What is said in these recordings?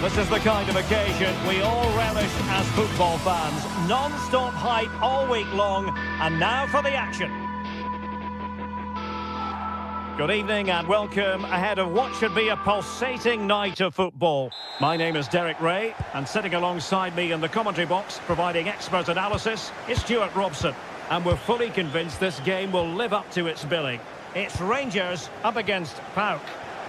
This is the kind of occasion we all relish as football fans. Non-stop hype all week long, and now for the action. Good evening and welcome ahead of what should be a pulsating night of football. My name is Derek Ray, and sitting alongside me in the commentary box, providing expert analysis, is Stuart Robson. And we're fully convinced this game will live up to its billing. It's Rangers up against PAOK.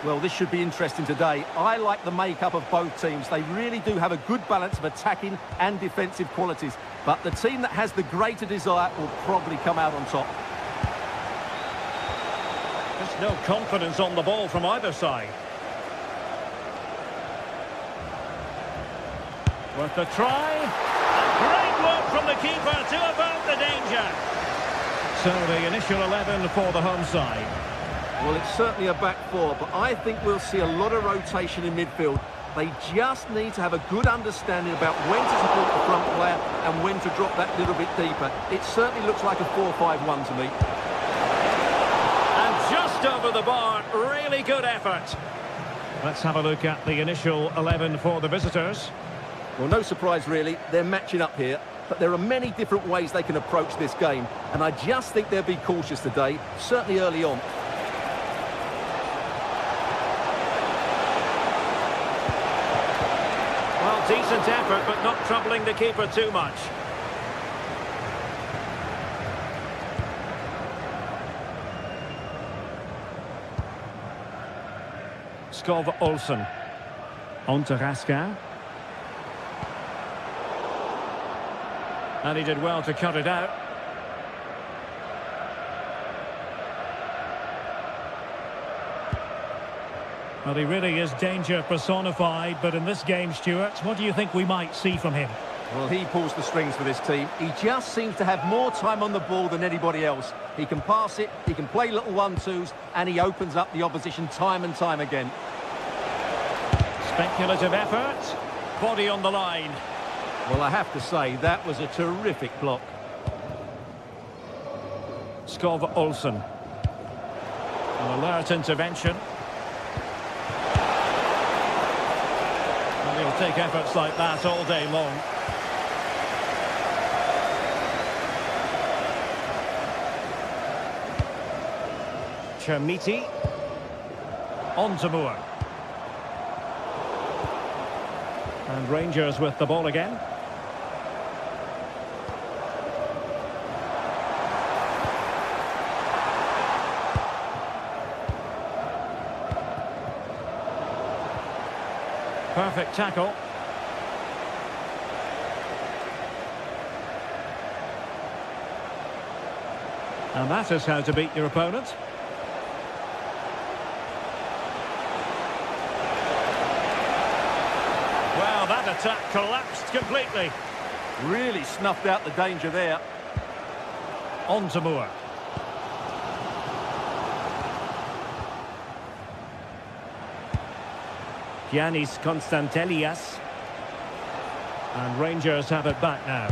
Well, this should be interesting today. I like the makeup of both teams. They really do have a good balance of attacking and defensive qualities. But the team that has the greater desire will probably come out on top. There's no confidence on the ball from either side. Worth the try. A great look from the keeper to avert the danger. So the initial 11 for the home side. Well, it's certainly a back four, but I think we'll see a lot of rotation in midfield. They just need to have a good understanding about when to support the front player and when to drop that little bit deeper. It certainly looks like a 4-5-1 to me. And just over the bar, really good effort. Let's have a look at the initial 11 for the visitors. Well, no surprise really, they're matching up here, but there are many different ways they can approach this game, and I just think they'll be cautious today, certainly early on. Well, decent effort, but not troubling the keeper too much. Skov Olsen. On to Raskin. And he did well to cut it out. Well, he really is danger personified, but in this game, Stuart, what do you think we might see from him? Well, he pulls the strings for this team. He just seems to have more time on the ball than anybody else. He can pass it, he can play little 1-2s, and he opens up the opposition time and time again. Speculative effort. Body on the line. Well, I have to say, that was a terrific block. Skov Olsen. An alert intervention. He'll take efforts like that all day long. Chermiti. On to Moore. And Rangers with the ball again. Perfect tackle. And that is how to beat your opponent. Well, that attack collapsed completely. Really snuffed out the danger there. On to Moore. Giannis Constantelias. And Rangers have it back now.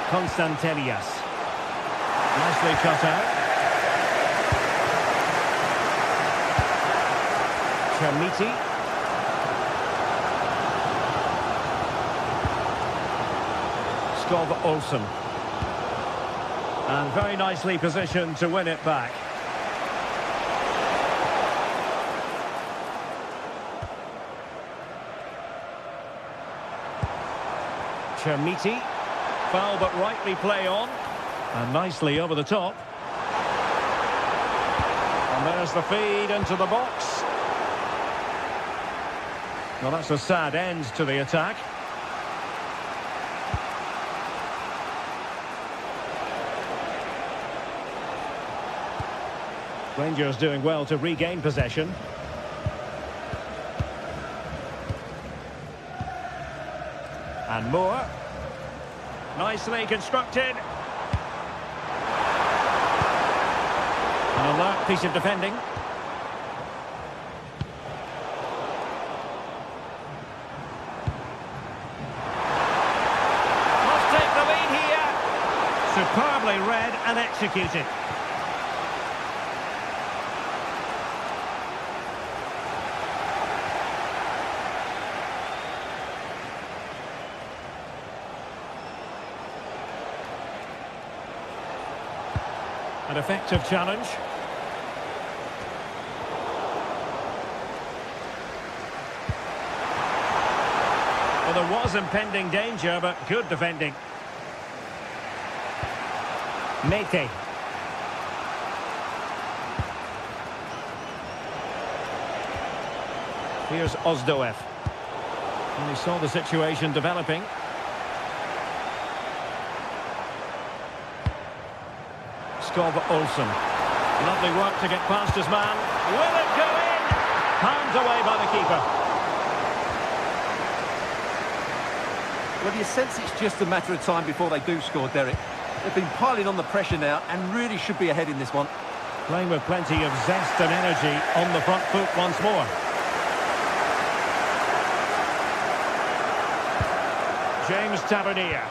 Constantelias. Nicely cut out. Chermiti. Skov Olsen. And very nicely positioned to win it back. Chermiti. Foul but rightly play on. And nicely over the top. And there's the feed into the box. Well, that's a sad end to the attack. Rangers doing well to regain possession. And Moore. Nicely constructed. An alert piece of defending. Must take the lead here. Superb Lovely read and executed. An effective challenge. Well, there was impending danger, but good defending. Mete. Here's Ozdoev. And he saw the situation developing. Skov Olsen. Lovely work to get past his man. Will it go in? Hands away by the keeper. Well, you sense it's just a matter of time before they do score, Derek. They've been piling on the pressure now and really should be ahead in this one. Playing with plenty of zest and energy on the front foot once more. James Tavernier.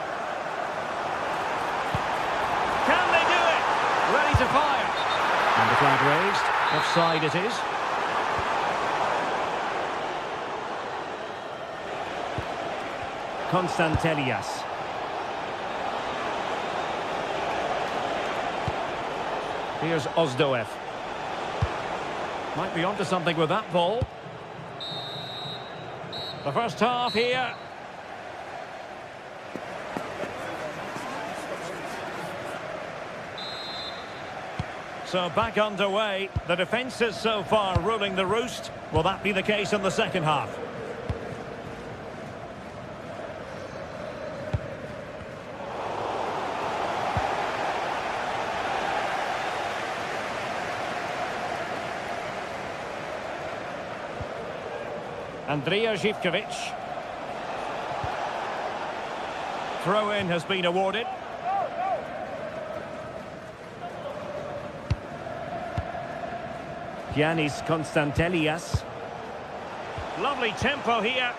Can they do it? Ready to fire. And the flag raised. Offside it is. Konstantelias. Here's Ozdoev. Might be onto something with that ball. The first half here. So back underway. The defences so far ruling the roost. Will that be the case in the second half? Andrija Živkovic. Throw-in has been awarded. Giannis Konstantelias. Lovely tempo here.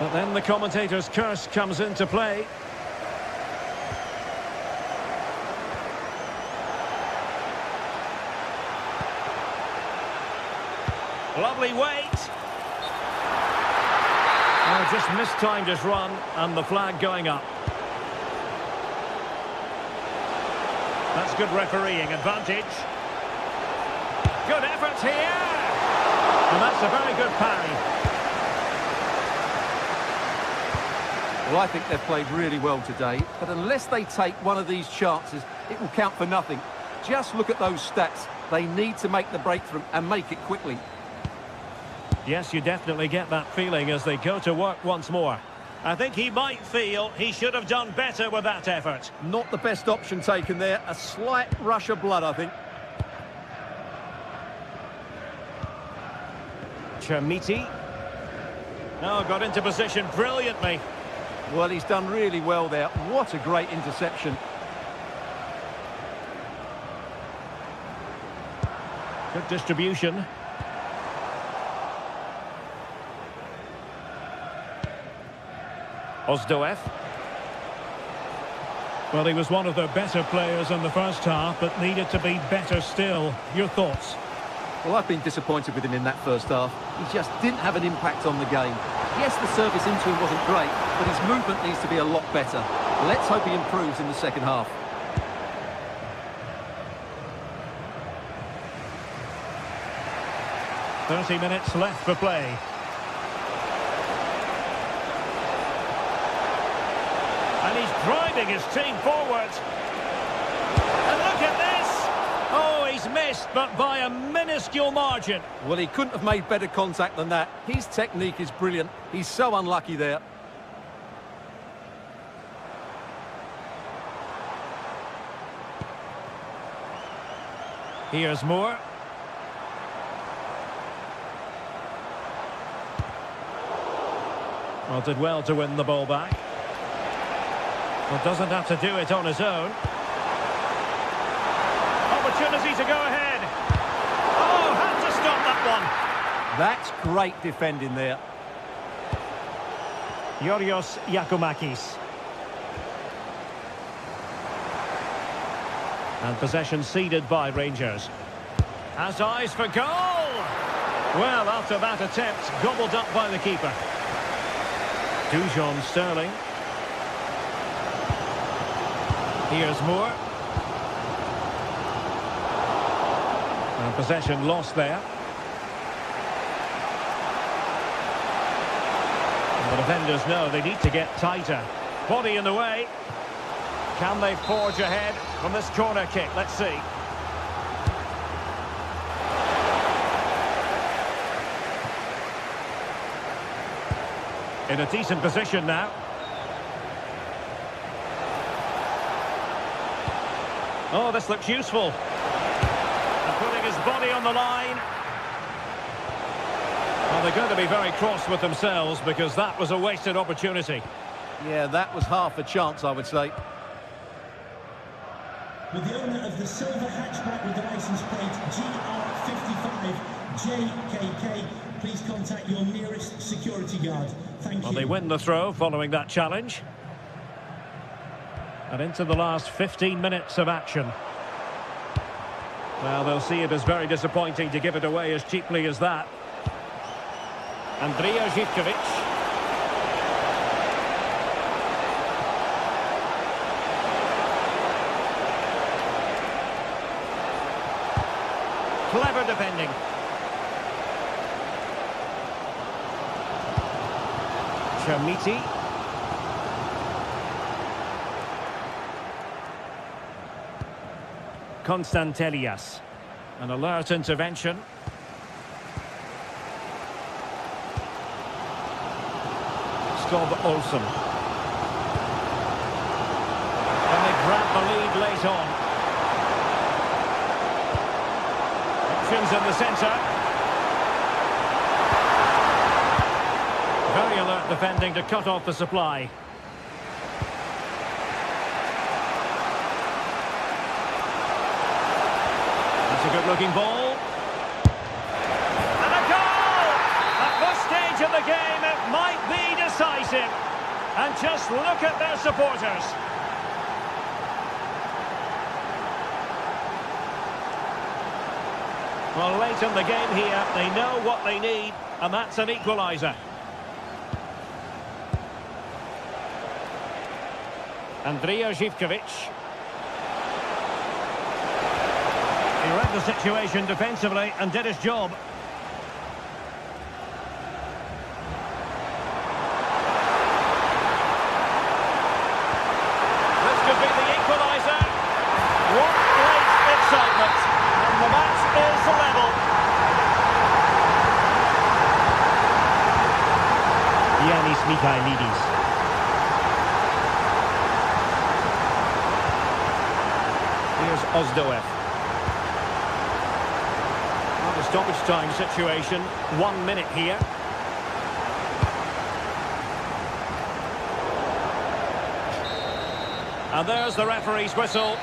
But then the commentator's curse comes into play. Lovely weight. Oh, just mistimed his run and the flag going up. That's good refereeing advantage. Good effort here. And that's a very good parry. Well, I think they've played really well today, but unless they take one of these chances, it will count for nothing. Just look at those stats. They need to make the breakthrough and make it quickly. Yes, you definitely get that feeling as they go to work once more. I think he might feel he should have done better with that effort. Not the best option taken there. A slight rush of blood, I think. Chermiti. Oh, got into position brilliantly. Well, he's done really well there. What a great interception. Good distribution. Ozdoev. Well, he was one of the better players in the first half, but needed to be better still. Your thoughts? Well, I've been disappointed with him in that first half. He just didn't have an impact on the game. Yes, the service into him wasn't great, but his movement needs to be a lot better. Let's hope he improves in the second half. "30 minutes left for play. And he's driving his team forward. And look at this! Oh, he's missed, but by a minuscule margin. Well, he couldn't have made better contact than that. His technique is brilliant. He's so unlucky there. Here's Moore. Well, did well to win the ball back. Well, doesn't have to do it on his own. Opportunity to go ahead. Oh, had to stop that one. That's great defending there. Yorios Yakumakis. And possession ceded by Rangers. Has eyes for goal! Well, after that attempt, gobbled up by the keeper. Dujon Sterling. Here's Moore. And possession lost there. And the defenders know they need to get tighter. Body in the way. Can they forge ahead from this corner kick? Let's see. In a decent position now. Oh, this looks useful. And putting his body on the line. Well, they're going to be very cross with themselves because that was a wasted opportunity. Yeah, that was half a chance, I would say. With the owner of the silver hatchback with the license plate GR55JKK, please contact your nearest security guard. Thank you. Well, they win the throw following that challenge. And into the last 15 minutes of action. Well, they'll see it as very disappointing to give it away as cheaply as that. Andrija Zivkovic. Clever defending. Chermiti. Konstantelias. An alert intervention. Stob Olsen. And they grab the lead late on. Options in the centre. Very alert defending to cut off the supply. That's a good-looking ball. And a goal! At this stage of the game, it might be decisive. And just look at their supporters. Well, late in the game here, they know what they need, and that's an equaliser. Andrija Zivkovic. He read the situation defensively and did his job. This could be the equaliser. What great excitement. And the match is level. Yanis Mikhailidis. Here's Ozdoev. Not a stoppage time situation. 1 minute here. And there's the referee's whistle.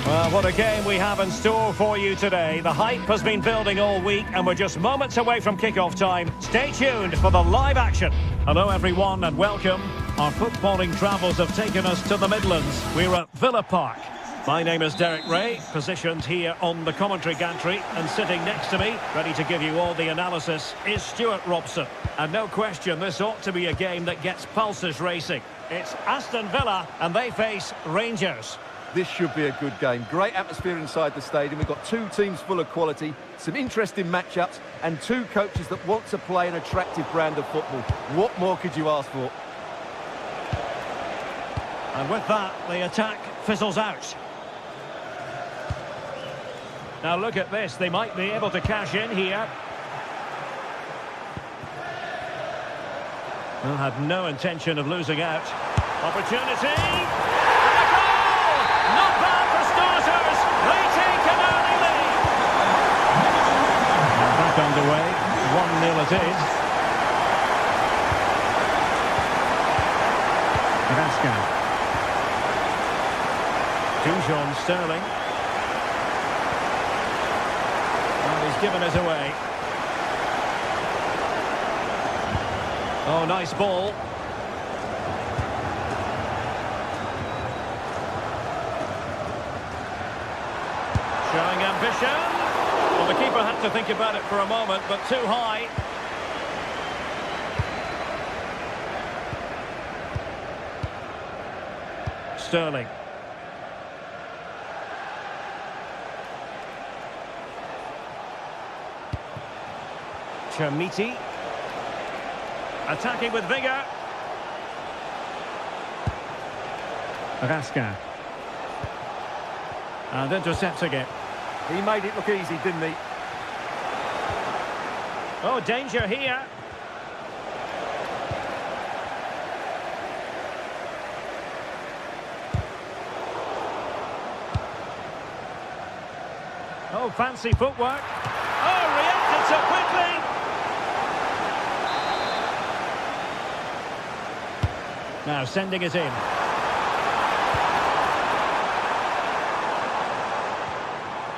Well, what a game we have in store for you today. The hype has been building all week and we're just moments away from kick-off time. Stay tuned for the live action. Hello everyone and welcome. Our footballing travels have taken us to the Midlands. We're at Villa Park. My name is Derek Ray, positioned here on the commentary gantry, and sitting next to me, ready to give you all the analysis, is Stuart Robson. And no question, this ought to be a game that gets pulses racing. It's Aston Villa and they face Rangers. This should be a good game. Great atmosphere inside the stadium. We've got two teams full of quality, some interesting matchups, and two coaches that want to play an attractive brand of football. What more could you ask for? And with that, the attack fizzles out. Now look at this, they might be able to cash in here. Well, had no intention of losing out. Opportunity! And a goal! Not bad for starters! They take an early lead! And back underway, 1-0 it is. Vasquez. Dujon Sterling. And he's given it away. Oh, nice ball. Showing ambition. Well, the keeper had to think about it for a moment, but too high. Sterling. Chermiti. Attacking with vigour. Raskin. And intercepting it. He made it look easy, didn't he? Oh, danger here. Oh, fancy footwork. Oh, reacted so quickly. Now sending it in.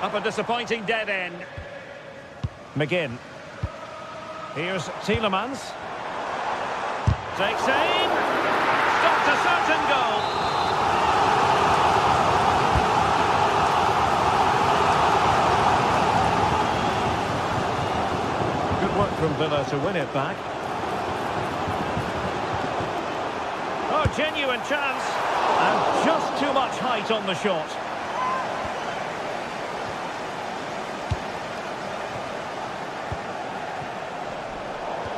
Up a disappointing dead end. McGinn. Here's Tielemans. Takes aim. Stopped a certain goal. Good work from Villa to win it back. Oh, genuine chance. And just too much height on the shot.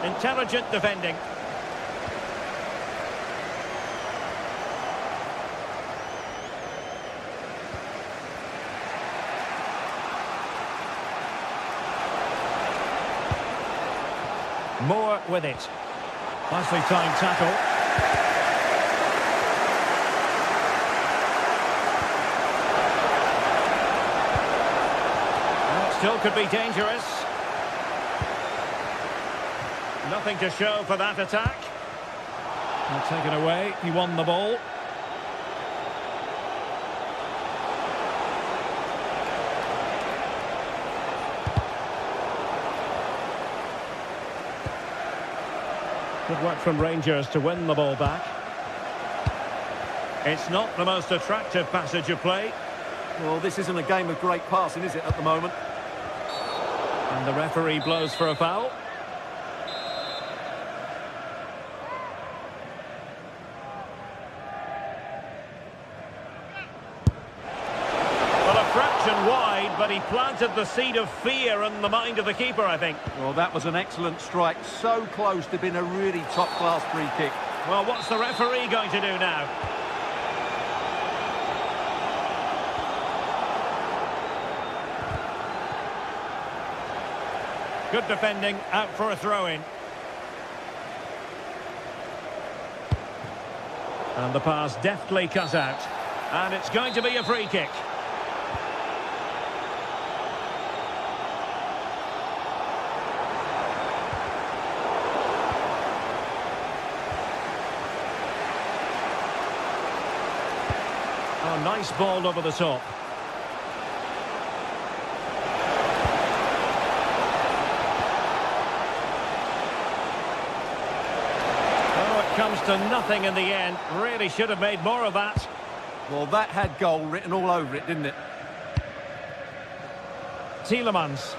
Intelligent defending. Moore with it. Nicely timed tackle. Well, still could be dangerous. Nothing to show for that attack. And taken away, he won the ball. Good work from Rangers to win the ball back. It's not the most attractive passage of play. Well, this isn't a game of great passing, is it, at the moment? And the referee blows for a foul. Wide, but he planted the seed of fear in the mind of the keeper, I think. Well, that was an excellent strike. So close to being a really top-class free kick. Well, what's the referee going to do now? Good defending, out for a throw-in. And the pass deftly cut out. And it's going to be a free kick. Oh, nice ball over the top. comes to nothing in the end. Really should have made more of that. Well, that had goal written all over it, didn't it? Tielemans.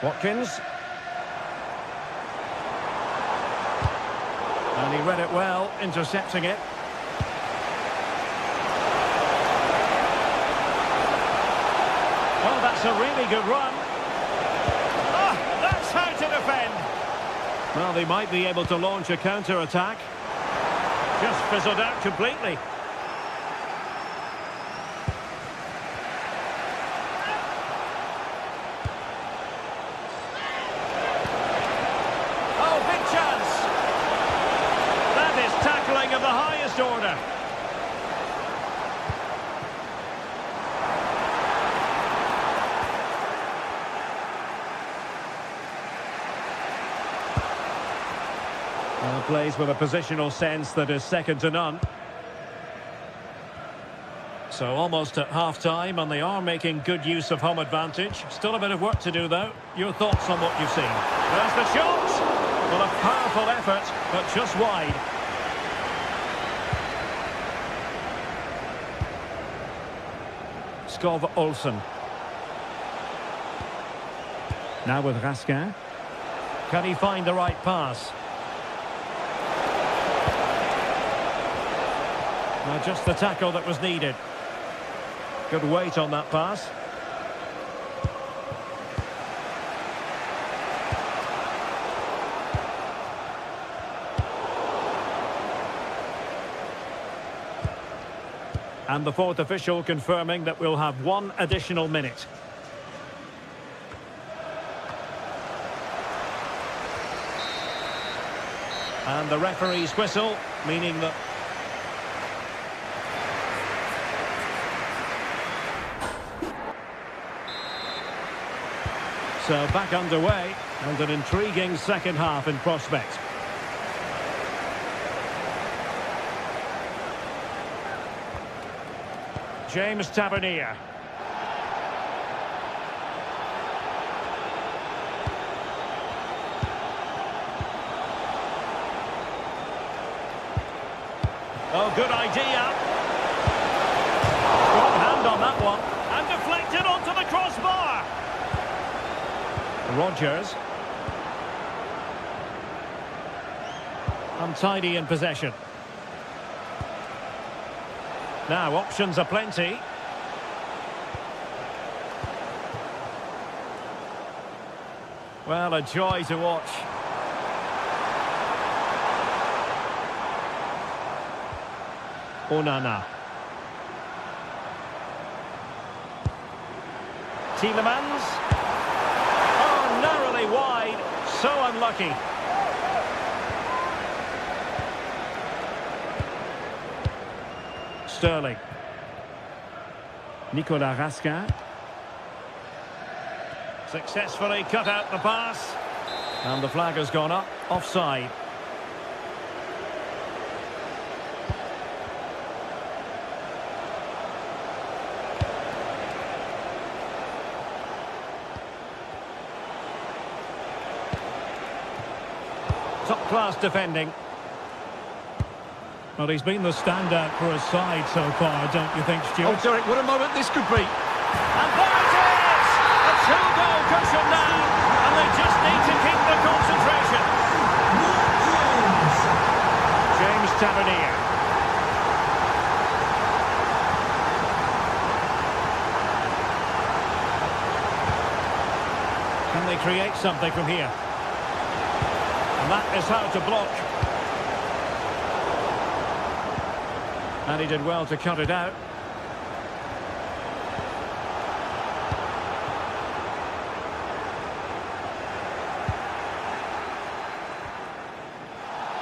Watkins. And he read it well, intercepting it. Oh, that's a really good run. Ah, that's how to defend. Well, they might be able to launch a counter-attack. Just fizzled out completely. Oh, big chance. That is tackling of the highest order. Well, plays with a positional sense that is second to none. So almost at half-time, and they are making good use of home advantage. Still a bit of work to do, though. Your thoughts on what you've seen? There's the shot! Well, a powerful effort, but just wide. Skov Olsen. Now with Raskin. Can he find the right pass? Well, just the tackle that was needed. Good weight on that pass. And the fourth official confirming that we'll have one additional minute. And the referee's whistle, meaning that... So back underway, and an intriguing second half in prospect. James Tavernier. Oh, good idea. Strong hand on that one. And deflected onto the crossbar. Rodgers. Untidy in possession. Now, options are plenty. Well, a joy to watch. Onana. Tielemans. Oh, narrowly wide. So unlucky. Sterling. Nicolas Raskin. Successfully cut out the pass. And the flag has gone up. Offside. Top-class defending. Well, he's been the standout for his side so far, don't you think, Stuart? Oh, Derek, what a moment this could be. And there it is! A two-goal cushion now, and they just need to keep the concentration. James Tavernier. Can they create something from here? And that is how to block. And he did well to cut it out.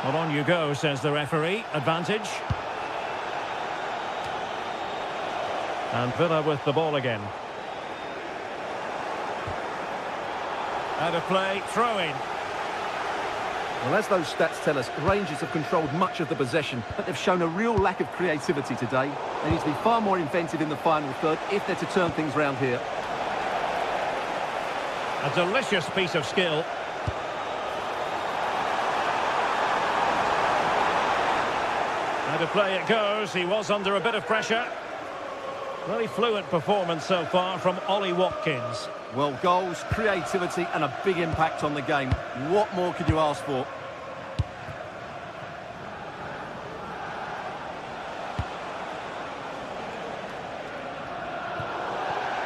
Well, on you go, says the referee. Advantage. And Villa with the ball again. Out of play, throw in. Well, as those stats tell us, Rangers have controlled much of the possession, but they've shown a real lack of creativity today. They need to be far more inventive in the final third if they're to turn things round here. A delicious piece of skill. Out of play it goes. He was under a bit of pressure. Very fluent performance so far from Ollie Watkins. Well, goals, creativity and a big impact on the game. What more could you ask for?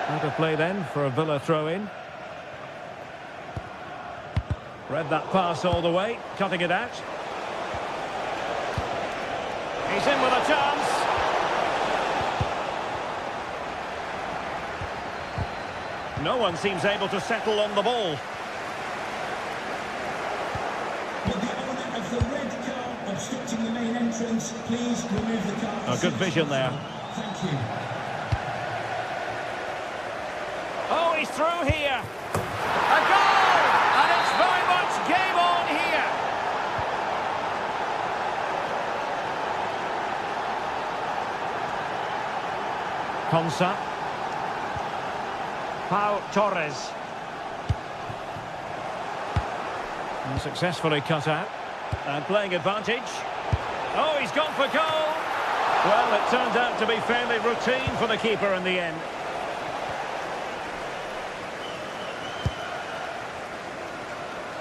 Out of play then for a Villa throw-in. Read that pass all the way, cutting it out. He's in with a chance. No one seems able to settle on the ball. With the owner of the red car obstructing the main entrance, please remove the car. A good vision there. Thank you. Oh, he's through here. A goal! And it's very much game on here. Konsa. Pau Torres. And successfully cut out. And playing advantage. Oh, he's gone for goal. Well, it turned out to be fairly routine for the keeper in the end.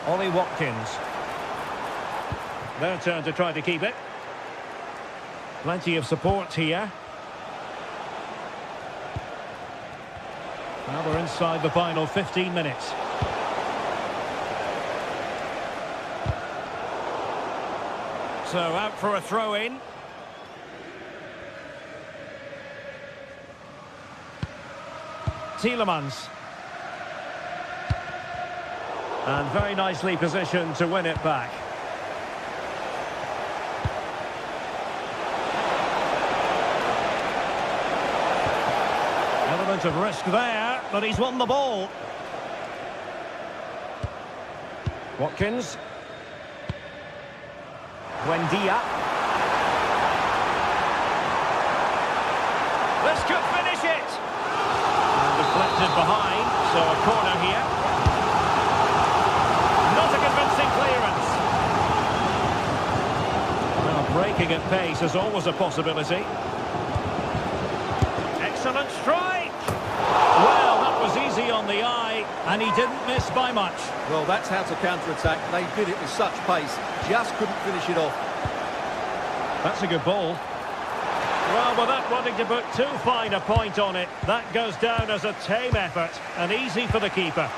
Ollie Watkins. Their turn to try to keep it. Plenty of support here. Now we're inside the final 15 minutes. So out for a throw-in. Tielemans. And very nicely positioned to win it back. Element of risk there, but he's won the ball. Watkins. Buendia. This could finish it. And deflected behind, so a corner here. Not a convincing clearance. Well, breaking at pace is always a possibility. Excellent strike. Well, that was easy on the eye, and he didn't miss by much. Well, that's how to counter-attack. They did it with such pace. Just couldn't finish it off. That's a good ball. Well, without wanting to put too fine a point on it, that goes down as a tame effort, and easy for the keeper.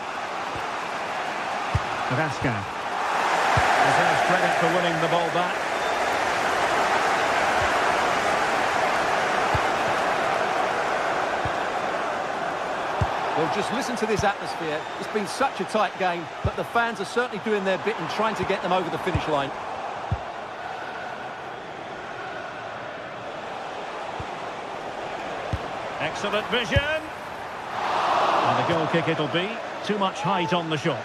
Vasca. Deserves credit for winning the ball back. Well, just listen to this atmosphere. It's been such a tight game, but the fans are certainly doing their bit in trying to get them over the finish line. Excellent vision. And the goal kick it'll be. Too much height on the shot.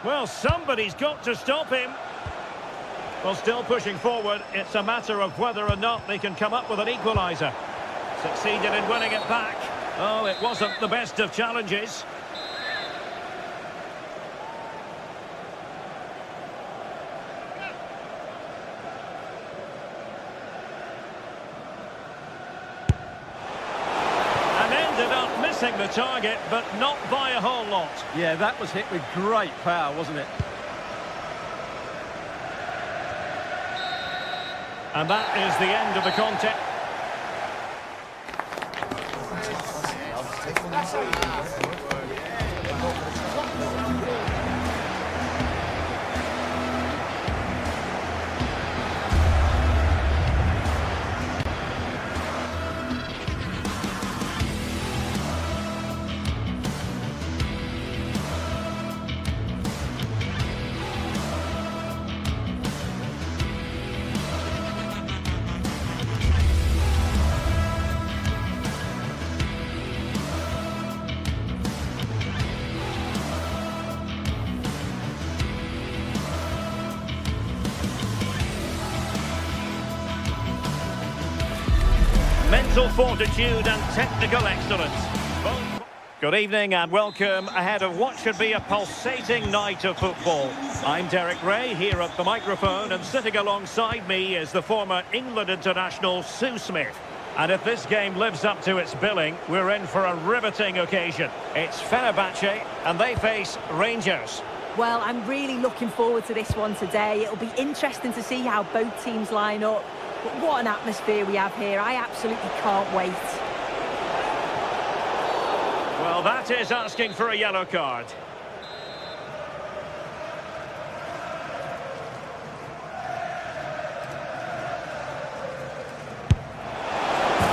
Well, somebody's got to stop him. Well, still pushing forward. It's a matter of whether or not they can come up with an equaliser. Succeeded in winning it back. Oh, it wasn't the best of challenges. Missing the target, but not by a whole lot. Yeah, that was hit with great power, wasn't it? And that is the end of the contest. mental fortitude and technical excellence. Good evening and welcome ahead of what should be a pulsating night of football. I'm Derek Ray here at the microphone, and sitting alongside me is the former England international Sue Smith. And if this game lives up to its billing, we're in for a riveting occasion. It's Fenerbahce and they face Rangers. Well, I'm really looking forward to this one today. It'll be interesting to see how both teams line up. But what an atmosphere we have here. I absolutely can't wait. Well, that is asking for a yellow card.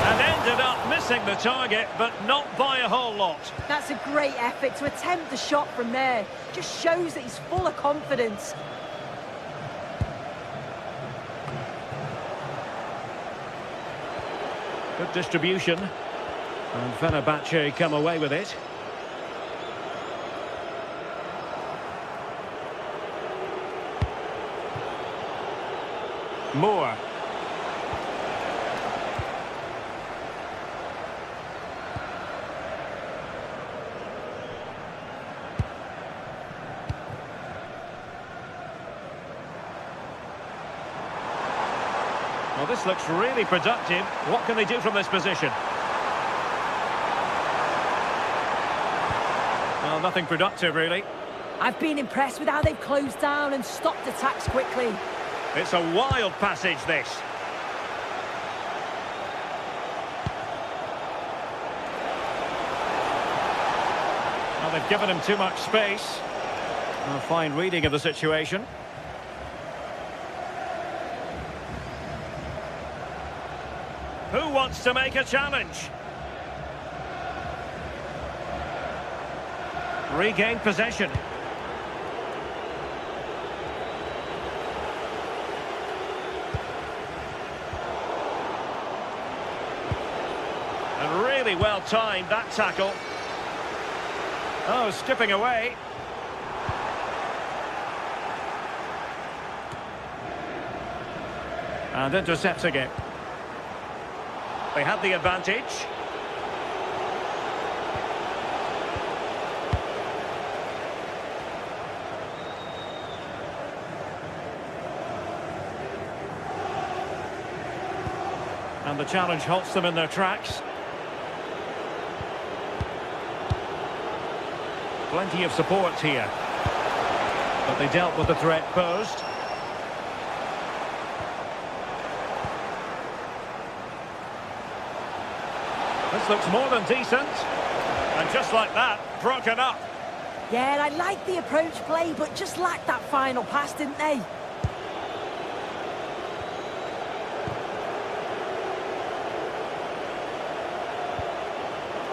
And ended up missing the target, but not by a whole lot. That's a great effort to attempt a shot from there. Just shows that he's full of confidence. Good distribution. And Fenerbahce come away with it. Moore. Well, this looks really productive. What can they do from this position? Well, nothing productive, really. I've been impressed with how they've closed down and stopped attacks quickly. It's a wild passage, this. Well, they've given him too much space. A fine reading of the situation. Who wants to make a challenge? Regain possession. And really well timed, that tackle. Oh, skipping away. And intercepting it. They had the advantage. And the challenge halts them in their tracks. Plenty of support here. But they dealt with the threat posed. This looks more than decent. And just like that, broken up. Yeah, I like the approach play, but just lacked that final pass, didn't they?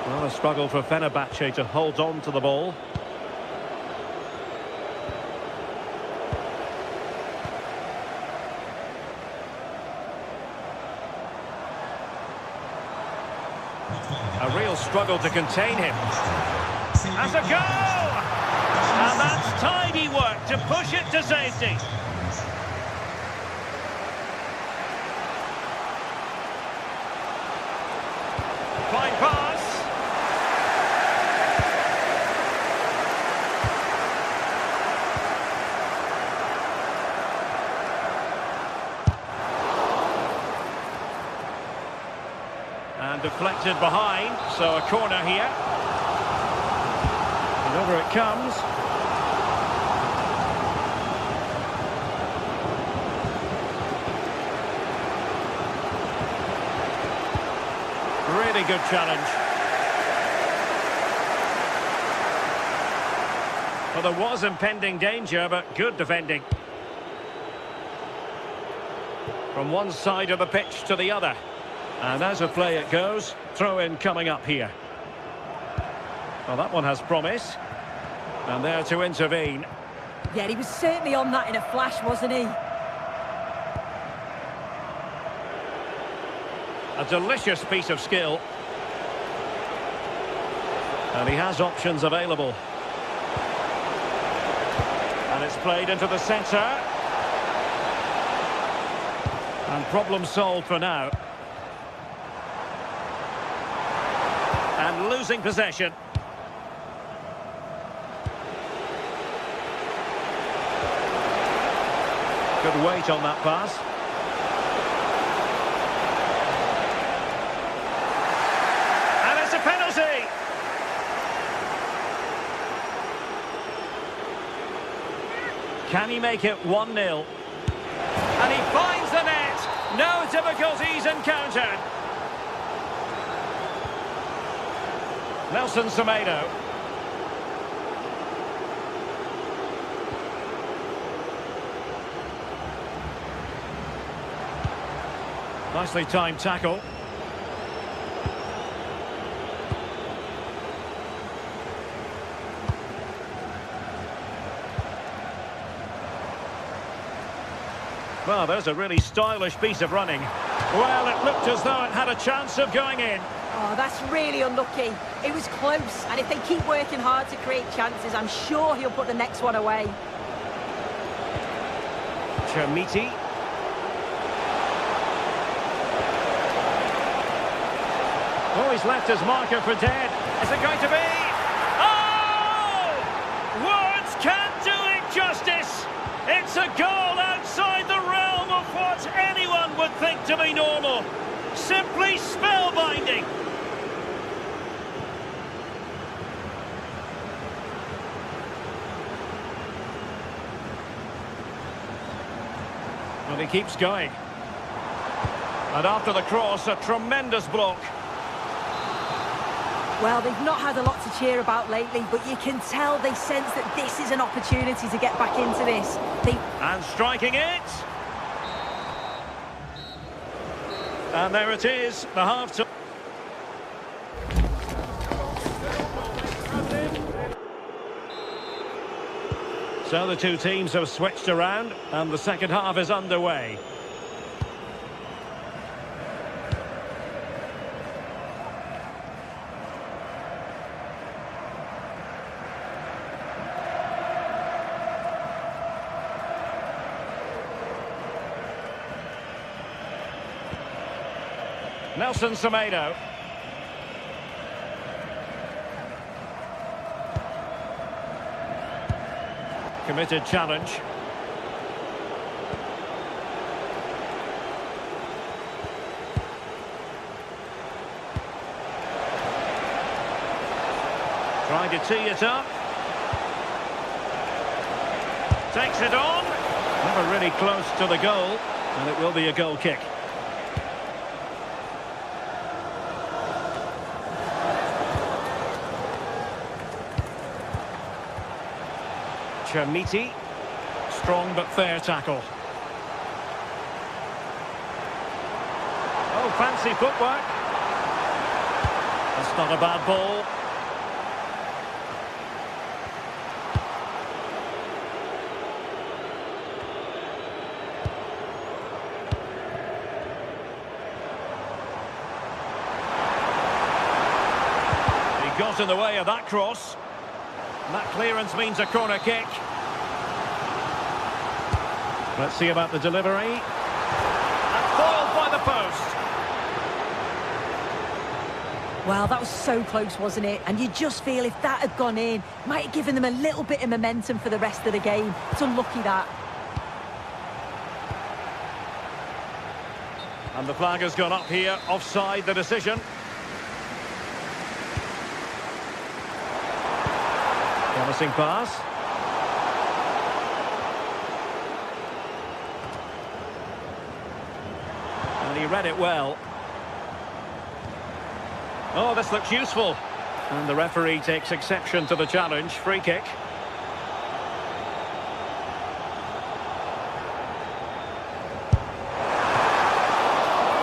Well, a struggle for Fenerbahce to hold on to the ball. A real struggle to contain him. Has a goal! And that's tidy work to push it to safety. Fine pass. And deflected behind, so a corner here. And over it comes. Really good challenge. Well, there was impending danger, but good defending. From one side of the pitch to the other. And as a play it goes, throw-in coming up here. Well, that one has promise. And there to intervene. Yeah, he was certainly on that in a flash, wasn't he? A delicious piece of skill. And he has options available. And it's played into the centre. And problem solved for now. losing possession. Good weight on that pass. And it's a penalty. Can he make it 1-0? And he finds the net. No difficulties encountered. Nelson Semedo. Nicely timed tackle. Well, there's a really stylish piece of running. Well, it looked as though it had a chance of going in. Oh, that's really unlucky. It was close, and if they keep working hard to create chances, I'm sure he'll put the next one away. Chermiti. Oh, he's left his marker for dead. Is it going to be? Oh! Words can't do it justice. It's a goal outside the realm of what anyone would think to be normal. Simply spellbinding. Well, he keeps going. And after the cross, a tremendous block. Well, they've not had a lot to cheer about lately, but you can tell they sense that this is an opportunity to get back into this. And striking it. And there it is, the half-time. So the two teams have switched around, and the second half is underway. Nelson Semedo. Committed challenge. Trying to tee it up. Takes it on. Never really close to the goal, and it will be a goal kick. Chermiti, strong but fair tackle. Oh, fancy footwork. That's not a bad ball. He got in the way of that cross. And that clearance means a corner kick. Let's see about the delivery. And foiled by the post. Well, that was so close, wasn't it? And you just feel if that had gone in, might have given them a little bit of momentum for the rest of the game. It's unlucky that. And the flag has gone up here, offside the decision. Promising pass. And he read it well. Oh, this looks useful. And the referee takes exception to the challenge. Free kick.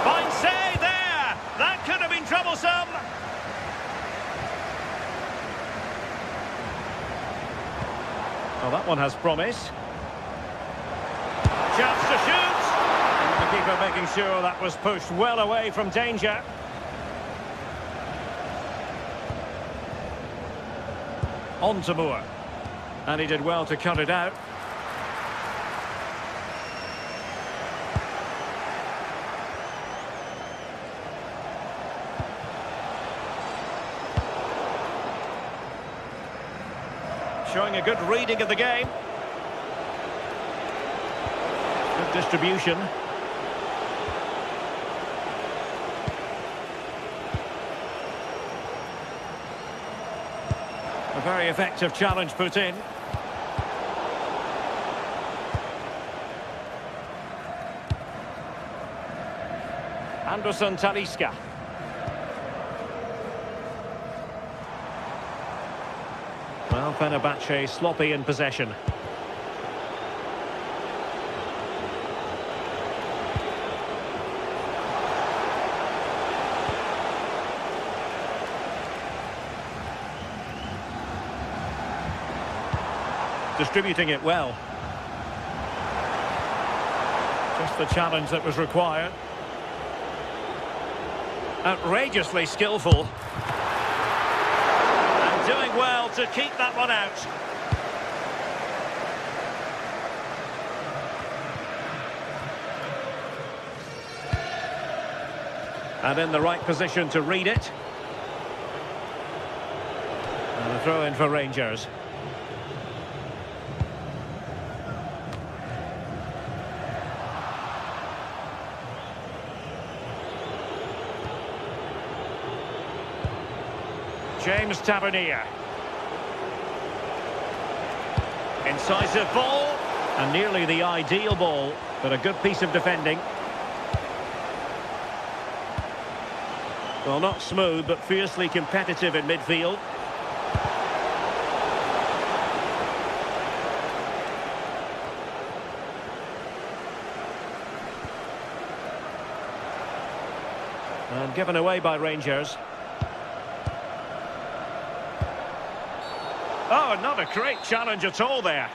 Fine save there. That could have been troublesome. Well, that one has promise. Chance to shoot. And the keeper making sure that was pushed well away from danger. On to Moore. And he did well to cut it out. Showing a good reading of the game. Good distribution. A very effective challenge put in. Anderson Talisca. Well, Fenerbahce sloppy in possession. Distributing it well. Just the challenge that was required. Outrageously skillful. And doing well to keep that one out. And in the right position to read it. And a throw in for Rangers. James Tavernier. Incisive ball, and nearly the ideal ball, but a good piece of defending. Well, not smooth, but fiercely competitive in midfield. And given away by Rangers. Oh, not a great challenge at all there.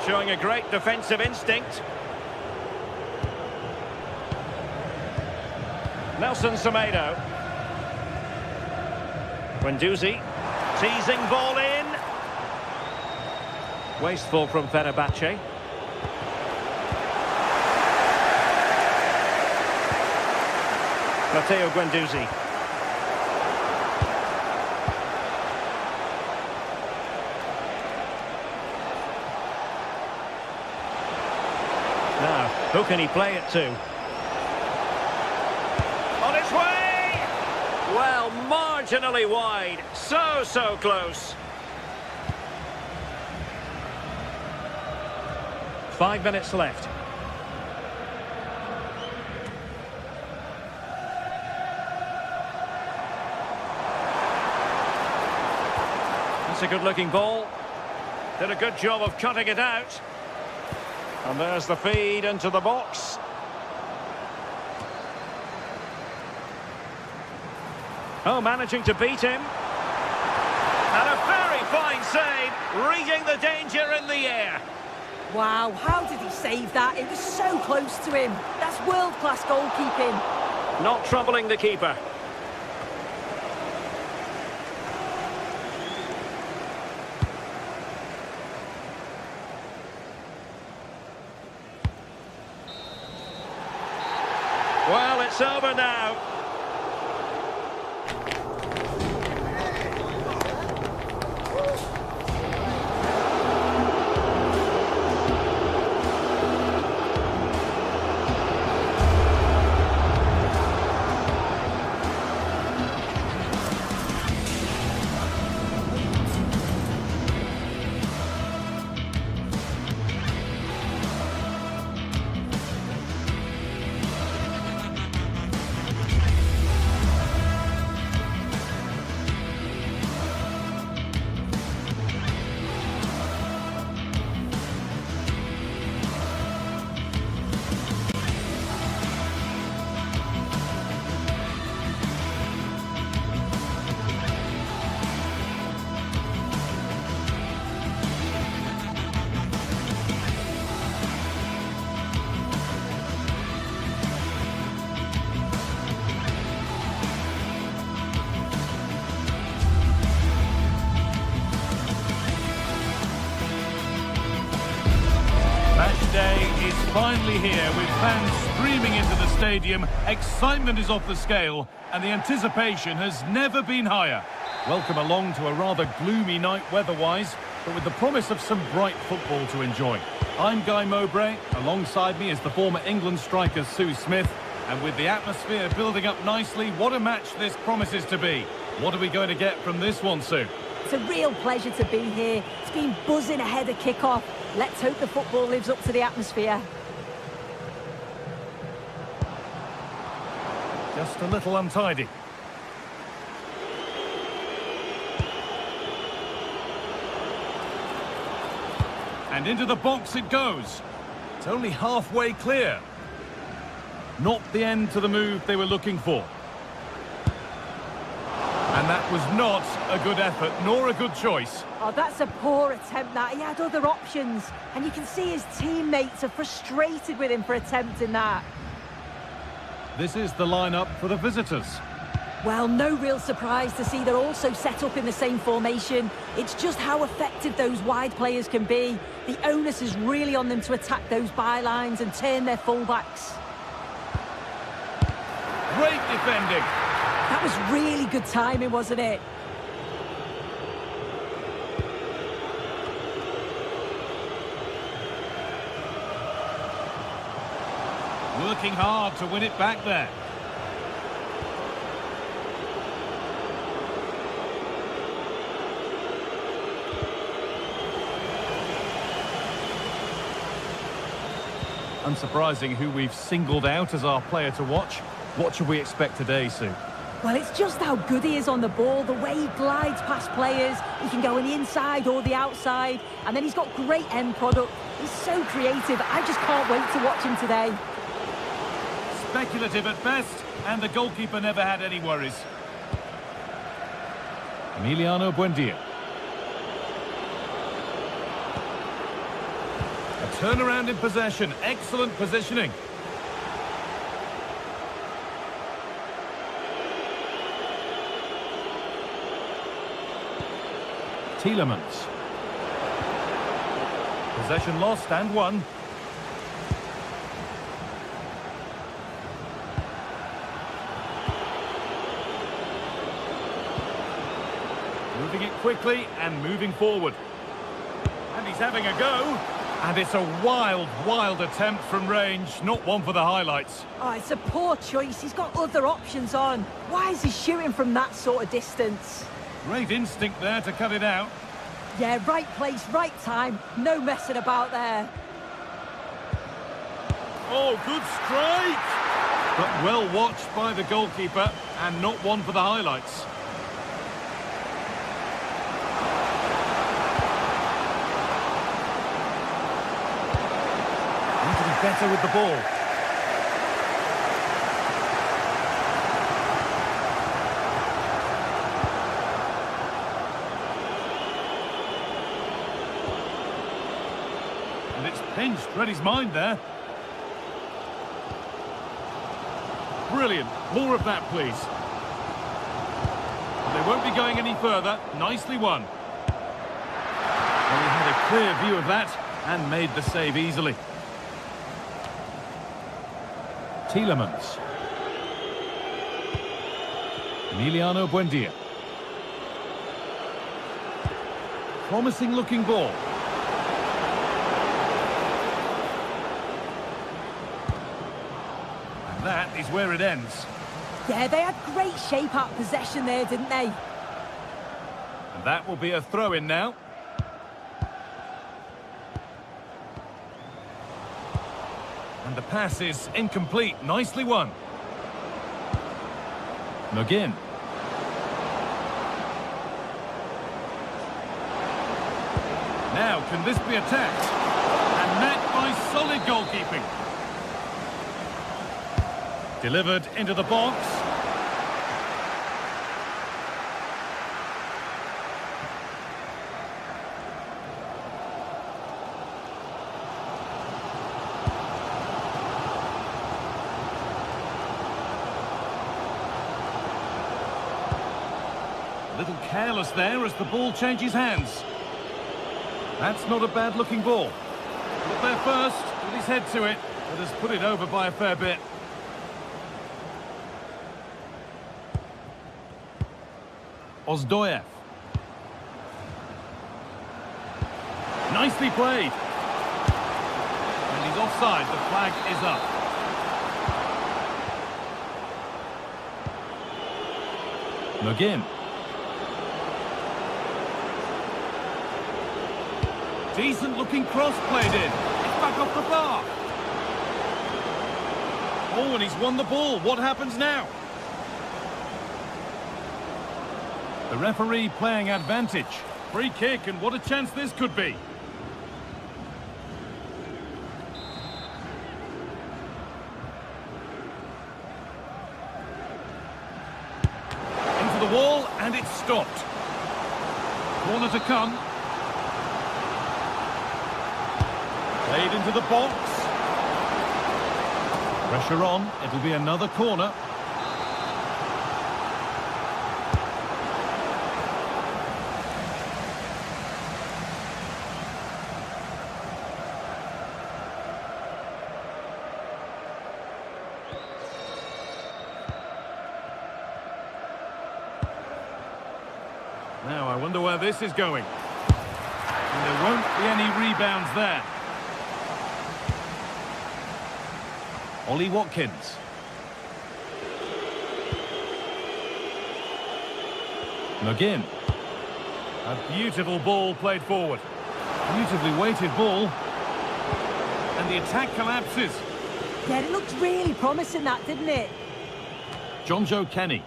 Showing a great defensive instinct. Nelson Semedo. Guendouzi. Teasing ball in. Wasteful from Fenerbahce. Matteo Guendouzi. Now, who can he play it to? On its way! Well, marginally wide. So close. 5 minutes left. It's a good-looking ball. Did a good job of cutting it out. And there's the feed into the box. Oh, managing to beat him. And a very fine save, reading the danger in the air. Wow, how did he save that? It was so close to him. That's world-class goalkeeping. Not troubling the keeper. Well, it's over now. finally here with fans streaming into the stadium. Excitement is off the scale and the anticipation has never been higher. Welcome along to a rather gloomy night weather-wise, but with the promise of some bright football to enjoy. I'm Guy Mowbray. Alongside me is the former England striker Sue Smith. And with the atmosphere building up nicely, what a match this promises to be. What are we going to get from this one, Sue? It's a real pleasure to be here. It's been buzzing ahead of kick-off. Let's hope the football lives up to the atmosphere. Just a little untidy. And into the box it goes. It's only halfway clear. Not the end to the move they were looking for. And that was not a good effort, nor a good choice. Oh, that's a poor attempt, that. He had other options. And you can see his teammates are frustrated with him for attempting that. This is the lineup for the visitors. Well, no real surprise to see they're also set up in the same formation. It's just how effective those wide players can be. The onus is really on them to attack those bylines and turn their fullbacks. Great defending. That was really good timing, wasn't it? Working hard to win it back there. Unsurprising who we've singled out as our player to watch. What should we expect today, Sue? Well, it's just how good he is on the ball, the way he glides past players. He can go on the inside or the outside, and then he's got great end product. He's so creative. I just can't wait to watch him today. Speculative at best, and the goalkeeper never had any worries. Emiliano Buendia. A turnaround in possession, excellent positioning. Tielemans. Possession lost and won. Moving it quickly and moving forward. And he's having a go. And it's a wild, wild attempt from range. Not one for the highlights. Oh, it's a poor choice. He's got other options on. Why is he shooting from that sort of distance? Great instinct there to cut it out. Yeah, right place, right time. No messing about there. Oh, good strike! But well watched by the goalkeeper and not one for the highlights. Need to be better with the ball. And it's pinched, read his mind there. Brilliant. More of that, please. They won't be going any further. Nicely won. Well, he had a clear view of that and made the save easily. Tielemans. Emiliano Buendia. Promising looking ball. And that is where it ends. Yeah, they had great shape out possession there, didn't they? And that will be a throw-in now. And the pass is incomplete. Nicely won. McGinn. Now, can this be attacked? And met by solid goalkeeping. Delivered into the box. A little careless there as the ball changes hands. That's not a bad looking ball. got there first, with his head to it, but has put it over by a fair bit. Ozdoyev. Nicely played. And he's offside. The flag is up. McGinn. Decent looking cross played in. It's back off the bar. Oh, and he's won the ball. What happens now? The referee playing advantage. Free kick, and what a chance this could be. Into the wall, and it's stopped. Corner to come. Played into the box. Pressure on. It'll be another corner. Now, I wonder where this is going. And there won't be any rebounds there. Ollie Watkins. McGinn. A beautiful ball played forward. Beautifully weighted ball. And the attack collapses. Yeah, it looked really promising, that, didn't it? John Joe Kenny.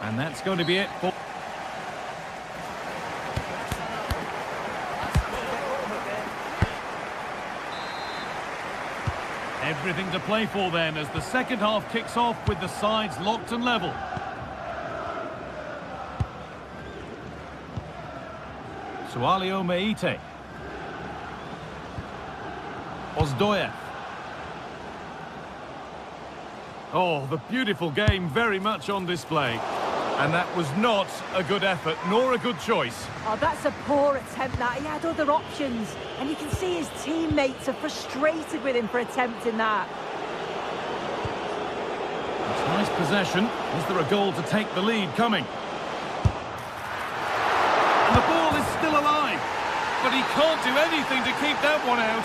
And that's going to be it for... Everything to play for then as the second half kicks off with the sides locked and level. Sualio Meite. Ozdoyev. Oh, the beautiful game very much on display. And that was not a good effort, nor a good choice. Oh, that's a poor attempt, that. He had other options. And you can see his teammates are frustrated with him for attempting that. It's nice possession. Is there a goal to take the lead coming? And the ball is still alive. But he can't do anything to keep that one out.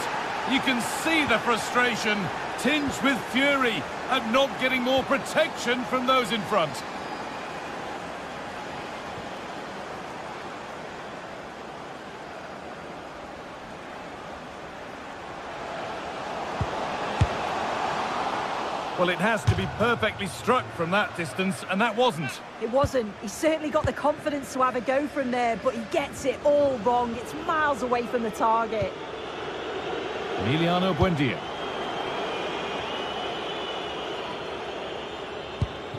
You can see the frustration, tinged with fury, at not getting more protection from those in front. Well, it has to be perfectly struck from that distance, and that wasn't. It wasn't. He's certainly got the confidence to have a go from there, but he gets it all wrong. It's miles away from the target. Emiliano Buendia.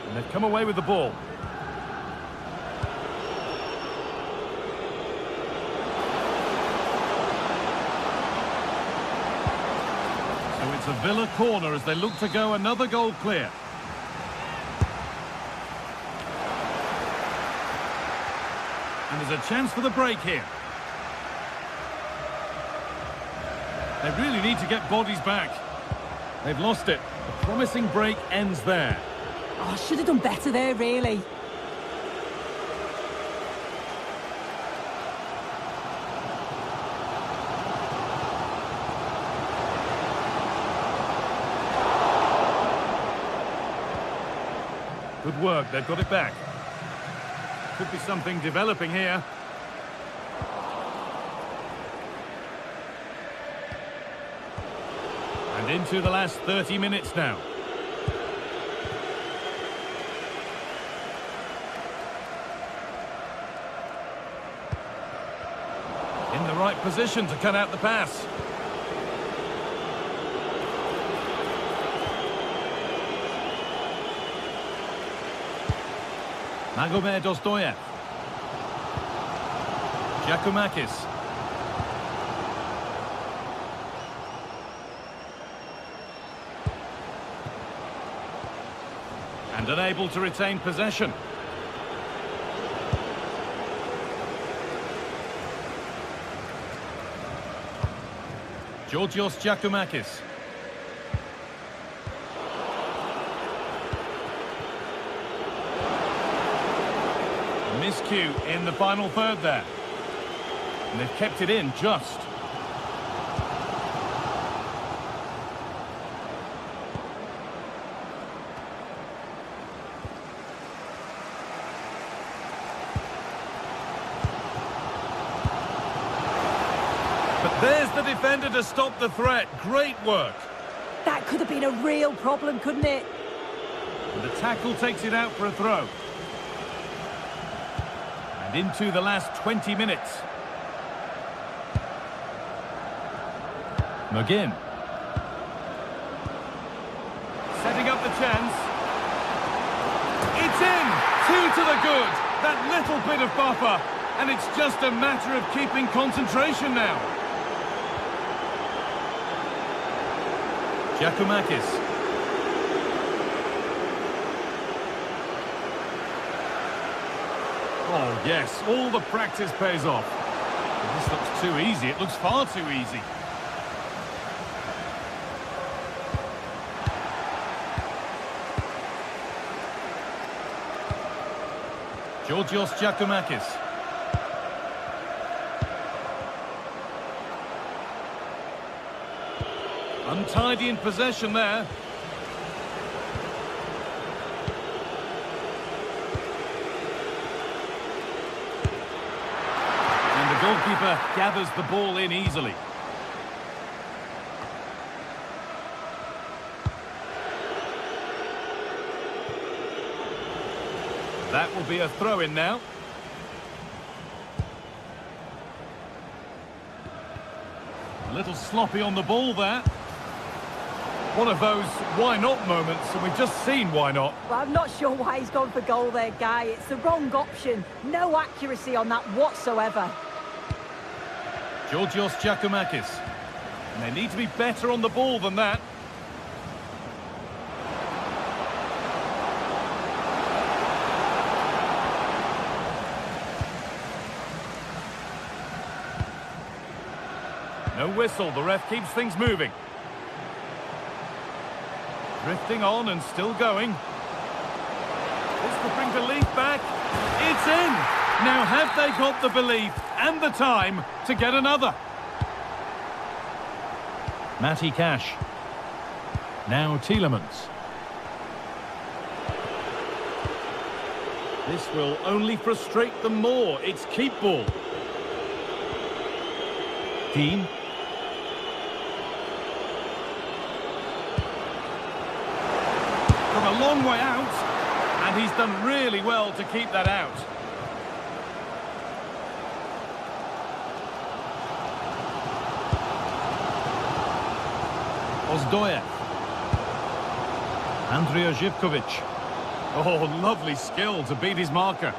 And they've come away with the ball. It's a Villa corner as they look to go another goal clear. And there's a chance for the break here. They really need to get bodies back. They've lost it. The promising break ends there. Oh, should have done better there, really. Good work, they've got it back. Could be something developing here. And into the last 30 minutes now. In the right position to cut out the pass. Magomed Ozdoyev. Giacomakis. And unable to retain possession. Georgios Giacomakis. Miscue in the final third there. And they've kept it in just. But there's the defender to stop the threat. Great work. That could have been a real problem, couldn't it? And the tackle takes it out for a throw. And into the last 20 minutes. McGinn. Setting up the chance. It's in! 2 to the good. That little bit of buffer. And it's just a matter of keeping concentration now. Giacomakis. Oh, yes, all the practice pays off. This looks too easy. It looks far too easy. Georgios Giacomakis. Untidy in possession there. And the goalkeeper gathers the ball in easily. That will be a throw-in now. A little sloppy on the ball there. One of those why-not moments, and we've just seen why not. Well, I'm not sure why he's gone for goal there, Guy. It's the wrong option. No accuracy on that whatsoever. Georgios Giacomakis. And they need to be better on the ball than that. No whistle, the ref keeps things moving. Drifting on and still going. This could bring belief back. It's in! Now have they got the belief and the time to get another? Matty Cash. Now Tielemans. This will only frustrate them more. It's keep ball. Dean. From a long way out, and he's done really well to keep that out. Ozdoyev. Andrija Živković. Oh, lovely skill to beat his marker.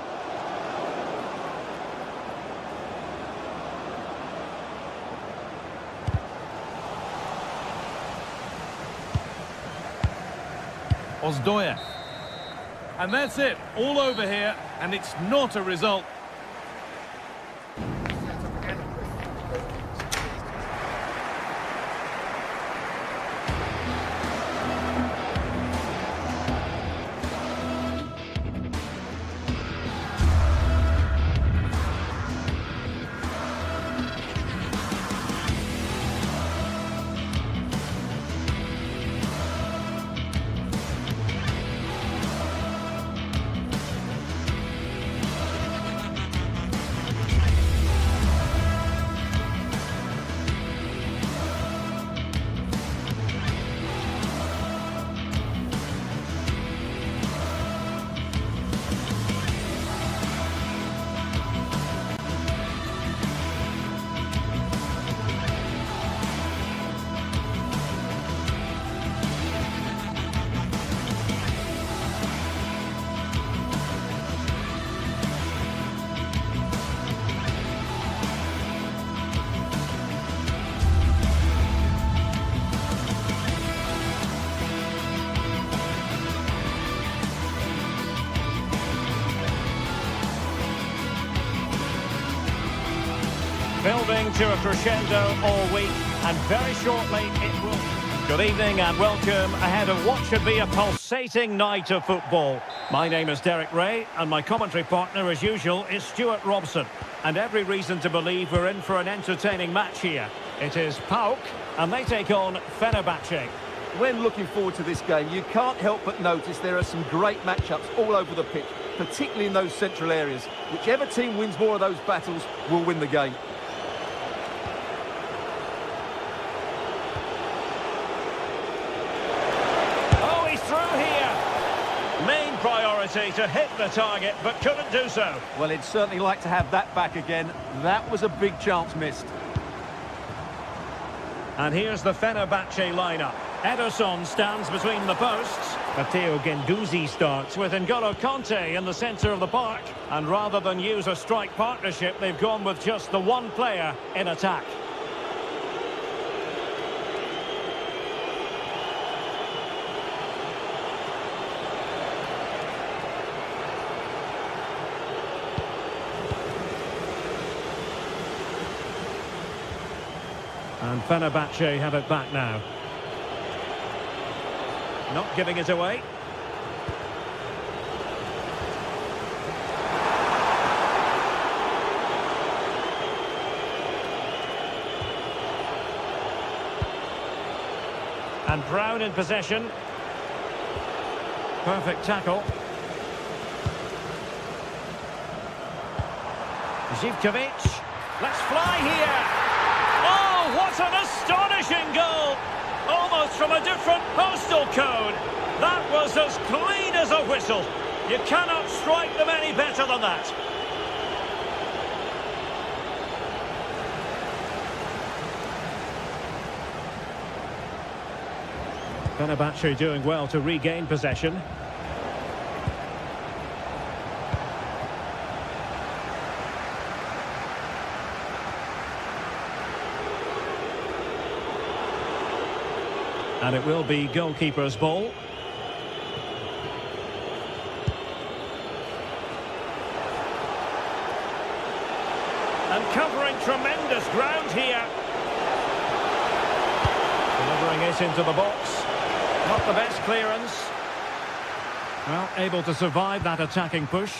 Ozdoyev. And that's it, all over here, and it's not a result. building to a crescendo all week, and very shortly it will. Good evening and welcome ahead of what should be a pulsating night of football. My name is Derek Ray, and my commentary partner, as usual, is Stuart Robson. And every reason to believe we're in for an entertaining match here. It is PAOK, and they take on Fenerbahce. When looking forward to this game, you can't help but notice there are some great matchups all over the pitch, particularly in those central areas. Whichever team wins more of those battles will win the game. Oh, he's through here. Main priority to hit the target, but couldn't do so. Well, he'd certainly like to have that back again. That was a big chance missed. And here's the Fenerbahce lineup. Ederson stands between the posts. Matteo Guendouzi starts with N'Golo Kanté in the centre of the park. And rather than use a strike partnership, they've gone with just the one player in attack. And Fenerbahce have it back now. Not giving it away. And Brown in possession. Perfect tackle. Zivkovic. Let's fly here. Oh, what an astonishing goal! Almost from a different postal code. That was as clean as a whistle. You cannot strike them any better than that. Fenerbahce doing well to regain possession. And it will be goalkeeper's ball. And covering tremendous ground here. Delivering it into the box. Not the best clearance. Well, able to survive that attacking push.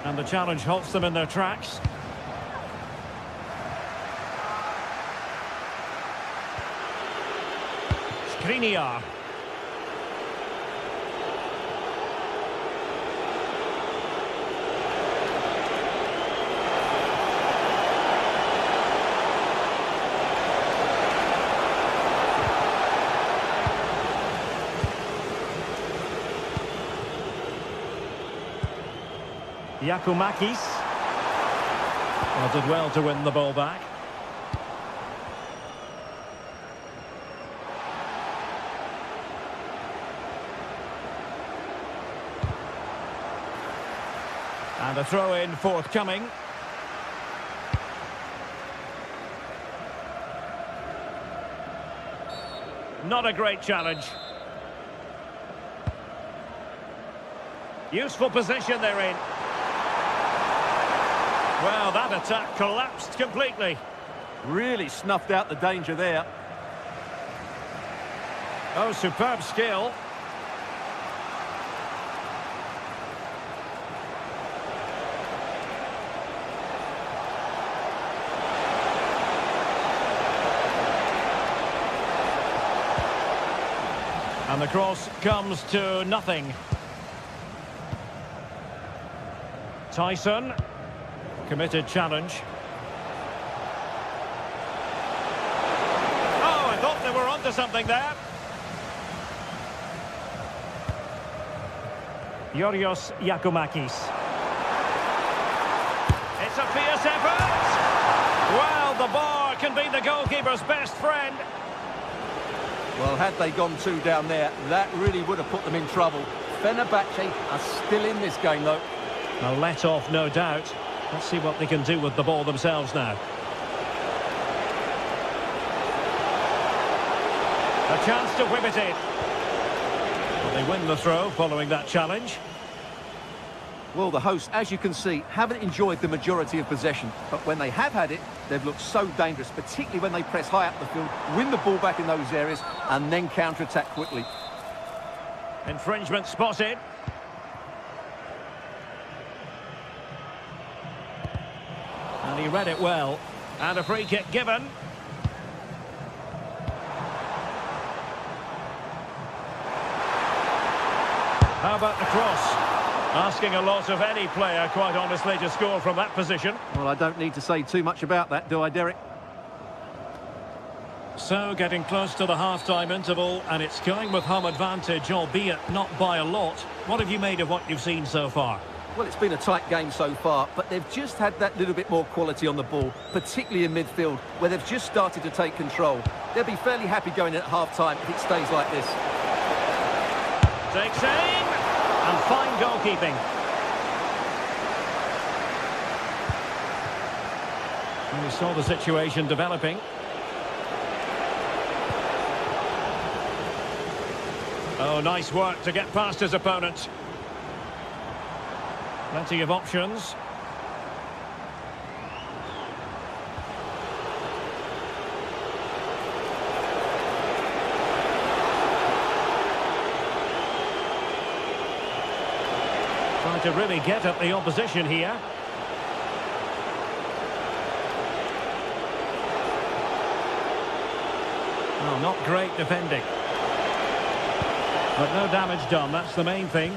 And the challenge halts them in their tracks. Skriniar. Giacomakis. Well, did well to win the ball back. And a throw-in forthcoming. Not a great challenge. Useful position they're in. Well, that attack collapsed completely. Really snuffed out the danger there. Oh, superb skill. And the cross comes to nothing. Tyson. Committed challenge. Oh, I thought they were onto something there. Yorios Giacomakis. It's a fierce effort. Well, the bar can be the goalkeeper's best friend. Well, had they gone two down there, that really would have put them in trouble. Fenerbahce are still in this game, though. A let-off, no doubt. Let's see what they can do with the ball themselves now. A chance to whip it in. Well, they win the throw following that challenge. Well, the hosts, as you can see, haven't enjoyed the majority of possession. But when they have had it, they've looked so dangerous, particularly when they press high up the field, win the ball back in those areas, and then counter-attack quickly. Infringement spotted. And he read it well. And a free kick given. How about the cross? Asking a lot of any player, quite honestly, to score from that position. Well, I don't need to say too much about that, do I, Derek? So, getting close to the half-time interval, and it's going with home advantage, albeit not by a lot. What have you made of what you've seen so far? Well, it's been a tight game so far, but they've just had that little bit more quality on the ball, particularly in midfield, where they've just started to take control. They'll be fairly happy going in at half-time if it stays like this. Takes aim, and fine goalkeeping. And we saw the situation developing. Oh, nice work to get past his opponent. Plenty of options. Trying to really get at the opposition here. Oh, not great defending. But no damage done, that's the main thing.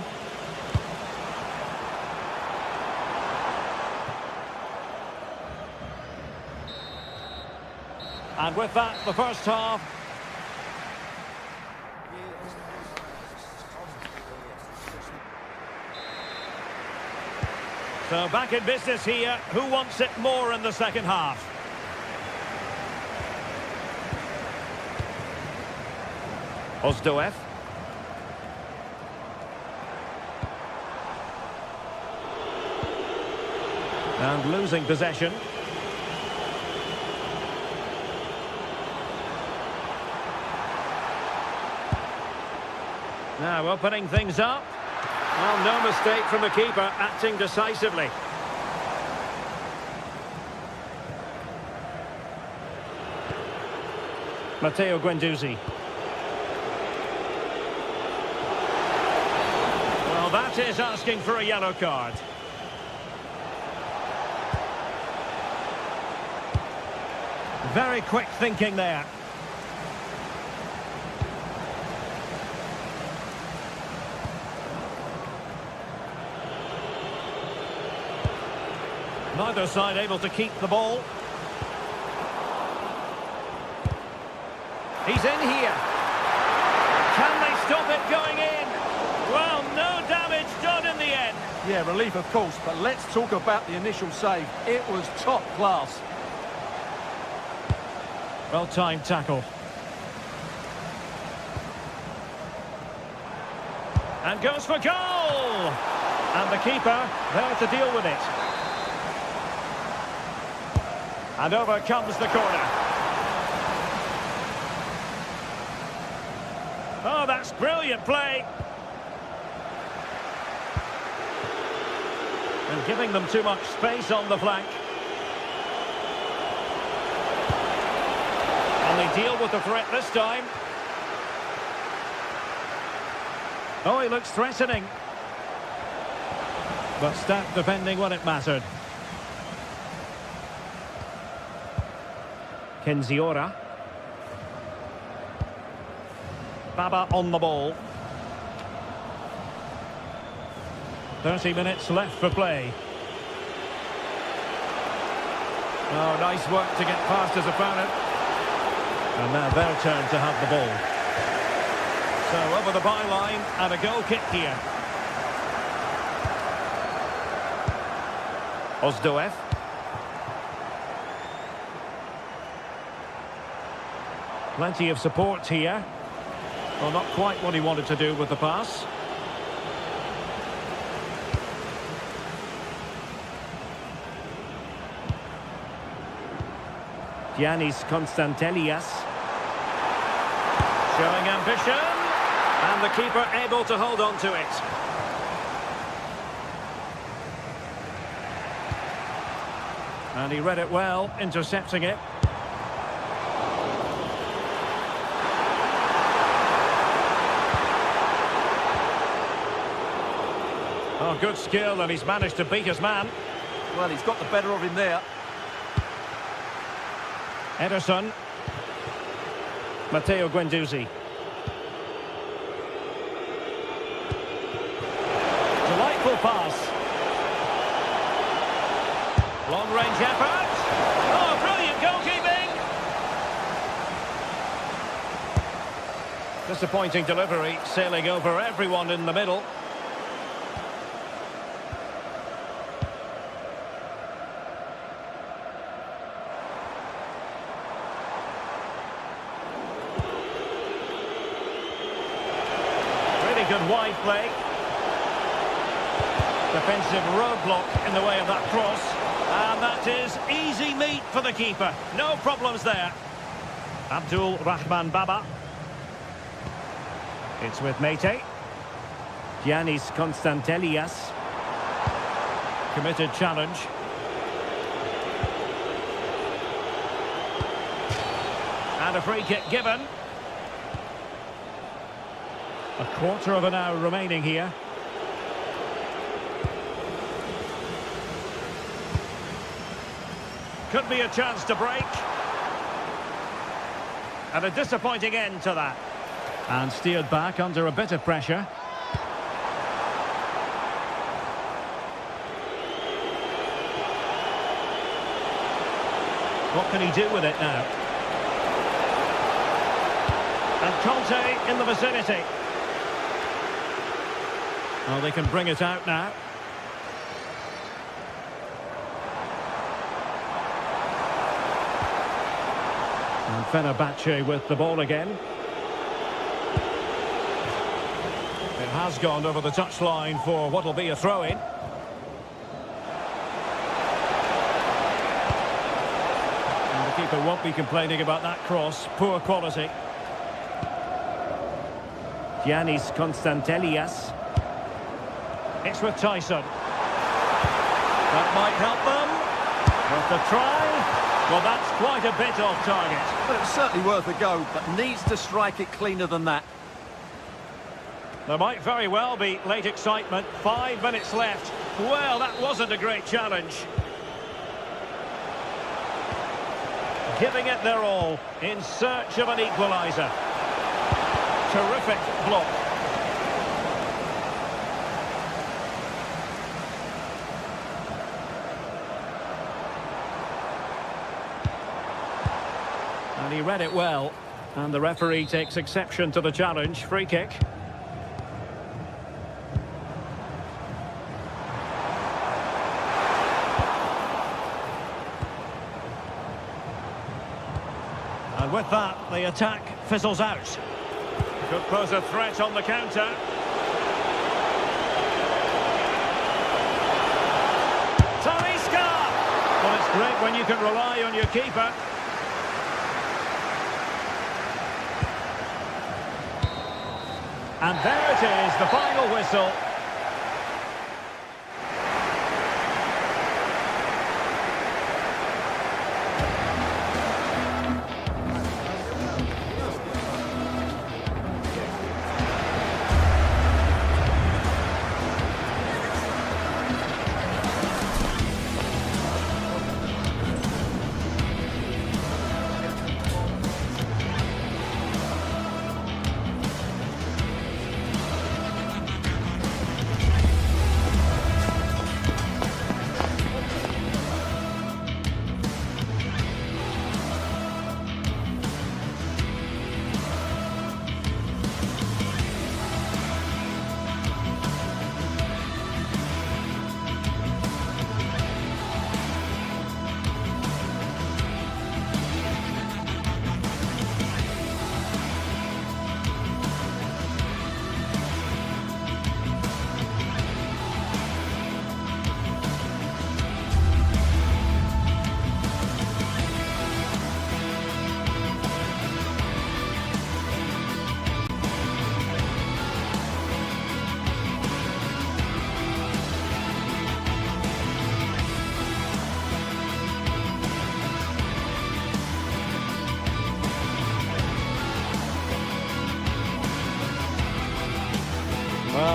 And with that, the first half. So back in business here. Who wants it more in the second half? Ozdoev. And losing possession. Now opening things up. Well, no mistake from the keeper, acting decisively. Matteo Guendouzi. Well, that is asking for a yellow card. Very quick thinking there. Neither side able to keep the ball. He's in here. Can they stop it going in? Well, no damage done in the end. Yeah, relief of course, but let's talk about the initial save. It was top class. Well-timed tackle. And goes for goal! And the keeper there to deal with it. And over comes the corner. Oh, that's brilliant play. And giving them too much space on the flank. And they deal with the threat this time. Oh, he looks threatening. But stat defending when it mattered. Kenziora. Baba on the ball. 30 minutes left for play. Oh, nice work to get past his opponent. And now their turn to have the ball. So over the byline and a goal kick here. Ozdoev. Plenty of support here. Well, not quite what he wanted to do with the pass. Giannis Konstantelias. Showing ambition. And the keeper able to hold on to it. And he read it well, intercepting it. Oh, good skill, and he's managed to beat his man. Well, he's got the better of him there. Ederson. Matteo Guendouzi. Delightful pass. Long-range effort. Oh, brilliant goalkeeping. Disappointing delivery, sailing over everyone in the middle. Really good wide play. Defensive roadblock in the way of that cross. And that is easy meat for the keeper. No problems there. Abdul Rahman Baba. It's with Mete. Giannis Constantelias. Committed challenge. And a free kick given. A quarter of an hour remaining here. Could be a chance to break. And a disappointing end to that. And steered back under a bit of pressure. What can he do with it now? And Conte in the vicinity. Oh, they can bring it out now. And Fenerbahce with the ball again. It has gone over the touchline for what will be a throw-in. And the keeper won't be complaining about that cross. Poor quality. Giannis Constantelias. It's with Tyson. That might help them. Worth a try. Well, that's quite a bit off target. But it's certainly worth a go, but needs to strike it cleaner than that. There might very well be late excitement. 5 minutes left. Well, that wasn't a great challenge. Giving it their all in search of an equaliser. Terrific block. And he read it well. And the referee takes exception to the challenge. Free kick. And with that, the attack fizzles out. Could pose a threat on the counter. Talisca! Well, it's great when you can rely on your keeper. And there it is, the final whistle.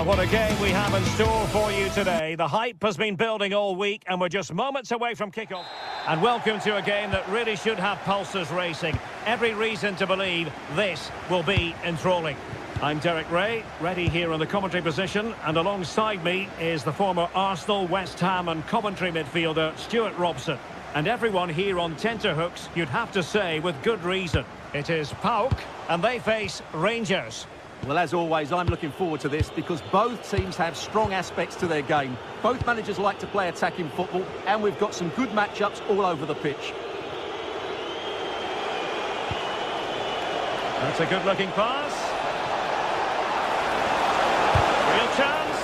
Well, what a game we have in store for you today. The hype has been building all week and we're just moments away from kickoff. And welcome to a game that really should have pulses racing. Every reason to believe this will be enthralling. I'm Derek Ray, ready here in the commentary position, and alongside me is the former Arsenal, West Ham and Coventry midfielder Stuart Robson. And everyone here on tenterhooks, you'd have to say with good reason. It is PAOK and they face Rangers. Well, as always, I'm looking forward to this because both teams have strong aspects to their game. Both managers like to play attacking football, and we've got some good matchups all over the pitch. That's a good-looking pass. Real chance.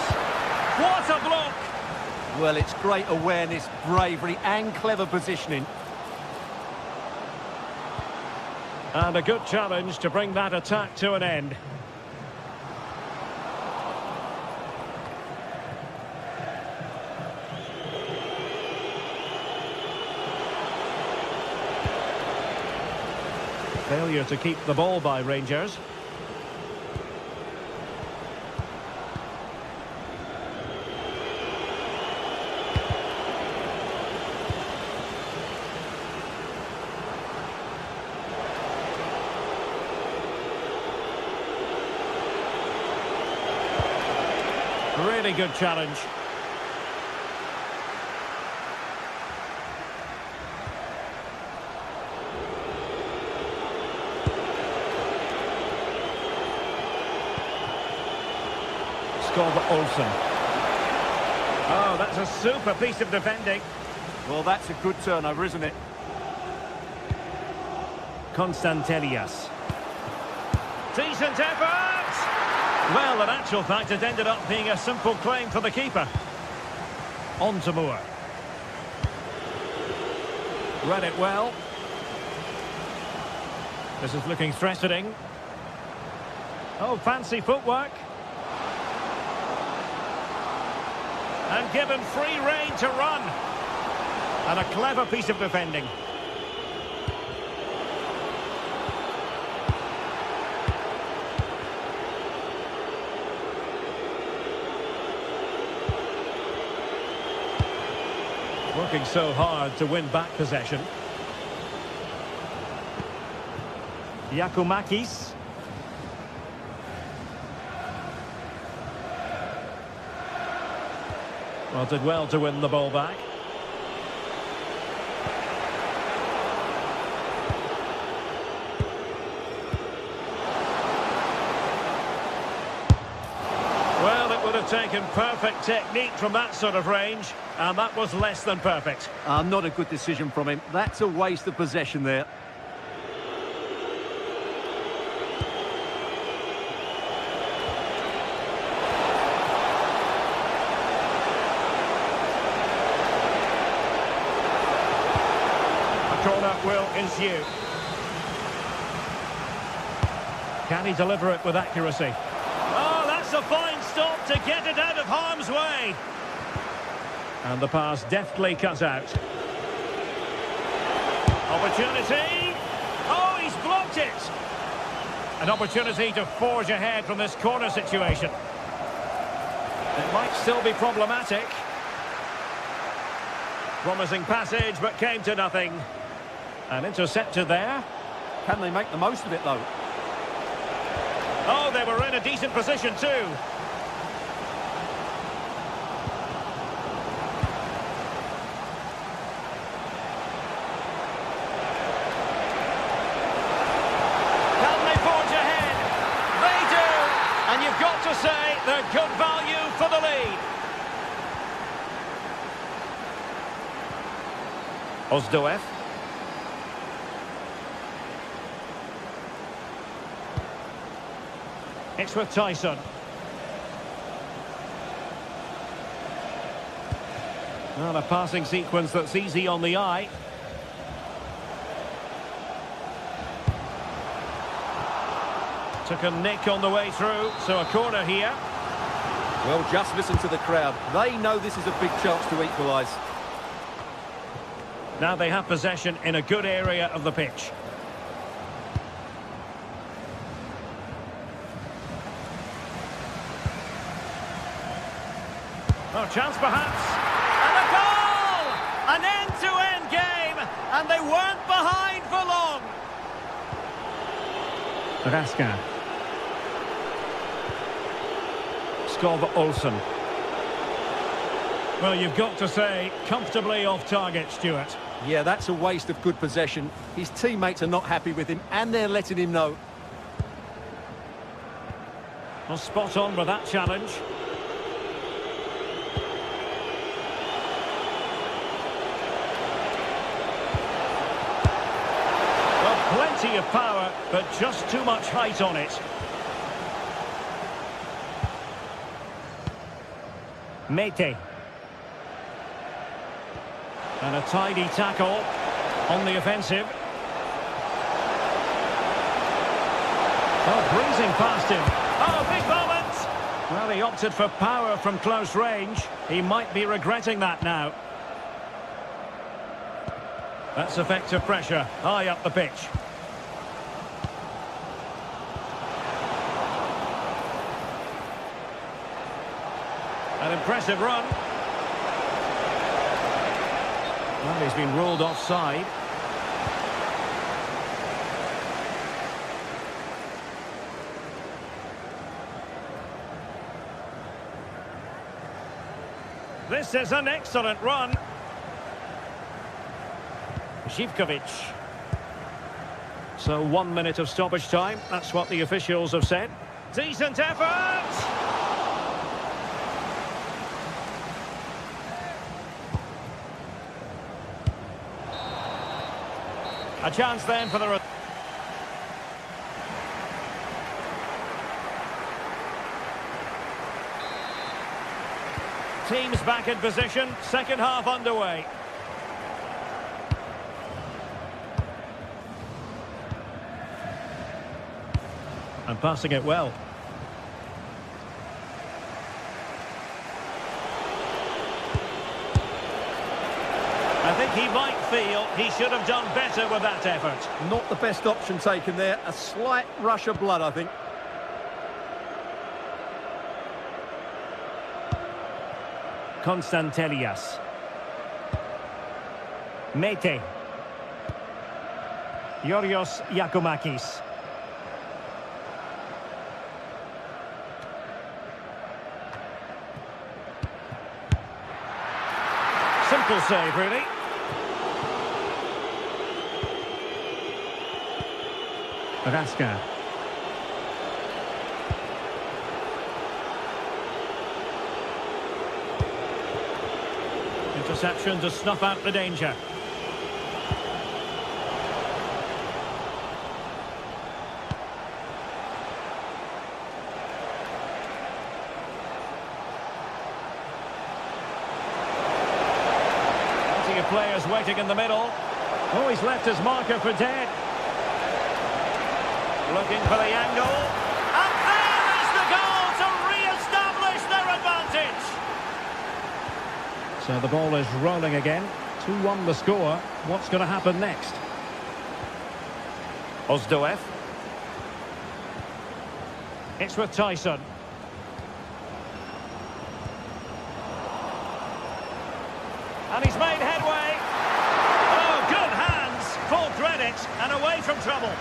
What a block! Well, it's great awareness, bravery and clever positioning. And a good challenge to bring that attack to an end. Failure to keep the ball by Rangers. Really good challenge. Olsen. Oh, that's a super piece of defending. Well, that's a good turnover, isn't it? Constantelias. Decent effort! Well, in actual fact, it ended up being a simple claim for the keeper. On to Moore. Read it well. This is looking threatening. Oh, fancy footwork. And given free rein to run. And a clever piece of defending. Working so hard to win back possession. Giacomakis. Well, did well to win the ball back. Well, it would have taken perfect technique from that sort of range, and that was less than perfect. Not a good decision from him. That's a waste of possession there. Corner will ensue. Can he deliver it with accuracy? Oh, that's a fine stop to get it out of harm's way. And the pass deftly cut out. Opportunity. Oh, he's blocked it. An opportunity to forge ahead from this corner situation. It might still be problematic. Promising passage, but came to nothing. And intercepted there. Can they make the most of it, though? Oh, they were in a decent position too. Can they forge ahead? They do. And you've got to say they're good value for the lead. Ozdoev. It's with Tyson. Well, a passing sequence that's easy on the eye. Took a nick on the way through, so a corner here. Well, just listen to the crowd. They know this is a big chance to equalise. Now they have possession in a good area of the pitch. Oh, chance perhaps. And a goal! An end-to-end game, and they weren't behind for long. Raska. Skov Olsen. Well, you've got to say, comfortably off target, Stuart. Yeah, that's a waste of good possession. His teammates are not happy with him, and they're letting him know. Well, spot on with that challenge. Well, plenty of power, but just too much height on it. Mete. And a tidy tackle on the offensive. Oh, breezing past him. Oh, big moment! Well, he opted for power from close range. He might be regretting that now. That's effective pressure, high up the pitch. An impressive run. Well, he's been ruled offside. This is an excellent run. Zivkovic. So 1 minute of stoppage time. That's what the officials have said. Decent effort! A chance then for the... Teams back in position, second half underway. And passing it well. I think he might feel he should have done better with that effort. Not the best option taken there. A slight rush of blood, I think. Konstantelias. Mete. Yorios Yakumakis. Simple save, really. Raska. Interception to snuff out the danger. Plenty of players waiting in the middle. Oh, he's left his marker for dead. Looking for the angle. And there is the goal to re-establish their advantage. So the ball is rolling again. 2-1 the score. What's going to happen next? Ozdoev. It's with Tyson. And he's made headway. Oh, good hands. Full credit and away from trouble.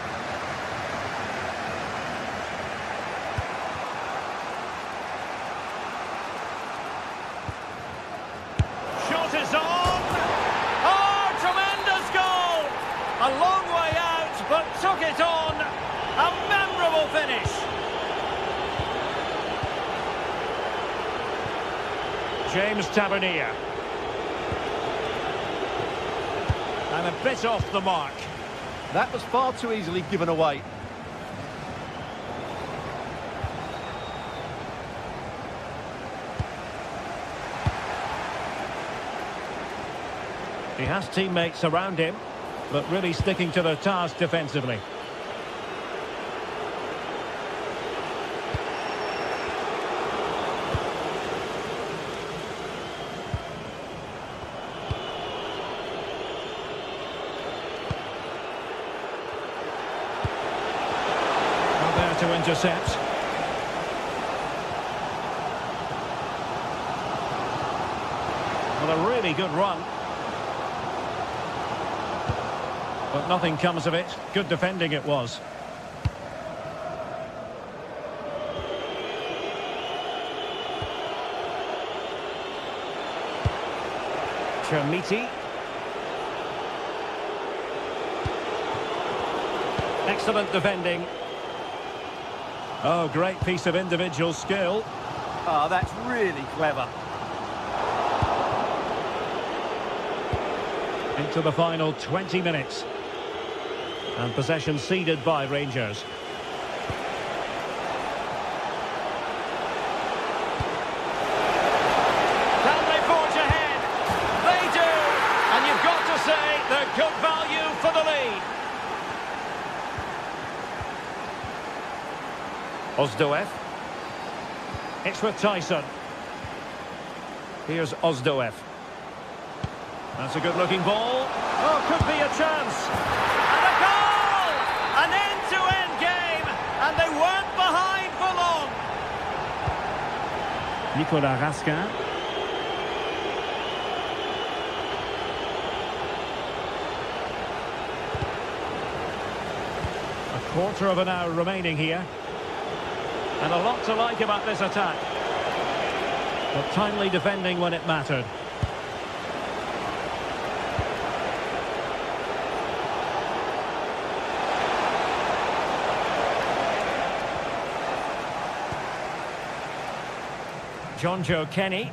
Is on. Oh, tremendous goal! A long way out, but took it on. A memorable finish. James Tavernier. And a bit off the mark. That was far too easily given away. He has teammates around him, but really sticking to their task defensively. Not there to intercept. a really good run. But nothing comes of it. Good defending it was. Chermiti. Excellent defending. Oh, great piece of individual skill. Ah, that's really clever. Into the final 20 minutes. And possession ceded by Rangers. Can they forge ahead? They do! And you've got to say they're good value for the lead. Ozdoev. It's with Tyson. Here's Ozdoev. That's a good-looking ball. Oh, could be a chance. And a goal! An end-to-end game, and they weren't behind for long. Nicolas Raskin. A quarter of an hour remaining here. And a lot to like about this attack. But timely defending when it mattered. Jonjo Kenny.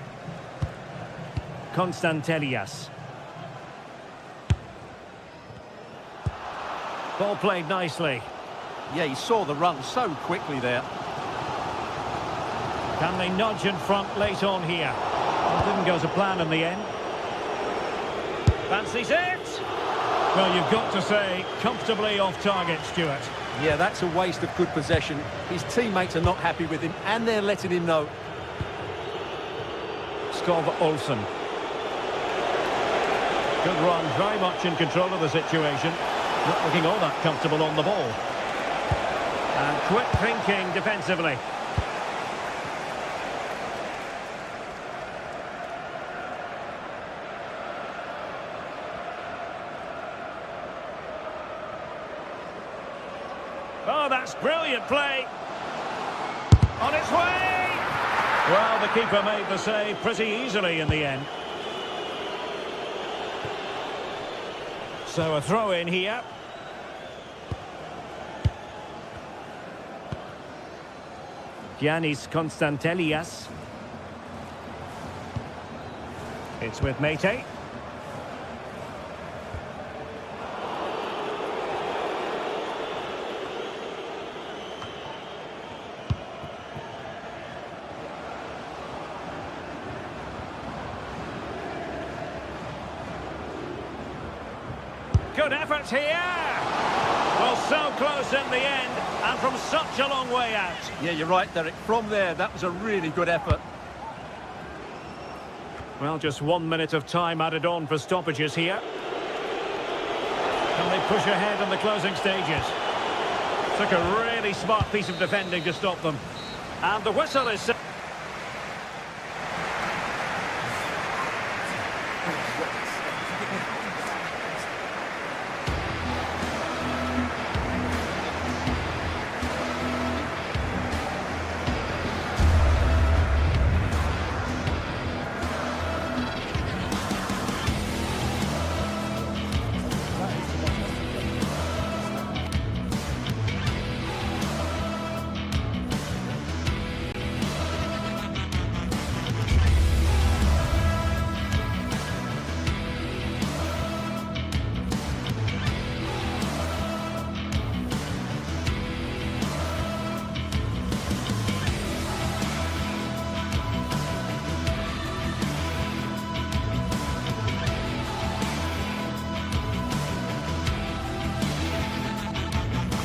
Constantelias. Ball played nicely. Yeah, he saw the run so quickly there. Can they nudge in front late on here? Well, didn't go to plan in the end. Fancies it! Well, you've got to say, comfortably off target, Stuart. Yeah, that's a waste of good possession. His teammates are not happy with him, and they're letting him know. Skov Olsen. Good run, very much in control of the situation. Not looking all that comfortable on the ball. And quick thinking defensively. Oh, that's brilliant play. On its way! Well, the keeper made the save pretty easily in the end. So a throw in here. Giannis Constantelias. It's with Mete. Good effort here. Well, so close in the end, and from such a long way out. Yeah, you're right, Derek. From there, that was a really good effort. Well, just 1 minute of time added on for stoppages here. Can they push ahead in the closing stages? Took a really smart piece of defending to stop them. And the whistle is...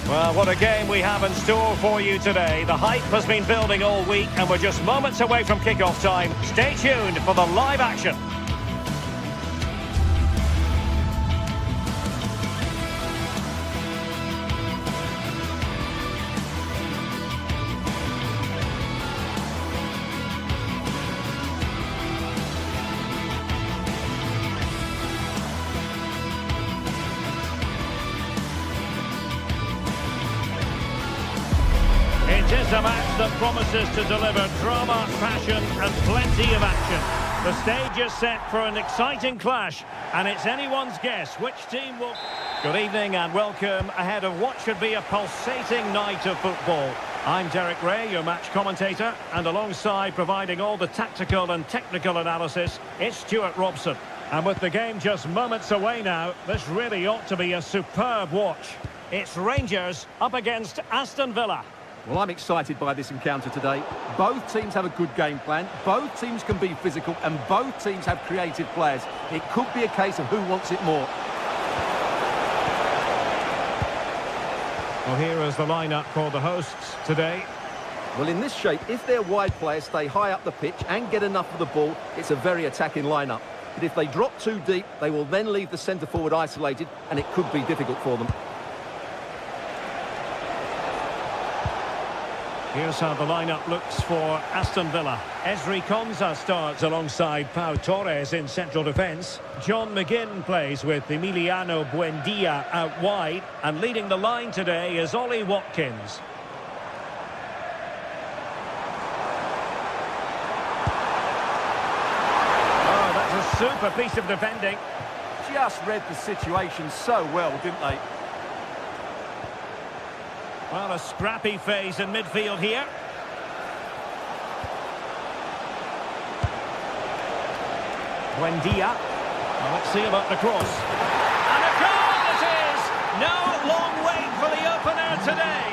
Well, what a game we have in store for you today. The hype has been building all week, and we're just moments away from kickoff time. Stay tuned for the live action. It is a match that promises to deliver drama, passion and plenty of action. The stage is set for an exciting clash, and it's anyone's guess which team will... Good evening and welcome ahead of what should be a pulsating night of football. I'm Derek Ray, your match commentator, and alongside providing all the tactical and technical analysis, it's Stuart Robson. And with the game just moments away now, this really ought to be a superb watch. It's Rangers up against Aston Villa. Well, I'm excited by this encounter today. Both teams have a good game plan, both teams can be physical, and both teams have creative players. It could be a case of who wants it more. Well, here is the lineup for the hosts today. Well, in this shape, if their wide players stay high up the pitch and get enough of the ball, it's a very attacking lineup. But if they drop too deep, they will then leave the centre-forward isolated, and it could be difficult for them. Here's how the lineup looks for Aston Villa. Ezri Konsa starts alongside Pau Torres in central defence. John McGinn plays with Emiliano Buendia out wide. And leading the line today is Ollie Watkins. Oh, that's a super piece of defending. Just read the situation so well, didn't they? Well, a scrappy phase in midfield here. Buendia. Well, let's see about the cross. And a goal it is! No long wait for the opener today.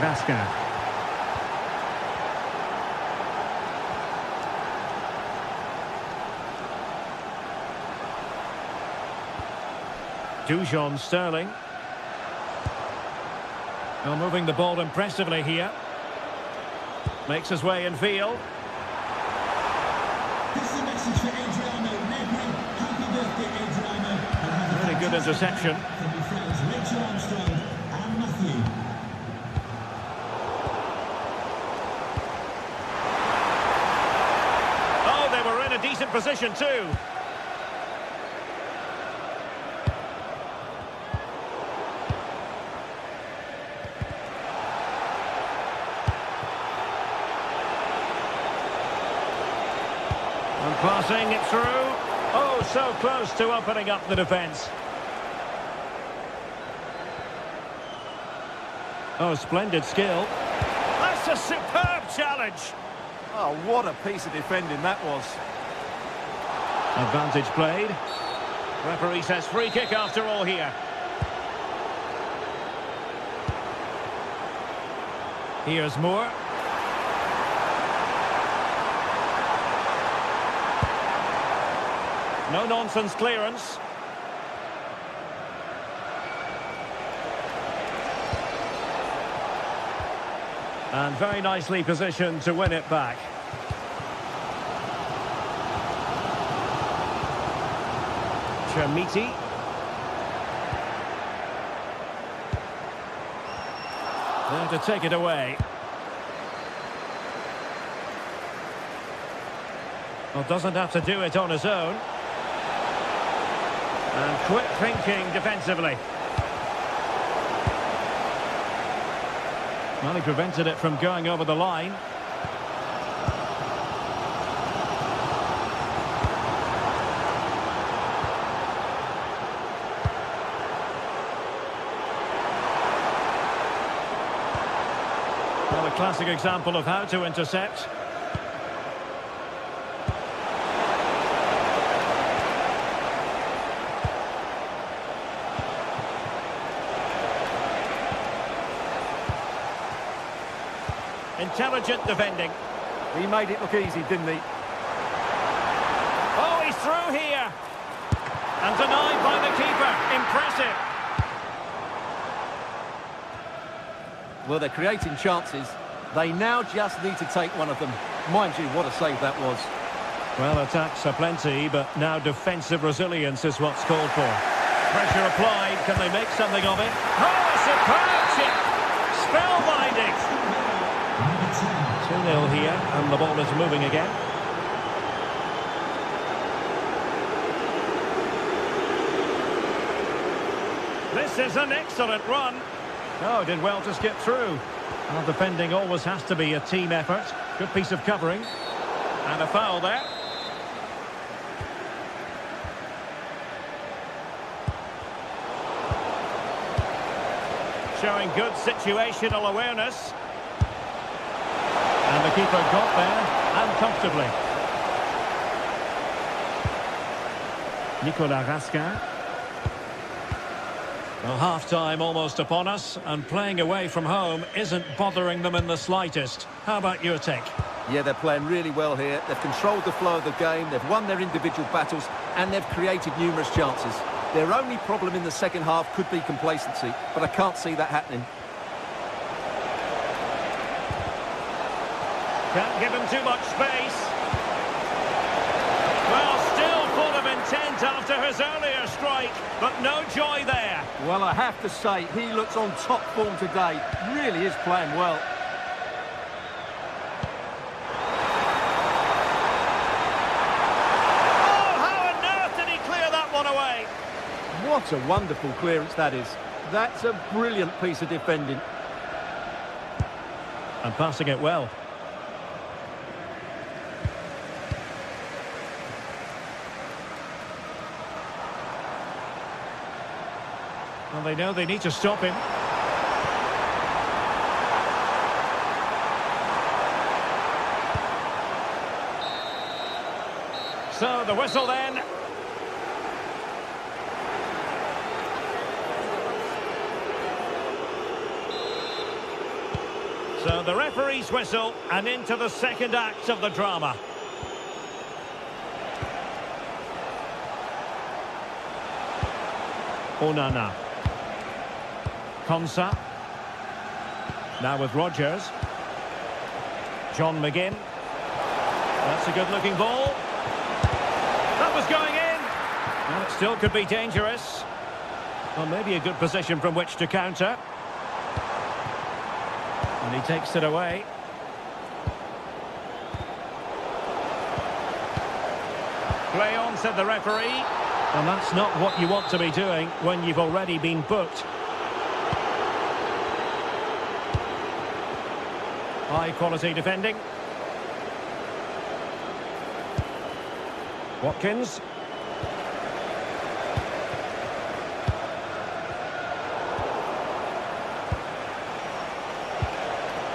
Vasca. Dujon Sterling. Well, moving the ball impressively here. Makes his way in field. This is a message for Adriano. Happy birthday, Adriano. Really good interception. From your friends Rachel Armstrong and Matthew. Oh, they were in a decent position too. And passing it through. Oh, so close to opening up the defence. Oh, splendid skill. That's a superb challenge. Oh, what a piece of defending that was. Advantage played. Referee says free kick after all here. Here's Moore. No-nonsense clearance. And very nicely positioned to win it back. Chermiti. There to take it away. Well, doesn't have to do it on his own. And quick thinking defensively. Well, he prevented it from going over the line. Well, a classic example of how to intercept. Intelligent defending. He made it look easy, didn't he? Oh, he's through here. And denied by the keeper. Impressive. Well, they're creating chances. They now just need to take one of them. Mind you, what a save that was. Well, attacks are plenty, but now defensive resilience is what's called for. Pressure applied. Can they make something of it? Oh, a superb chip. Spellbinding. 2-0 here, and the ball is moving again. This is an excellent run. Oh, did well to skip through. Well, defending always has to be a team effort. Good piece of covering. And a foul there. Showing good situational awareness. And the keeper got there, and comfortably. Nicolas Raskin. Well, half-time almost upon us, and playing away from home isn't bothering them in the slightest. How about your take? Yeah, they're playing really well here. They've controlled the flow of the game, they've won their individual battles, and they've created numerous chances. Their only problem in the second half could be complacency, but I can't see that happening. Can't give him too much space. Well, still full of intent after his earlier strike, but no joy there. Well, I have to say, he looks on top form today. Really is playing well. Oh, how on earth did he clear that one away? What a wonderful clearance that is. That's a brilliant piece of defending. And passing it well. Well, they know they need to stop him. So, the whistle then. So, the referee's whistle, and into the second act of the drama. Onana. Konsa. Now with Rodgers. John McGinn. That's a good-looking ball. That was going in. And it still could be dangerous. Well, maybe a good position from which to counter. And he takes it away. Play on, said the referee. And that's not what you want to be doing when you've already been booked. High quality defending. Watkins.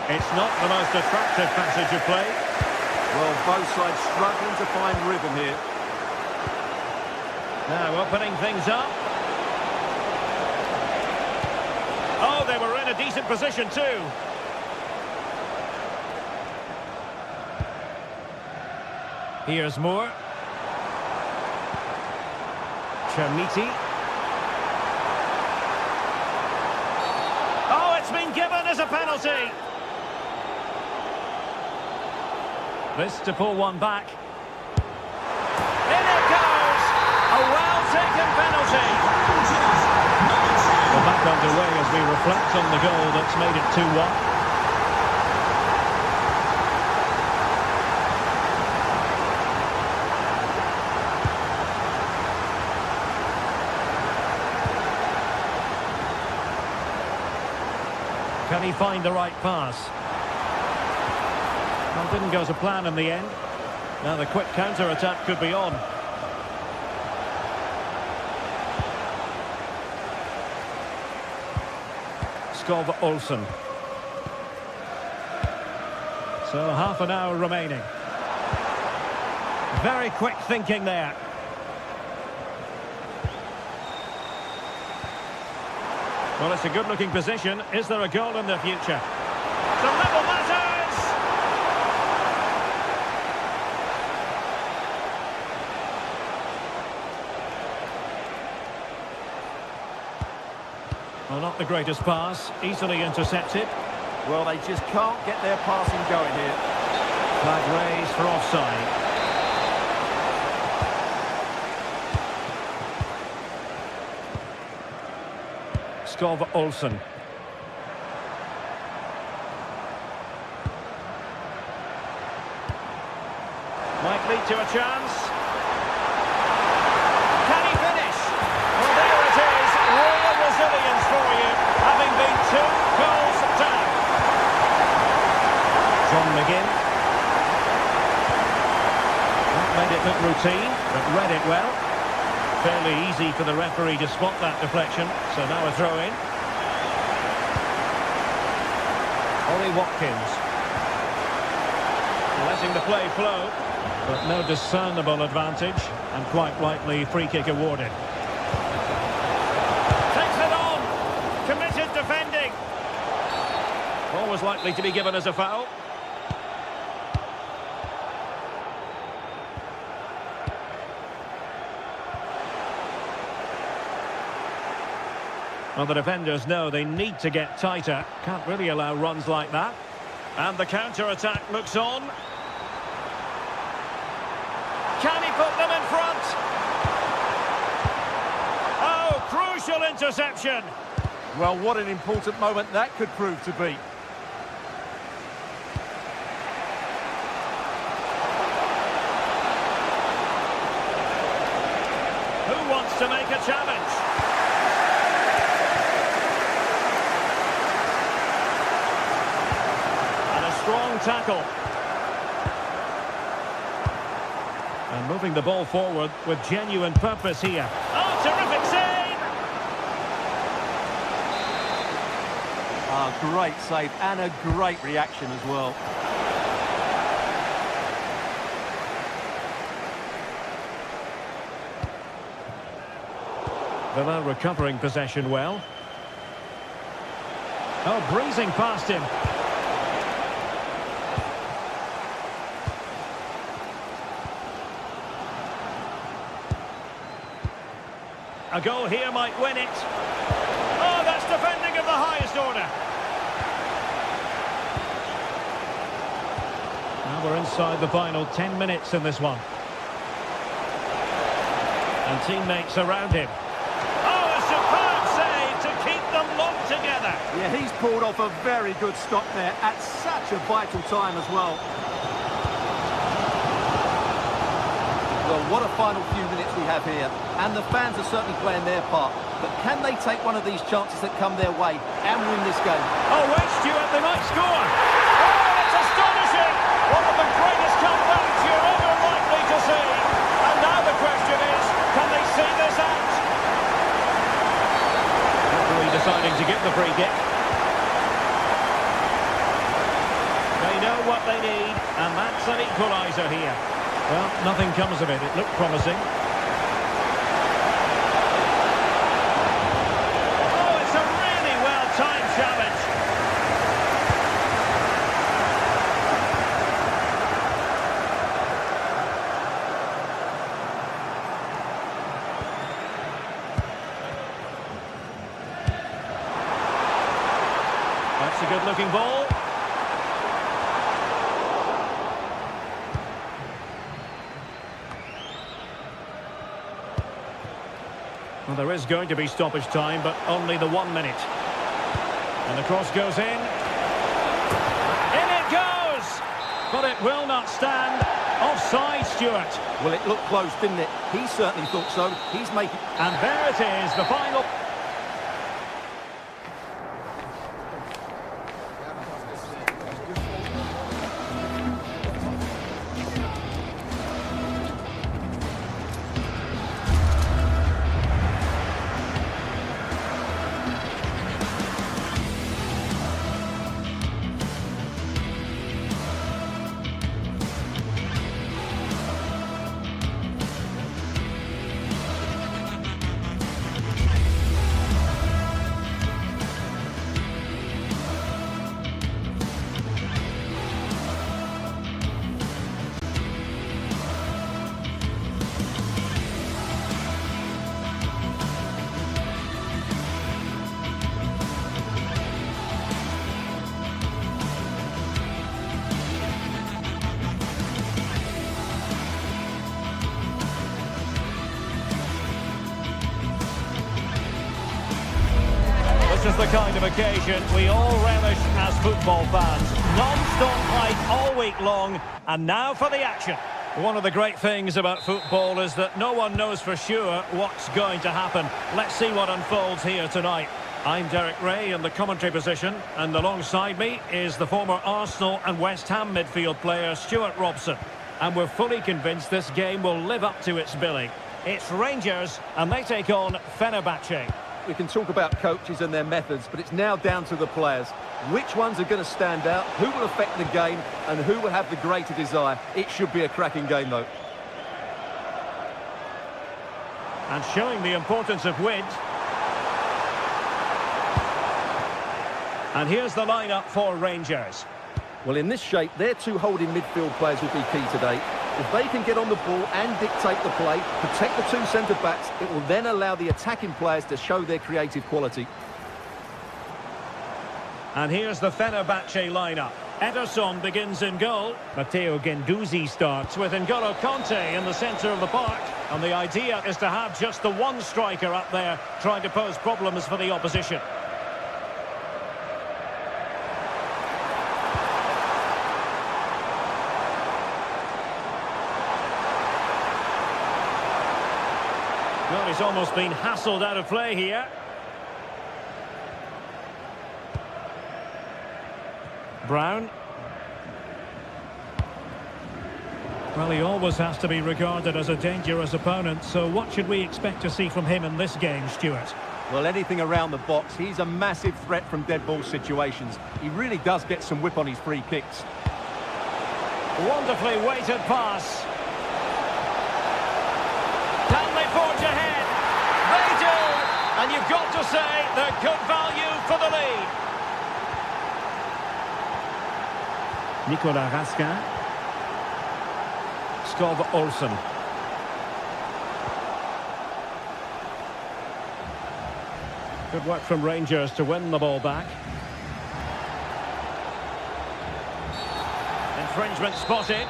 It's not the most attractive passage of play. Well, both sides struggling to find rhythm here. Now opening things up. Oh, they were in a decent position too. Here's Moore. Chermiti. Oh, it's been given as a penalty. This to pull one back. In it goes! A well-taken penalty. We're back underway as we reflect on the goal that's made it 2-1. Can he find the right pass? Well, didn't go to plan in the end. Now the quick counter-attack could be on. Skov Olsen. So half an hour remaining. Very quick thinking there. Well, it's a good-looking position. Is there a goal in the future? The level matters! Well, not the greatest pass. Easily intercepted. Well, they just can't get their passing going here. Flag raised for offside. Skov Olsen. Might lead to a chance. Can he finish? Well, there it is. Real resilience for you. Having been 2 Consistent routine, but read it well. Fairly easy for the referee to spot that deflection. So now a throw-in. Ollie Watkins. Letting the play flow, but no discernible advantage, and quite rightly free kick awarded. Takes it on! Committed defending! Always likely to be given as a foul. Well, the defenders know they need to get tighter. Can't really allow runs like that. And the counter-attack looks on. Can he put them in front? Oh, crucial interception. Well, what an important moment that could prove to be. Who wants to make a challenge? Strong tackle. And moving the ball forward with genuine purpose here. Oh, terrific save! Great save and a great reaction as well. Villa recovering possession well. Oh, breezing past him. A goal here might win it. Oh, that's defending of the highest order. Now we're inside the final 10 minutes in this one. And teammates around him. Oh, a superb save to keep them locked together. Yeah, he's pulled off a very good stop there at such a vital time as well. Well, what a final few minutes we have here, and the fans are certainly playing their part. But can they take one of these chances that come their way and win this game? Oh, wait, Stuart, they might score. Oh, it's astonishing! One of the greatest comebacks you're ever likely to see. And now the question is, can they see this out? Referee deciding to give the free kick. They know what they need, and that's an equaliser here. Well, nothing comes of it. It looked promising. Oh, it's a really well-timed challenge. That's a good-looking ball. Well, there is going to be stoppage time, but only the 1 minute. And the cross goes in. In it goes! But it will not stand. Offside, Stuart. Well, it looked close, didn't it? He certainly thought so. He's making... And there it is, the final... This is the kind of occasion we all relish as football fans. Non-stop hype all week long, and now for the action. One of the great things about football is that no one knows for sure what's going to happen. Let's see what unfolds here tonight. I'm Derek Ray in the commentary position, and alongside me is the former Arsenal and West Ham midfield player Stuart Robson. And we're fully convinced this game will live up to its billing. It's Rangers, and they take on Fenerbahce. We can talk about coaches and their methods, but it's now down to the players. Which ones are going to stand out, who will affect the game, and who will have the greater desire. It should be a cracking game, though. And showing the importance of wind. And here's the lineup for Rangers. Well, in this shape, their two holding midfield players will be key today. If they can get on the ball and dictate the play, protect the two centre-backs, it will then allow the attacking players to show their creative quality. And here's the Fenerbahce lineup. Ederson begins in goal. Matteo Guendouzi starts with N'Golo Kanté in the centre of the park. And the idea is to have just the one striker up there trying to pose problems for the opposition. Well, he's almost been hassled out of play here. Brown. Well, he always has to be regarded as a dangerous opponent, so what should we expect to see from him in this game, Stuart? Well, anything around the box. He's a massive threat from dead ball situations. He really does get some whip on his free kicks. Wonderfully weighted pass. Can they forge ahead? They do! And you've got to say they're good value for the lead. Nicolas Raskin. Skov Olsen. Good work from Rangers to win the ball back. Infringement spotted.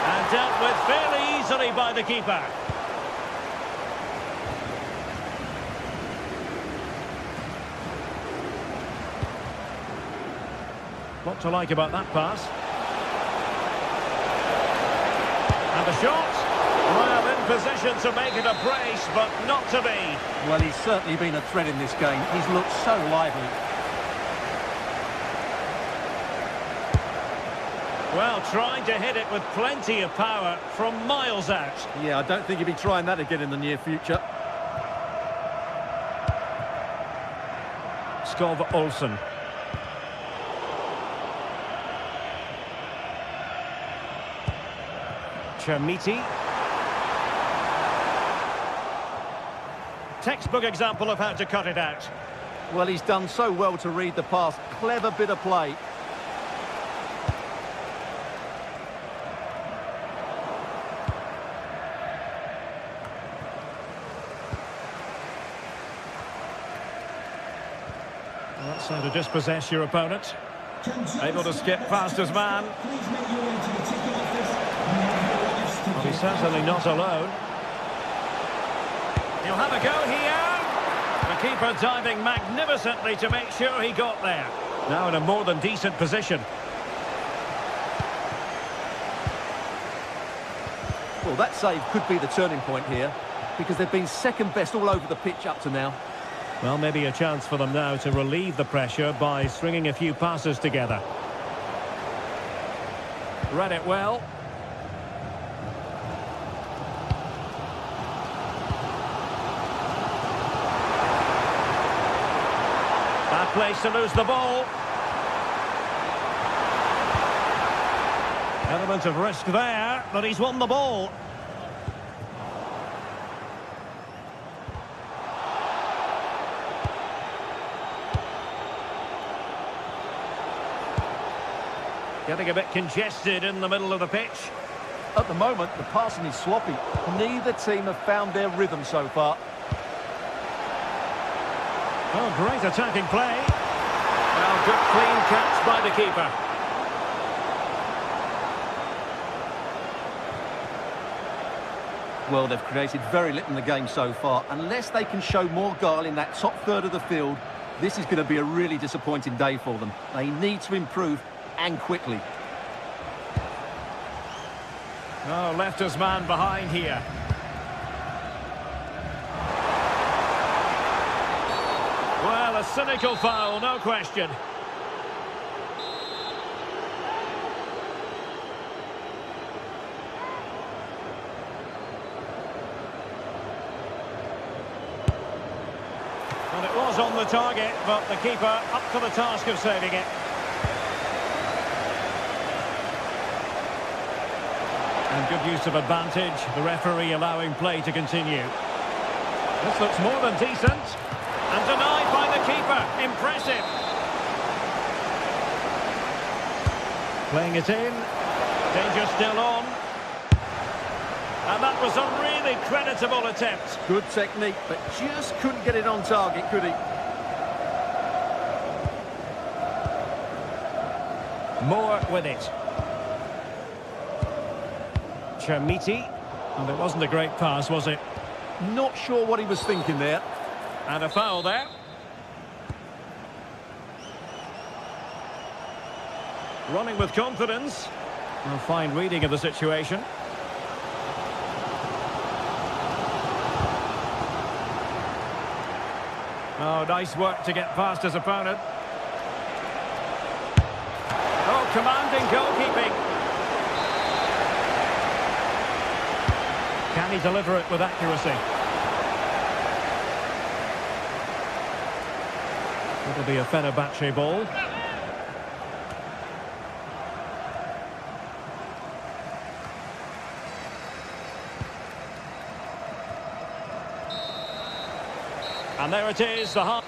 And dealt with fairly easily by the keeper. What to like about that pass? And the shot. Well, in position to make it a brace, but not to be. Well, he's certainly been a threat in this game. He's looked so lively. Well, trying to hit it with plenty of power from miles out. Yeah, I don't think he'll be trying that again in the near future. Skov Olsen. Chermiti. Textbook example of how to cut it out. Well, he's done so well to read the pass. Clever bit of play. Well, that's how to dispossess your opponent. Able to skip past his man. Well, he's certainly not alone. He'll have a go here. The keeper diving magnificently to make sure he got there. Now in a more than decent position. Well, that save could be the turning point here, because they've been second best all over the pitch up to now. Well, maybe a chance for them now to relieve the pressure by stringing a few passes together. Read it well. Bad place to lose the ball. Element of risk there, but he's won the ball. Getting a bit congested in the middle of the pitch. At the moment, the passing is sloppy. Neither team have found their rhythm so far. Oh, great attacking play. Well, good clean catch by the keeper. Well, they've created very little in the game so far. Unless they can show more guile in that top third of the field, this is going to be a really disappointing day for them. They need to improve, and quickly. Oh, left his man behind here. Well, a cynical foul, no question. Well, it was on the target, but the keeper up to the task of saving it. And good use of advantage, the referee allowing play to continue. This looks more than decent. And denied by the keeper. Impressive. Playing it in. Danger still on. And that was a really creditable attempt. Good technique, but just couldn't get it on target, could he? Moore with it. Chermiti. And it wasn't a great pass, was it? Not sure what he was thinking there. And a foul there. Running with confidence. A fine reading of the situation. Oh, nice work to get past his opponent. Oh, commanding goalkeeping. Can he deliver it with accuracy? It'll be a Fenerbahce ball. And there it is, the half.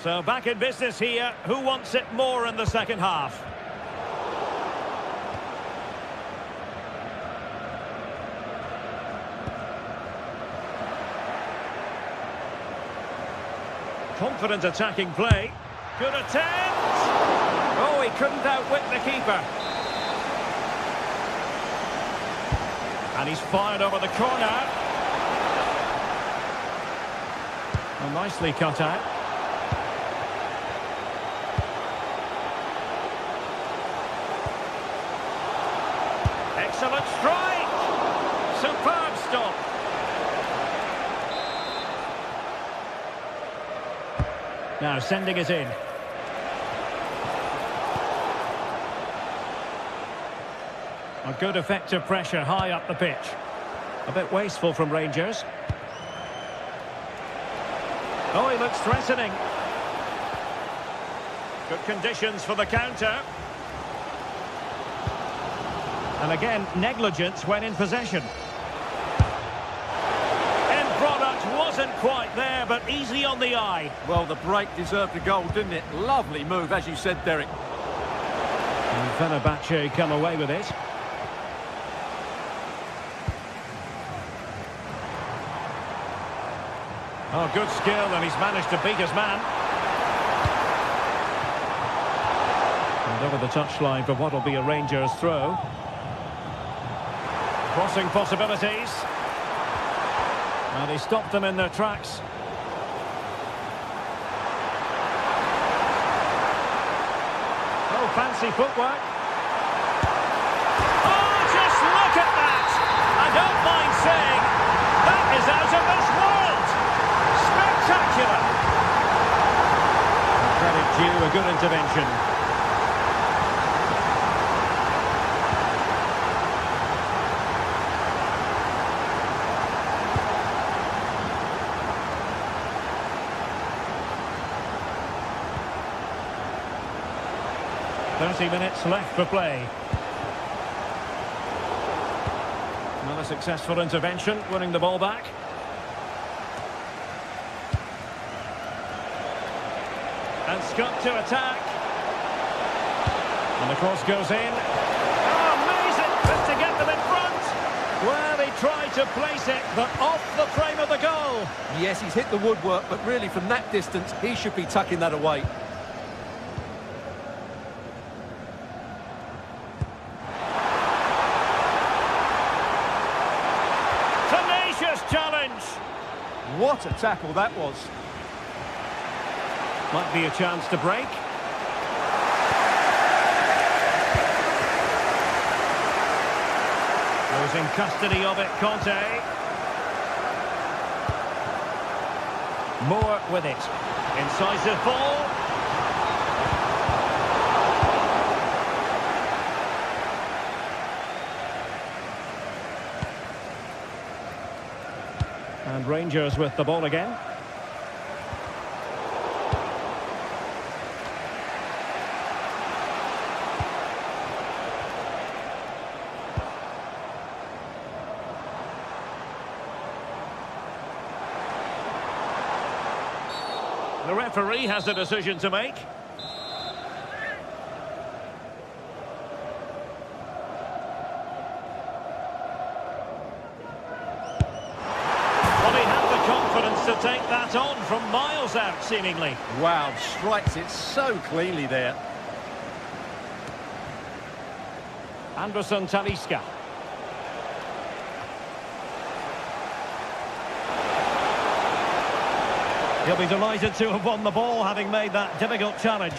So back in business here. Who wants it more in the second half? Confident attacking play. Good attempt. Oh, he couldn't outwit the keeper. And he's fired over the corner. Well, nicely cut out. Excellent strike. Superb stop. Now sending it in. A good effective pressure high up the pitch. A bit wasteful from Rangers. Oh, he looks threatening. Good conditions for the counter. And again, negligence when in possession. End product wasn't quite there, but easy on the eye. Well, the break deserved a goal, didn't it? Lovely move, as you said, Derek. And Fenerbahce come away with it. Oh, good skill, and he's managed to beat his man. And over the touchline for what will be a Rangers throw. Crossing possibilities. And he stopped them in their tracks. Oh, fancy footwork. Oh, just look at that! I don't mind saying, that is out of this world! Spectacular! Credit due, a good intervention. Minutes left for play. Another successful intervention, winning the ball back. And Scott to attack. And the cross goes in. Oh, amazing! Just to get them in front. Well, he tried to place it, but off the frame of the goal. Yes, he's hit the woodwork, but really from that distance, he should be tucking that away. Challenge. What a tackle that was. Might be a chance to break. Losing custody of it, Conte. Moore with it. Incisive ball. And Rangers with the ball again. The referee has a decision to make. Well, he had the confidence to take that on from miles out, seemingly. Wow, strikes it so cleanly there. Anderson Talisca. He'll be delighted to have won the ball, having made that difficult challenge.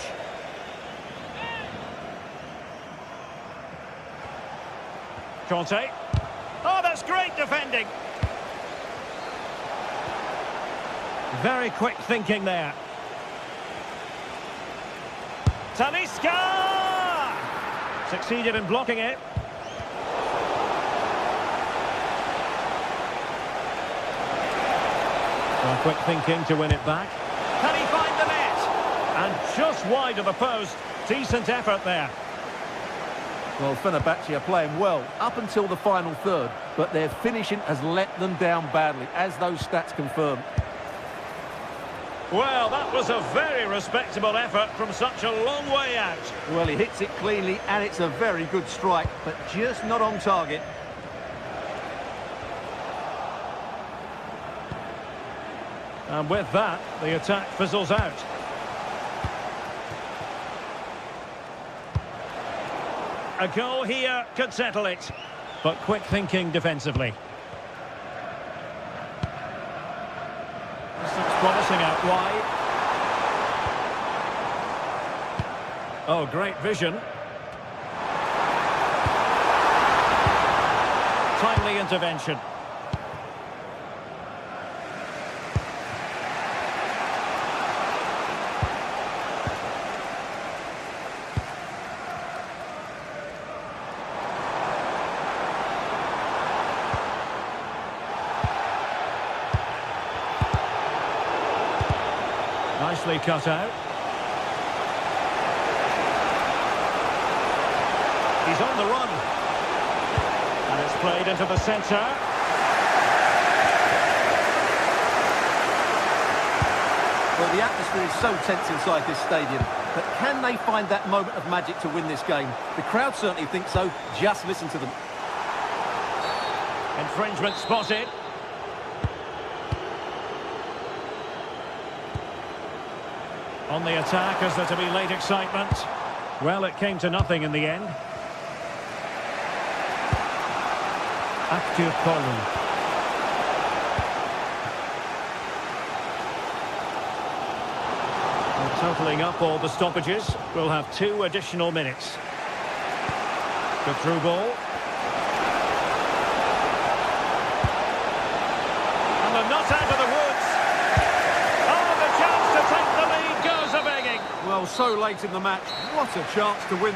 Conte. Oh, that's great defending. Very quick thinking there. Talisca! Succeeded in blocking it. Well, quick thinking to win it back. Can he find the net? And just wide of the post. Decent effort there. Well, Fenerbahce are playing well up until the final third, but their finishing has let them down badly, as those stats confirm. Well, that was a very respectable effort from such a long way out. Well, he hits it cleanly, and it's a very good strike, but just not on target. And with that, the attack fizzles out. A goal here could settle it, but quick thinking defensively. This looks promising out wide. Oh, great vision. Timely intervention. Nicely cut out. He's on the run. And it's played into the centre. Well, the atmosphere is so tense inside this stadium, but can they find that moment of magic to win this game? The crowd certainly think so. Just listen to them. Infringement spotted. On the attack, is there to be late excitement? Well, it came to nothing in the end. Active Polu. Totalling up all the stoppages, we'll have 2 additional minutes. Good through ball. And they're not out of the woods. Oh, the chance to take the lead goes a-begging. Well, so late in the match, what a chance to win.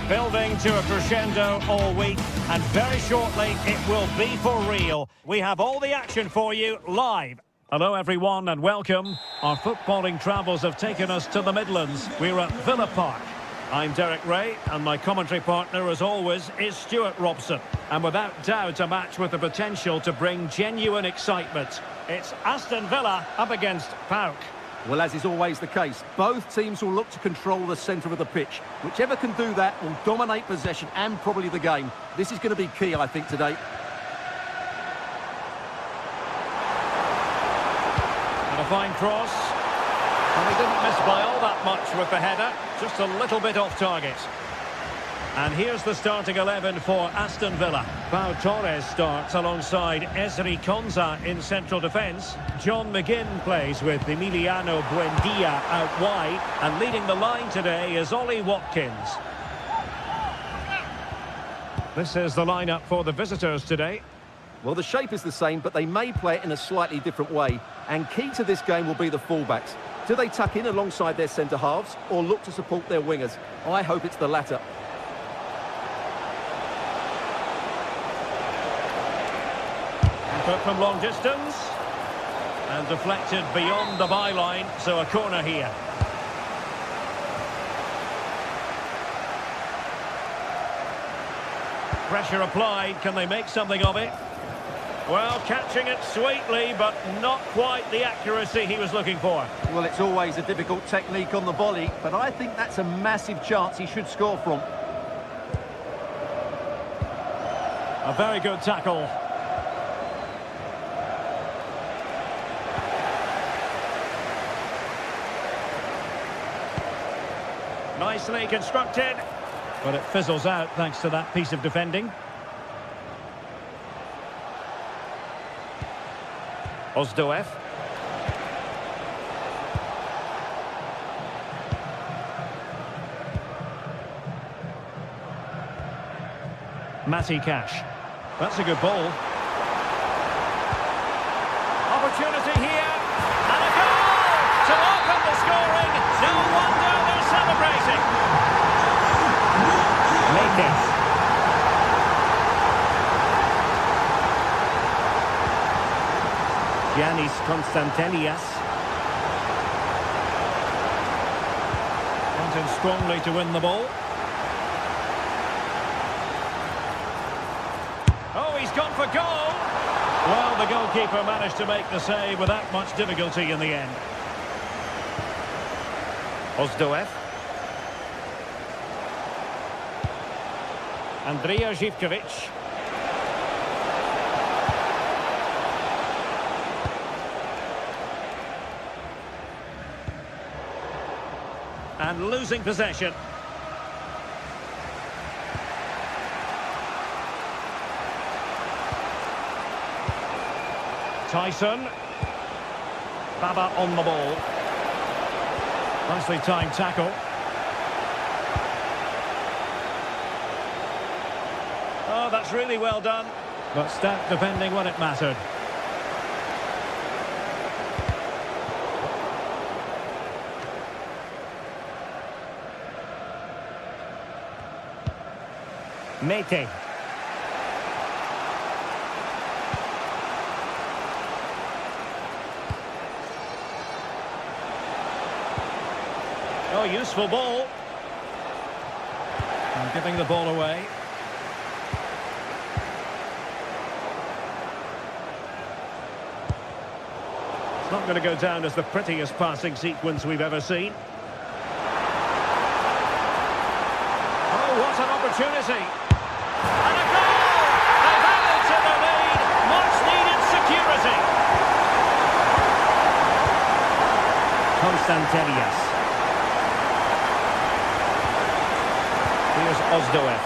Building to a crescendo all week, and very shortly it will be for real. We have all the action for you live Hello everyone and welcome. Our footballing travels have taken us to the Midlands. We're at Villa Park. I'm Derek Ray and my commentary partner as always is Stuart Robson. And without doubt a match with the potential to bring genuine excitement. It's Aston Villa up against PAOK. Well, as is always the case, both teams will look to control the centre of the pitch. Whichever can do that will dominate possession and probably the game. This is going to be key, I think, today. And a fine cross. And he didn't miss by all that much with the header. Just a little bit off target. And here's the starting 11 for Aston Villa. Pau Torres starts alongside Ezri Konsa in central defence. John McGinn plays with Emiliano Buendia out wide. And leading the line today is Ollie Watkins. This is the lineup for the visitors today. Well, the shape is the same, but they may play it in a slightly different way. And key to this game will be the fullbacks. Do they tuck in alongside their centre-halves or look to support their wingers? I hope it's the latter. Put from long distance. And deflected beyond the byline, so a corner here. Pressure applied, can they make something of it? Well, catching it sweetly, but not quite the accuracy he was looking for. Well, it's always a difficult technique on the volley, but I think that's a massive chance he should score from. A very good tackle. Nicely constructed, but it fizzles out thanks to that piece of defending. Ozdoev. Matty Cash. That's a good ball. Opportunity here. And a goal to open the scoring. No wonder they're celebrating. Lakers. Giannis Constantelias. Went in strongly to win the ball. Oh, he's gone for goal. Well, the goalkeeper managed to make the save without much difficulty in the end. Ozdoev. Andrija Živković. And losing possession. Tyson. Baba on the ball. Nicely timed tackle. Oh, that's really well done. But stout defending when it mattered. Mete. Oh, useful ball. And giving the ball away. It's not going to go down as the prettiest passing sequence we've ever seen. Oh, what an opportunity. And a goal! They've added to the lead. Much-needed security. Constantelias. Here's Ozdoev.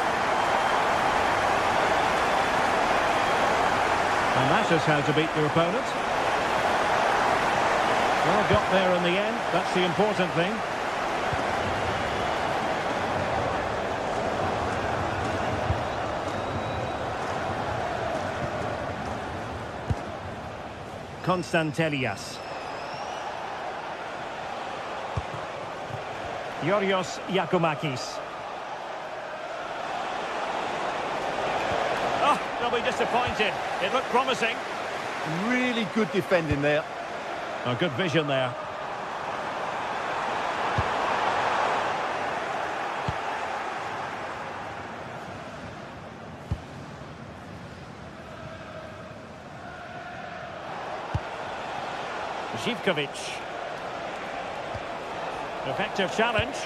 And that is how to beat your opponent. Well, got there in the end. That's the important thing. Constantelias. Yorios Yakumakis. Oh, they'll be disappointed. It looked promising. Really good defending there. Oh, good vision there. Zivkovic. Effective challenge.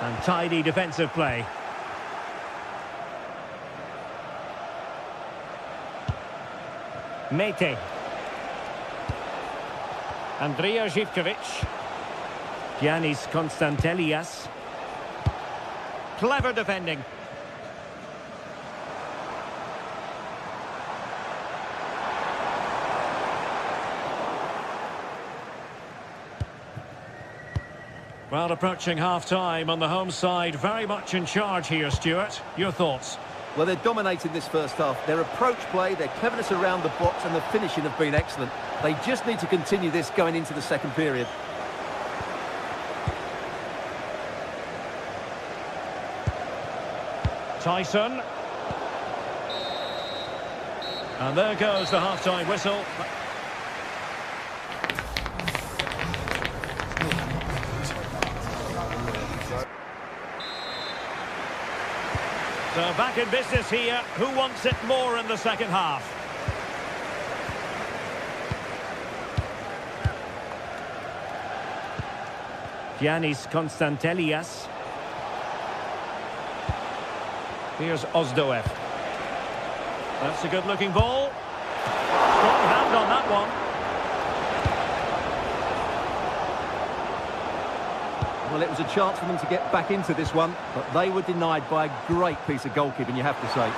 And tidy defensive play. Mete. Andrea Zivkovic. Giannis Konstantelias. Clever defending. Well, approaching half-time on the home side, very much in charge here, Stuart. Your thoughts? Well, they're dominating this first half. Their approach play, their cleverness around the box and the finishing have been excellent. They just need to continue this going into the second period. Tyson. And there goes the half-time whistle. So back in business here. Who wants it more in the second half? Giannis Konstantelias. Here's Ozdoev. That's a good-looking ball. Strong hand on that one. Well, it was a chance for them to get back into this one, but they were denied by a great piece of goalkeeping, you have to say.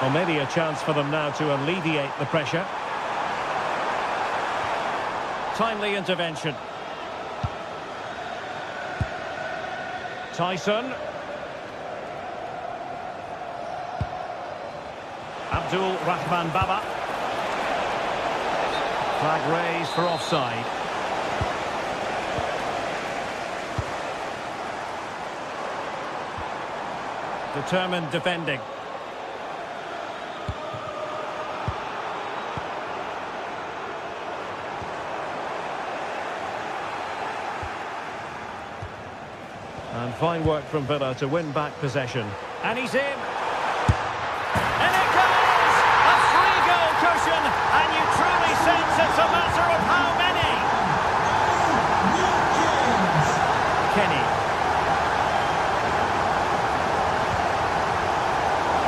Well, maybe a chance for them now to alleviate the pressure. Timely intervention. Tyson. Abdul Rahman Baba. Flag raised for offside. Determined defending. And fine work from Villa to win back possession. And he's in. And it goes! A three-goal cushion, and you truly sense it's a matter of how many. Kenny.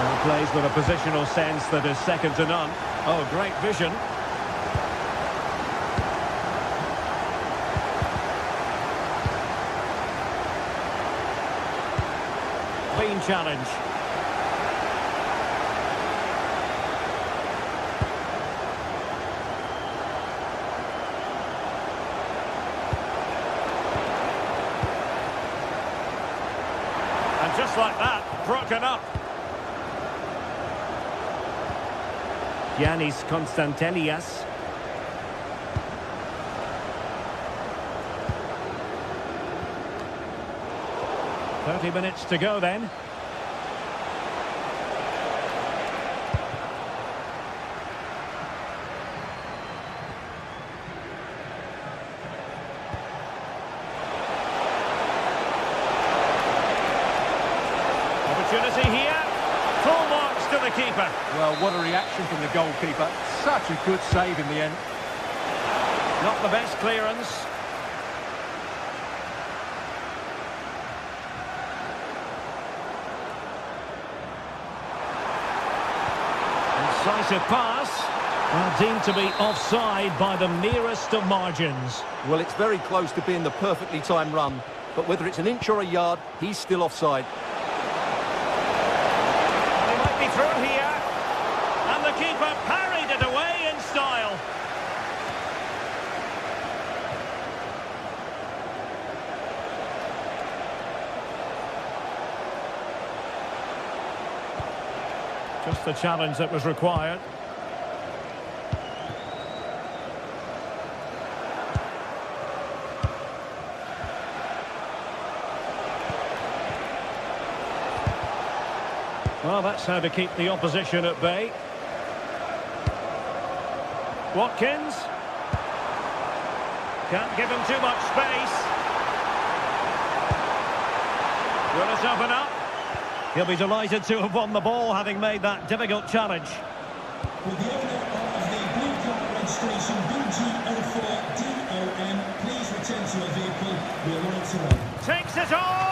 And plays with a positional sense that is second to none. Oh, great vision. Clean challenge. And just like that, broken up. Giannis Konstantelias. "30 minutes to go then." Opportunity here. Full marks to the keeper. Well, what a reaction from the goalkeeper. Such a good save in the end. Not the best clearance. Incisive pass. Well, deemed to be offside by the merest of margins. Well, it's very close to being the perfectly timed run, but whether it's an inch or a yard, he's still offside. They might be through here. And the keeper parried it away in style. Just the challenge that was required. Well, that's how to keep the opposition at bay. Watkins. Can't give him too much space. Will it open up? He'll be delighted to have won the ball, having made that difficult challenge. With the owner of the blue card registration BG04DOM, please return to your vehicle. We're right to run. Takes it on!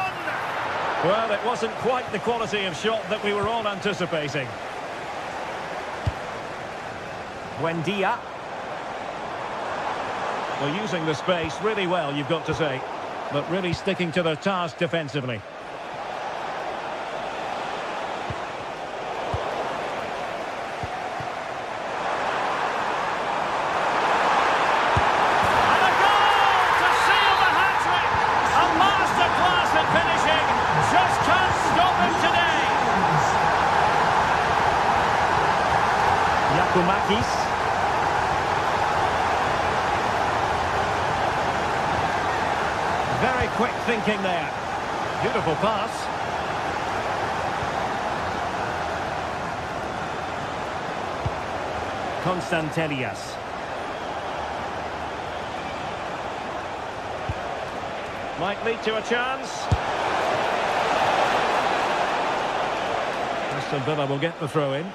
Well, it wasn't quite the quality of shot that we were all anticipating. Buendia. Well, using the space really well, you've got to say. But really sticking to their task defensively. Very quick thinking there. Beautiful pass. Constantelias. Might lead to a chance. Aston Villa will get the throw in.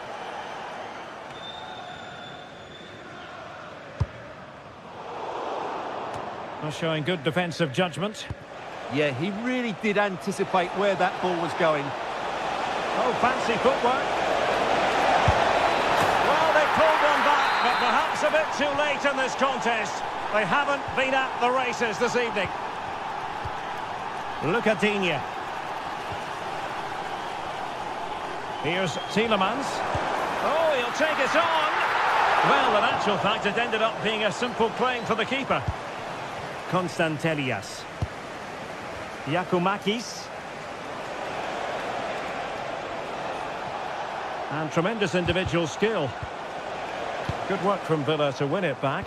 Showing good defensive judgment. Yeah, he really did anticipate where that ball was going. Oh, fancy footwork. Well, they pulled one back, but perhaps a bit too late in this contest. They haven't been at the races this evening. Lucadinha. Here's Tielemans. Oh, he'll take it on. Well, in actual fact, it ended up being a simple claim for the keeper. Constantelias. Giacomakis. And tremendous individual skill. Good work from Villa to win it back.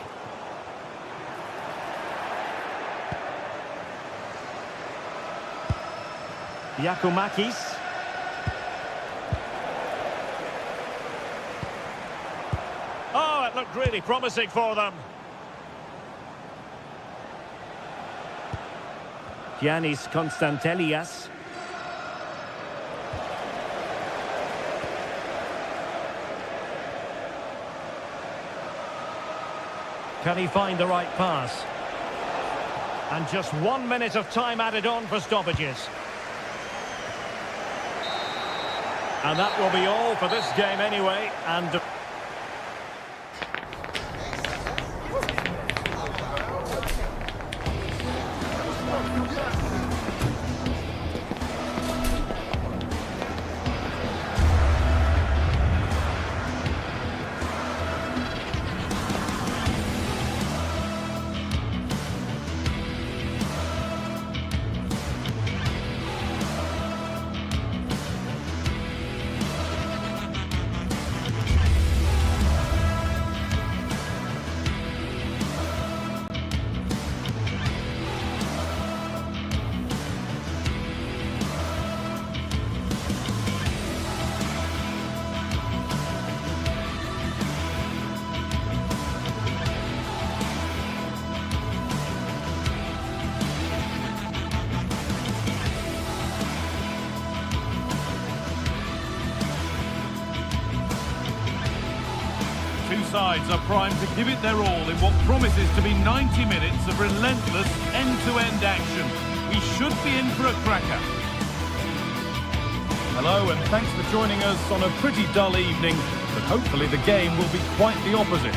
Giacomakis. Oh, it looked really promising for them. Giannis Constantelias. Can he find the right pass? And just 1 minute of time added on for stoppages. And that will be all for this game anyway. And sides are primed to give it their all in what promises to be 90 minutes of relentless end-to-end action. We should be in for a cracker. Hello and thanks for joining us on a pretty dull evening, but hopefully the game will be quite the opposite.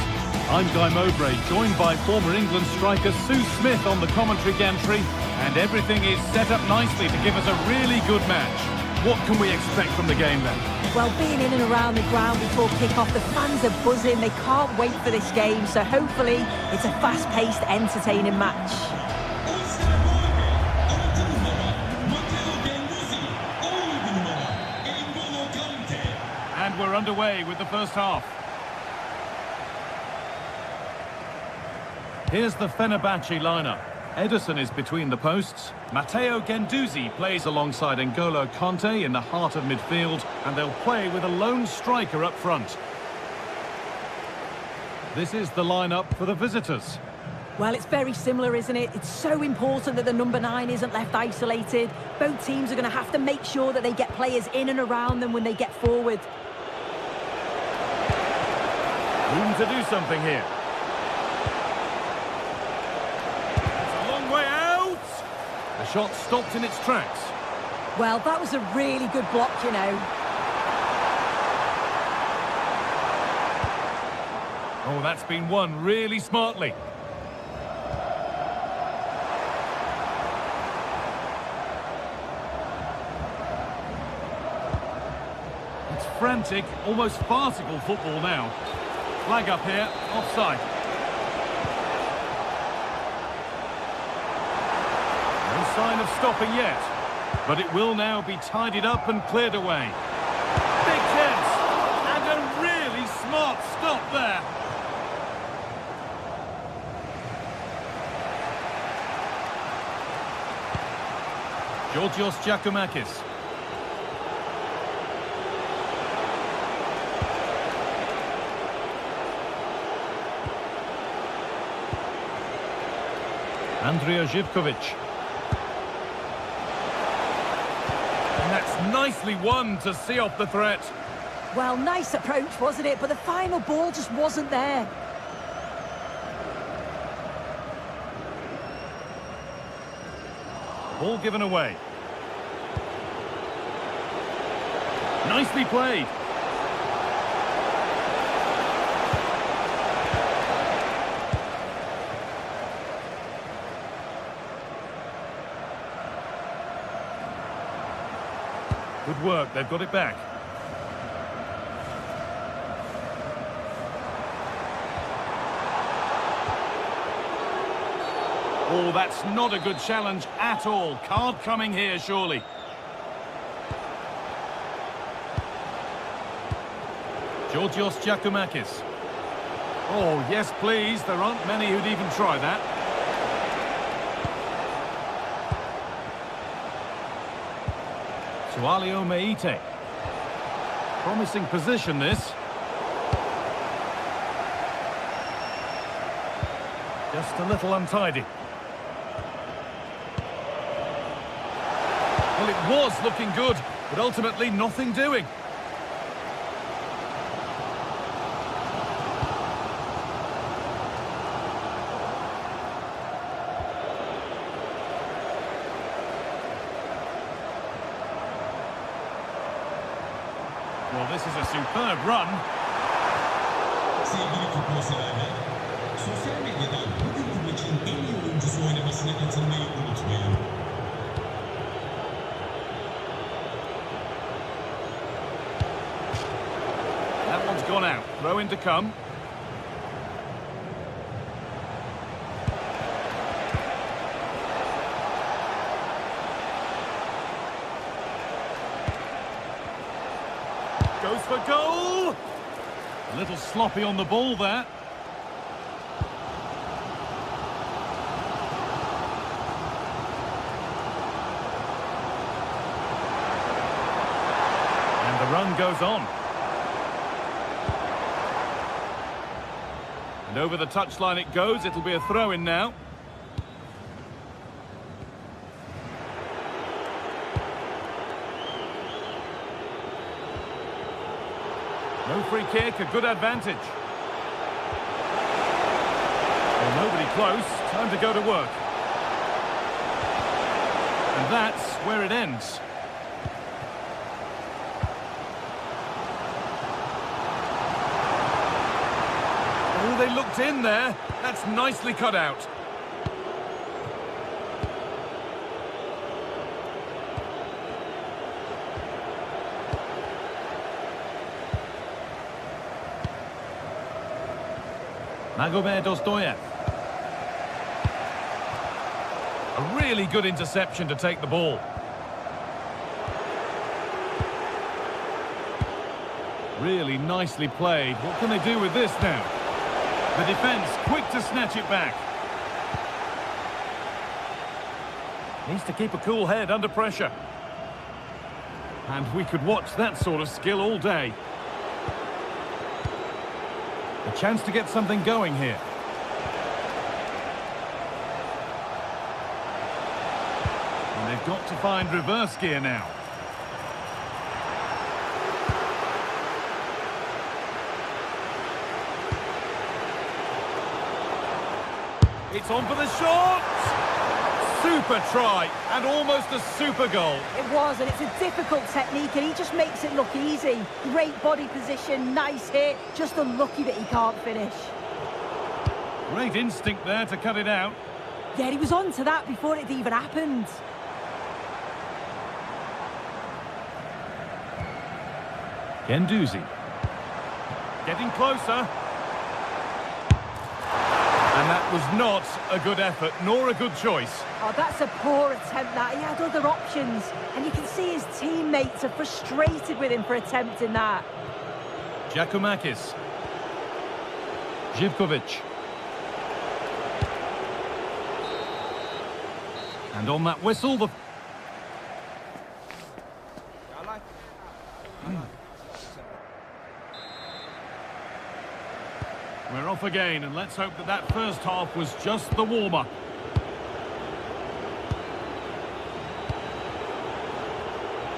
I'm Guy Mowbray, joined by former England striker Sue Smith on the commentary gantry, and everything is set up nicely to give us a really good match. What can we expect from the game then? Well, being in and around the ground before kick-off, the fans are buzzing. They can't wait for this game, so hopefully it's a fast-paced, entertaining match. And we're underway with the first half. Here's the Fenerbahce lineup. Ederson is between the posts. Matteo Guendouzi plays alongside N'Golo Conte in the heart of midfield, and they'll play with a lone striker up front. This is the lineup for the visitors. Well, it's very similar, isn't it? It's so important that the number 9 isn't left isolated. Both teams are going to have to make sure that they get players in and around them when they get forward. Room to do something here. It's a long way out. The shot stopped in its tracks. Well, that was a really good block, you know. Oh, that's been won really smartly. It's frantic, almost farcical football now. Flag up here, offside. No sign of stopping yet, but it will now be tidied up and cleared away. Big chance, and a really smart stop there. Georgios Giacomakis. Andrija Živković. And that's nicely won to see off the threat. Well, nice approach, wasn't it? But the final ball just wasn't there. Ball given away. Nicely played. Good work, they've got it back. Oh, that's not a good challenge at all. Card coming here, surely. Georgios Giacomakis. Oh, yes, please. There aren't many who'd even try that. Sualio Meite. Promising position, this. Just a little untidy. Well, it was looking good, but ultimately nothing doing. Well, this is a superb run. Sevgili futbol severler, sosyal medyadan bugünkü maçın en iyi oyuncusu oynamasına katılmayı unutmayın. That one's gone out. Throw in to come. Goes for goal! A little sloppy on the ball there. And the run goes on. And over the touchline it goes. It'll be a throw-in now. No free kick, a good advantage. Well, nobody close. Time to go to work. And that's where it ends. Oh, they looked in there. That's nicely cut out. Magomed Ozdoyev. A really good interception to take the ball. Really nicely played. What can they do with this now? The defence quick to snatch it back. Needs to keep a cool head under pressure. And we could watch that sort of skill all day. A chance to get something going here. And they've got to find reverse gear now. It's on for the shot! Super try, and almost a super goal. It was, and it's a difficult technique, and he just makes it look easy. Great body position, nice hit, just unlucky that he can't finish. Great instinct there to cut it out. Yeah, he was on to that before it even happened. Gendouzi. Getting closer. And that was not a good effort, nor a good choice. Oh, that's a poor attempt, that. He had other options. And you can see his teammates are frustrated with him for attempting that. Giacomakis. Živkovic. And on that whistle, the... We're off again, and let's hope that that first half was just the warm-up.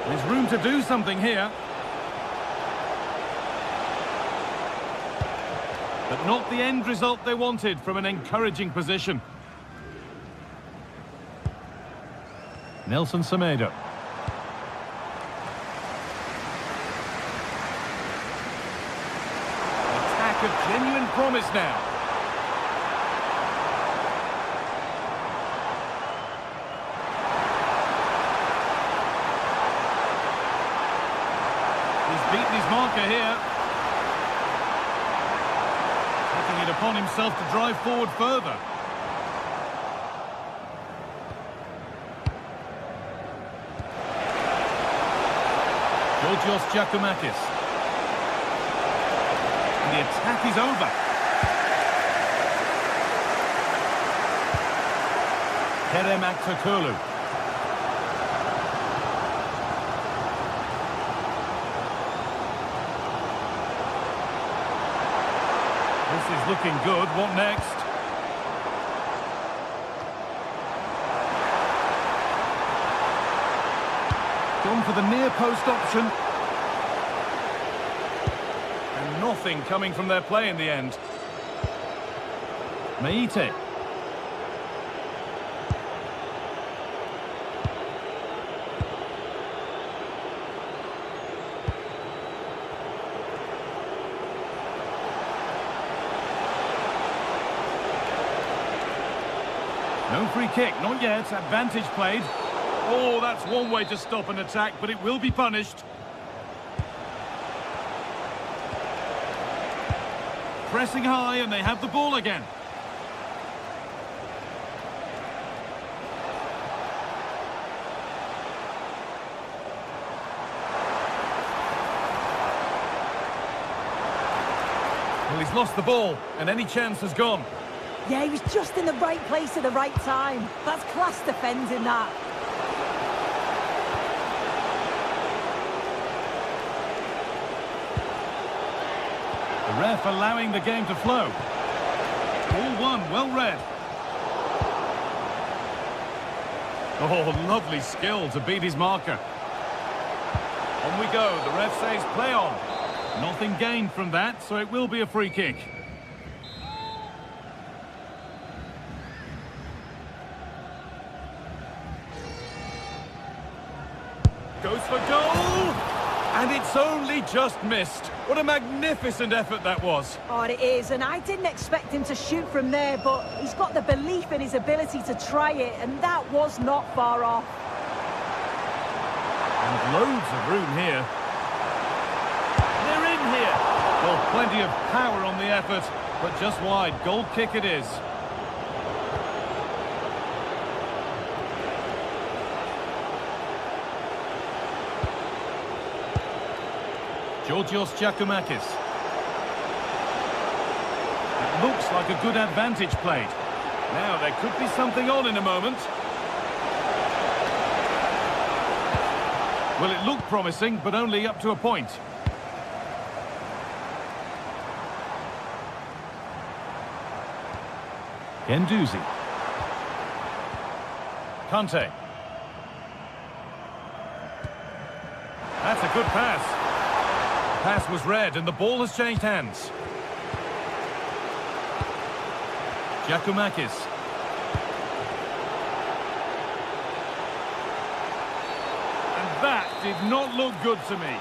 There's room to do something here. But not the end result they wanted from an encouraging position. Nelson Semedo. Attack of genuine promise now. He's beaten his marker here. Taking it upon himself to drive forward further. Georgios Giacomakis. And the attack is over. Kerem Aktürkoğlu. This is looking good. What next? Gone for the near post option. And nothing coming from their play in the end. Meite. No free kick, not yet. Advantage played. Oh, that's one way to stop an attack, but it will be punished. Pressing high, and they have the ball again. Well, he's lost the ball, and any chance has gone. Yeah, he was just in the right place at the right time. That's class defending, that. The ref allowing the game to flow. All one, well read. Oh, lovely skill to beat his marker. On we go, the ref says play on. Nothing gained from that, so it will be a free kick. Goes for goal! And it's only just missed. What a magnificent effort that was. Oh, it is, and I didn't expect him to shoot from there, but he's got the belief in his ability to try it, and that was not far off. And loads of room here. They're in here. Well, plenty of power on the effort, but just wide. Goal kick it is. Georgios Giacomakis. It looks like a good advantage played. Now, there could be something on in a moment. Well, it looked promising, but only up to a point. Guendouzi. Kante. That's a good pass. The pass was read and the ball has changed hands. Giacomakis. And that did not look good to me.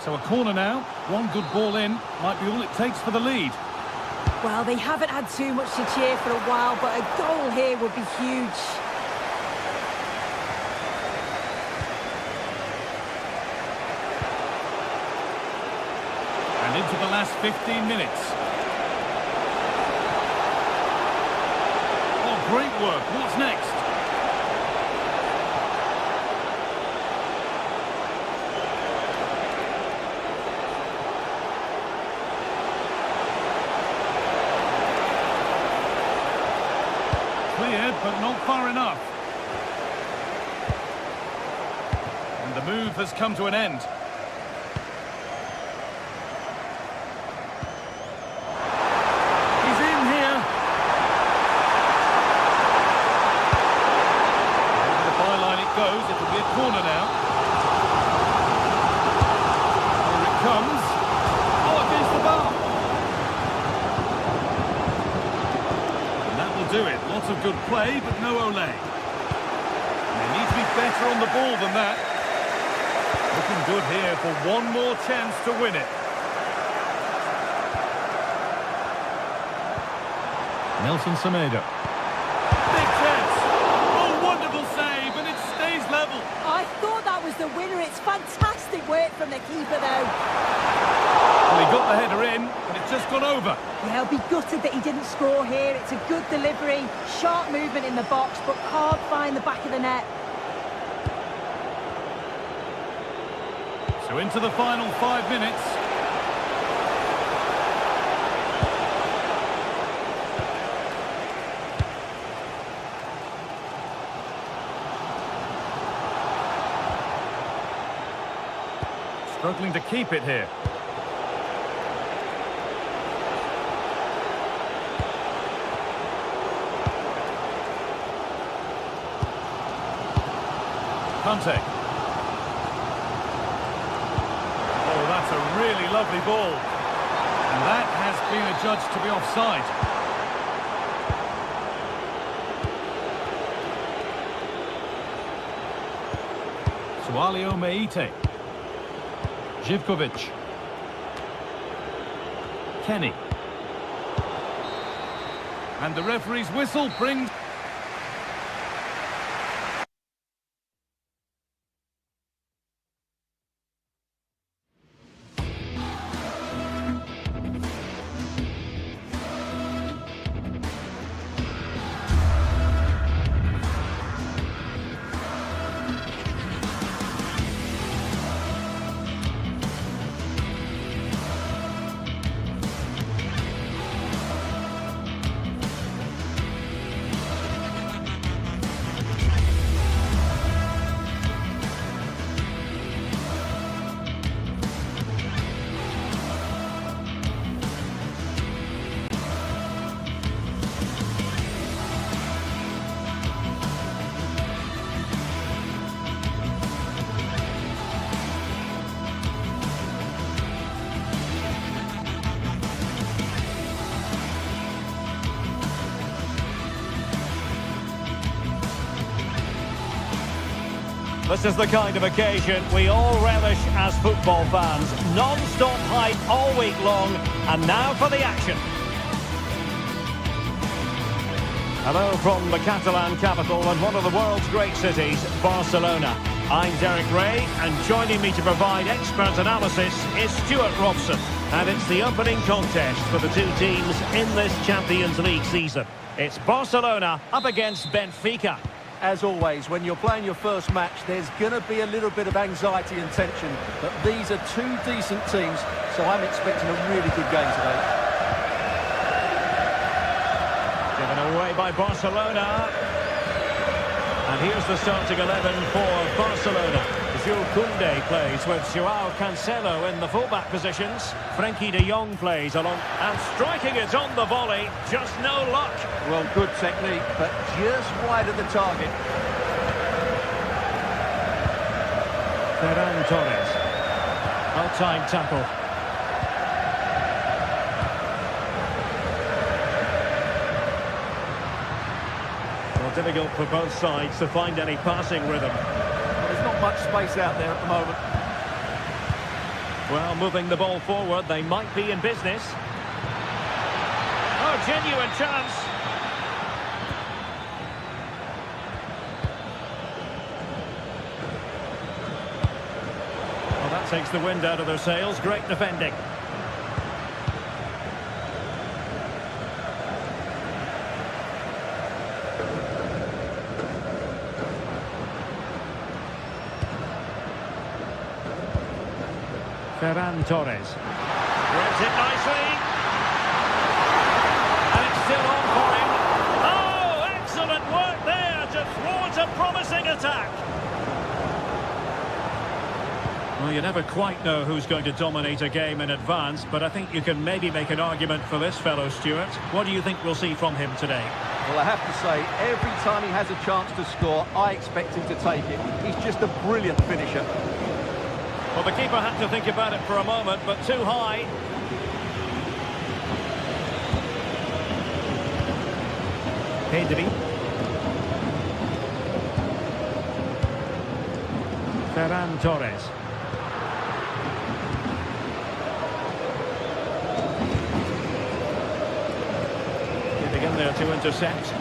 So a corner now. One good ball in might be all it takes for the lead. Well, they haven't had too much to cheer for a while, but a goal here would be huge. And into the last 15 minutes. Oh, great work. What's next? Cleared, but not far enough. And the move has come to an end. He's in here. Over the byline it goes. It'll be a corner now. Here it comes. Oh, against the bar. And that will do it. Lots of good play, but no Ole. They need to be better on the ball than that. Looking good here for one more chance to win it. Nelson Semedo. Big chance. Oh, wonderful save, and it stays level. I thought that was the winner. It's fantastic work from the keeper, though. Well, he got the header in, but it's just gone over. Yeah, I'll be gutted that he didn't score here. It's a good delivery, sharp movement in the box, but can't find the back of the net. So into the final 5 minutes. Struggling to keep it here. Kante. Oh, that's a really lovely ball. And that has been adjudged to be offside. Sualio Meite. Živković. Kenny. And the referee's whistle brings... This is the kind of occasion we all relish as football fans. Non-stop hype all week long, and now for the action. Hello from the Catalan capital and one of the world's great cities, Barcelona. I'm Derek Ray, and joining me to provide expert analysis is Stuart Robson. And it's the opening contest for the two teams in this Champions League season. It's Barcelona up against Benfica. As always, when you're playing your first match, there's going to be a little bit of anxiety and tension. But these are two decent teams, so I'm expecting a really good game today. Given away by Barcelona. And here's the starting 11 for Barcelona. Jules Koundé plays with Joao Cancelo in the fullback positions. Frenkie de Jong plays along and striking it on the volley. Just no luck. Well, good technique, but just wide of the target. Ferran Torres. Outside tackle. Well, difficult for both sides to find any passing rhythm. There's not much space out there at the moment. Well, moving the ball forward, they might be in business. Oh, genuine chance. Well, that takes the wind out of their sails. Great defending. Ferran Torres. Throws it nicely. And it's still on for him. Oh, excellent work there to thwart a promising attack. Well, you never quite know who's going to dominate a game in advance, but I think you can maybe make an argument for this fellow, Stuart. What do you think we'll see from him today? Well, I have to say, every time he has a chance to score, I expect him to take it. He's just a brilliant finisher. Well, the keeper had to think about it for a moment, but too high. Pedri. Ferran Torres. Getting in there to intercept.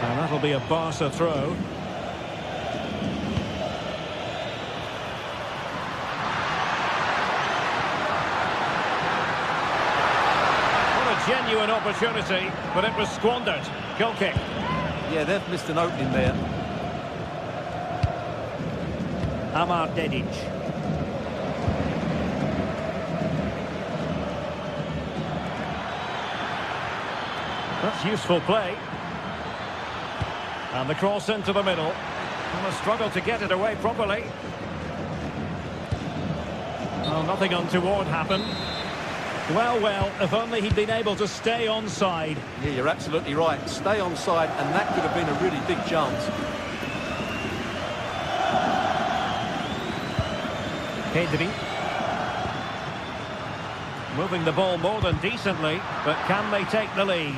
And that'll be a Barca throw. What a genuine opportunity, but it was squandered. Goal kick. Yeah, they've missed an opening there. Amar Dedic. That's useful play. And the cross into the middle. And a struggle to get it away properly. Well, nothing untoward happened. Well, if only he'd been able to stay onside. Yeah, you're absolutely right. Stay onside, and that could have been a really big chance. Pedri. Moving the ball more than decently, but can they take the lead?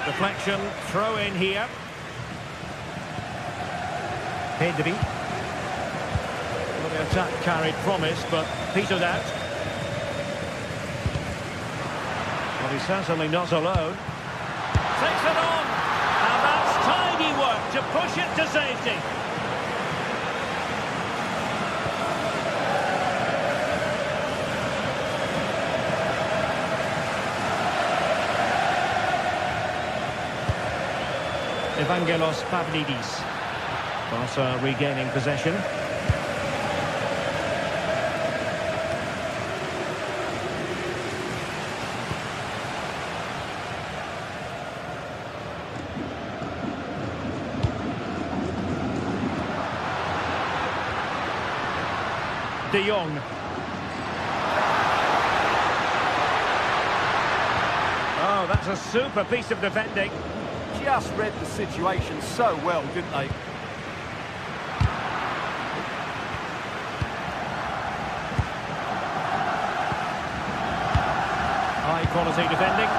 Deflection, throw in here. Pedri. Well, the attack carried promise, but petered out. Well, he's certainly not alone. Takes it on. And that's tidy work to push it to safety. Evangelos Pavlidis. Barca regaining possession. De Jong. Oh, that's a super piece of defending. Just read the situation so well, didn't they? High quality defending.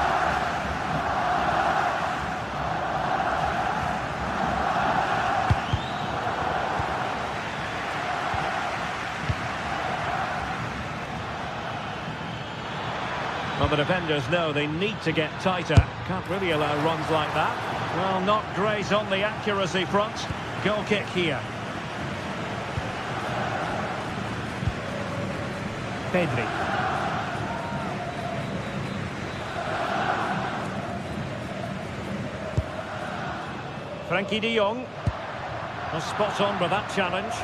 Well, the defenders know they need to get tighter. Can't really allow runs like that. Well, not great on the accuracy front. Goal kick here. Pedri. Frenkie de Jong. Was spot on with that challenge.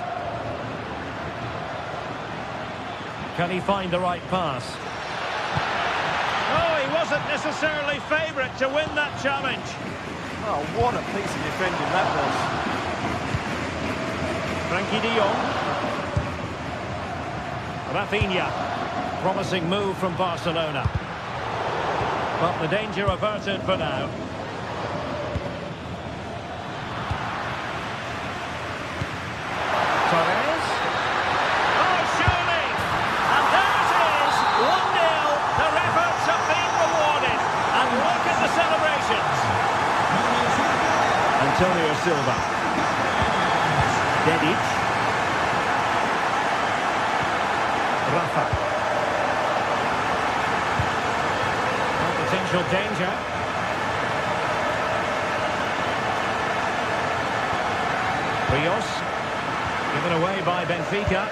Can he find the right pass? Oh, he wasn't necessarily favourite to win that challenge. Oh, what a piece of defending that was. Frankie de Jong. Rafinha. Promising move from Barcelona. But the danger averted for now. Torres. Oh, surely! And there it is! 1-0. Their efforts have been rewarded. And look at the celebrations. Antonio Silva. Dedic. Rafa. Potential danger. Rios. Given away by Benfica.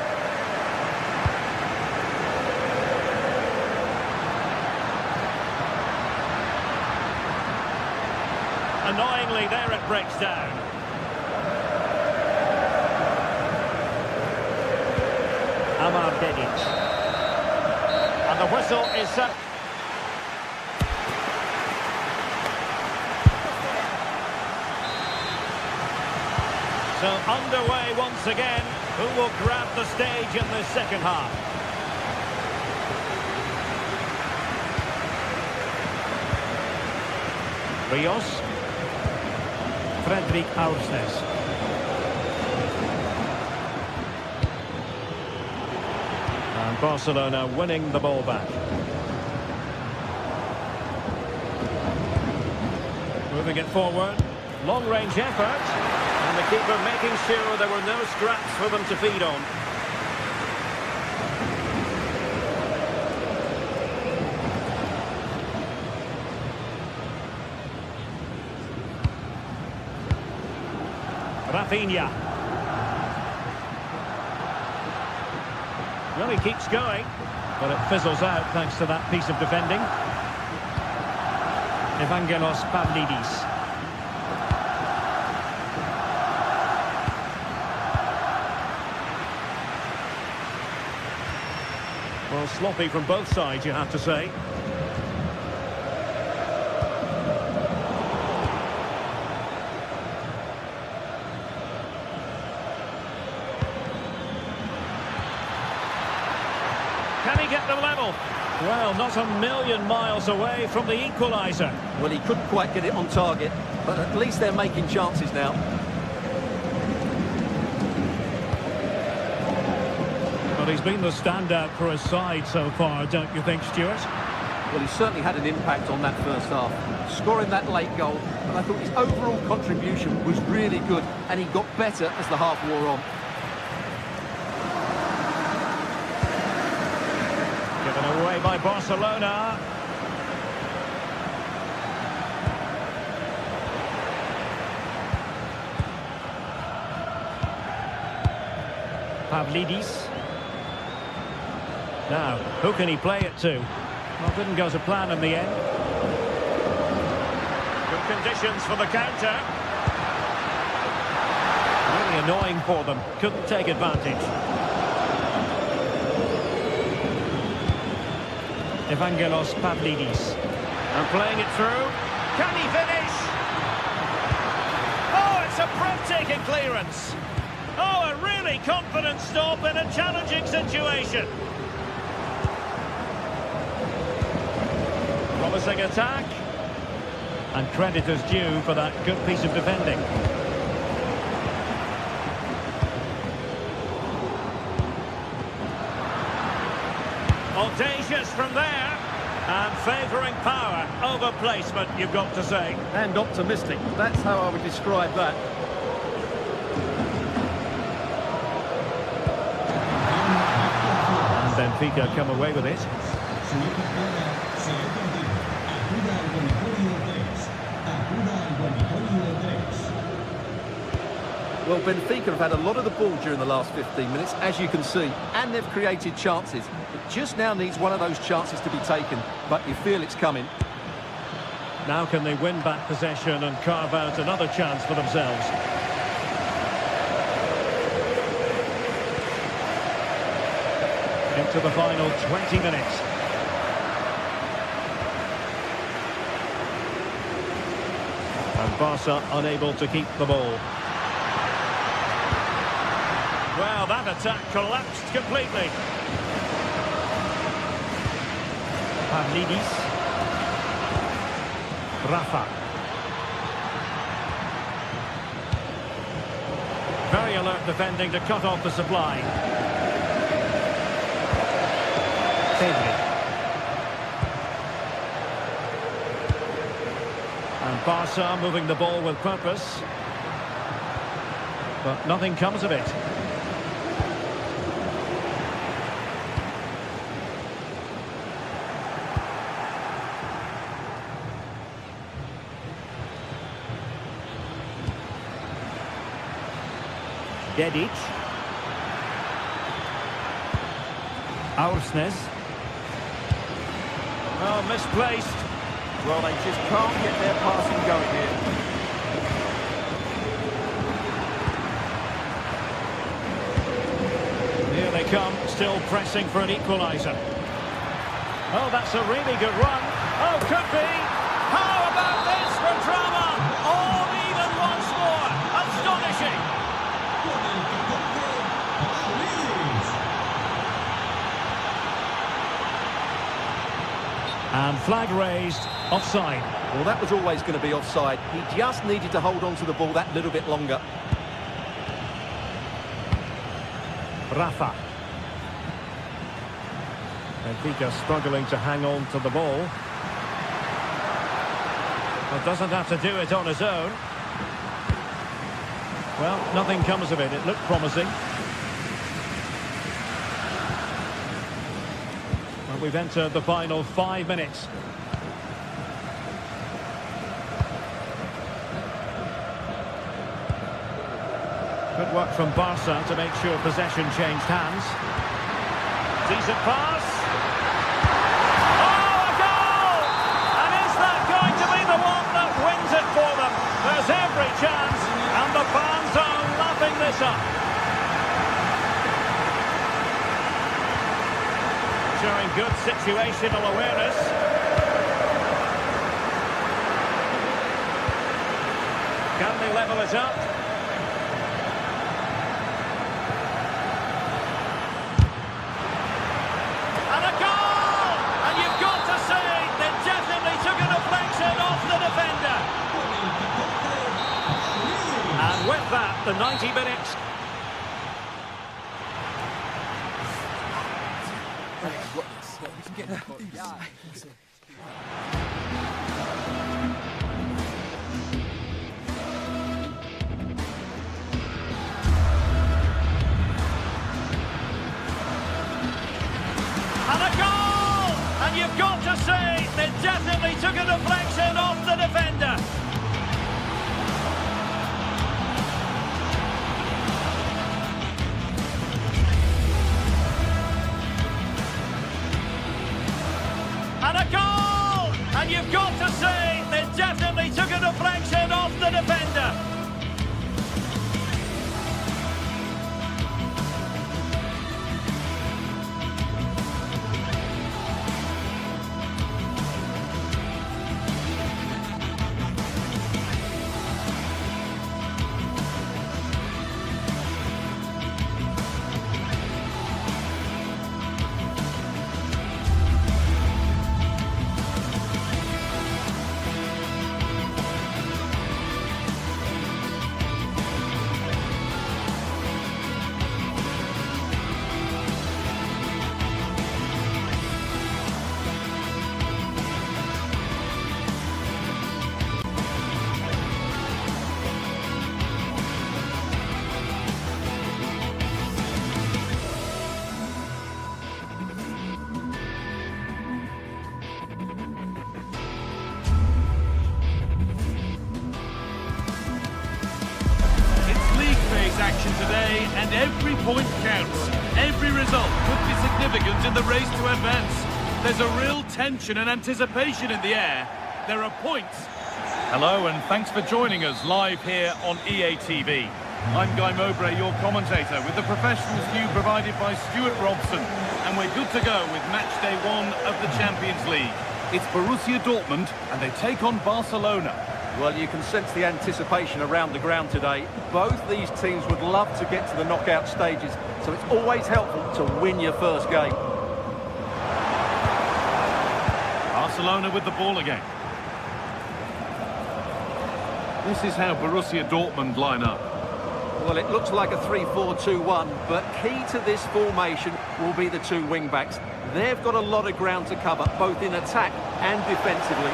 Annoyingly, there it breaks down. Amar Dedic. And the whistle is set. So underway once again. Who will grab the stage in the second half? Rios. Fredrik Aursnes. And Barcelona winning the ball back. Moving it forward. Long-range effort. And the keeper making sure there were no scraps for them to feed on. Rafinha. Well, he keeps going, but it fizzles out thanks to that piece of defending. Evangelos Pavlidis. Well, sloppy from both sides, you have to say. Can he get them level? Well, not a million miles away from the equaliser. Well, he couldn't quite get it on target, but at least they're making chances now. Well, he's been the standout for his side so far, don't you think, Stuart? Well, he certainly had an impact on that first half, scoring that late goal, and I thought his overall contribution was really good, and he got better as the half wore on. Given away by Barcelona. Pavlidis. Now, who can he play it to? Well, didn't go to plan in the end. Good conditions for the counter. Really annoying for them. Couldn't take advantage. Evangelos Pavlidis. And playing it through. Can he finish? Oh, it's a breathtaking clearance. Oh, a really confident stop in a challenging situation. Promising attack. And credit is due for that good piece of defending. Audacious from there. And favouring power over placement, you've got to say. And optimistic. That's how I would describe that. And Benfica come away with it. Well, Benfica have had a lot of the ball during the last 15 minutes, as you can see, and they've created chances. It just now needs one of those chances to be taken, but you feel it's coming. Now can they win back possession and carve out another chance for themselves? into the final 20 minutes. And Barca unable to keep the ball. Well, that attack collapsed completely. Pavlidis. Rafa. Very alert defending to cut off the supply. Pedri. And Barca moving the ball with purpose. But nothing comes of it. Dedic. Aursnes. Oh, misplaced. Well, they just can't get their passing going here. Here they come, still pressing for an equaliser. Oh, that's a really good run. Oh, could be. How about this for drama? All even once more. Astonishing. And flag raised, offside. Well, that was always going to be offside. He just needed to hold on to the ball that little bit longer. Rafa. Benfica struggling to hang on to the ball. But doesn't have to do it on his own. Well, nothing comes of it. It looked promising. And we've entered the final 5 minutes. Good work from Barca to make sure possession changed hands. Decent pass. Oh, a goal! And is that going to be the one that wins it for them? There's every chance, and the fans are lapping this up. Showing good situational awareness. Can they level it up? And a goal! And you've got to say, they definitely took a deflection off the defender. And with that, the 90 minutes... And a goal! And you've got to say, they definitely took a deflection off the defender. And a goal! And you've got to say, they definitely took a deflection off the defender. Action today, and every point counts. Every result could be significant in the race to advance. There's a real tension and anticipation in the air. There are points. Hello, and thanks for joining us live here on EA TV. I'm Guy Mowbray, your commentator, with the professionals view provided by Stuart Robson. And we're good to go with match day 1 of the Champions League. It's Borussia Dortmund, and they take on Barcelona. Well, you can sense the anticipation around the ground today. Both these teams would love to get to the knockout stages, so it's always helpful to win your first game. Barcelona with the ball again. This is how Borussia Dortmund line up. Well, it looks like a 3-4-2-1, but key to this formation will be the two wing-backs. They've got a lot of ground to cover, both in attack and defensively.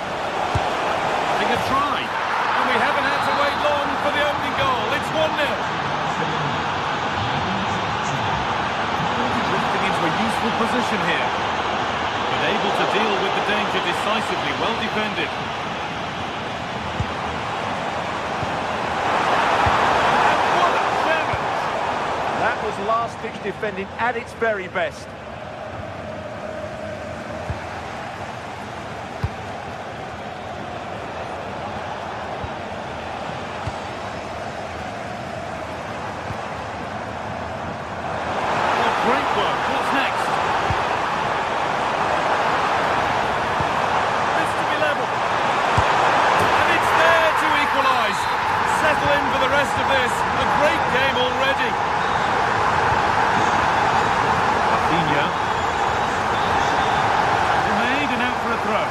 They can try, and we haven't had to wait long for the opening goal. It's 1-0. Drifting into a useful position here, but able to deal with the danger decisively. Well defended. Last-ditch defending at its very best. Great work. What's next? This to be level. And it's there to equalise. Settle in for the rest of this. A great game already. Made and out for a throw.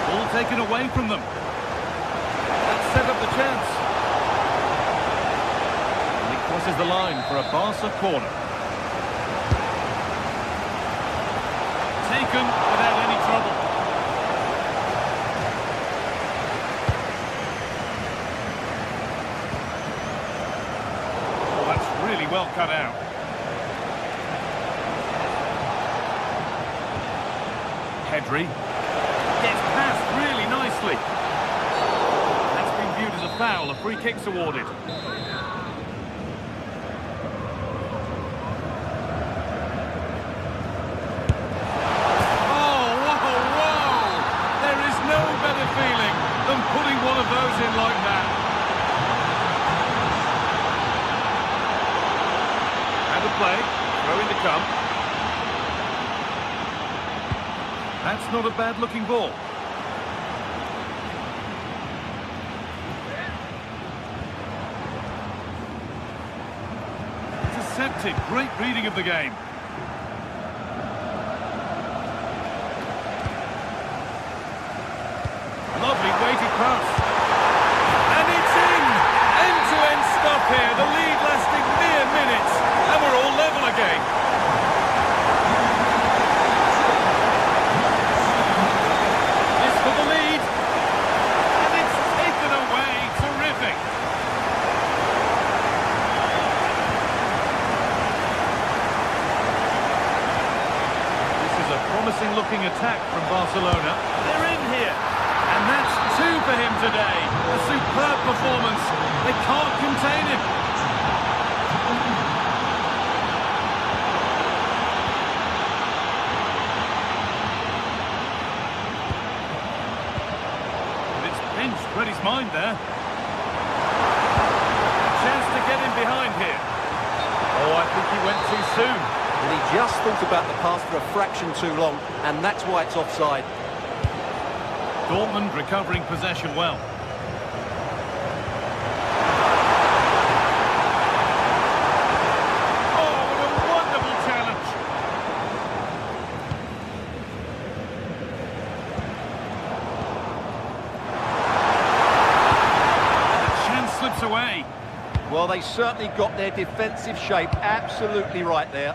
Ball taken away from them. That set up the chance. And he crosses the line for a Barca corner. Taken without any trouble. Really well cut out. Pedri gets past really nicely. That's been viewed as a foul. A free kick's awarded. Oh, whoa! There is no better feeling than putting one of those in like that. Play, throw in to come. That's not a bad looking ball. Intercepted, great reading of the game. Lovely weighted pass. And it's in! End-to-end stuff here, the lead lasting mere minutes. And we're all level again. This for the lead. And it's taken away. Terrific. This is a promising looking attack from Barcelona. They're in here. And that's 2 for him today. A superb performance. They can't contain him. Read his mind there. Chance to get in behind here. Oh, I think he went too soon. And he just thought about the pass for a fraction too long, and that's why it's offside. Dortmund recovering possession well. Oh, what a wonderful challenge. Slips away. Well, they certainly got their defensive shape absolutely right there.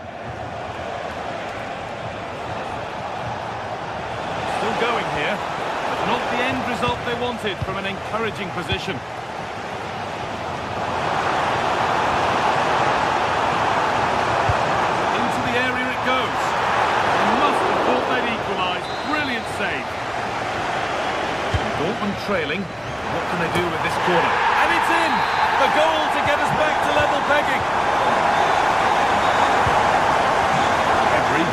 Still going here, but not the end result they wanted from an encouraging position. Into the area it goes. They must have thought they'd equalise. Brilliant save. Dortmund trailing. What can they do with this corner? And it's in! The goal to get us back to level pegging. Pedri.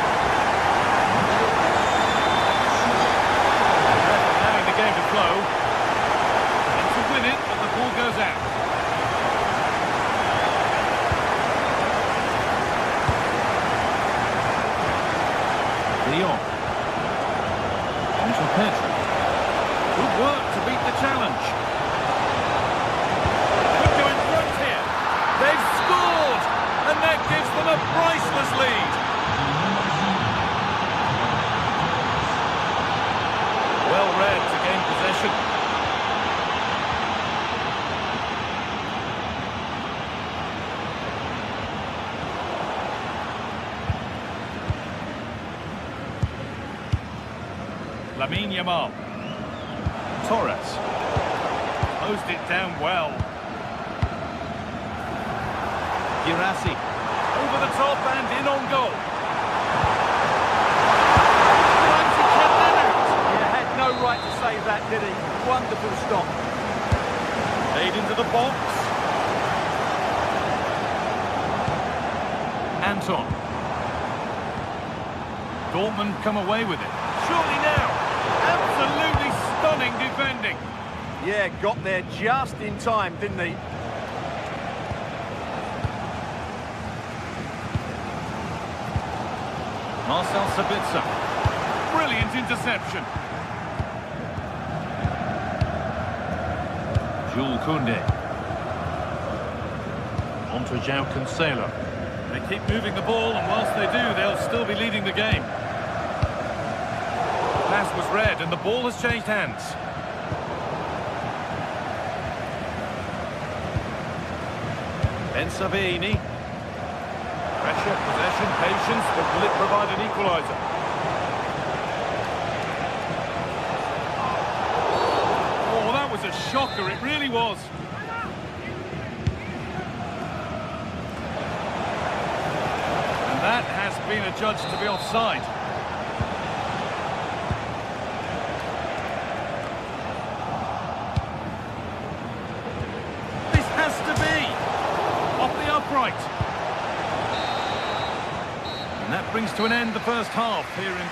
Lamine Yamal. Torres. Closed it down well. Girassi. Over the top and in on goal. He had no right to save that, did he? Wonderful stop. Played into the box. Anton. Dortmund come away with it. Surely now. Absolutely stunning defending. Yeah, got there just in time, didn't he? Marcel Sabitzer. Brilliant interception. Jules Koundé. On to João Cancelo. They keep moving the ball, and whilst they do, they'll still be leading the game. The pass was read, and the ball has changed hands. Ben Savini. Pressure, possession, patience, but will it provide an equaliser? Oh, that was a shocker, it really was. And that has been adjudged to be offside. This has to be off the upright. And that brings to an end the first half here in...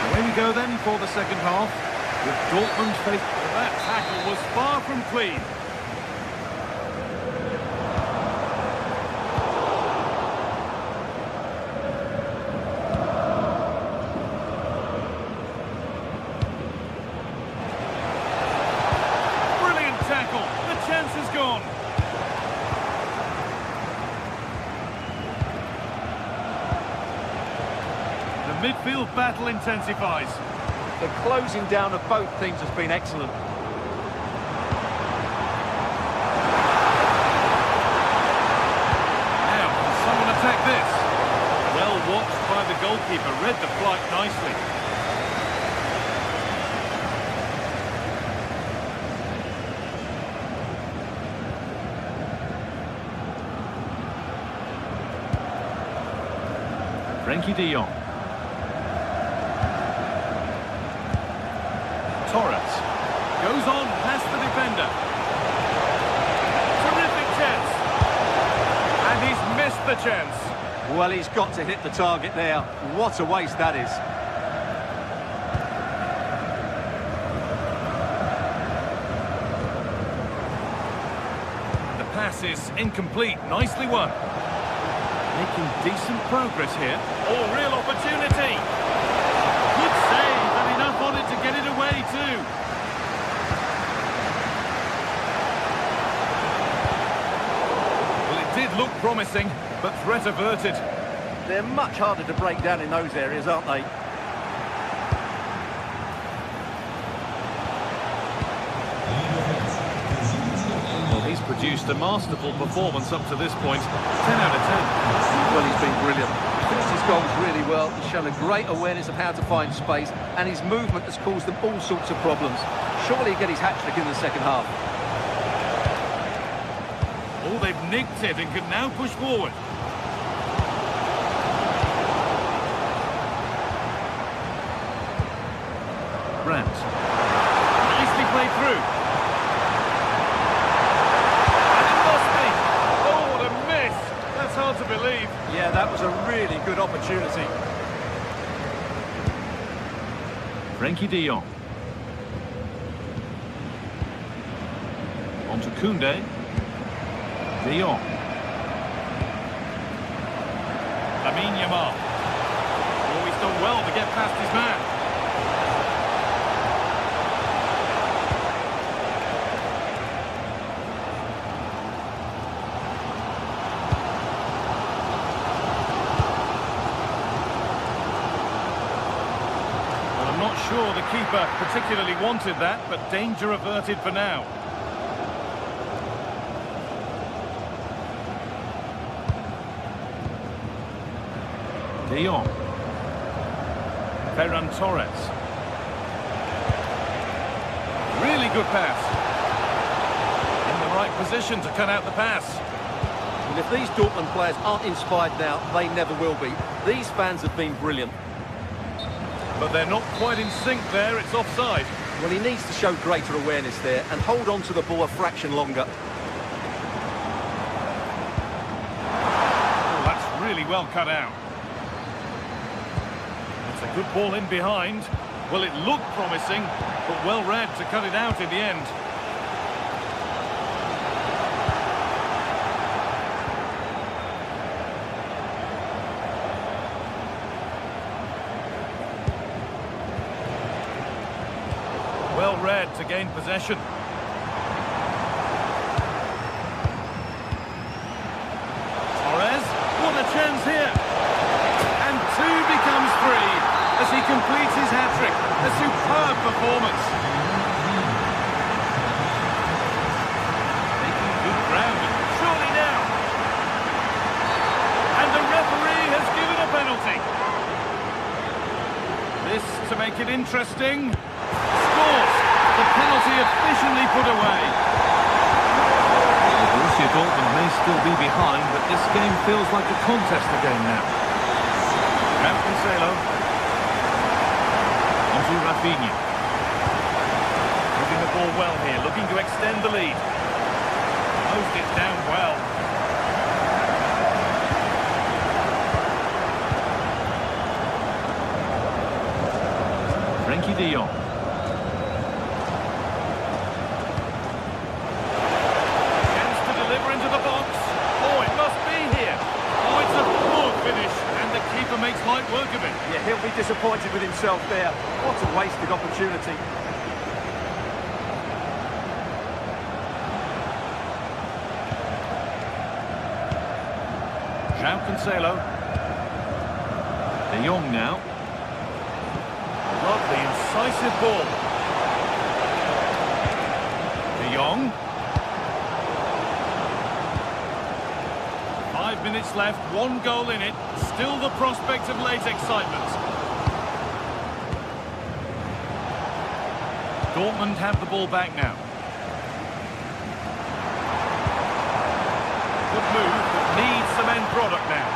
Away we go then for the second half, with Dortmund facing... That tackle was far from clean. Gone. The midfield battle intensifies. The closing down of both teams has been excellent. Now, can someone attack this? Well watched by the goalkeeper, read the flight nicely. Frenkie de Jong. Torres. Goes on past the defender. Terrific chance. And he's missed the chance. Well, he's got to hit the target there. What a waste that is. The pass is incomplete. Nicely won. Making decent progress here. Oh, real opportunity. Good save, and enough on it to get it away too. Well, it did look promising, but threat averted. They're much harder to break down in those areas, aren't they? He's produced a masterful performance up to this point. 10 out of 10. Well, he's been brilliant. He finished his goals really well. He's shown a great awareness of how to find space, and his movement has caused them all sorts of problems. Surely he'll get his hat-trick in the second half. Oh, they've nicked it and can now push forward. Brandt. Nicely played through. Hard to believe. Yeah, that was a really good opportunity. Frenkie de Jong. On to Koundé. De Jong. Lamine Yamal. Oh, he's done well to get past his man. Sure, the keeper particularly wanted that, but danger averted for now. De Jong. Ferran Torres. Really good pass. In the right position to cut out the pass. And if these Dortmund players aren't inspired now, they never will be. These fans have been brilliant. But they're not quite in sync there, it's offside. Well, he needs to show greater awareness there and hold on to the ball a fraction longer. Oh, that's really well cut out. It's a good ball in behind. Well, it looked promising, but well read to cut it out in the end. Well read to gain possession. Torres, what a chance here. And 2 becomes 3 as he completes his hat-trick. A superb performance. Making good ground, surely now. And the referee has given a penalty. This to make it interesting. Scores! The penalty officially put away. Borussia Dortmund may still be behind, but this game feels like a contest again now. Cancelo. Onto Rafinha. Moving the ball well here, looking to extend the lead. Closed it down well. Frankie de Jong. Chance to deliver into the box. Oh, it must be here. Oh, it's a poor finish, and the keeper makes light work of it. Yeah, he'll be disappointed with himself there. What a wasted opportunity. Cancelo. De Jong now. Lovely, incisive ball. De Jong. 5 minutes left, 1 goal in it. Still the prospect of late excitement. Dortmund have the ball back now. Good move, but needs some end product now.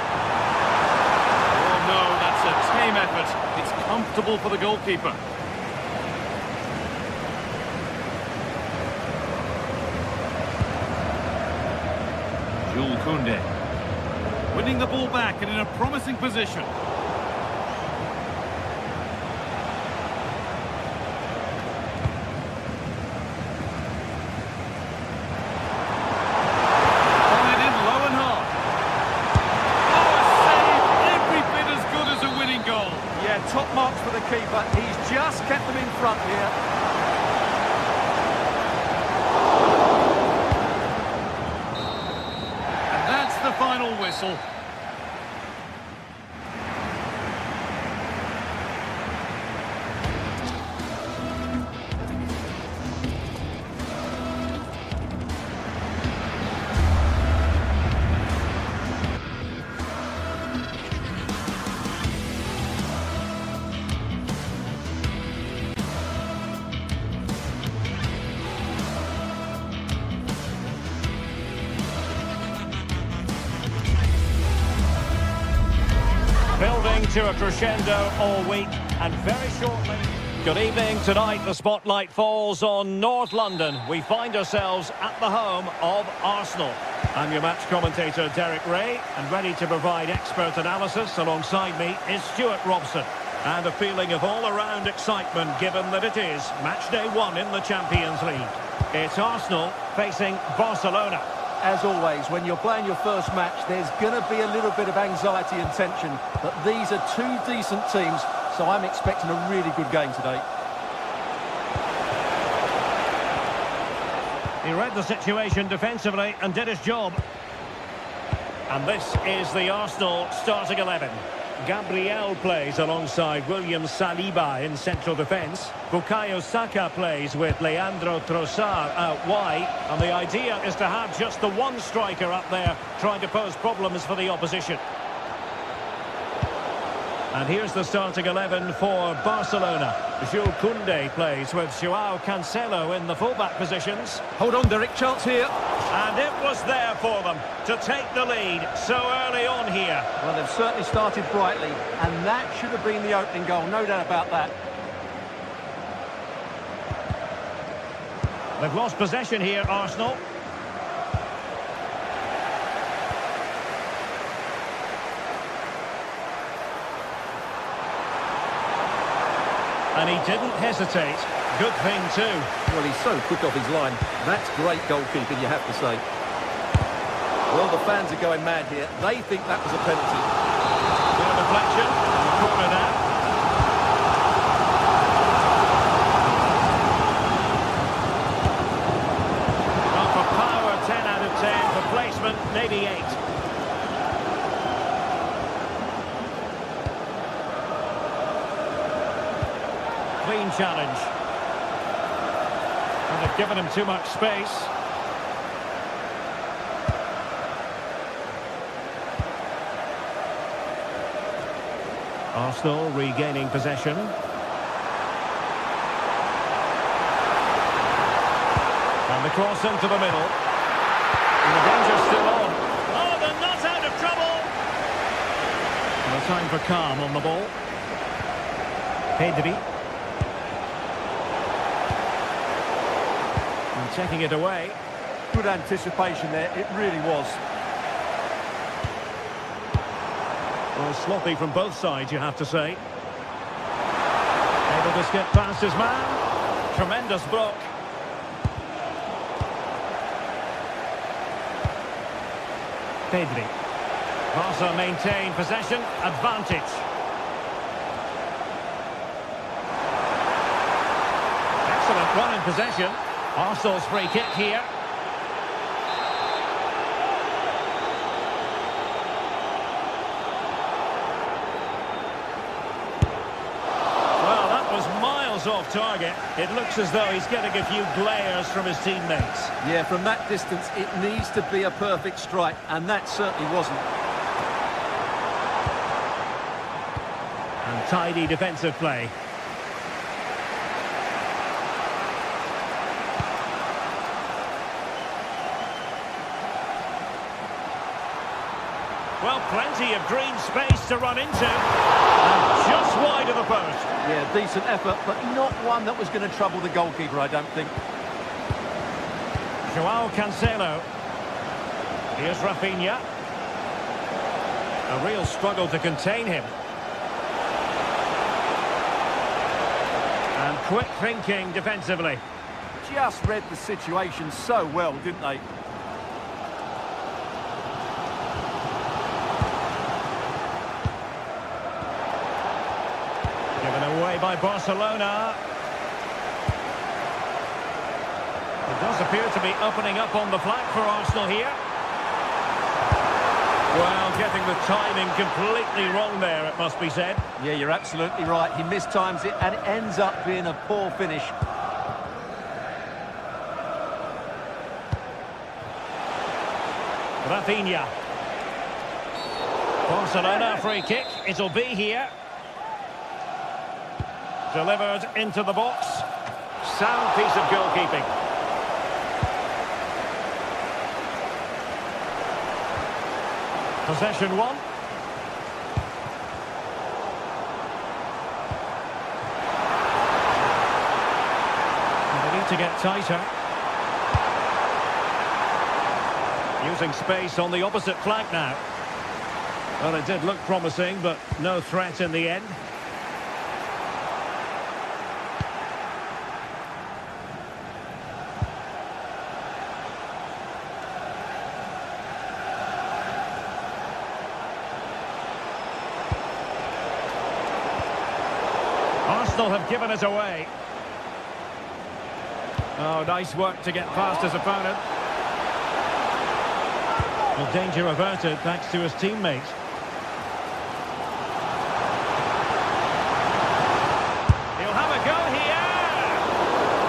Oh no, that's a tame effort. It's comfortable for the goalkeeper. Jules Koundé. Winning the ball back and in a promising position. Fired in low and hard. Oh, a save! Every bit as good as a winning goal. Yeah, top marks for the keeper. He's just kept them in front here. And that's the final whistle. Building to a crescendo all week, and very shortly. Good evening. Tonight the spotlight falls on North London. We find ourselves at the home of Arsenal. I'm your match commentator Derek Ray, and ready to provide expert analysis alongside me is Stuart Robson. And a feeling of all-around excitement given that it is match day 1 in the Champions League. It's Arsenal facing Barcelona. As always, when you're playing your first match, there's going to be a little bit of anxiety and tension. But these are 2 decent teams, so I'm expecting a really good game today. He read the situation defensively and did his job. And this is the Arsenal starting 11. Gabriel plays alongside William Saliba in central defence. Bukayo Saka plays with Leandro Trossard out wide. And the idea is to have just the one striker up there trying to pose problems for the opposition. And here's the starting 11 for Barcelona. Jules Koundé plays with Joao Cancelo in the fullback positions. Hold on, Derek, chance here. And it was there for them to take the lead so early on here. Well, they've certainly started brightly, and that should have been the opening goal, no doubt about that. They've lost possession here, Arsenal. And he didn't hesitate. Good thing too. Well, he's so quick off his line. That's great goalkeeping, you have to say. Well, the fans are going mad here. They think that was a penalty. Bit of deflection. Corner now. Well, for power, 10 out of 10. For placement, maybe 8. Clean challenge. And they've given him too much space. Arsenal regaining possession. And the cross into the middle. And the danger's still on. Oh, they're not out of trouble! And a time for calm on the ball. Pedri. And taking it away. Good anticipation there, it really was. Well, sloppy from both sides, you have to say. Able to skip past his man. Tremendous block. Pedri. Barca maintain possession, advantage. Excellent run in possession. Arsenal's free kick here. Well, that was miles off target. It looks as though he's getting a few glares from his teammates. Yeah, from that distance, it needs to be a perfect strike, and that certainly wasn't. And tidy defensive play. Well, plenty of green space to run into. And just wide of the post. Yeah, decent effort, but not one that was going to trouble the goalkeeper, I don't think. Joao Cancelo. Here's Rafinha. A real struggle to contain him. And quick thinking defensively. Just read the situation so well, didn't they? Given away by Barcelona. It does appear to be opening up on the flank for Arsenal here. Well, getting the timing completely wrong there, it must be said. Yeah, you're absolutely right. He mistimes it, and it ends up being a poor finish. Rafinha. Barcelona free kick. It'll be here. Delivered into the box. Sound piece of goalkeeping. Possession one. And they need to get tighter. Using space on the opposite flank now. Well, it did look promising, but no threat in the end. Arsenal have given it away. Oh, nice work to get past his opponent. Well, danger averted thanks to his teammate. He'll have a go here.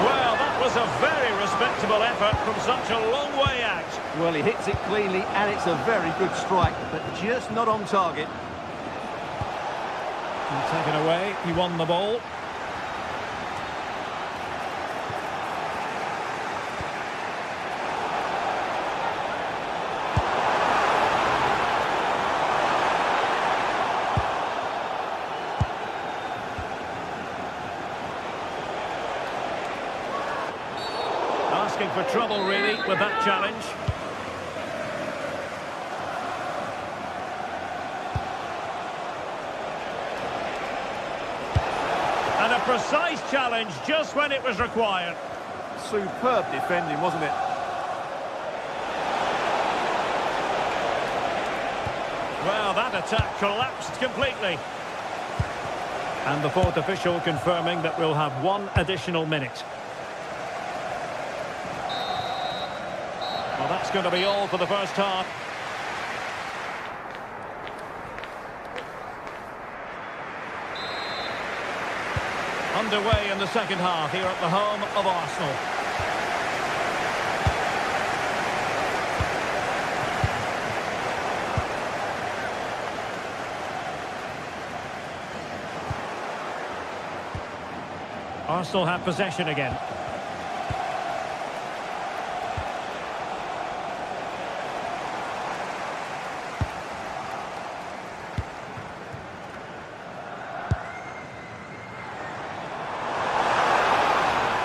Well, that was a very respectable effort from such a long way out. Well, he hits it cleanly, and it's a very good strike, but just not on target. Taken away, he won the ball. Asking for trouble, really, with that challenge. And a precise challenge just when it was required. Superb defending, wasn't it? Well, that attack collapsed completely. And the fourth official confirming that we'll have one additional minute. Well, that's going to be all for the first half. Underway in the second half here at the home of Arsenal. Arsenal have possession again.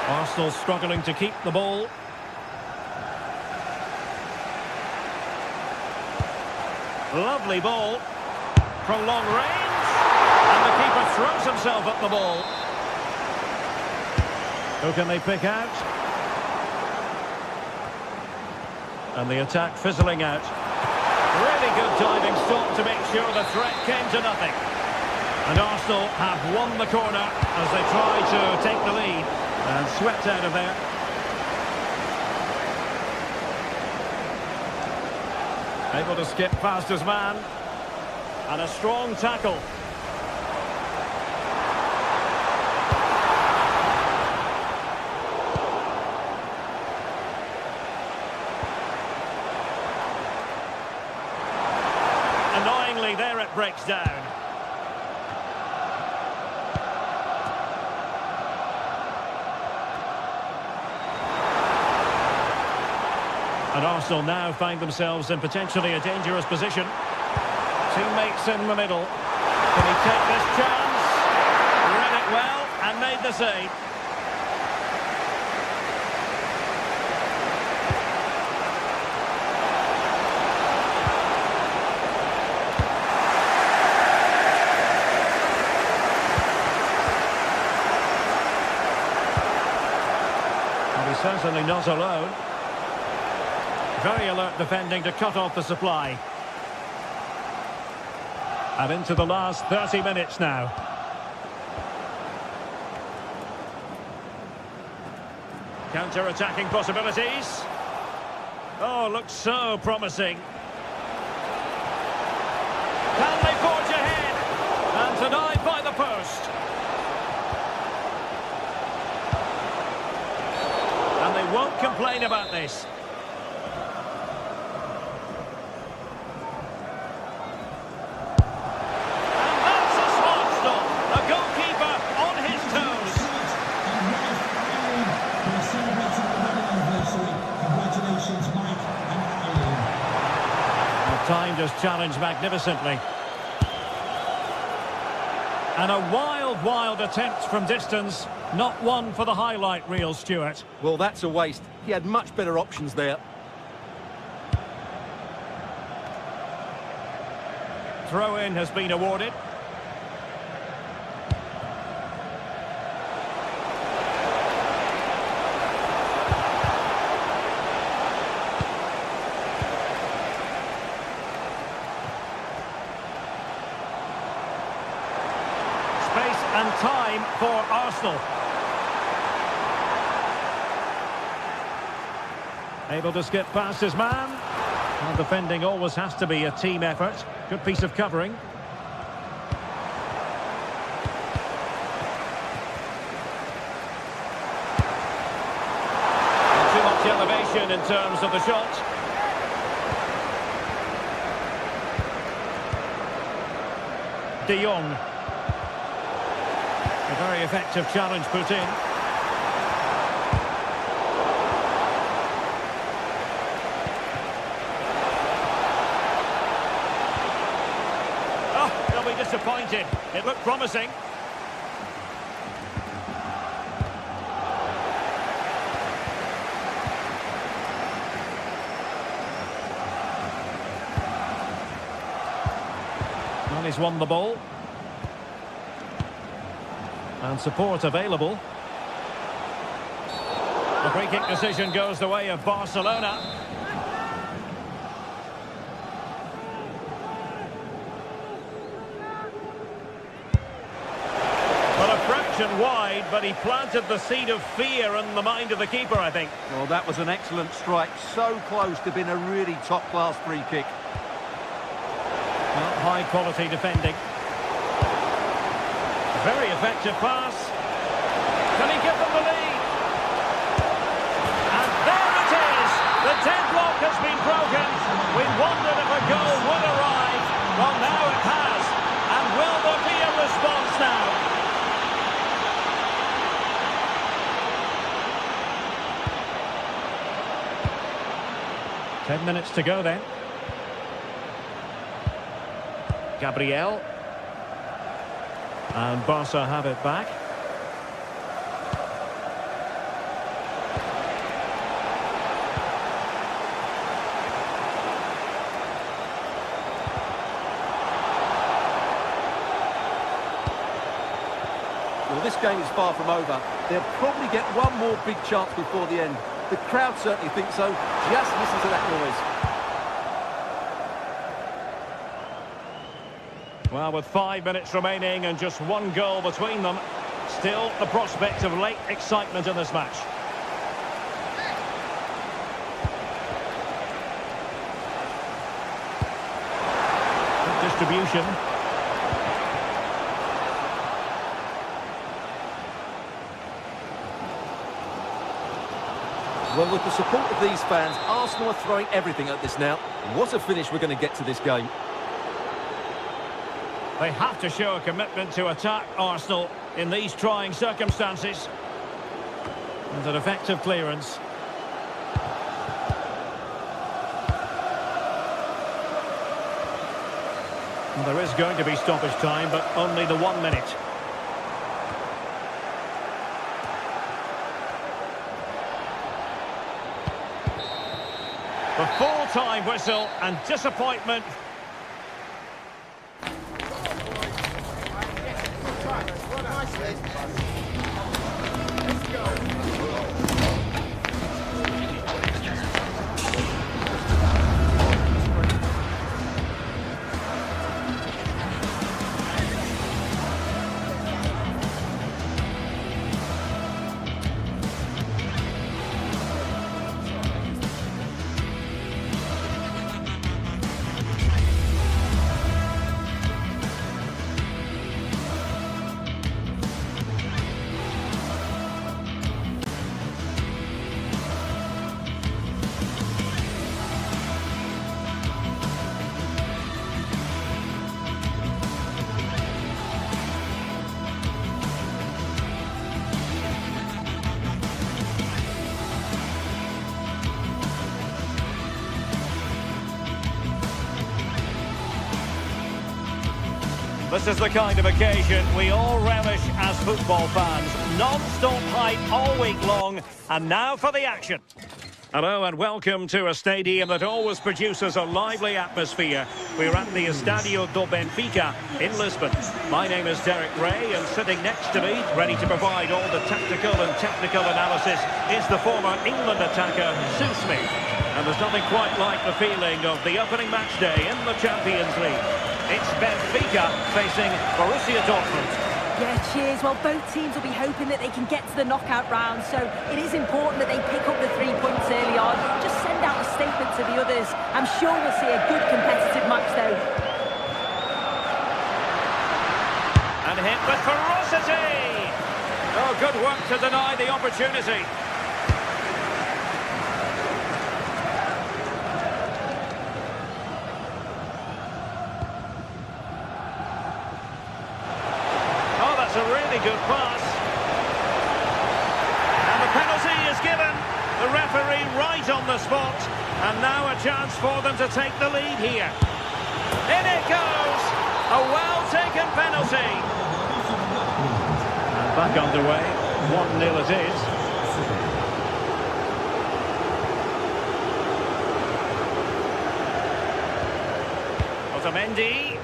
Arsenal struggling to keep the ball. Lovely ball. From long range. And the keeper throws himself at the ball. Who can they pick out? And the attack fizzling out. Really good diving stop to make sure the threat came to nothing. And Arsenal have won the corner as they try to take the lead. And swept out of there. Able to skip past his man. And a strong tackle. Annoyingly, there it breaks down. And Arsenal now find themselves in potentially a dangerous position. Teammates in the middle. Can he take this chance? Read it well and made the save. Well, he's certainly not alone. Very alert defending to cut off the supply. And into the last 30 minutes now. Counter-attacking possibilities. Oh, looks so promising. Can they forge ahead? And denied by the post. And they won't complain about this. Timed his challenge magnificently. And a wild attempt from distance. Not one for the highlight reel, Stuart. Well, that's a waste. He had much better options there. Throw-in has been awarded. And time for Arsenal. Able to skip past his man. Well, defending always has to be a team effort. Good piece of covering. Not too much elevation in terms of the shot. De Jong. A very effective challenge put in. Oh, they'll be disappointed. It looked promising. Well, he's won the ball. And support available. The free kick decision goes the way of Barcelona. Well, a fraction wide, but he planted the seed of fear in the mind of the keeper, I think. Well, that was an excellent strike. So close to being a really top-class free kick. Well, high-quality defending. Very effective pass. Can he give them the lead? And there it is! The deadlock has been broken. We wondered if a goal would arrive. Well, now it has. And will there be a response now? Ten minutes to go then. Gabriel. And Barca have it back. Well, this game is far from over. They'll probably get one more big chance before the end. The crowd certainly think so. Just listen to that noise. Well, with 5 minutes remaining and just one goal between them, still the prospect of late excitement in this match. Good distribution. Well, with the support of these fans, Arsenal are throwing everything at this now. What a finish we're going to get to this game. They have to show a commitment to attack Arsenal in these trying circumstances. And an effective clearance. And there is going to be stoppage time, but only the 1 minute. The full-time whistle and disappointment. This is the kind of occasion we all relish as football fans. Non-stop hype all week long, and now for the action. Hello and welcome to a stadium that always produces a lively atmosphere. We're at the Estadio do Benfica in Lisbon. My name is Derek Ray, and sitting next to me, ready to provide all the tactical and technical analysis, is the former England attacker, Sue Smith. And there's nothing quite like the feeling of the opening match day in the Champions League. It's Benfica facing Borussia Dortmund. Yeah, cheers. Well, both teams will be hoping that they can get to the knockout round, so it is important that they pick up the 3 points early on. Just send out a statement to the others. I'm sure we'll see a good competitive match, though. And hit with ferocity! Oh, good work to deny the opportunity. Very good pass. And the penalty is given. The referee right on the spot. And now a chance for them to take the lead here. In it goes! A well-taken penalty. And back underway. 1-0 it is. Otamendi.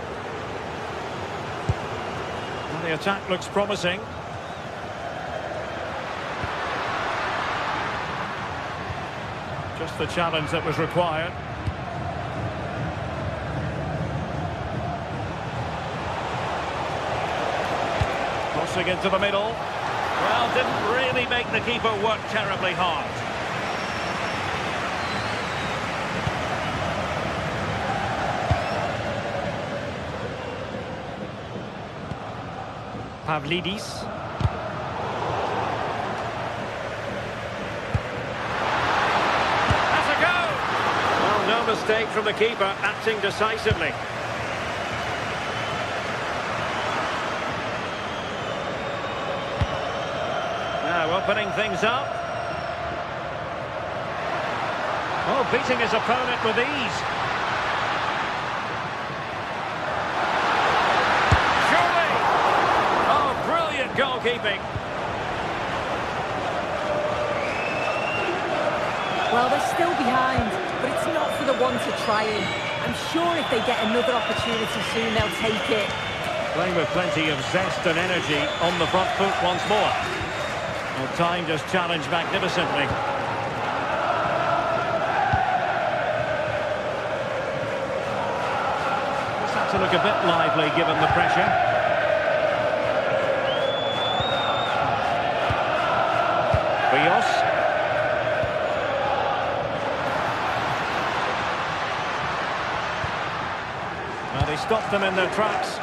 Well, the attack looks promising. Just the challenge that was required. Crossing into the middle. Well, didn't really make the keeper work terribly hard. Pavlidis. That's a go! Well, no mistake from the keeper, acting decisively. Now opening things up. Oh, beating his opponent with ease. Surely! Oh, brilliant goalkeeping. Well, they're still behind, but it's not for the one to try in. I'm sure if they get another opportunity soon, they'll take it. Playing with plenty of zest and energy on the front foot once more. Well, time just challenged magnificently. Just had to look a bit lively given the pressure. Rios. Well, they stopped them in their tracks.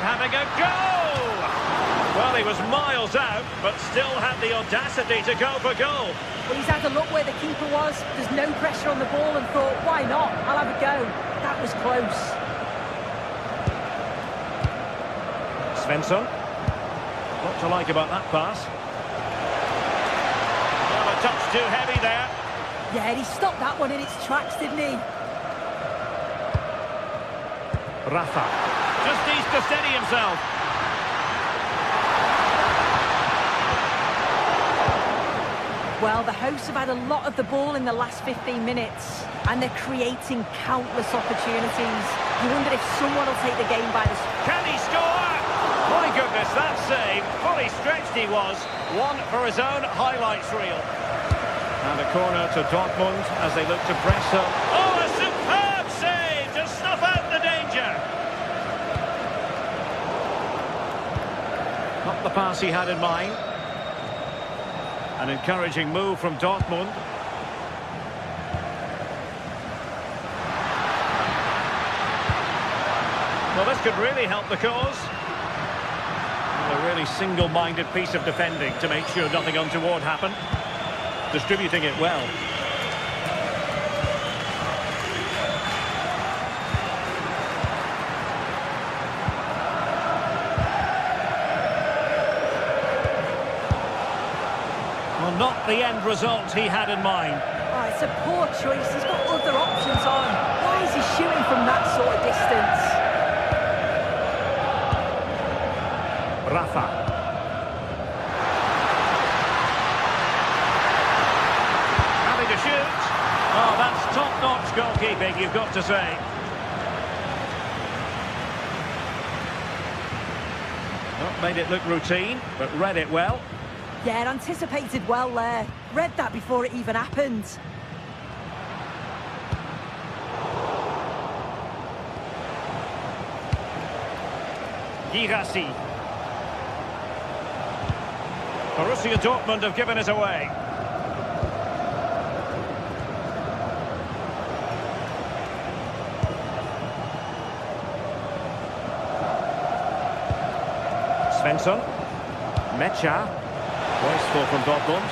Having a goal! Well, he was miles out, but still had the audacity to go for goal. Well, he's had a look where the keeper was. There's no pressure on the ball and thought, why not? I'll have a go. That was close. Svensson. What to like about that pass? Well, a touch too heavy there. Yeah, he stopped that one in its tracks, didn't he? Rafa. Just needs to steady himself. Well, the hosts have had a lot of the ball in the last 15 minutes, and they're creating countless opportunities. You wonder if someone will take the game by the... Can he score? My goodness, that save. Fully stretched he was. One for his own highlights reel. And a corner to Dortmund as they look to press up. Oh, a superb save to snuff out the danger. Not the pass he had in mind. An encouraging move from Dortmund. Well, this could really help the cause. A really single-minded piece of defending to make sure nothing untoward happened. Distributing it well. Well, not the end result he had in mind. Oh, it's a poor choice. He's got other options on. Why is he shooting from that sort of distance? Rafa. Having to shoot. Oh, that's top-notch goalkeeping, you've got to say. Not made it look routine, but read it well. Yeah, anticipated well there. Read that before it even happened. Girassi. Borussia Dortmund have given it away. Svensson. Mecha. Wasteful from Dortmund.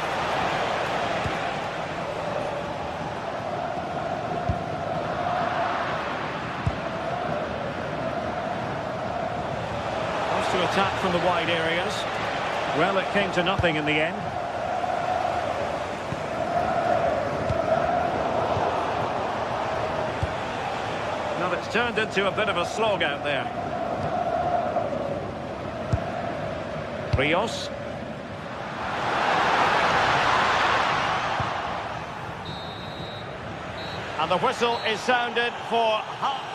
wide areas. Well, it came to nothing in the end. Now it's turned into a bit of a slog out there. Rios. And the whistle is sounded for half.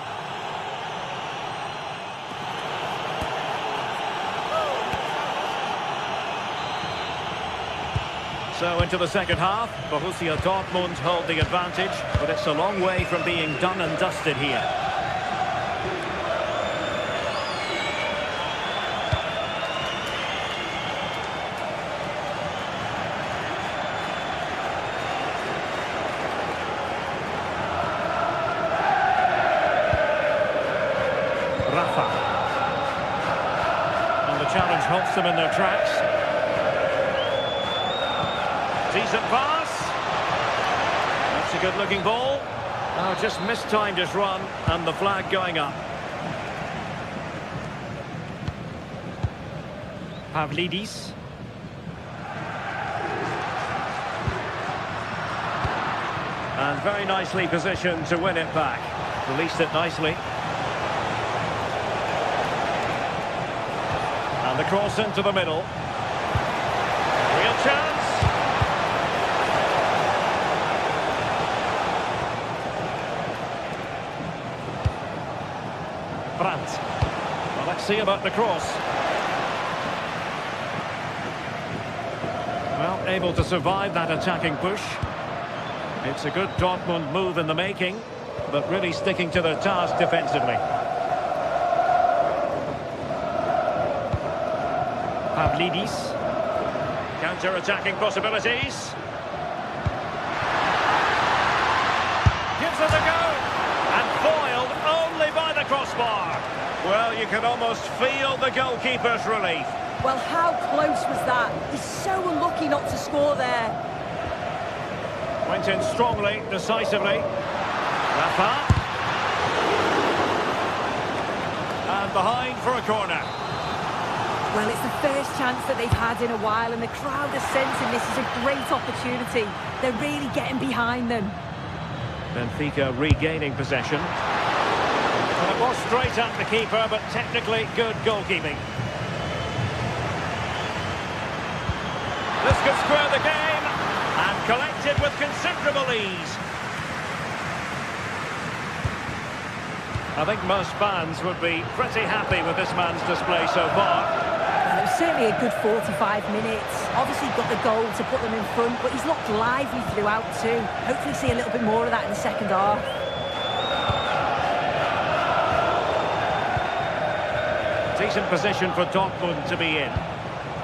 So into the second half, Borussia Dortmund hold the advantage, but it's a long way from being done and dusted here. Rafa. And the challenge halts them in their tracks. Decent pass. That's a good-looking ball. Oh, just mistimed his run, and the flag going up. Pavlidis. And very nicely positioned to win it back. Released it nicely. And the cross into the middle. Real chance. Brandt. Well, let's see about the cross. Well, able to survive that attacking push. It's a good Dortmund move in the making, but really sticking to their task defensively. Pavlidis. Counter-attacking possibilities. Gives it a go. And foiled only by the crossbar. Well, you can almost feel the goalkeeper's relief. Well, how close was that? He's so unlucky not to score there. Went in strongly, decisively. Rafa. And behind for a corner. Well, it's the first chance that they've had in a while, and the crowd are sensing this is a great opportunity. They're really getting behind them. Benfica regaining possession. Well, it was straight at the keeper, but technically good goalkeeping. This could square the game, and collected with considerable ease. I think most fans would be pretty happy with this man's display so far. Well, it was certainly a good 45 minutes. Obviously got the goal to put them in front, but he's looked lively throughout too. Hopefully see a little bit more of that in the second half. Decent position for Dortmund to be in,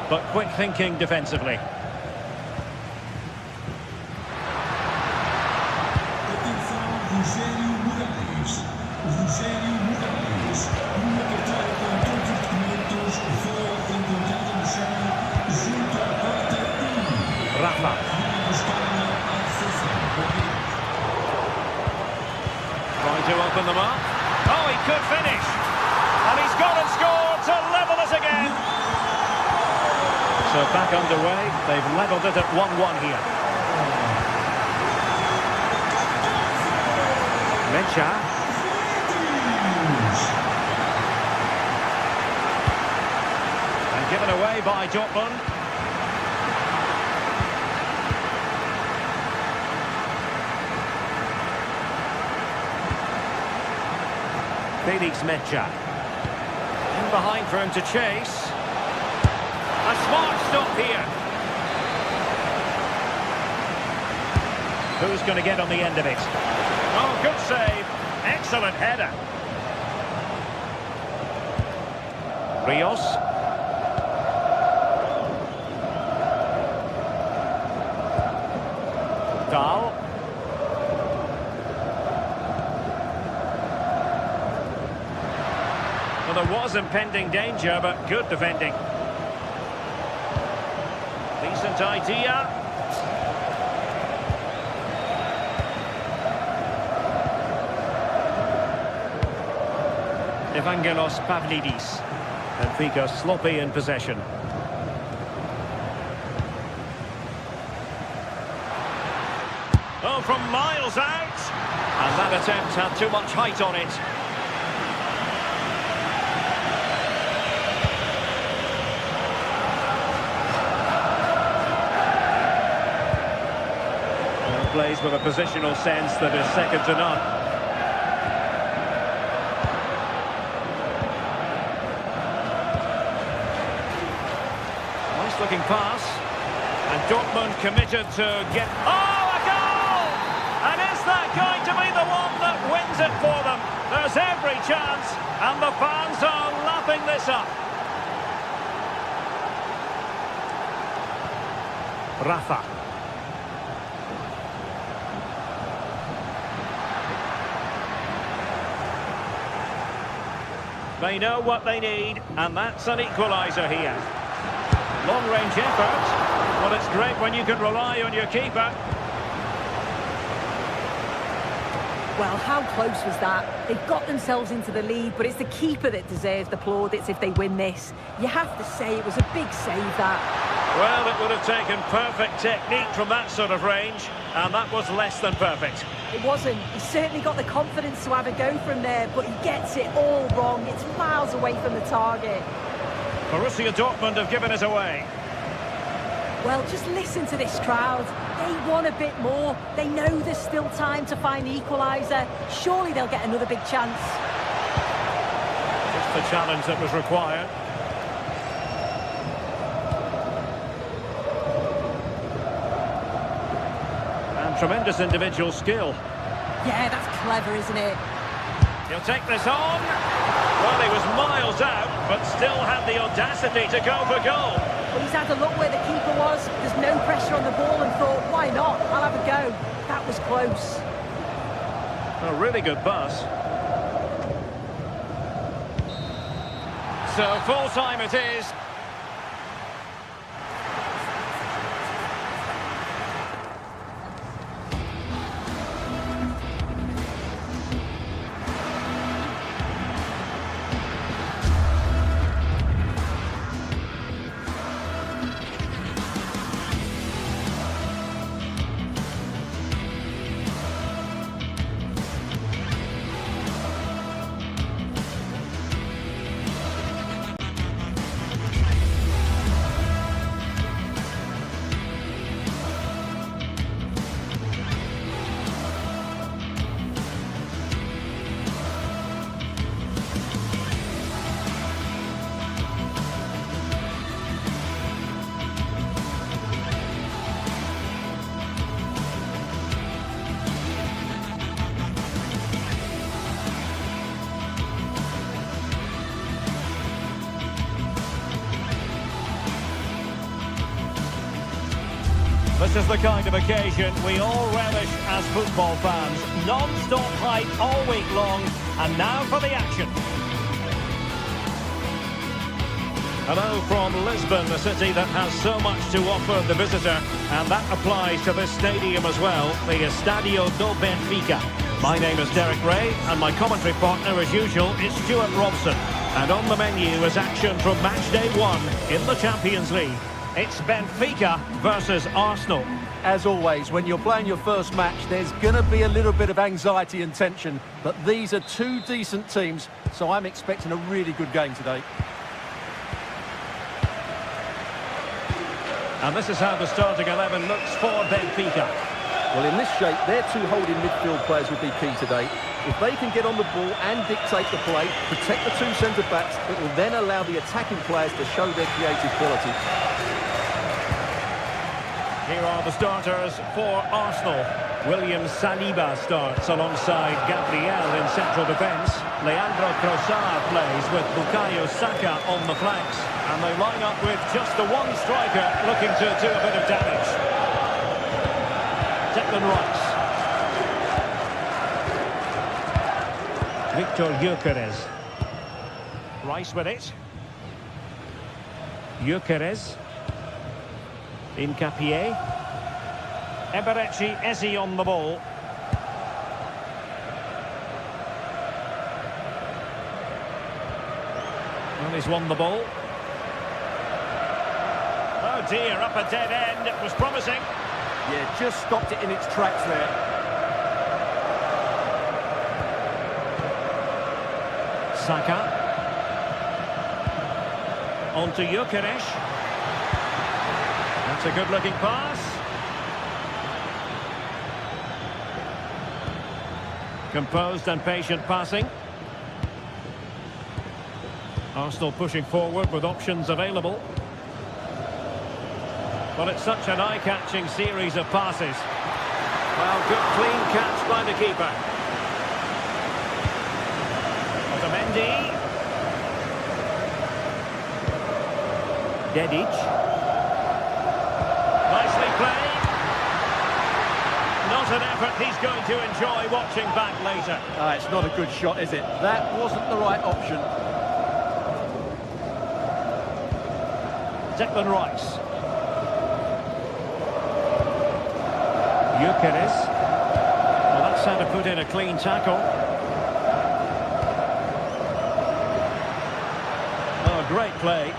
but quick thinking defensively. Rafa. Trying to open them up. Oh, he could finish. And he's gone and scored to level us again. So back underway. They've levelled it at 1-1 here. Mecha. And given away by Dortmund. Felix Mecha. In behind for him to chase. A smart stop here. Who's going to get on the end of it? Oh, good save. Excellent header. Rios. Dahl. Well, there was impending danger, but good defending. Decent idea. Evangelos Pavlidis. Benfica sloppy in possession. Oh, from miles out! And that attempt had too much height on it. Plays with a positional sense that is second to none. Nice looking pass. And Dortmund committed to get... Oh, a goal! And is that going to be the one that wins it for them? There's every chance, and the fans are lapping this up. Rafa. They know what they need, and that's an equaliser here. Long-range effort. Well, it's great when you can rely on your keeper. Well, how close was that? They've got themselves into the lead, but it's the keeper that deserves the plaudits if they win this. You have to say it was a big save, that. Well, it would have taken perfect technique from that sort of range, and that was less than perfect. It wasn't. He certainly got the confidence to have a go from there, but he gets it all wrong. It's miles away from the target. Borussia Dortmund have given it away. Well, just listen to this crowd. They want a bit more. They know there's still time to find the equaliser. Surely they'll get another big chance. Just the challenge that was required. And tremendous individual skill. Yeah, that's clever, isn't it? He'll take this on. Well, he was miles out, but still had the audacity to go for goal. Well, he's had a look where the keeper was. There's no pressure on the ball and thought, why not? I'll have a go. That was close. A really good pass. So full time it is. This is the kind of occasion we all relish as football fans. Non-stop hype all week long, and now for the action. Hello from Lisbon, the city that has so much to offer the visitor, and that applies to this stadium as well, the Estadio do Benfica. My name is Derek Ray, and my commentary partner, as usual, is Stuart Robson. And on the menu is action from match day 1 in the Champions League. It's Benfica versus Arsenal. As always, when you're playing your first match, there's going to be a little bit of anxiety and tension. But these are two decent teams, so I'm expecting a really good game today. And this is how the starting 11 looks for Benfica. Well, in this shape, their two holding midfield players will be key today. If they can get on the ball and dictate the play, protect the two centre-backs, it will then allow the attacking players to show their creative quality. Here are the starters for Arsenal. William Saliba starts alongside Gabriel in central defence. Leandro Trossard plays with Bukayo Saka on the flanks. And they line up with just the one striker looking to do a bit of damage. Declan Rice. Victor Gyökeres. Rice with it. Gyökeres. Incapié. Eberechi Eze on the ball. Well, he's won the ball. Oh dear, up a dead end. It was promising. Yeah, just stopped it in its tracks there. Saka. On to Gyökeres. That's a good-looking pass. Composed and patient passing. Arsenal pushing forward with options available. Well, it's such an eye-catching series of passes. Well, good clean catch by the keeper. Otamendi. Dedic. Nicely played. Not an effort he's going to enjoy watching back later. It's not a good shot, is it? That wasn't the right option. Declan Rice. Gyökeres. Well, that's how to put in a clean tackle. Oh, great play.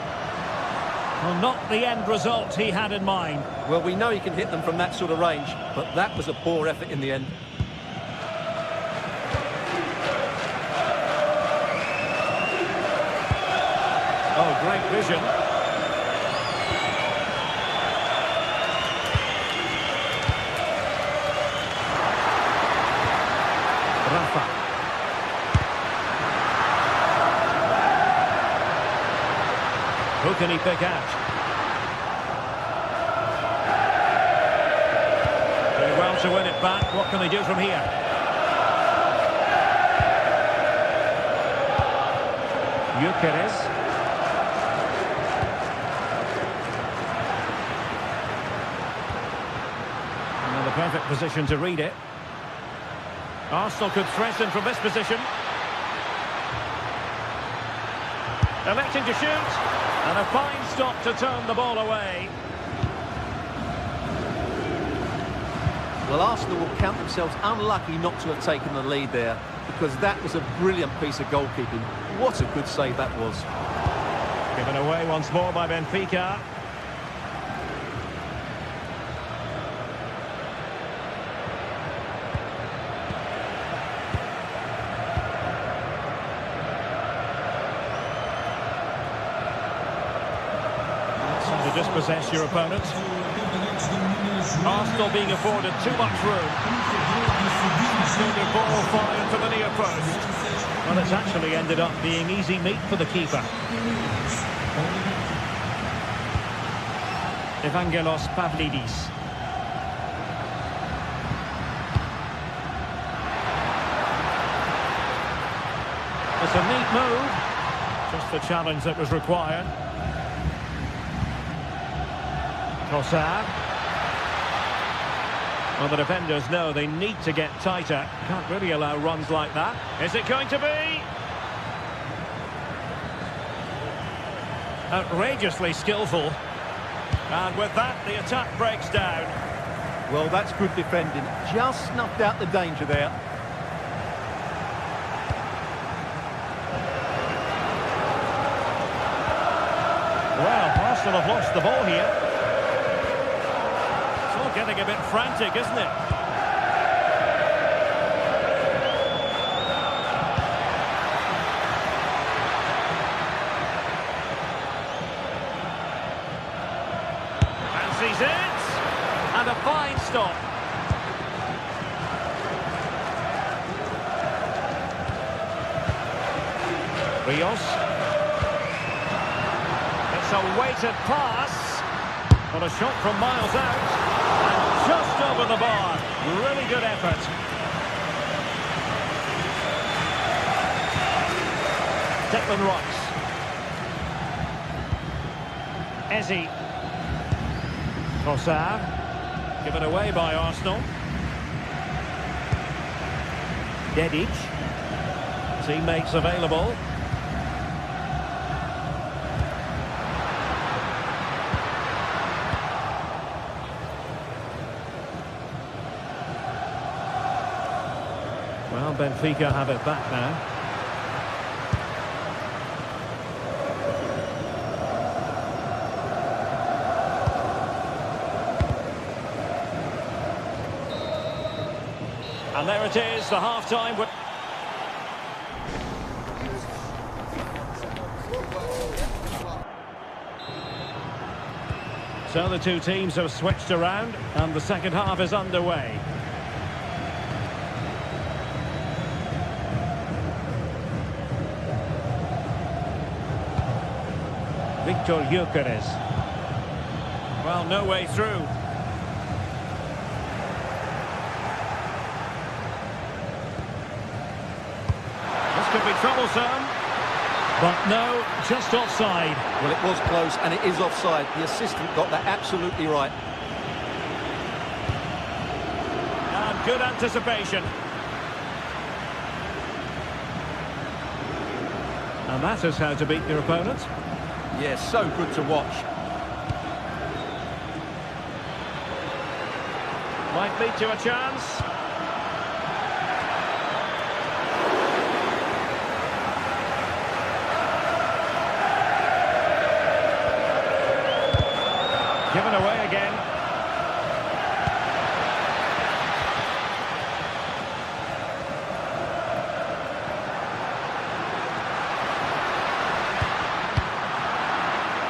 Well, not the end result he had in mind. Well, we know he can hit them from that sort of range, but that was a poor effort in the end. Oh, great vision. Rafa. Who can he pick out? Doing well to win it back. What can they do from here? Gyökeres. Another perfect position to read it. Arsenal could threaten from this position. Electing to shoot. And a fine stop to turn the ball away. Well, Arsenal will count themselves unlucky not to have taken the lead there, because that was a brilliant piece of goalkeeping. What a good save that was. Given away once more by Benfica. Dispossess your opponent. Arsenal being afforded too much room. The ball fired to the near post. Well, it's actually ended up being easy meat for the keeper. Evangelos Pavlidis. It's a neat move. Just the challenge that was required. Trossard. Well, the defenders know they need to get tighter. Can't really allow runs like that. Is it going to be? Outrageously skillful. And with that, the attack breaks down. Well, that's good defending. Just snuffed out the danger there. Well, Arsenal have lost the ball here. Getting a bit frantic, isn't it? Fancies it! And a fine stop. Rios. It's a weighted pass. Well, a shot from miles out. Just over the bar. Really good effort. Declan Rice. Eze. Trossard. Given away by Arsenal. Dedic. Teammates available. Well, Benfica have it back now. And there it is, the half-time. So the two teams have switched around, and the second half is underway. Victor Gyökeres. Well, no way through. This could be troublesome. But no, just offside. Well, it was close, and it is offside. The assistant got that absolutely right. And good anticipation. And that is how to beat your opponent. Yeah, so good to watch. Might lead to a chance. Given away again.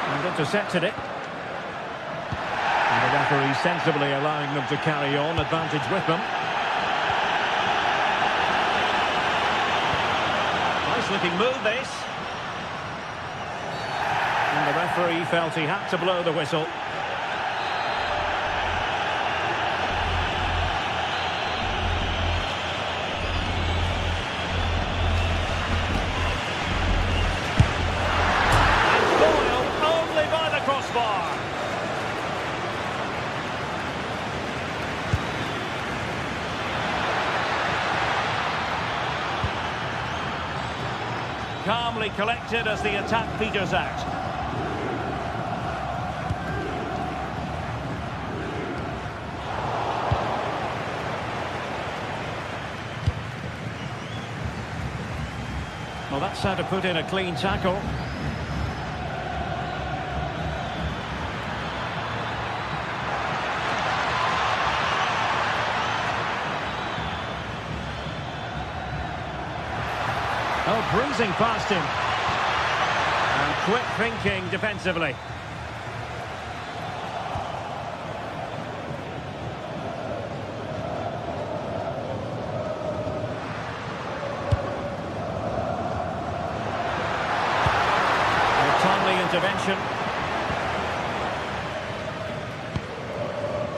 And intercepted it. And the referee sensibly allowing them to carry on, advantage with them. Nice looking move, this. And the referee felt he had to blow the whistle. Calmly collected as the attack peters out. Well, that's how to put in a clean tackle. Oh, breezing past him. And quick thinking defensively. A timely intervention.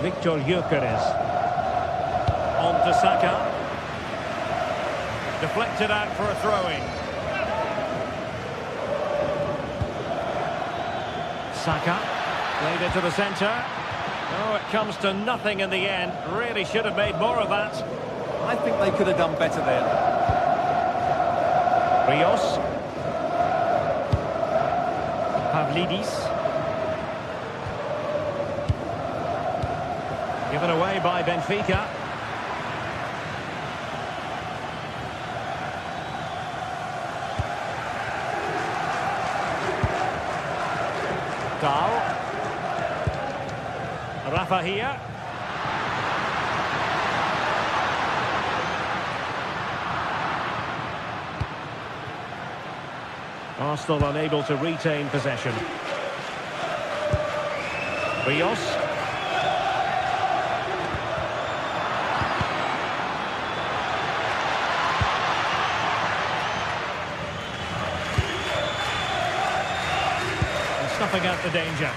Victor Gyökeres. On to Saka. Deflected out for a throw-in. Saka played it to the centre. Oh, it comes to nothing in the end. Really should have made more of that. I think they could have done better there. Rios. Pavlidis. Given away by Benfica. Rafa here. Arsenal unable to retain possession. Rios. And snuffing out the danger.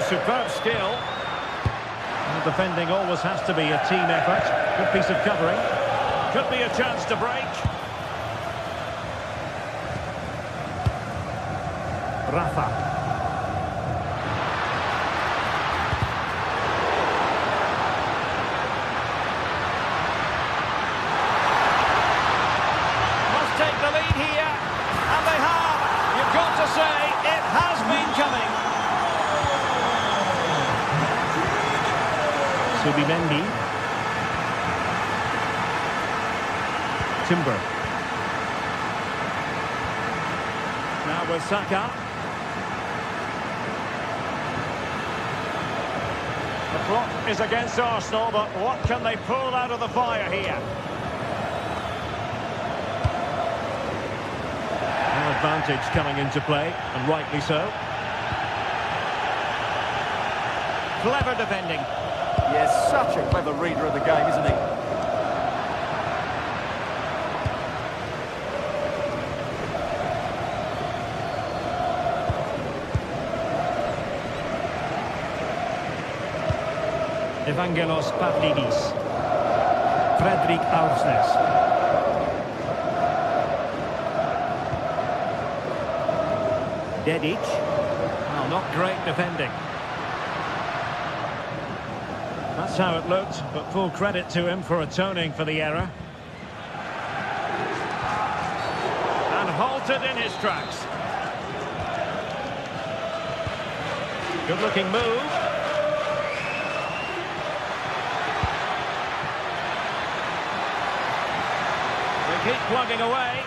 Superb skill. And defending always has to be a team effort. Good piece of covering. Could be a chance to break. Rafa. Must take the lead here. And they have. You've got to say, it has been coming. Subimendi. Timber. with Saka. The clock is against Arsenal, but what can they pull out of the fire here? An advantage coming into play, and rightly so. Clever defending. Yes, such a clever reader of the game, isn't he? Evangelos Pavlidis. Fredrik Alfsnes. Dedic. Well, not great defending. That's how it looked, but full credit to him for atoning for the error. And halted in his tracks. Good-looking move. Keep plugging away.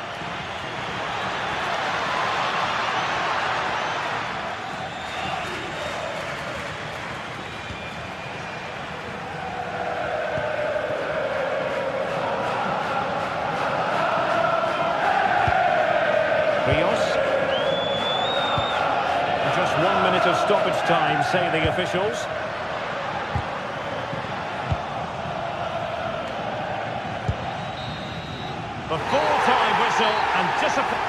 Rios. Just 1 minute of stoppage time, say the officials. The full-time whistle and disappointment.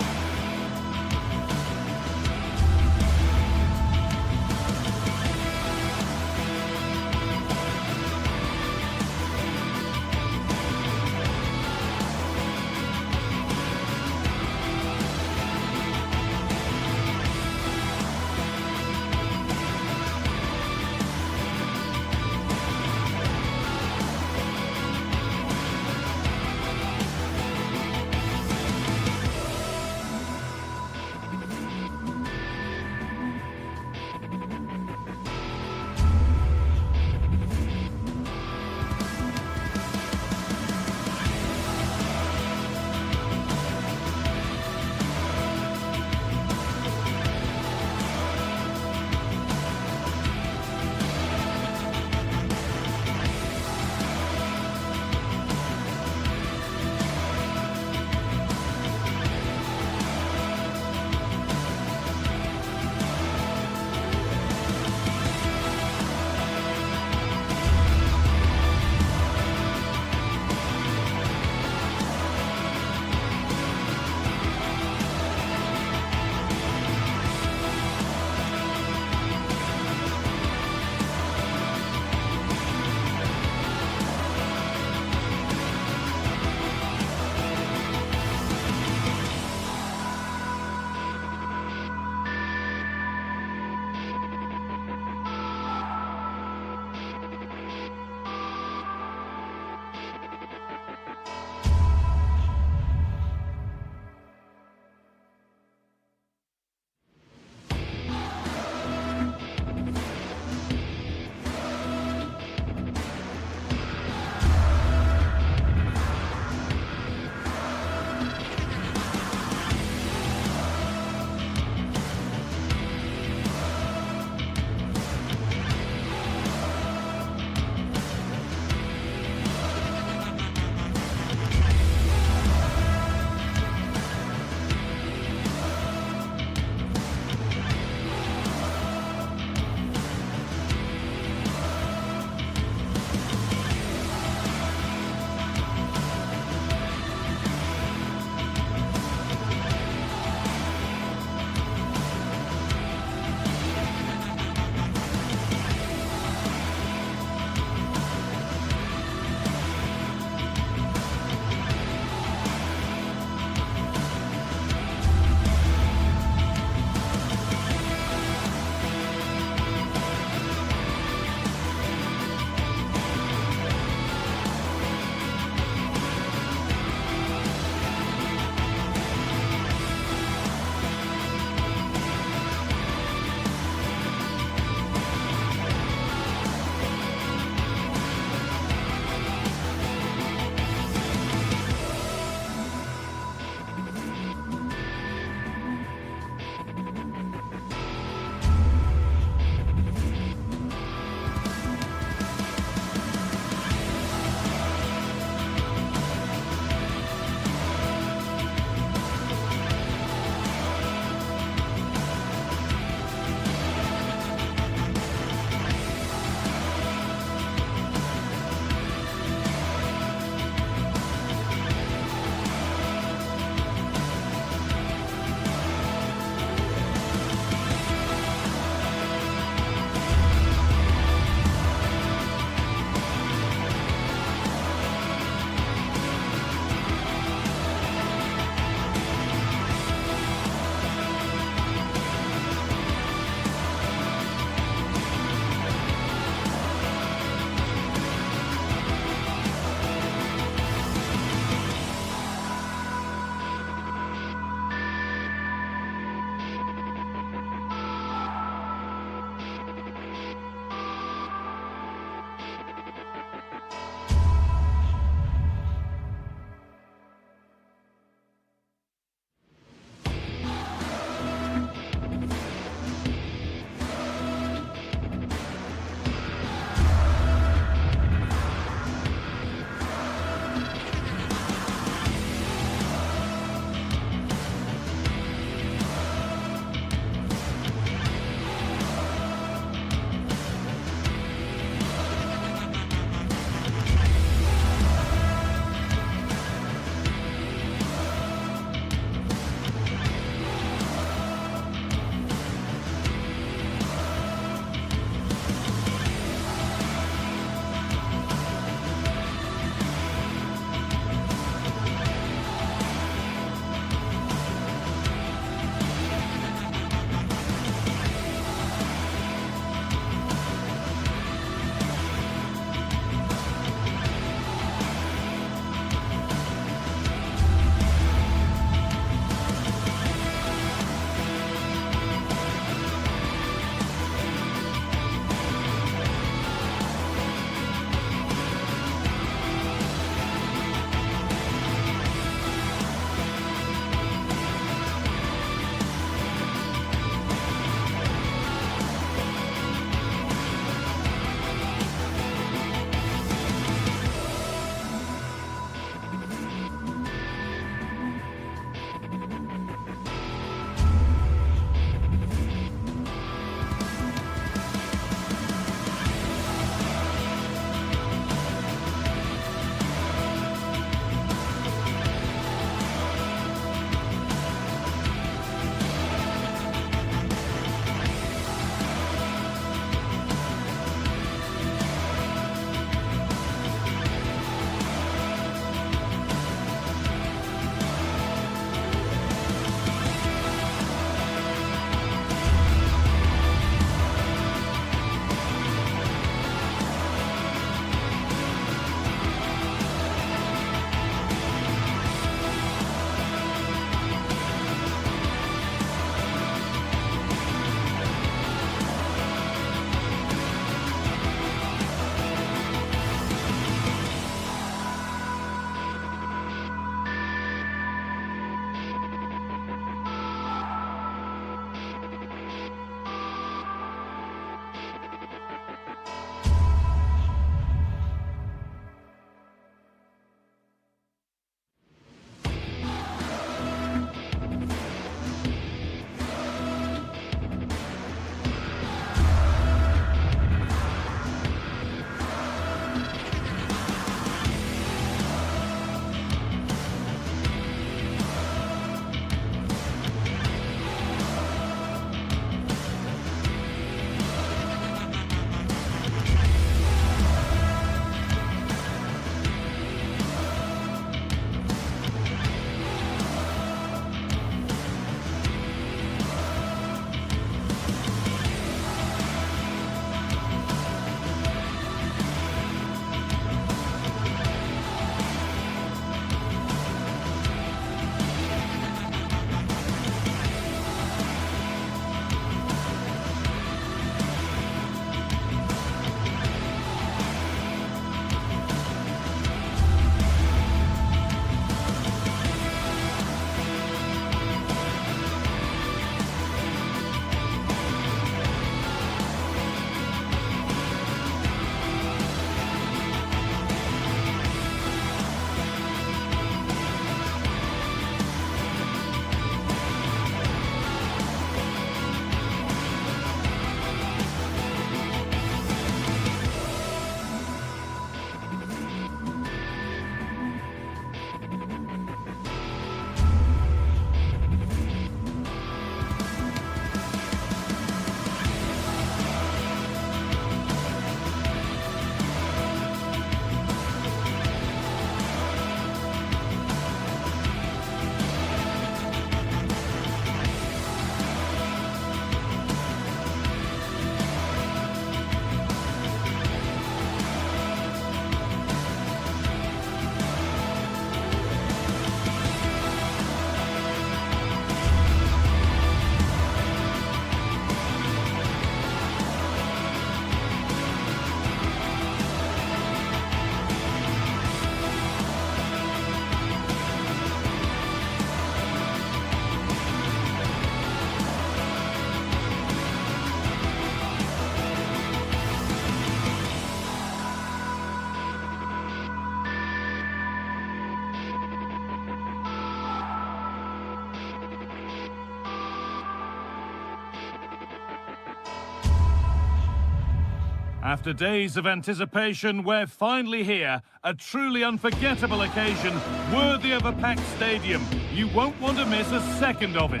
After days of anticipation, we're finally here. A truly unforgettable occasion, worthy of a packed stadium. You won't want to miss a second of it.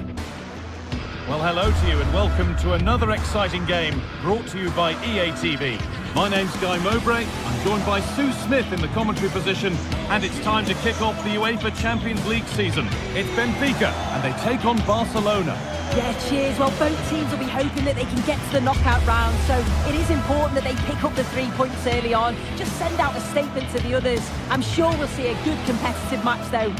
Well, hello to you and welcome to another exciting game brought to you by EA TV. My name's Guy Mowbray. I'm joined by Sue Smith in the commentary position, and it's time to kick off the UEFA Champions League season. It's Benfica, and they take on Barcelona. Yeah, cheers. Well, both teams will be hoping that they can get to the knockout round, so it is important that they pick up the 3 points early on. Just send out a statement to the others. I'm sure we'll see a good competitive match, though.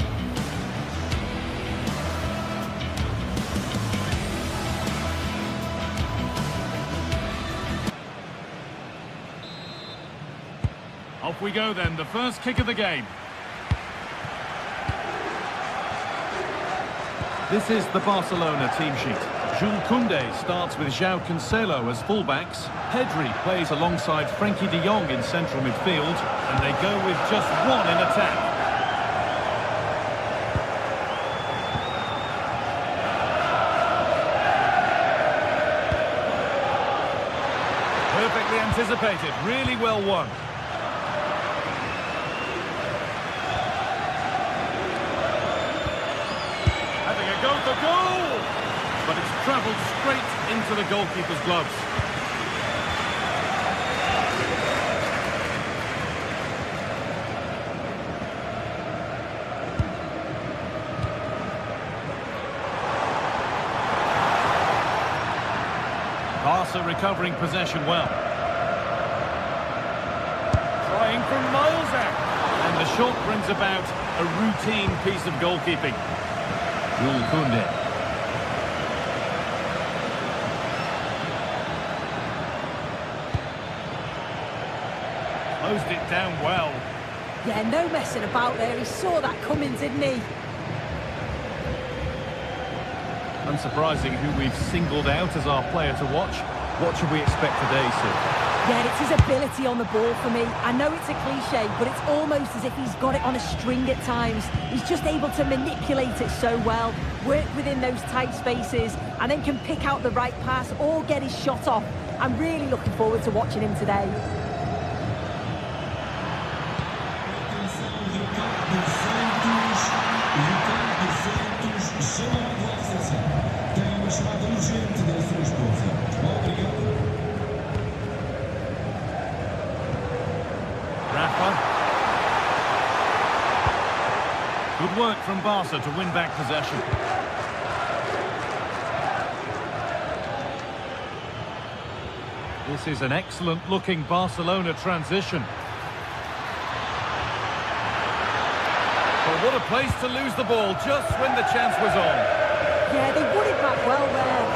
Off we go then, the first kick of the game. This is the Barcelona team sheet. Jules Koundé starts with João Cancelo as fullbacks. Pedri plays alongside Frenkie de Jong in central midfield. And they go with just one in attack. Perfectly anticipated, really well won. Go for goal! But it's travelled straight into the goalkeeper's gloves. Barca recovering possession well. Trying from miles out. And the shot brings about a routine piece of goalkeeping. Jules Koundé. Closed it down well. Yeah, no messing about there. He saw that coming, didn't he? Unsurprising who we've singled out as our player to watch. What should we expect today, Sue? Yeah, it's his ability on the ball for me. I know it's a cliche, but it's almost as if he's got it on a string at times. He's just able to manipulate it so well, work within those tight spaces, and then can pick out the right pass or get his shot off. I'm really looking forward to watching him today. Good work from Barca to win back possession. This is an excellent-looking Barcelona transition. Well, what a place to lose the ball just when the chance was on. Yeah, they won it back well there.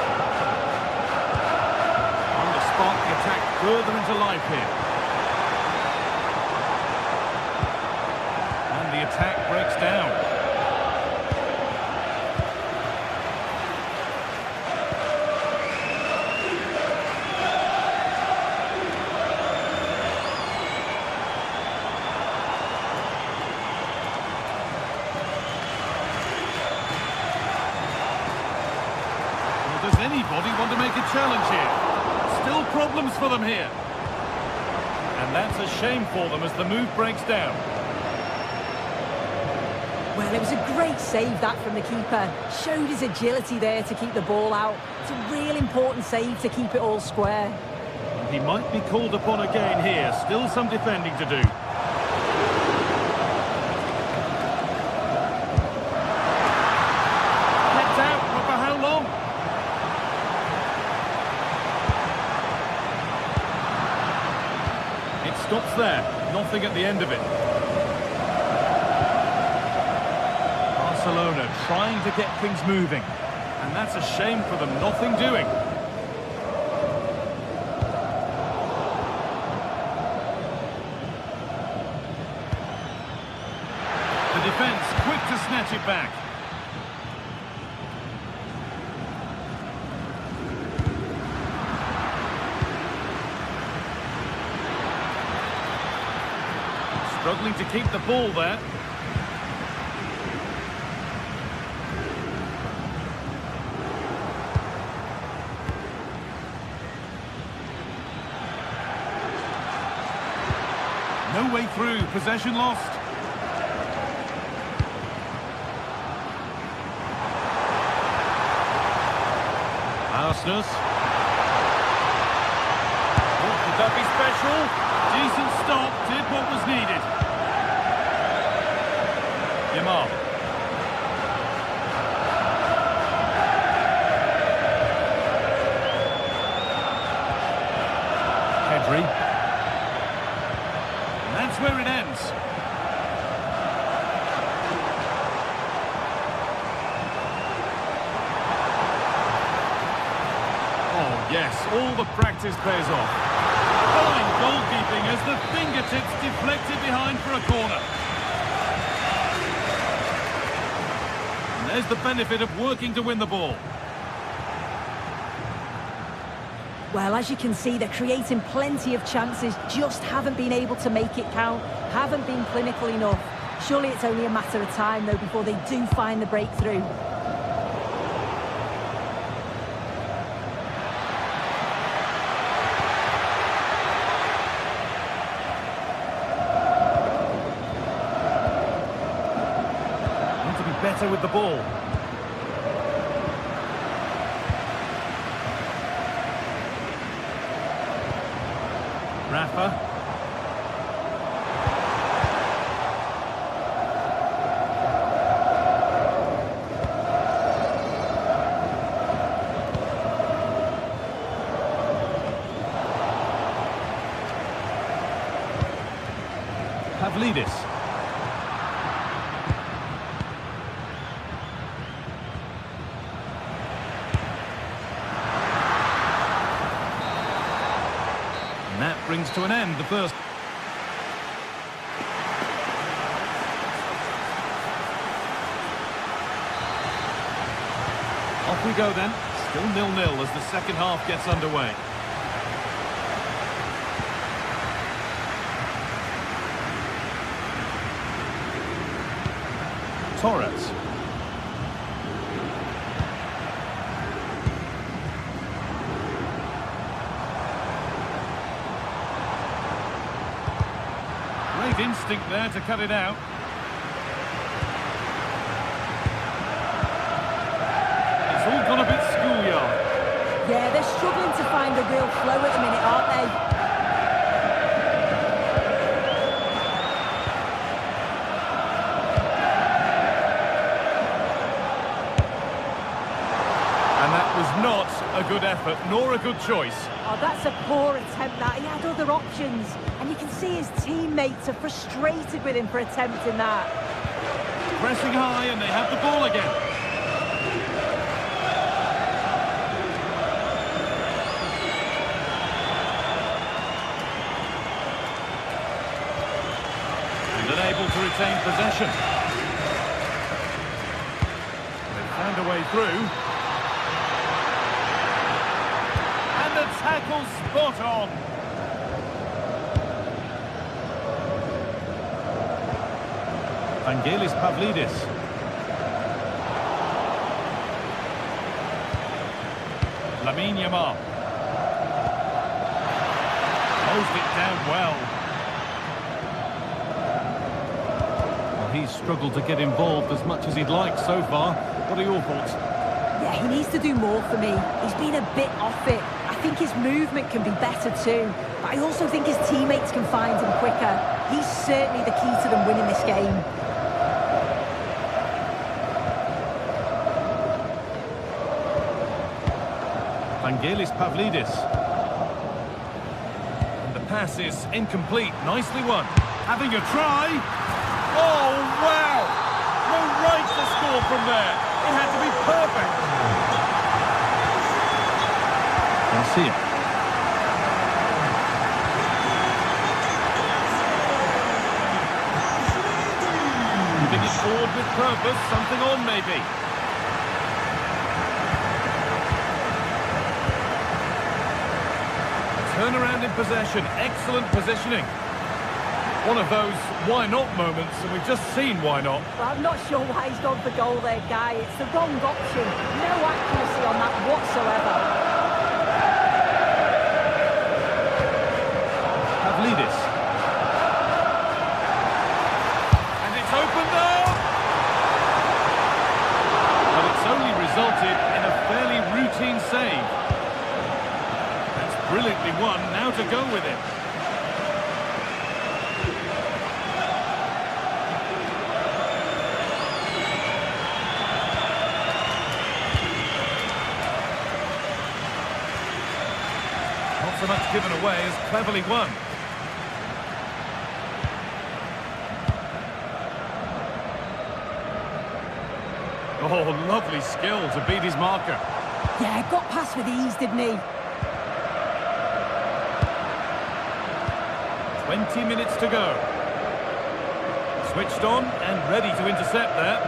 And to spark the attack further into life here. And the attack breaks down. Does anybody want to make a challenge here? Still problems for them here. And that's a shame for them as the move breaks down. Well, it was a great save that from the keeper. Showed his agility there to keep the ball out. It's a real important save to keep it all square. He might be called upon again here. Still some defending to do. Kept out, but for how long? It stops there. Nothing at the end of it. Barcelona trying to get things moving. And that's a shame for them. Nothing doing. The defence quick to snatch it back. Struggling to keep the ball there. No way through. Possession lost. Arsenal. Could that be special? Decent stop, did what was needed. Yamal. Pedri. And that's where it ends. Oh yes, all the practice pays off. Fine goalkeeping as the fingertips deflected behind for a corner. And there's the benefit of working to win the ball. Well, as you can see, they're creating plenty of chances, just haven't been able to make it count, haven't been clinical enough. Surely it's only a matter of time, though, before they do find the breakthrough. Need to be better with the ball. Rafa. Pavlidis. And that brings to an end the first. Off we go then. Still 0-0 as the second half gets underway. Torres. Great instinct there to cut it out. It's all gone a bit schoolyard. Yeah, they're struggling to find a real flow at the minute, aren't they? And that was not a good effort, nor a good choice. Oh, that's a poor attempt, that. He had other options. And you can see his teammates are frustrated with him for attempting that. Pressing high and they have the ball again. And unable to retain possession. They've found a way through. And the tackle spot on. Vangelis Pavlidis. Lamine Yamal. Closed it down well. Well, he's struggled to get involved as much as he'd like so far. What are your thoughts? Yeah, he needs to do more for me. He's been a bit off it. I think his movement can be better too. But I also think his teammates can find him quicker. He's certainly the key to them winning this game. Vangelis Pavlidis. And the pass is incomplete. Nicely won. Having a try. Oh, wow! No right to score from there. It had to be perfect. Garcia. Moving it forward with purpose. Something on, maybe. Turnaround in possession, excellent positioning. One of those why not moments, and we've just seen why not. Well, I'm not sure why he's gone for goal there, Guy. It's the wrong option. No accuracy on that whatsoever. Pavlidis. save. That's brilliantly won, now to go with it. Not so much given away as cleverly won. Oh, lovely skill to beat his marker. Yeah, got past with ease, didn't he? 20 minutes to go. Switched on and ready to intercept there.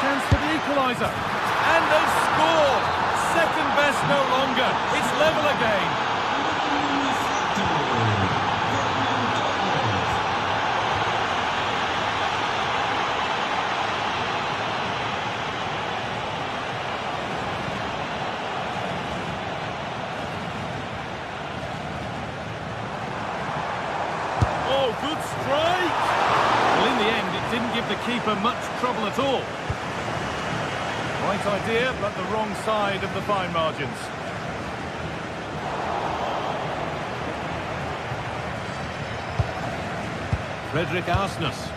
Chance for the equaliser. And they've scored! Second best no longer. It's level again. Oh, good strike! Well, in the end, it didn't give the keeper much trouble at all. Right idea, but the wrong side of the fine margins. Frederick Arsness.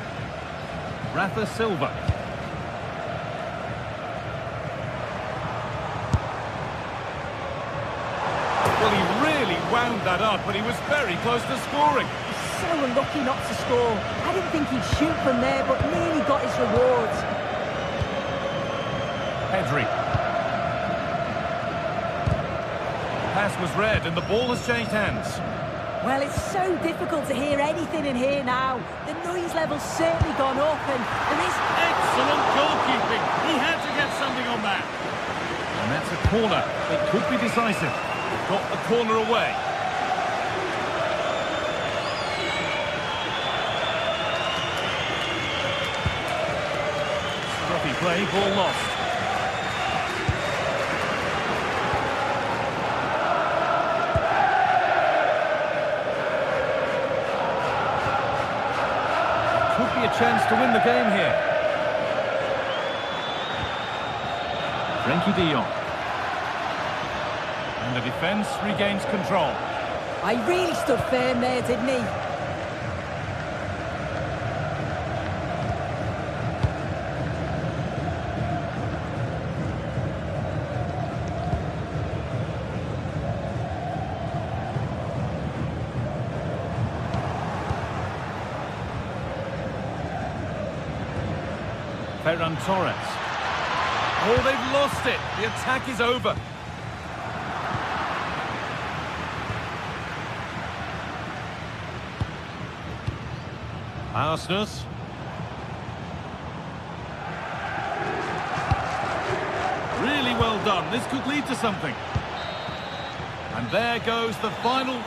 Rafa Silva. Well, he really wound that up, but he was very close to scoring. So unlucky not to score. I didn't think he'd shoot from there, but nearly got his rewards. Pedri. Pass was read and the ball has changed hands. Well, it's so difficult to hear anything in here now. The noise level's certainly gone up and there is... Excellent goalkeeping. He had to get something on that. And that's a corner. It could be decisive. Got the corner away. Scruffy play, ball lost. Could be a chance to win the game here. Frankie de Jong. And the defence regains control. I really stood firm there, didn't he? Ferran Torres. Oh, they've lost it. The attack is over. Arsness. Really well done. This could lead to something. And there goes the final...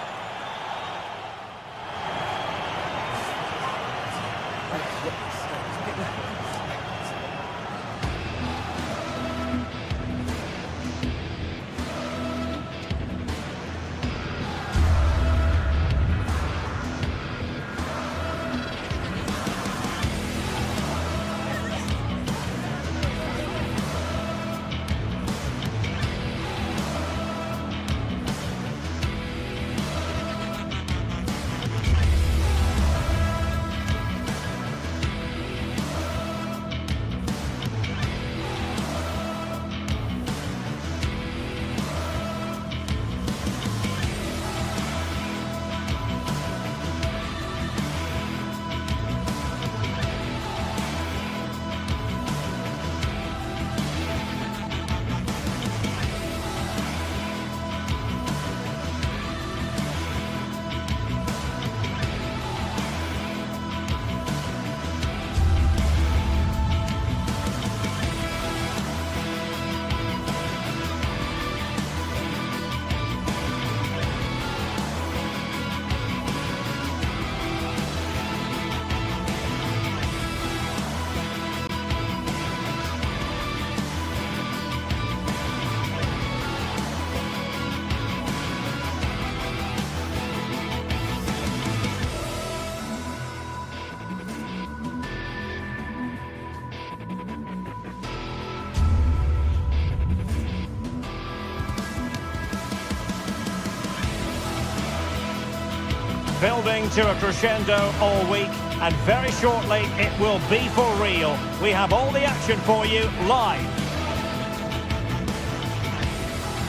Building to a crescendo all week, and very shortly it will be for real. We have all the action for you live.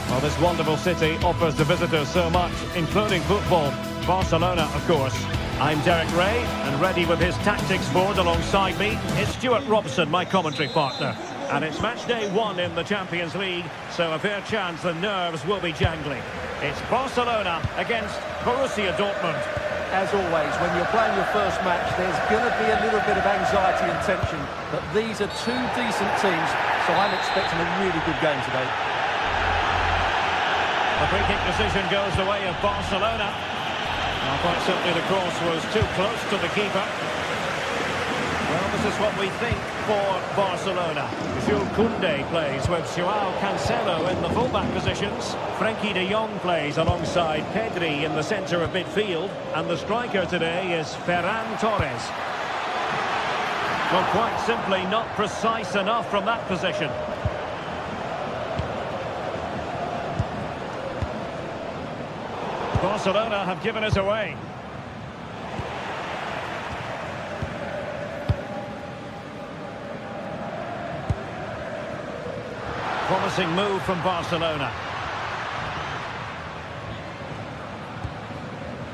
Well, this wonderful city offers the visitors so much, including football. Barcelona, of course. I'm Derek Ray, and ready with his tactics board alongside me, it's Stuart Robson, my commentary partner. And it's match day 1 in the Champions League, so a fair chance the nerves will be jangling. It's Barcelona against Borussia Dortmund. As always, when you're playing your first match, there's going to be a little bit of anxiety and tension. But these are two decent teams, so I'm expecting a really good game today. The free kick decision goes the way of Barcelona. Now, quite simply, the cross was too close to the keeper. Well, this is what we think for Barcelona. Jules Koundé plays with Joao Cancelo in the fullback positions. Frenkie de Jong plays alongside Pedri in the centre of midfield. And the striker today is Ferran Torres. Well, quite simply not precise enough from that position. Barcelona have given us away. Promising move from Barcelona.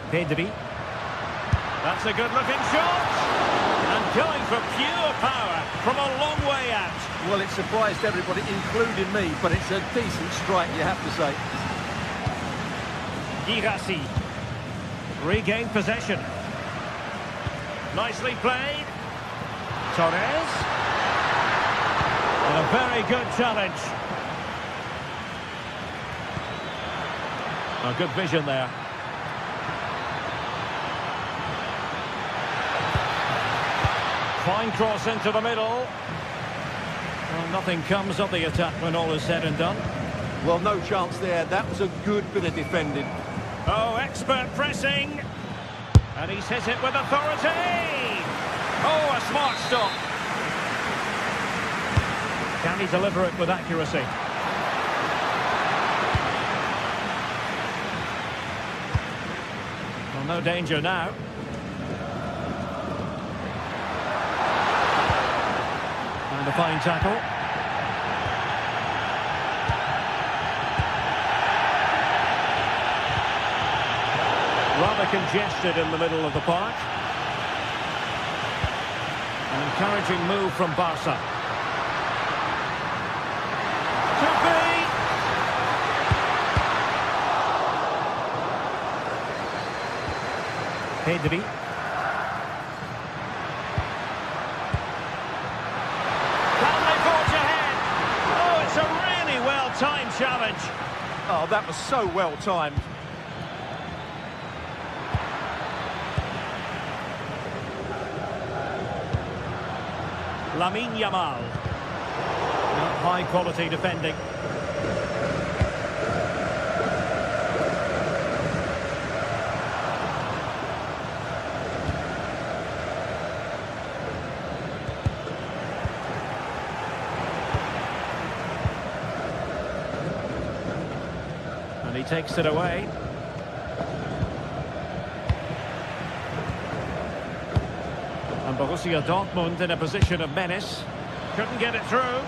Pedri. That's a good-looking shot. And going for pure power from a long way out. Well, it surprised everybody, including me, but it's a decent strike, you have to say. Girassi. Regained possession. Nicely played. Torres. And a very good challenge. A good vision there. Fine cross into the middle. Well, nothing comes of the attack when all is said and done. Well, no chance there. That was a good bit of defending. Oh, expert pressing. And he's hit it with authority. Oh, a smart stop. Can he deliver it with accuracy? Well, no danger now. And a fine tackle. Rather congested in the middle of the park. An encouraging move from Barca. Could be. Pedri. Can they forge ahead? Oh, it's a really well-timed challenge. Oh, that was so well-timed. Lamine Yamal. High quality defending. And he takes it away. And Borussia Dortmund in a position of menace. Couldn't get it through.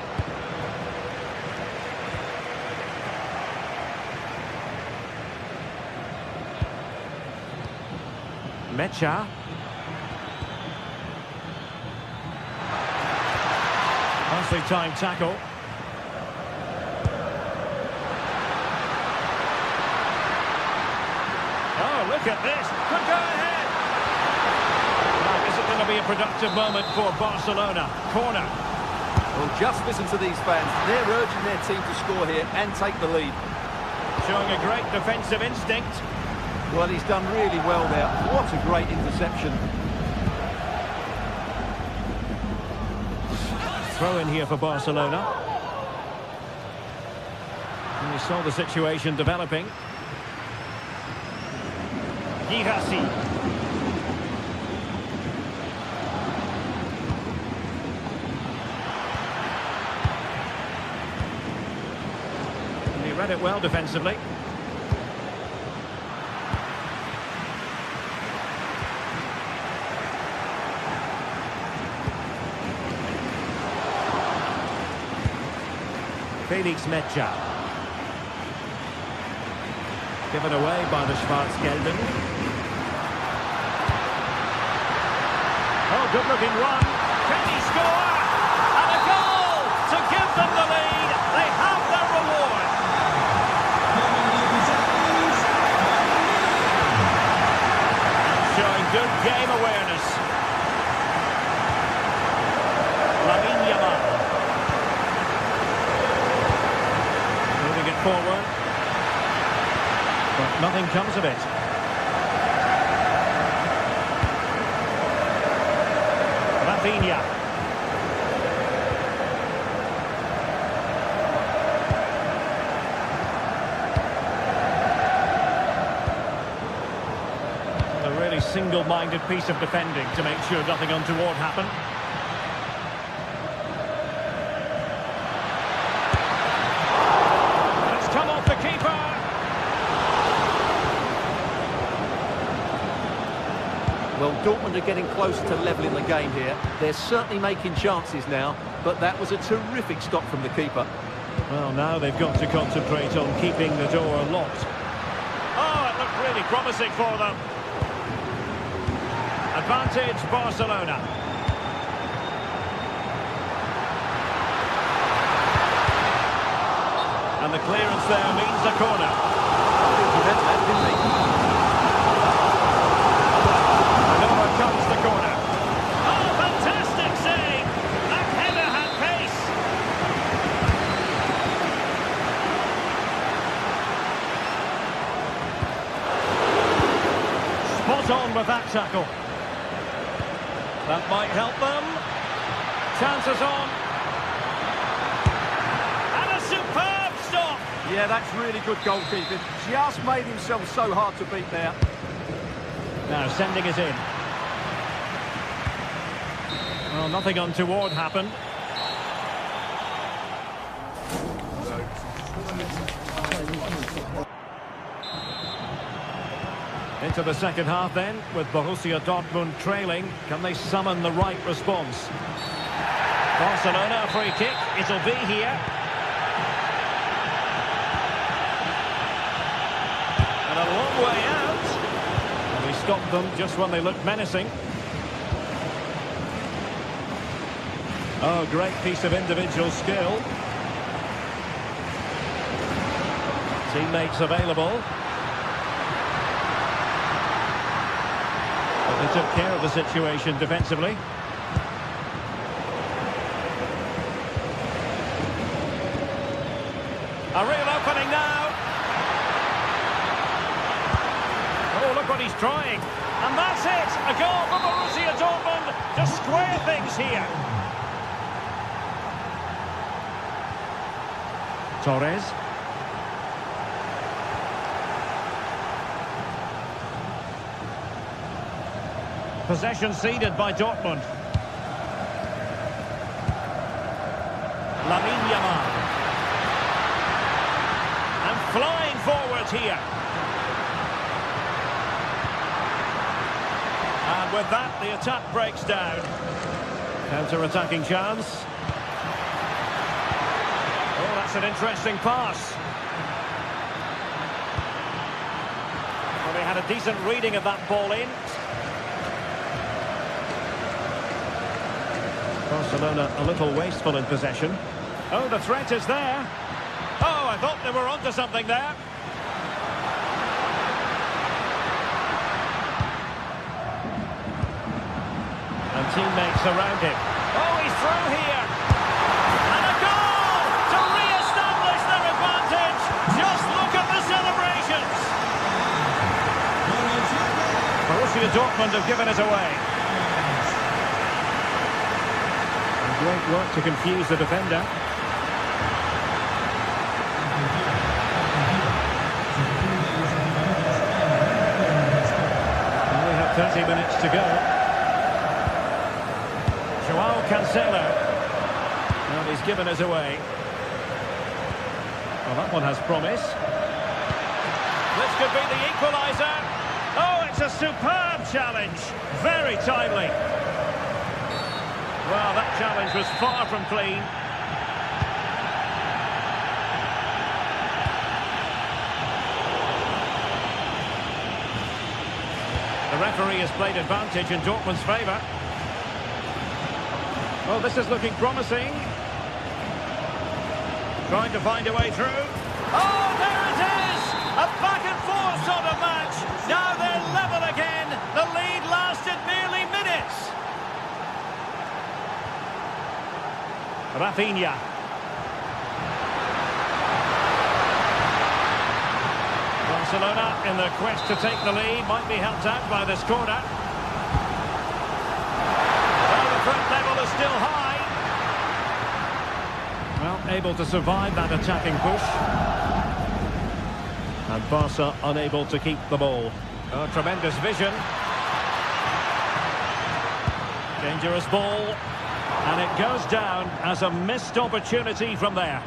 Mecha. Nicely timed tackle. Oh, look at this. Could go ahead. Is it going to be a productive moment for Barcelona? Corner. Well, just listen to these fans. They're urging their team to score here and take the lead. Showing a great defensive instinct. Well, he's done really well there. What a great interception. Throw in here for Barcelona. And we saw the situation developing. Girassi. Read it well defensively. Felix Mecha. Given away by the Schwarzgelben. Oh, good-looking run. Can he score? And a goal to give them the lead. They have their reward. Showing good game awareness. Moving it forward. But nothing comes of it. Rafinha. A really single-minded piece of defending to make sure nothing untoward happened. Well, Dortmund are getting closer to levelling the game here. They're certainly making chances now, but that was a terrific stop from the keeper. Well, now they've got to concentrate on keeping the door locked. Oh, it looked really promising for them. Advantage, Barcelona. And the clearance there means a corner. He meant that, didn't he? Comes the corner. Oh, fantastic save! That header had pace. Spot on with that tackle. That might help them. Chances on. And a superb stop. Yeah, that's really good goalkeeping. Just made himself so hard to beat there. Now sending it in. Well, nothing untoward happened. Into the second half then, with Borussia Dortmund trailing. Can they summon the right response? Barcelona, a free kick. It'll be here. And a long way out. And he stopped them just when they looked menacing. Oh, great piece of individual skill. Teammates available. But they took care of the situation defensively. A real opening now. Oh, look what he's trying. And that's it. A goal for Borussia Dortmund to square things here. Torres. Possession ceded by Dortmund. Lamine Yamal. And flying forward here. And with that, the attack breaks down. Counter-attacking chance. Oh, that's an interesting pass. Well, they had a decent reading of that ball in. Barcelona a little wasteful in possession. Oh, the threat is there. Oh, I thought they were onto something there. And teammates around him. Oh, he's through here. And a goal to re-establish their advantage. Just look at the celebrations. Borussia Dortmund have given it away. Great work to confuse the defender. And we have 30 minutes to go. Joao Cancelo. Well, he's given us away. Well, that one has promise. This could be the equaliser. Oh, it's a superb challenge. Very timely. Well, that challenge was far from clean. The referee has played advantage in Dortmund's favour. Well, this is looking promising. Trying to find a way through. Oh, there it is! A back and forth sort of match. Now they're level again. The lead lasted merely minutes. Rafinha. Barcelona in the quest to take the lead. Might be helped out by this corner. Well, the threat level is still high. Well, able to survive that attacking push. And Barca unable to keep the ball. Oh, tremendous vision. Dangerous ball. And it goes down as a missed opportunity from there.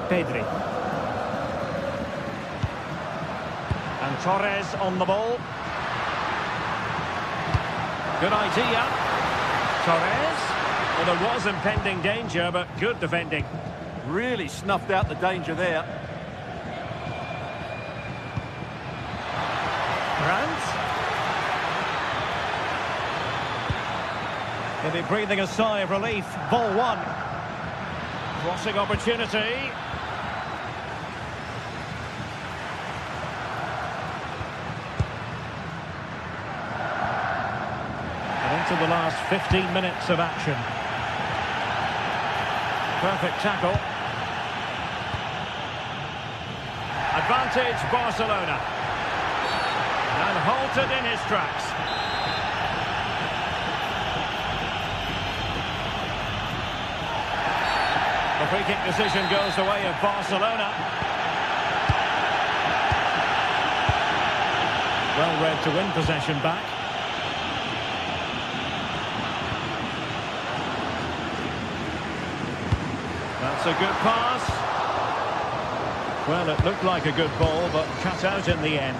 Pedri. And Torres on the ball. Good idea. Torres. Well, there was impending danger, but good defending. Really snuffed out the danger there. Brandt. He'll be breathing a sigh of relief. Ball one. Crossing opportunity. To the last 15 minutes of action. Perfect tackle. Advantage Barcelona. And halted in his tracks. The free kick decision goes the way of Barcelona. Well read to win possession back. That's a good pass. Well, it looked like a good ball, but cut out in the end.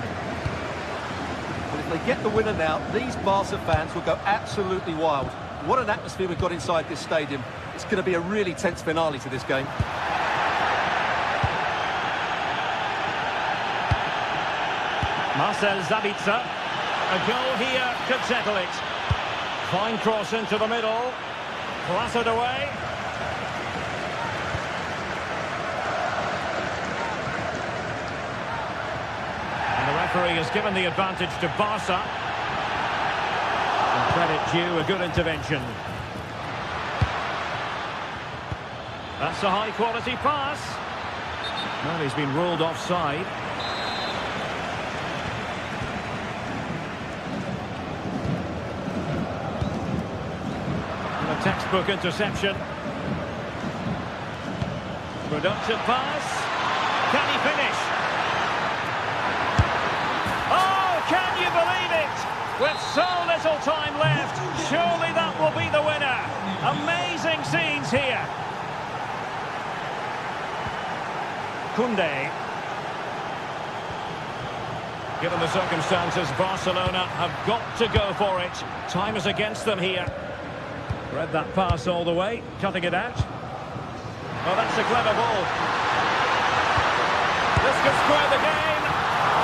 But if they get the winner now, these Barca fans will go absolutely wild. What an atmosphere we've got inside this stadium. It's going to be a really tense finale to this game. Marcel Sabitzer. A goal here could settle it. Fine cross into the middle. Clattered away. And the referee has given the advantage to Barca. And credit due, a good intervention. That's a high-quality pass. Well, he's been ruled offside. And a textbook interception. Productive pass. Can he finish? Oh, can you believe it? With so little time left, surely that will be the winner. Amazing scenes here. Koundé. Given the circumstances, Barcelona have got to go for it. Time is against them here. Read that pass all the way, cutting it out. Oh, that's a clever ball. This could square the game.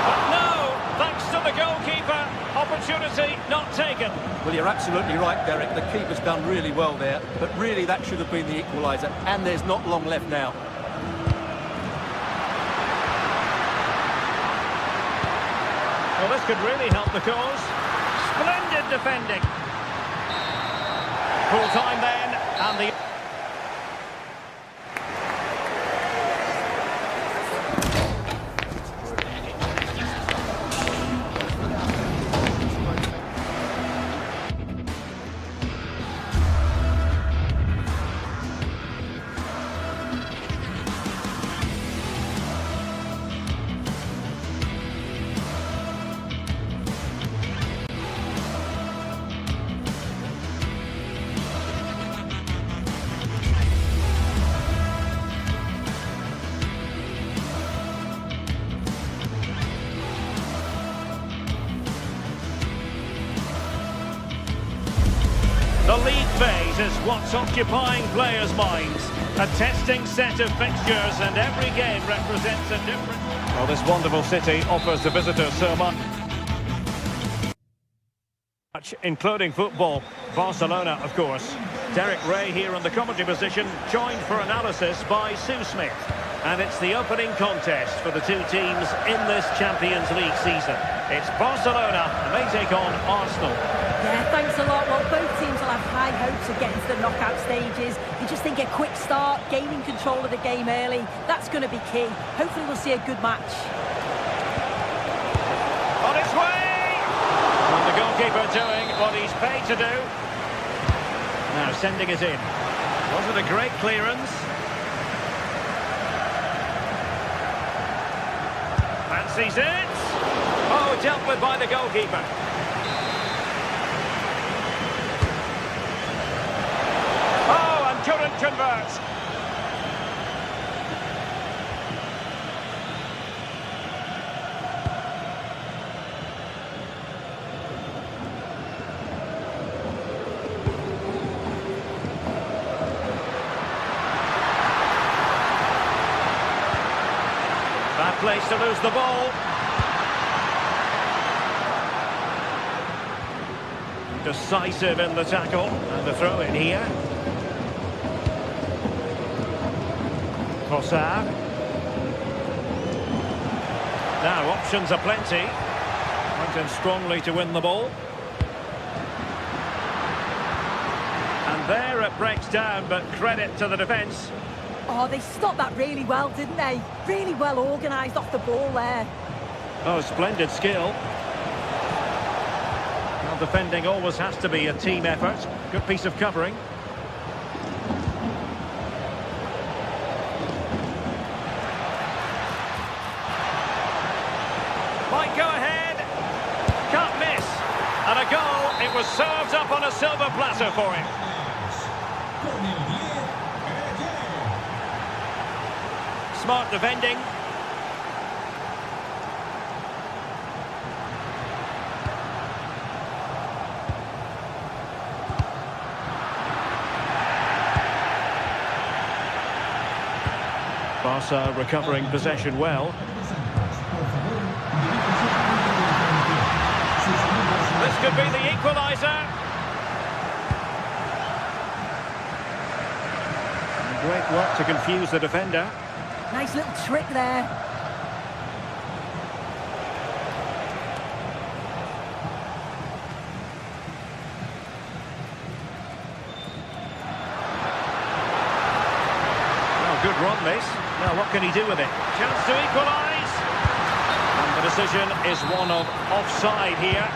But no, thanks to the goalkeeper, opportunity not taken. Well, you're absolutely right, Derek. The keeper's done really well there. But really, that should have been the equaliser. And there's not long left now. Well, this could really help the cause. Splendid defending. Full time then, and the... The league phase is what's occupying players' minds. A testing set of fixtures, and every game represents a different... Well, this wonderful city offers the visitors so much, including football. Barcelona, of course. Derek Ray here in the commentary position, joined for analysis by Sue Smith. And it's the opening contest for the two teams in this Champions League season. It's Barcelona, and they take on Arsenal. Yeah, thanks a lot. Well, both teams will have high hopes of getting to the knockout stages. You just think a quick start, gaining control of the game early, that's going to be key. Hopefully we'll see a good match. On its way! And the goalkeeper doing what he's paid to do. Now sending it in. Was it a great clearance? Fancies it. Oh, dealt with by the goalkeeper. Oh, and couldn't convert. Bad place to lose the ball. Decisive in the tackle, and the throw in here. Trossard. Now options are plenty. Went in strongly to win the ball. And there it breaks down, but credit to the defence. Oh, they stopped that really well, didn't they? Really well organised off the ball there. Oh, splendid skill. Well, defending always has to be a team effort. Good piece of covering. Might go ahead. Can't miss. And a goal. It was served up on a silver platter for him. Smart defending. Barca recovering possession well. This could be the equaliser. Great work to confuse the defender. Nice little trick there. Well, good run this. Now what can he do with it? Chance to equalise. And the decision is one of offside here.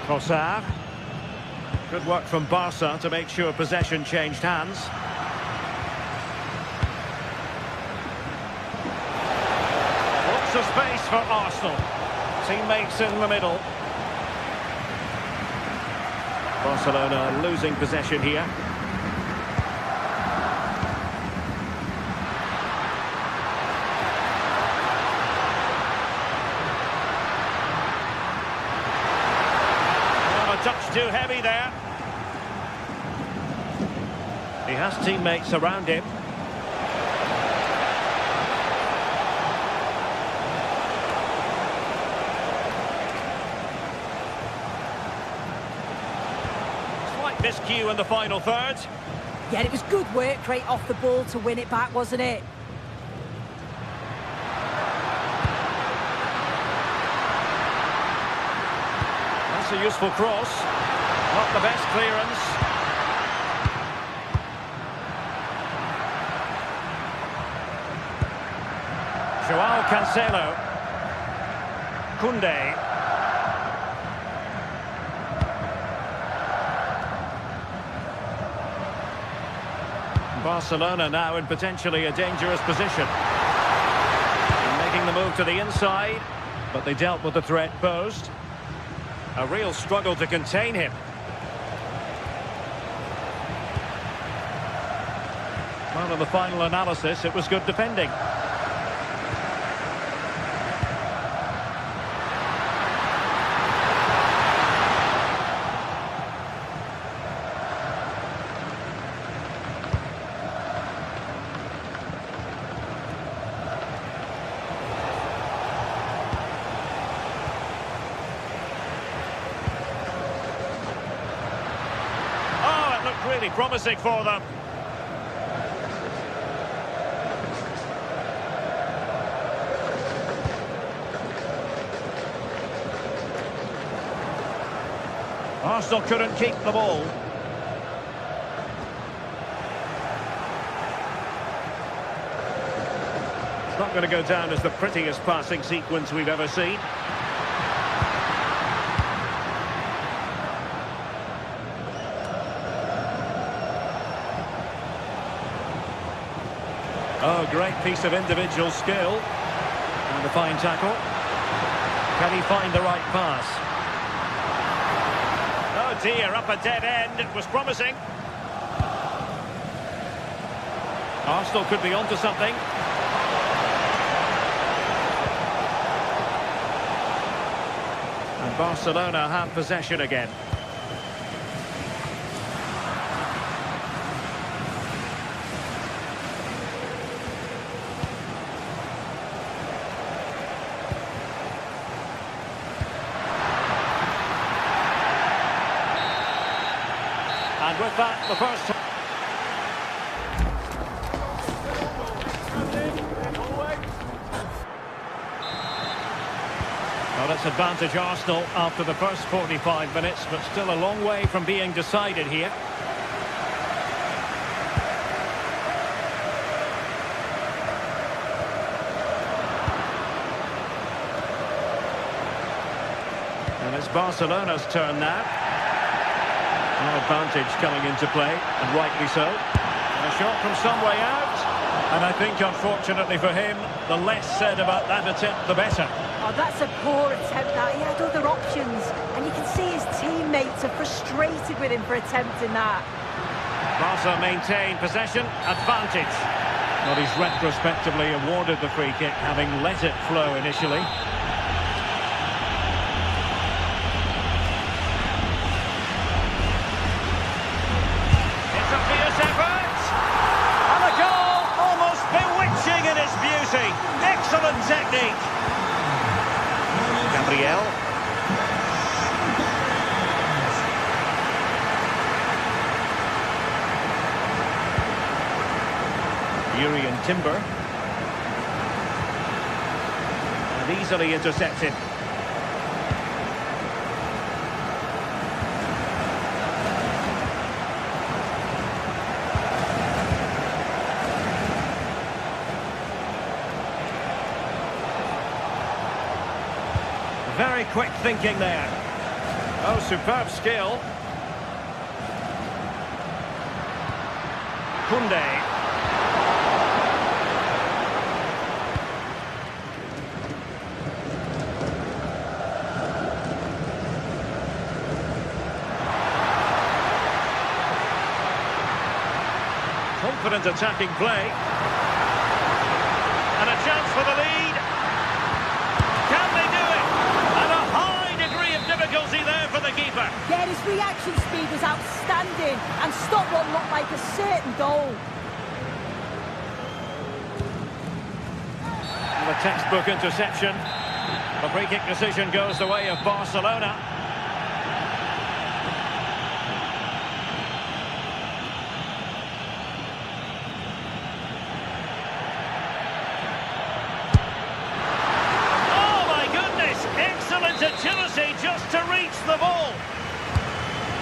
Trossard. Good work from Barca to make sure possession changed hands. Lots of space for Arsenal. Teammates in the middle. Barcelona losing possession here. Oh, a touch too heavy there. He has teammates around him. Slight miscue in the final third. Yeah, it was good work, Craig, off the ball to win it back, wasn't it? That's a useful cross. Not the best clearance. Joao Cancelo. Koundé. Barcelona now in potentially a dangerous position. Making the move to the inside, but they dealt with the threat posed. A real struggle to contain him. Well, in the final analysis, it was good defending. really promising for them. Arsenal couldn't keep the ball. It's not going to go down as the prettiest passing sequence we've ever seen. Oh, great piece of individual skill. And a fine tackle. Can he find the right pass? Oh dear, up a dead end. It was promising. Arsenal could be onto something. And Barcelona have possession again. And with that, the first... Well, it's advantage Arsenal after the first 45 minutes, but still a long way from being decided here. And it's Barcelona's turn now. An advantage coming into play, and rightly so. And a shot from some way out. And I think, unfortunately for him, the less said about that attempt, the better. Oh, that's a poor attempt, that. He had other options. And you can see his teammates are frustrated with him for attempting that. Barca maintain possession, advantage. Well, he's retrospectively awarded the free kick, having let it flow initially. Excellent technique. Gabriel. Yuri and Timber. And easily intercepted. Very quick thinking there. Oh, superb skill. Koundé. Confident attacking play. And a chance for the lead. Can they do it? And a high degree of difficulty there for the keeper. Yeah, his reaction speed was outstanding and stopped what looked like a certain goal. And the textbook interception. The free kick decision goes the way of Barcelona. Agility just to reach the ball.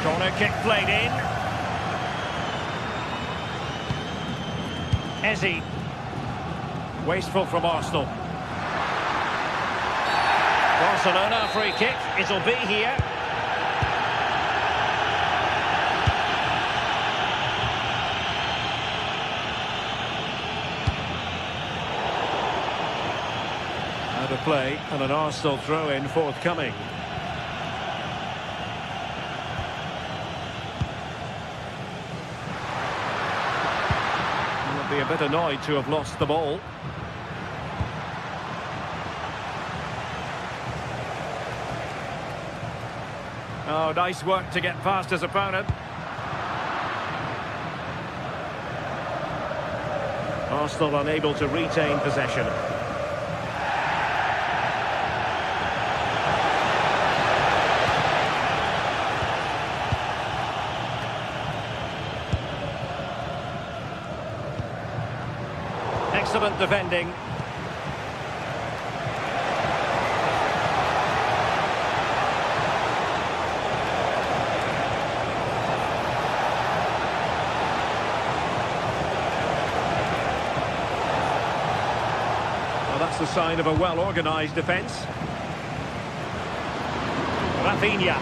Corner kick played in. Ezzy. Wasteful from Arsenal. Barcelona free kick. It'll be here. Out of play and an Arsenal throw-in forthcoming. He'll be a bit annoyed to have lost the ball. Oh, nice work to get past his opponent. Arsenal unable to retain possession. Excellent defending. Well, that's the sign of a well-organised defence. Rafinha.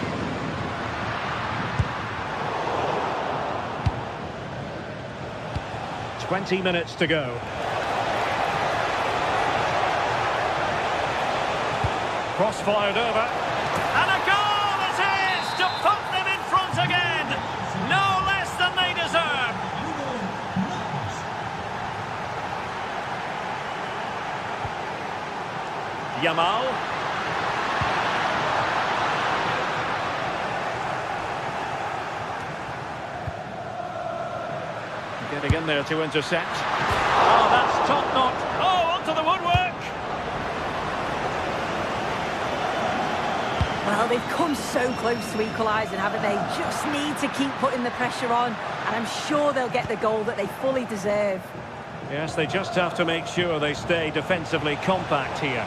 20 minutes to go. Cross fired over. And a goal it is to put them in front again. No less than they deserve. Yamal. Getting in there to intercept. Oh, that's top-notch. Oh, onto the woodwork. Well, they've come so close to equalising, haven't they? Just need to keep putting the pressure on, and I'm sure they'll get the goal that they fully deserve. Yes, they just have to make sure they stay defensively compact here.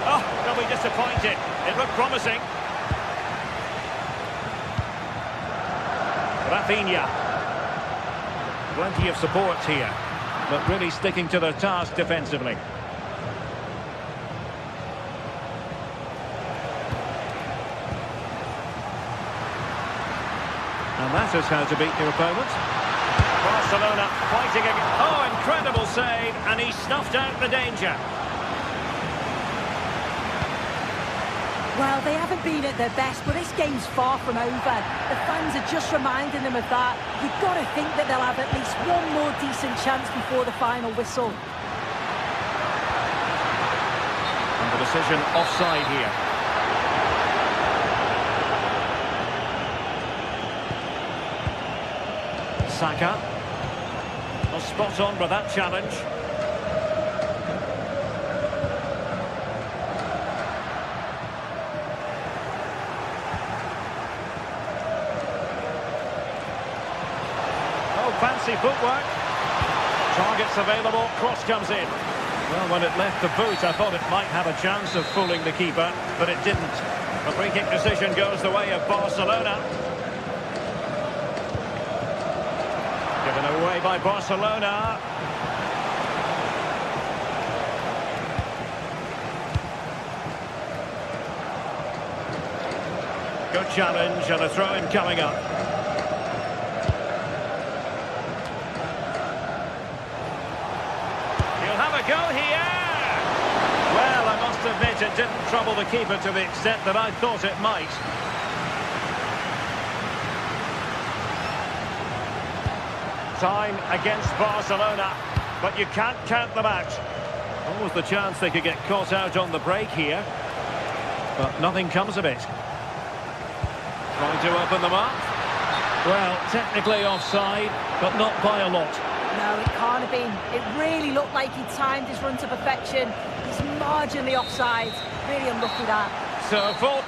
Oh, they'll be disappointed. It looked promising. Rafinha. Plenty of support here, but really sticking to their task defensively. And that is how to beat your opponent. Barcelona fighting again. Oh, incredible save, and he snuffed out the danger. Well, they haven't been at their best, but this game's far from over. The fans are just reminding them of that. You've got to think that they'll have at least one more decent chance before the final whistle. And the decision offside here. Saka. Well, spot on with that challenge. Fancy footwork. Targets available, cross comes in. Well, when it left the boot, I thought it might have a chance of fooling the keeper, but it didn't. The free-kick decision goes the way of Barcelona. Given away by Barcelona. Good challenge and a throw-in coming up. Go here! Well, I must admit it didn't trouble the keeper to the extent that I thought it might. Time against Barcelona, but you can't count them out. What was the chance they could get caught out on the break here? But nothing comes of it. Trying to open them up. Well, technically offside, but not by a lot. No, it can't have been. It really looked like he timed his run to perfection. He's marginally offside. Really unlucky that. So full.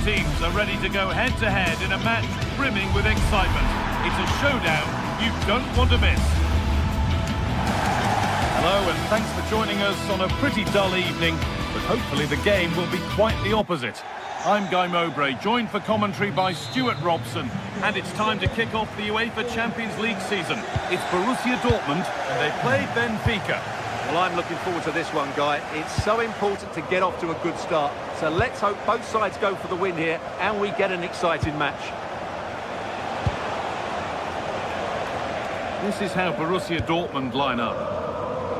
Teams are ready to go head-to-head in a match brimming with excitement. It's a showdown you don't want to miss. Hello and thanks for joining us on a pretty dull evening, but hopefully the game will be quite the opposite. I'm Guy Mowbray, joined for commentary by Stuart Robson, and it's time to kick off the UEFA Champions League season. It's Borussia Dortmund and they play Benfica. Well, I'm looking forward to this one, Guy. It's so important to get off to a good start. So let's hope both sides go for the win here and we get an exciting match. This is how Borussia Dortmund line up.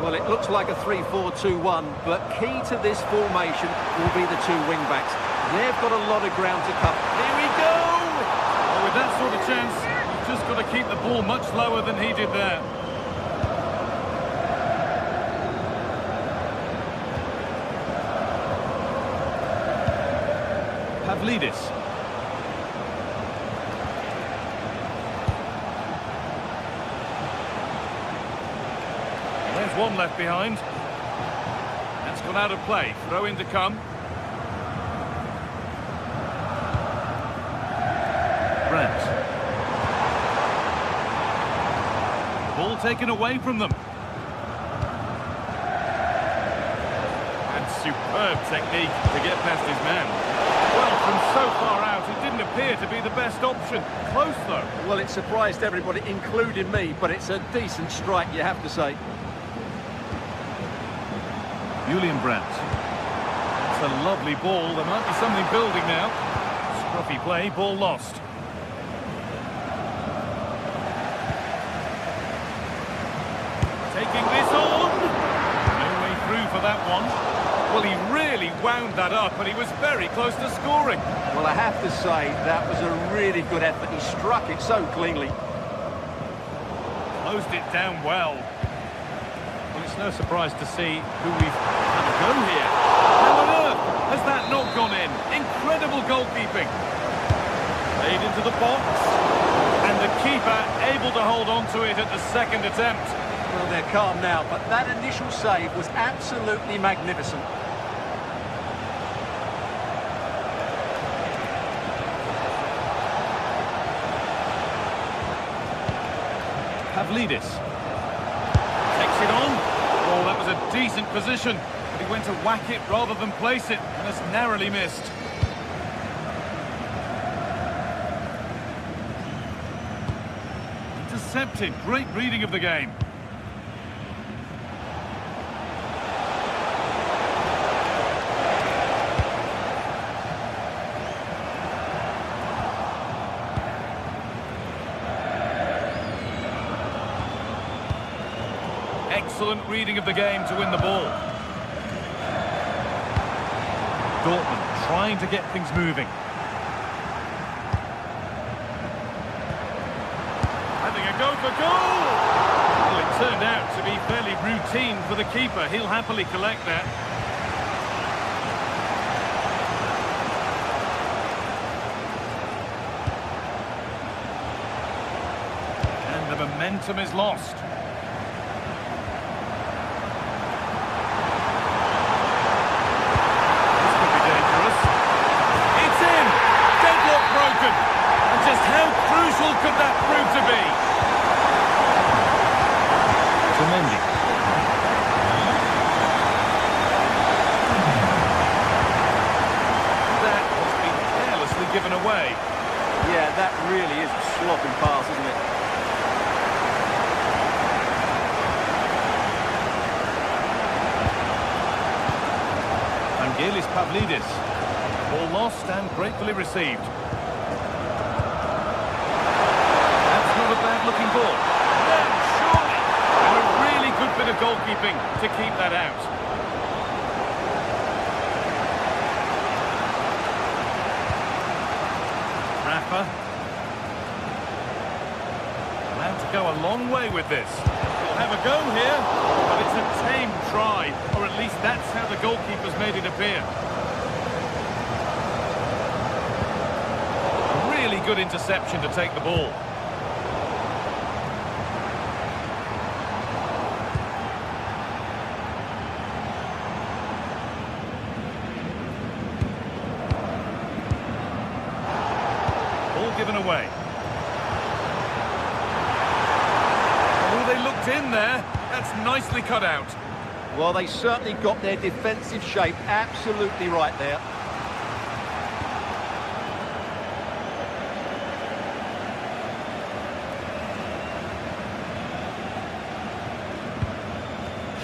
Well, it looks like a 3-4-2-1, but key to this formation will be the two wing-backs. They've got a lot of ground to cover. Here we go! Well, with that sort of chance, you've just got to keep the ball much lower than he did there. Pavlidis. There's one left behind. That's gone out of play. Throw in to come. Brandt. Ball taken away from them. And superb technique to get past his man. Well, from so far out, it didn't appear to be the best option. Close, though. Well, it surprised everybody, including me, but it's a decent strike, you have to say. Julian Brandt. It's a lovely ball. There might be something building now. Scruffy play, ball lost. Taking this on. No way through for that one. Well, he really wound that up, and he was very close to scoring. Well, I have to say, that was a really good effort. He struck it so cleanly. Closed it down well. Well, it's no surprise to see who we've had a go here. How on earth has that not gone in? Incredible goalkeeping. Played into the box. And the keeper able to hold on to it at the second attempt. Well, they're calm now, but that initial save was absolutely magnificent. Pavlidis. Takes it on. Oh, that was a decent position. But he went to whack it rather than place it, and has narrowly missed. Intercepted. Great reading of the game. Excellent reading of the game to win the ball. Dortmund trying to get things moving. Having a go for goal! Well, it turned out to be fairly routine for the keeper. He'll happily collect that. And the momentum is lost. Could that prove to be? Mendy. That has been carelessly given away. Yeah, that really is a sloppy pass, isn't it? Vangelis Pavlidis. Ball lost and gratefully received. Looking ball. Then, surely. And a really good bit of goalkeeping to keep that out. Rafa. Allowed to go a long way with this. We'll have a go here, but it's a tame try, or at least that's how the goalkeeper's made it appear. A really good interception to take the ball. Given away. Oh, they looked in there. That's nicely cut out. Well, they certainly got their defensive shape absolutely right there.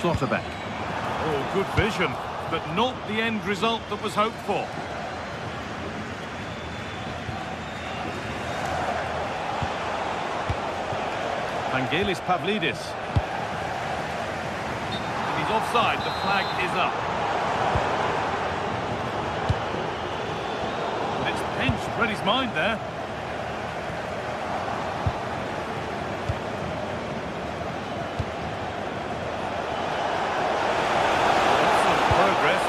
Slaughterback. Oh, good vision, but not the end result that was hoped for. Vangelis Pavlidis. And he's offside, the flag is up. And it's pinched, read his mind there.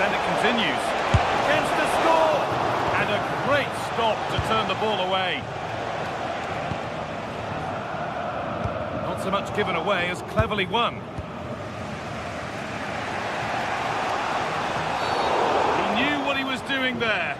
And it continues. Chance to score! And a great stop to turn the ball away. Not so much given away as cleverly won. He knew what he was doing there.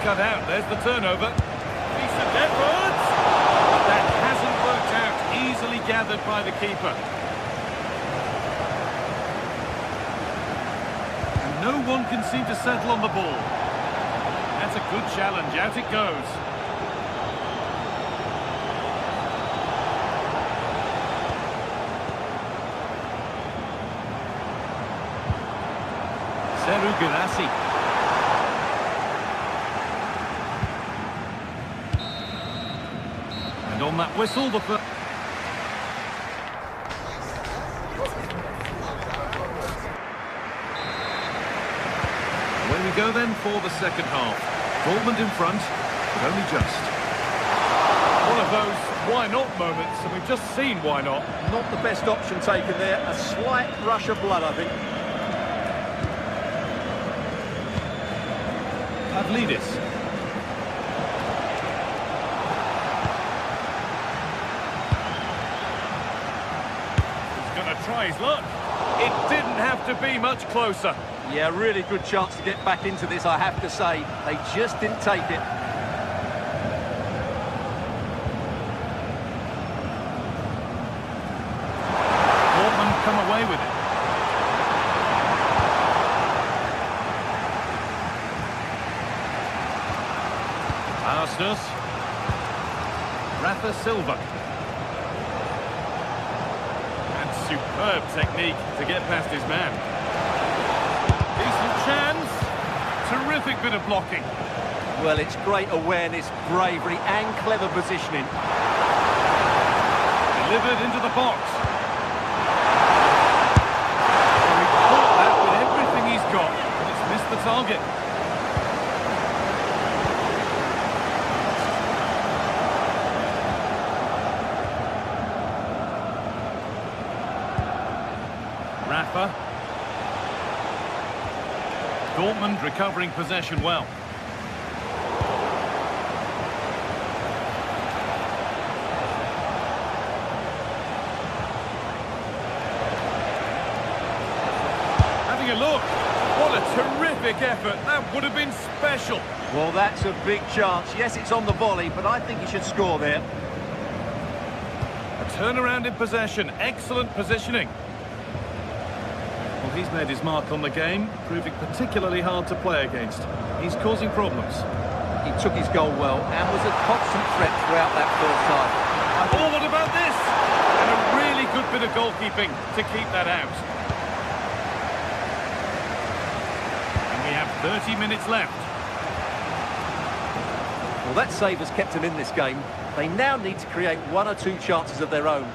Cut out, there's the turnover. Decent effort! But that hasn't worked out, easily gathered by the keeper. And no one can seem to settle on the ball. That's a good challenge, out it goes. Seru Girassi. And on that whistle, the first... Away we go then for the second half. Dortmund in front, but only just. One of those why not moments, and we've just seen why not. Not the best option taken there. A slight rush of blood, I think. Pavlidis. Try his luck. It didn't have to be much closer. Yeah, really good chance to get back into this, I have to say. They just didn't take it. Dortmund come away with it. Arsenal. Rafa Silva. Superb technique to get past his man. Decent chance. Terrific bit of blocking. Well, it's great awareness, bravery and clever positioning. Delivered into the box. So he caught that with everything he's got, but it's missed the target. Rafa. Dortmund recovering possession well. Having a look. What a terrific effort. That would have been special. Well, that's a big chance. Yes, it's on the volley, but I think he should score there. A turnaround in possession. Excellent positioning. Well, he's made his mark on the game, proving particularly hard to play against. He's causing problems. He took his goal well and was a constant threat throughout that first half. Oh, what about this? And a really good bit of goalkeeping to keep that out. And we have 30 minutes left. Well, that save has kept them in this game. They now need to create one or two chances of their own.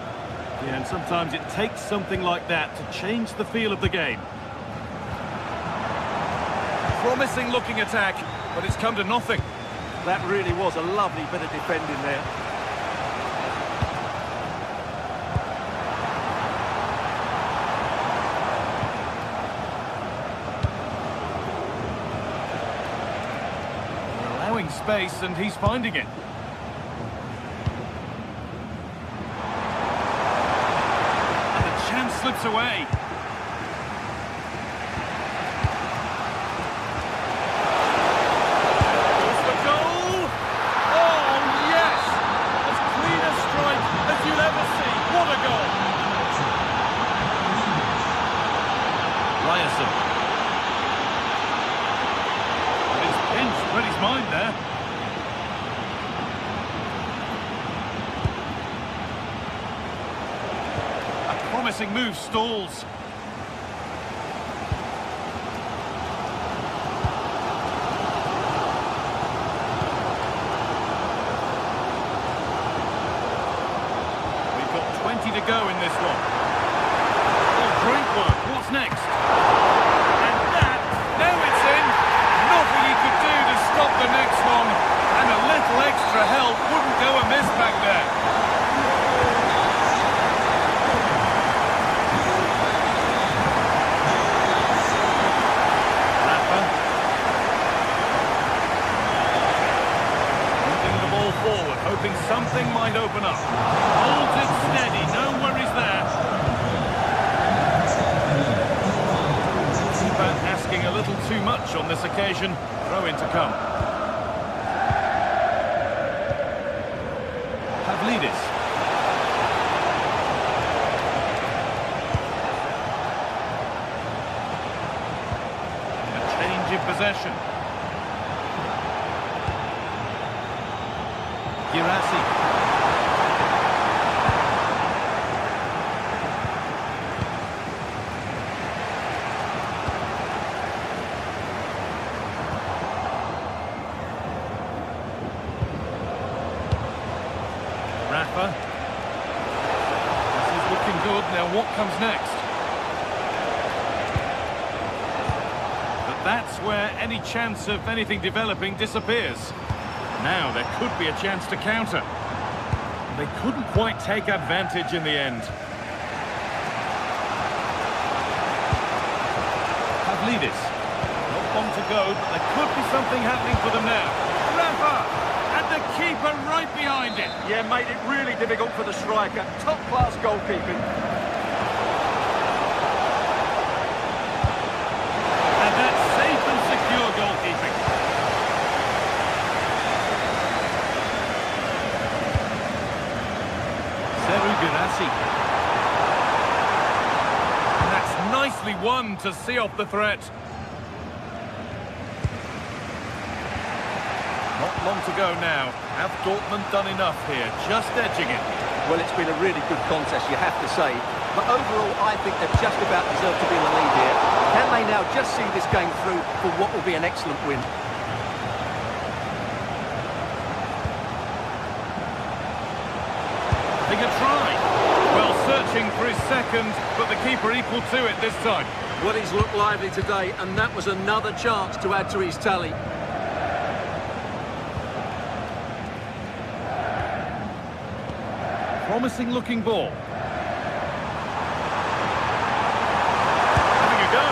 Yeah, and sometimes it takes something like that to change the feel of the game. Promising looking attack, but it's come to nothing. That really was a lovely bit of defending there. They're allowing space and he's finding it. Slips away. Goes the goal! Oh, yes! As clean a strike as promising move stalls. We've got 20 to go in this one. Oh, great work. What's next? And that, now it's in. Nothing he could do to stop the next one. And a little extra help wouldn't go amiss back there. Forward, hoping something might open up. Holds it steady, no worries there. Keeper asking a little too much on this occasion. Throw in to come. Pavlidis. A change in possession. Girassi. Rafa. This is looking good. Now what comes next? But that's where any chance of anything developing disappears. Now there could be a chance to counter. They couldn't quite take advantage in the end. Pavlidis. Not long to go, but there could be something happening for them now. Rafa! And the keeper right behind it. Yeah, made it really difficult for the striker. Top-class goalkeeping. And that's safe and secure goalkeeping. Girassi. And that's nicely won to see off the threat. Not long to go now. Have Dortmund done enough here? Just edging it. Well, it's been a really good contest, you have to say. But overall, I think they've just about deserved to be in the lead here. Can they now just see this game through for what will be an excellent win? A try. Well, searching for his second, but the keeper equal to it this time. Well, he's looked lively today, and that was another chance to add to his tally. Promising looking ball. Having a go.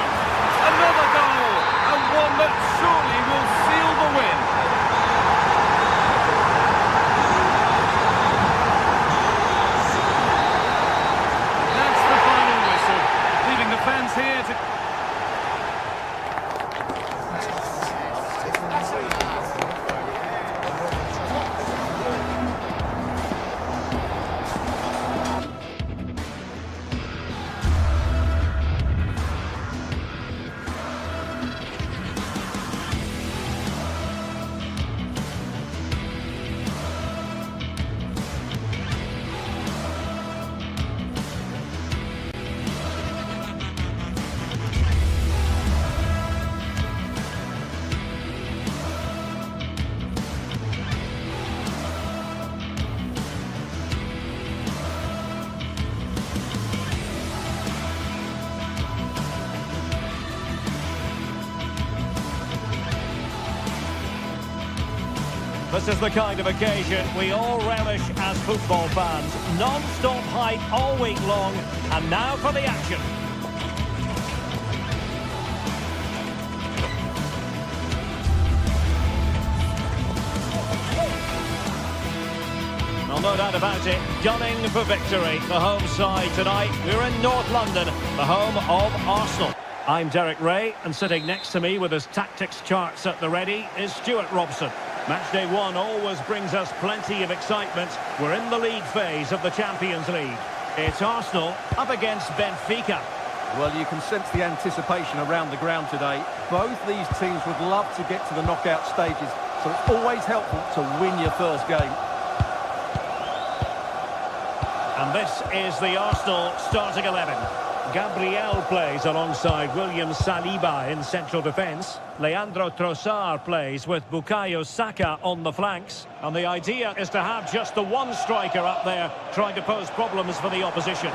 Another goal! And one that surely will seal the win. Fans here to... This is the kind of occasion we all relish as football fans. Non-stop hype all week long, and now for the action. Well, no doubt about it, gunning for victory. The home side tonight, we're in North London, the home of Arsenal. I'm Derek Ray, and sitting next to me with his tactics charts at the ready is Stuart Robson. Matchday one always brings us plenty of excitement. We're in the league phase of the Champions League. It's Arsenal up against Benfica. Well, you can sense the anticipation around the ground today. Both these teams would love to get to the knockout stages, so it's always helpful to win your first game. And this is the Arsenal starting 11. Gabriel plays alongside William Saliba in central defence. Leandro Trossard plays with Bukayo Saka on the flanks. And the idea is to have just the one striker up there trying to pose problems for the opposition.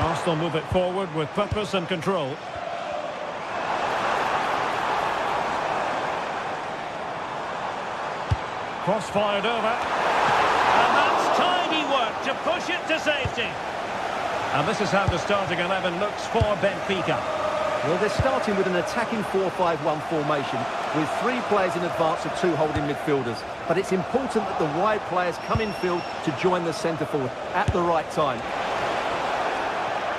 Arsenal move it forward with purpose and control. Cross fired over. And that's tidy work to push it to safety. And this is how the starting 11 looks for Benfica. Well, they're starting with an attacking 4-5-1 formation with 3 players in advance of 2 holding midfielders. But it's important that the wide players come in field to join the centre forward at the right time.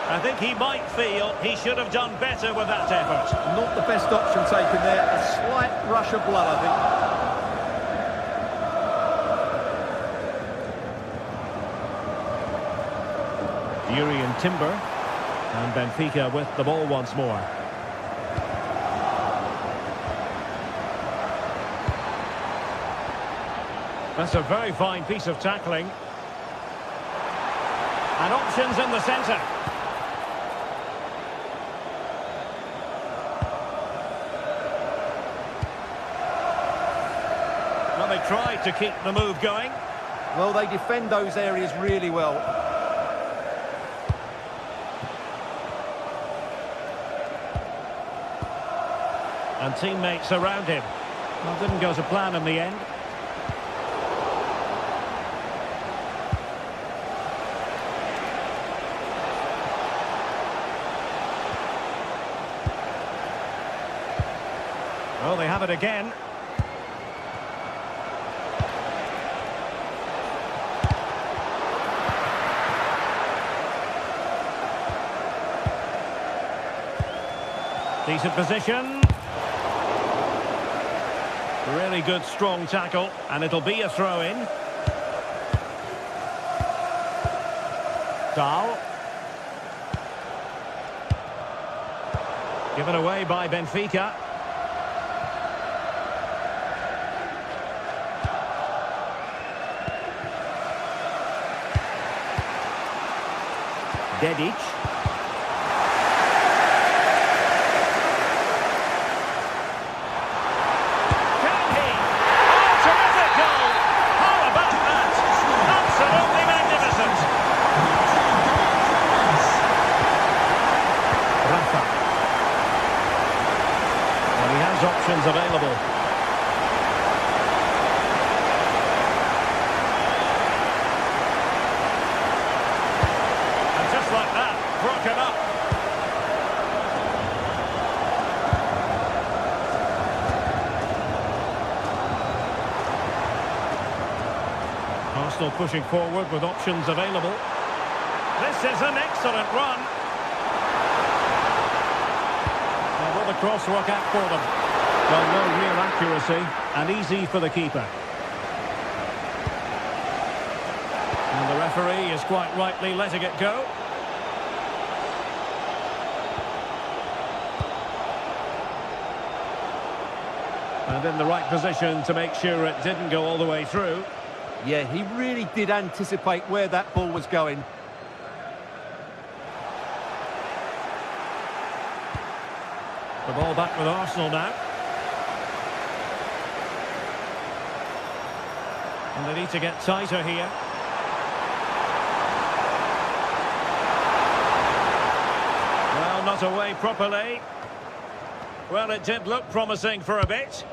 I think he might feel he should have done better with that effort. Not the best option taken there. A slight rush of blood, I think. Urian Timber, and Benfica with the ball once more. That's a very fine piece of tackling. And options in the centre. Well, they tried to keep the move going. Well, they defend those areas really well. And teammates around him. Well, didn't go to plan in the end. Oh, they have it again. Decent position. Really good, strong tackle, and it'll be a throw-in. Dahl. Given away by Benfica. Dedic. Options available. And just like that, broken up. Arsenal pushing forward with options available. This is an excellent run. Now will the cross work out for them? Well, no real accuracy, and easy for the keeper. And the referee is quite rightly letting it go. And in the right position to make sure it didn't go all the way through. Yeah, he really did anticipate where that ball was going. The ball back with Arsenal now. And they need to get tighter here. Well, not away properly. Well, it did look promising for a bit.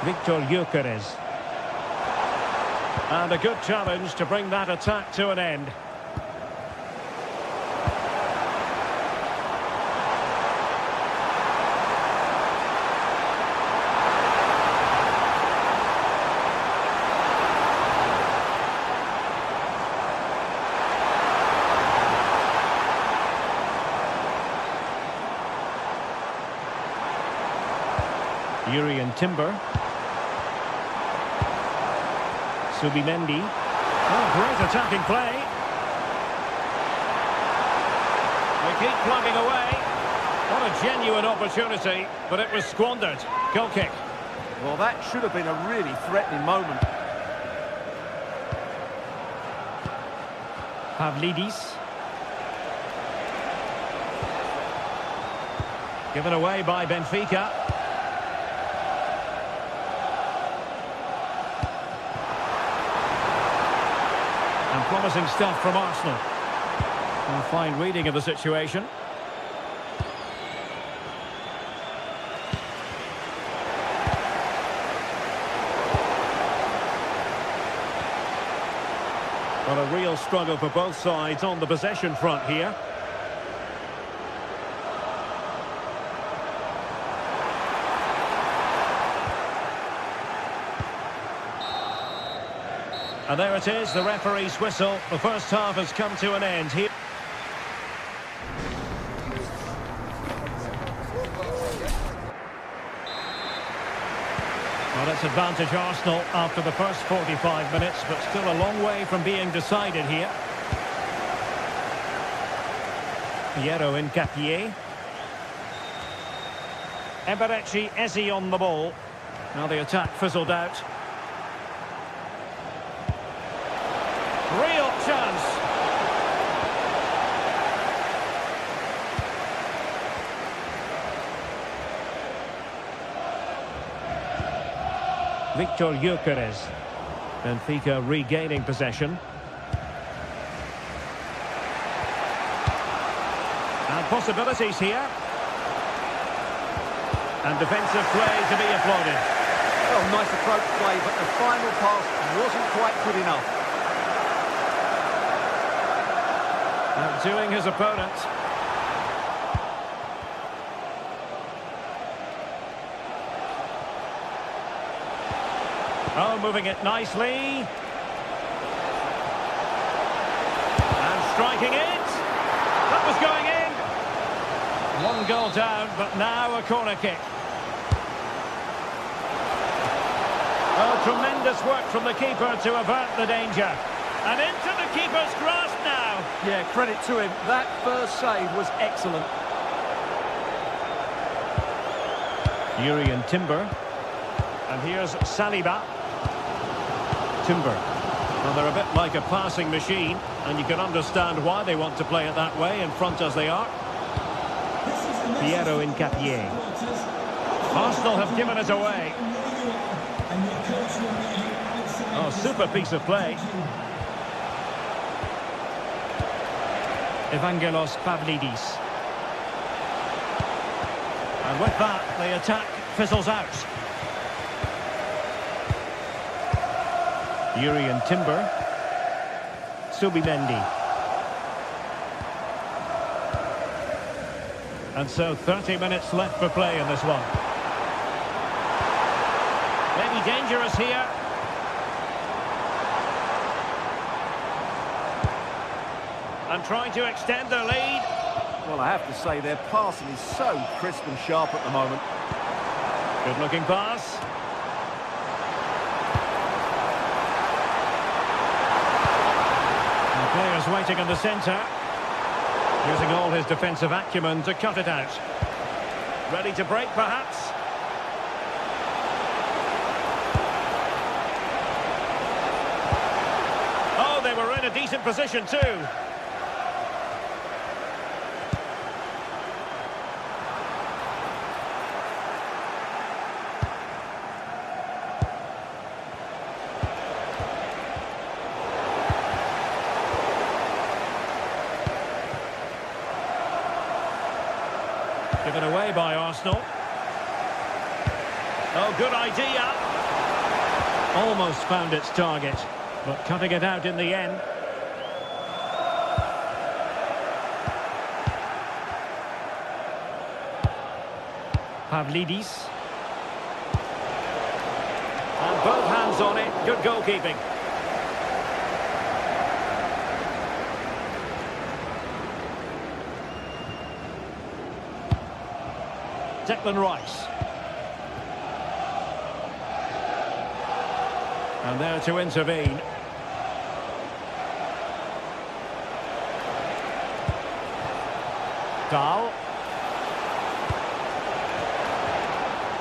Victor Gyökeres. And a good challenge to bring that attack to an end. Urian Timber. Subimendi. Oh, great attacking play. They keep plugging away. What a genuine opportunity, but it was squandered. Goal kick. Well, that should have been a really threatening moment. Pavlidis. Given away by Benfica. And promising stuff from Arsenal. A fine reading of the situation. Well, a real struggle for both sides on the possession front here. And there it is, the referee's whistle. The first half has come to an end here. Well, it's advantage Arsenal after the first 45 minutes, but still a long way from being decided here. Piero Incapié. Eberechi Eze on the ball. Now the attack fizzled out. Real chance. Victor Gyökeres. Benfica regaining possession. And possibilities here. And defensive play to be applauded. Well, nice approach play, but the final pass wasn't quite good enough. Outdoing his opponent. Oh, moving it nicely. And striking it. That was going in. One goal down, but now a corner kick. Oh, tremendous work from the keeper to avert the danger. And into the keeper's grasp now. Yeah, credit to him. That first save was excellent. Jurrien Timber. And here's Saliba. Timber. Well, they're a bit like a passing machine, and you can understand why they want to play it that way, in front as they are. Piero Incapié. Arsenal have given it away. Oh, super piece of play. Evangelos Pavlidis. And with that, the attack fizzles out. Jurrien Timber. Subimendi. And so 30 minutes left for play in this one. Maybe dangerous here. And trying to extend their lead. Well, I have to say, their passing is so crisp and sharp at the moment. Good looking pass. And players waiting in the centre. Using all his defensive acumen to cut it out. Ready to break, perhaps? Oh, they were in a decent position too. Given away by Arsenal. Oh, good idea. Almost found its target, but cutting it out in the end. Pavlidis. And both hands on it. Good goalkeeping. Declan Rice. And there to intervene. Dahl.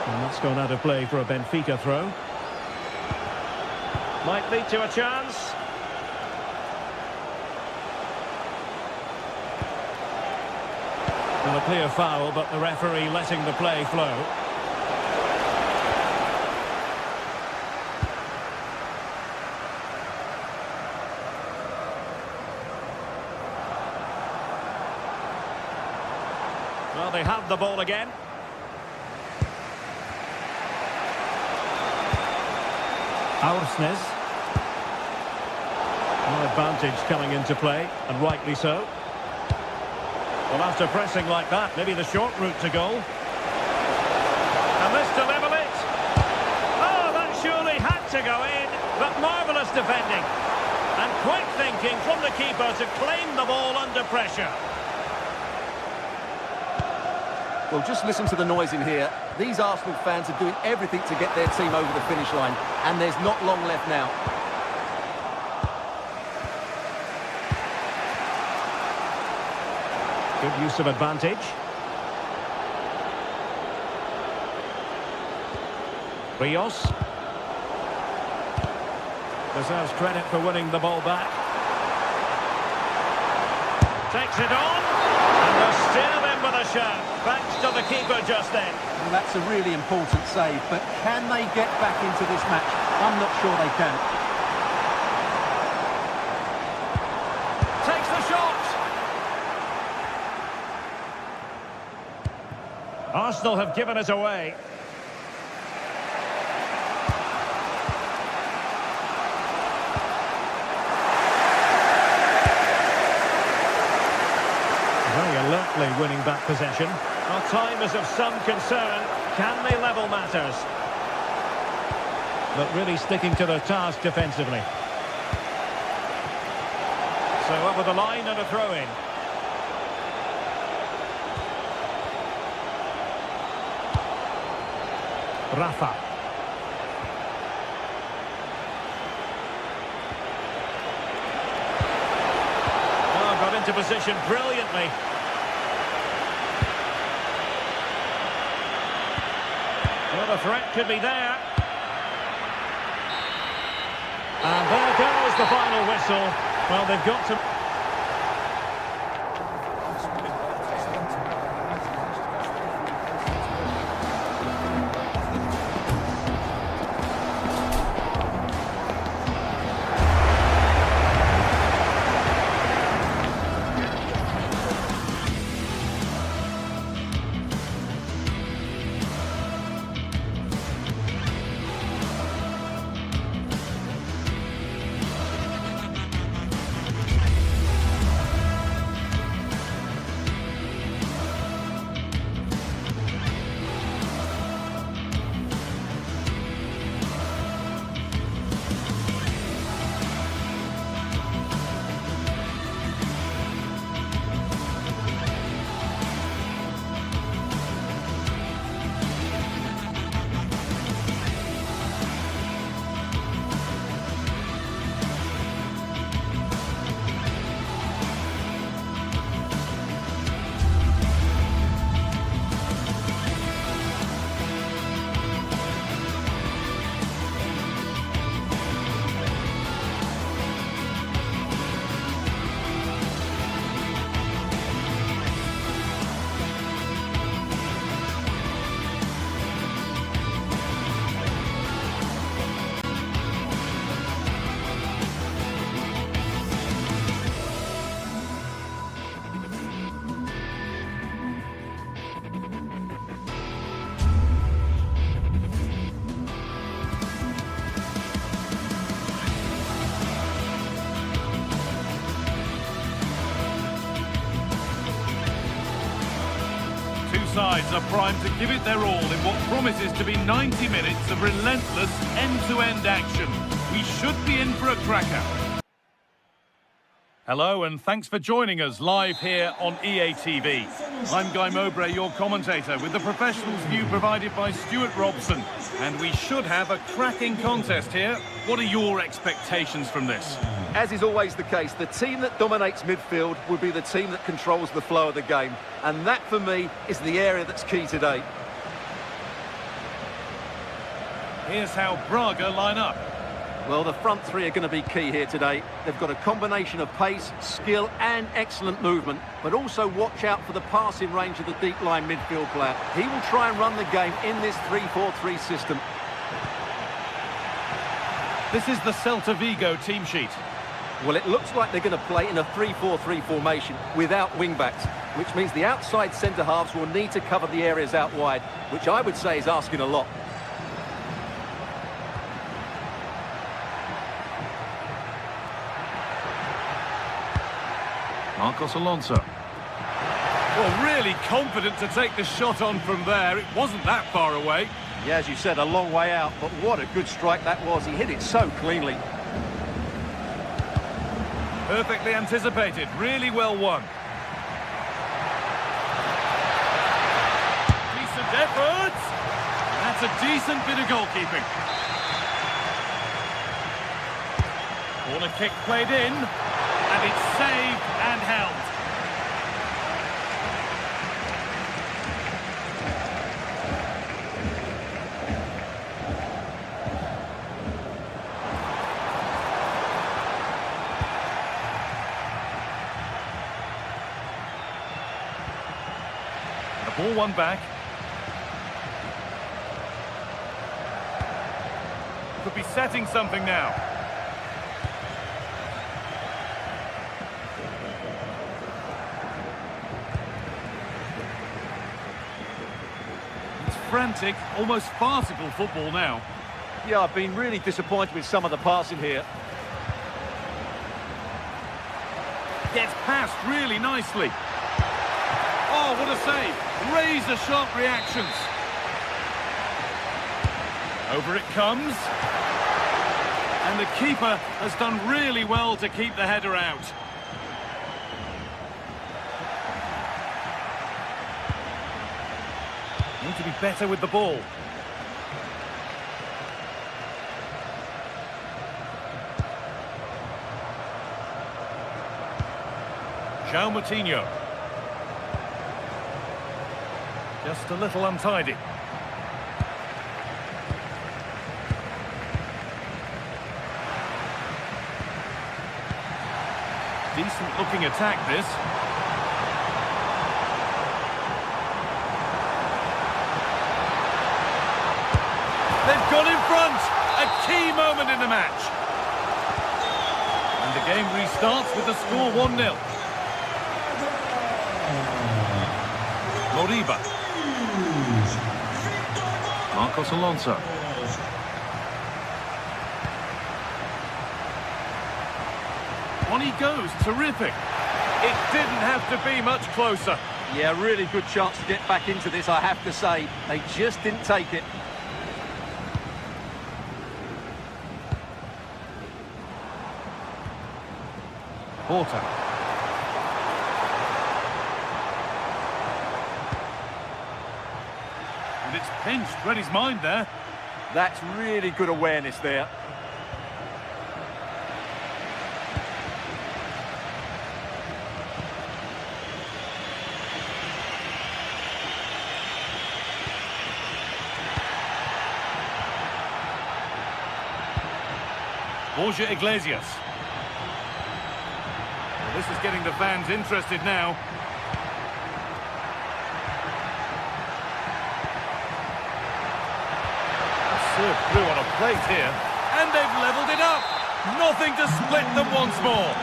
And that's gone out of play for a Benfica throw. Might lead to a chance. Well, a clear foul, but the referee letting the play flow. Well, they have the ball again. Aursnes. No advantage coming into play, and rightly so. Well, after pressing like that, maybe the short route to goal. And this to level it. Oh, that surely had to go in, but marvellous defending. And quick thinking from the keeper to claim the ball under pressure. Well, just listen to the noise in here. These Arsenal fans are doing everything to get their team over the finish line, and there's not long left now. Good use of advantage. Rios. Deserves credit for winning the ball back. Takes it on. And they're still in with a shout. Thanks to the keeper just then. Well, that's a really important save, but can they get back into this match? I'm not sure they can. Takes the shot. Arsenal have given it away. Very alertly winning back possession. Our time is of some concern. Can they level matters? But really sticking to their task defensively. So over the line and a throw-in. Rafa. Oh, got into position brilliantly. Well, the threat could be there. And there goes the final whistle. Well, they've got to... Sides are primed to give it their all in what promises to be 90 minutes of relentless end-to-end action. We should be in for a cracker. Hello and thanks for joining us live here on EA TV. I'm Guy Mowbray, your commentator, with the professionals view provided by Stuart Robson. And we should have a cracking contest here. What are your expectations from this? As is always the case, the team that dominates midfield will be the team that controls the flow of the game. And that, for me, is the area that's key today. Here's how Braga line up. Well, the front three are going to be key here today. They've got a combination of pace, skill and excellent movement, but also watch out for the passing range of the deep line midfield player. He will try and run the game in this 3-4-3 system. This is the Celta Vigo team sheet. Well, it looks like they're going to play in a 3-4-3 formation without wing-backs, which means the outside centre-halves will need to cover the areas out wide, which I would say is asking a lot. Marcos Alonso. Well, really confident to take the shot on from there. It wasn't that far away. Yeah, as you said, a long way out, but what a good strike that was. He hit it so cleanly. Perfectly anticipated. Really well won. Decent effort. That's a decent bit of goalkeeping. Corner kick played in. And it's saved and held. The ball won back. Could be setting something now. Frantic, almost farcical football now. Yeah, I've been really disappointed with some of the passing here. Gets past really nicely. Oh, what a save. Razor-sharp reactions. Over it comes. And the keeper has done really well to keep the header out. Need to be better with the ball. João Moutinho. Just a little untidy. Decent looking attack this. They've gone in front! A key moment in the match. And the game restarts with the score 1-0. Moriba. Marcos Alonso. On he goes, terrific. It didn't have to be much closer. Yeah, really good chance to get back into this, I have to say. They just didn't take it. Porter. And it's pinched, read his mind there. That's really good awareness there. Borja Iglesias. Well, this is getting the fans interested now. Served through on a plate here. And they've levelled it up. Nothing to split them once more.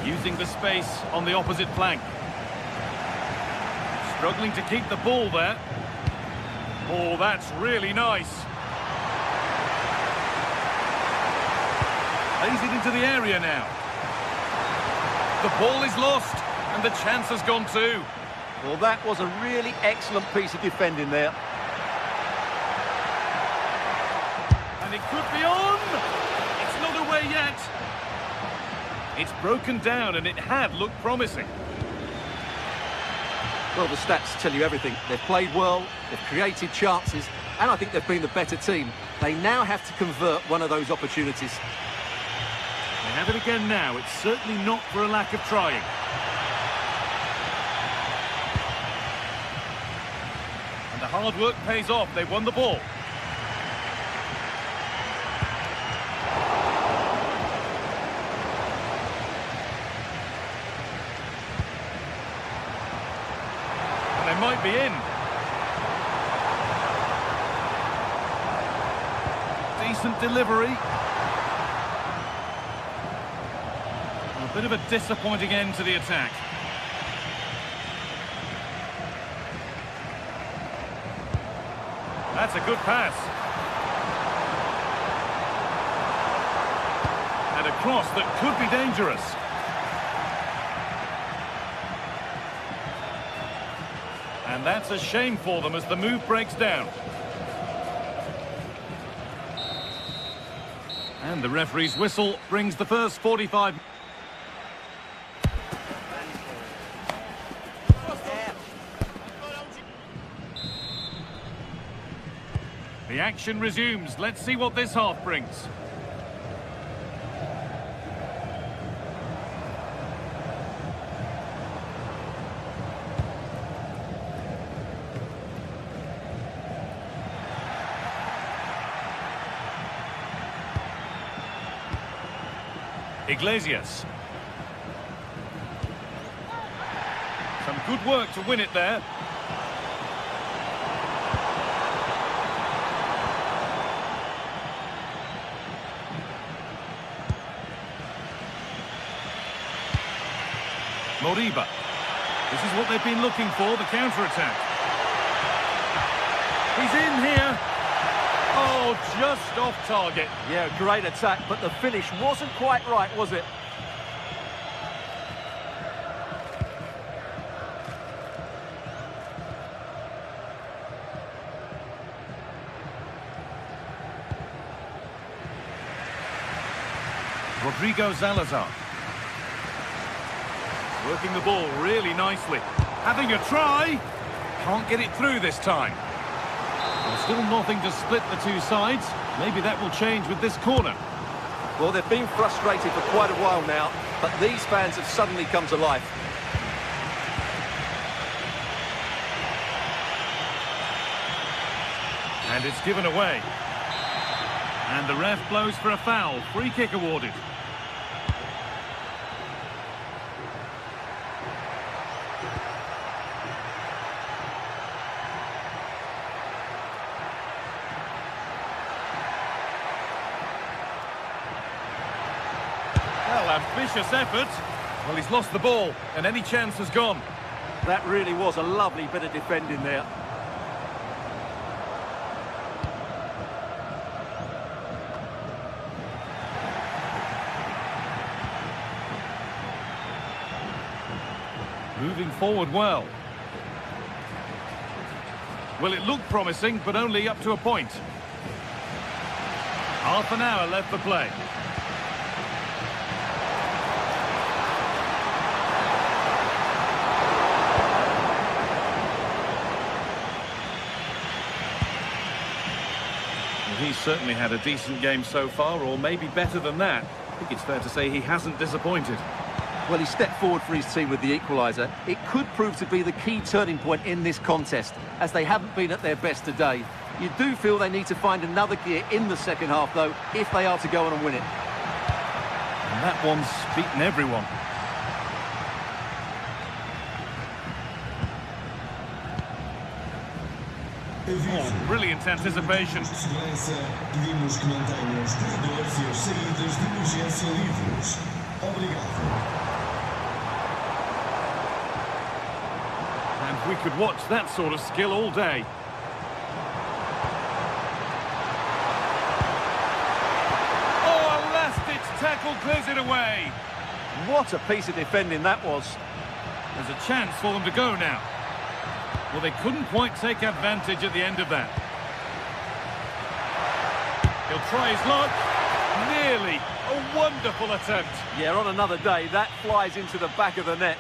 Using the space on the opposite flank. Struggling to keep the ball there. Oh, that's really nice. Plays it into the area now. The ball is lost, and the chance has gone too. Well, that was a really excellent piece of defending there. And it could be on! It's not away yet. It's broken down, and it had looked promising. Well, the stats tell you everything. They've played well, they've created chances, and I think they've been the better team. They now have to convert one of those opportunities. They have it again now. It's certainly not for a lack of trying. And the hard work pays off. They won the ball. And they might be in. Decent delivery. A bit of a disappointing end to the attack. That's a good pass. And a cross that could be dangerous. And that's a shame for them as the move breaks down. And the referee's whistle brings the first 45. The action resumes. Let's see what this half brings. Iglesias. Some good work to win it there. Moriba. This is what they've been looking for, the counter-attack. He's in here. Oh, just off target. Yeah, great attack, but the finish wasn't quite right, was it? Rodrigo Salazar. Working the ball really nicely. Having a try. Can't get it through this time. Well, still nothing to split the two sides. Maybe that will change with this corner. Well, they've been frustrated for quite a while now, but these fans have suddenly come to life. And it's given away. And the ref blows for a foul. Free kick awarded. Well, ambitious effort. Well, he's lost the ball, and any chance has gone. That really was a lovely bit of defending there. Moving forward well. Well, it looked promising, but only up to a point. Half an hour left for play. He's certainly had a decent game so far, or maybe better than that. I think it's fair to say he hasn't disappointed. Well, he stepped forward for his team with the equaliser. It could prove to be the key turning point in this contest, as they haven't been at their best today. You do feel they need to find another gear in the second half, though, if they are to go on and win it. And that one's beaten everyone. Oh, brilliant anticipation. Segurança, pedimos que mantenham os corredores e as saídas de emergência livres. Obrigado. And we could watch that sort of skill all day. Oh, a last-ditch tackle. clears it away. What a piece of defending that was. There's a chance for them to go now. Well, they couldn't quite take advantage at the end of that. He'll try his luck. Nearly. A wonderful attempt. Yeah, on another day, that flies into the back of the net.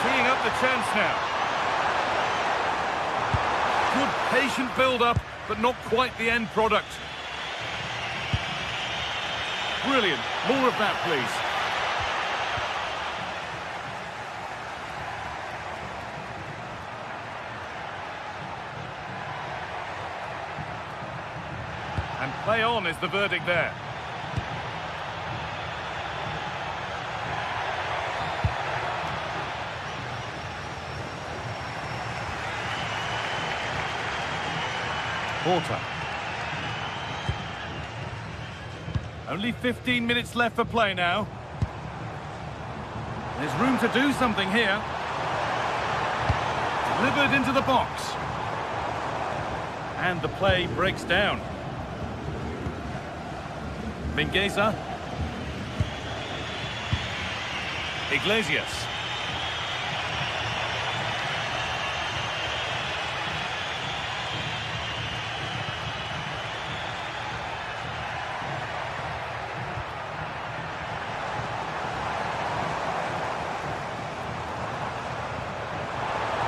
Teeing up the chance now. Good patient build-up, but not quite the end product. Brilliant. More of that, please. And play on is the verdict there. Porter. Only 15 minutes left for play now. There's room to do something here. Delivered into the box. And the play breaks down. Mingueza. Iglesias.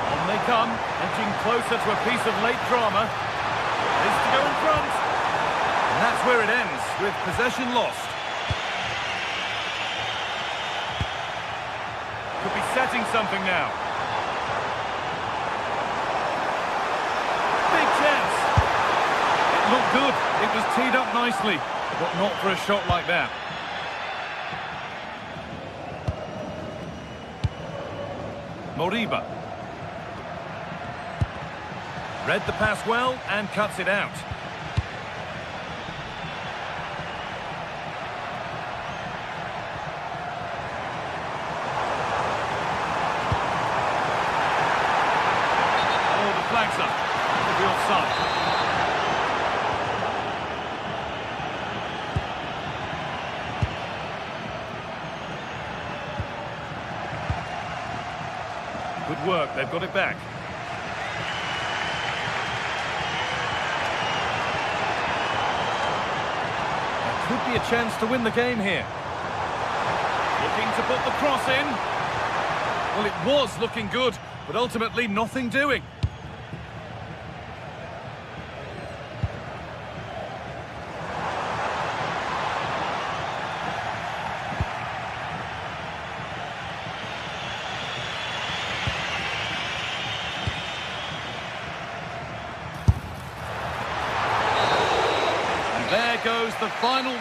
On they come, edging closer to a piece of late drama. Is to go in front. And that's where it ends, with possession lost. Could be setting something now. Big chance. It looked good. It was teed up nicely, but not for a shot like that. Moriba. Read the pass well and cuts it out. Flags up. Could be offside. Good work, they've got it back. There could be a chance to win the game here. Looking to put the cross in. Well, it was looking good, but ultimately nothing doing. There goes the final.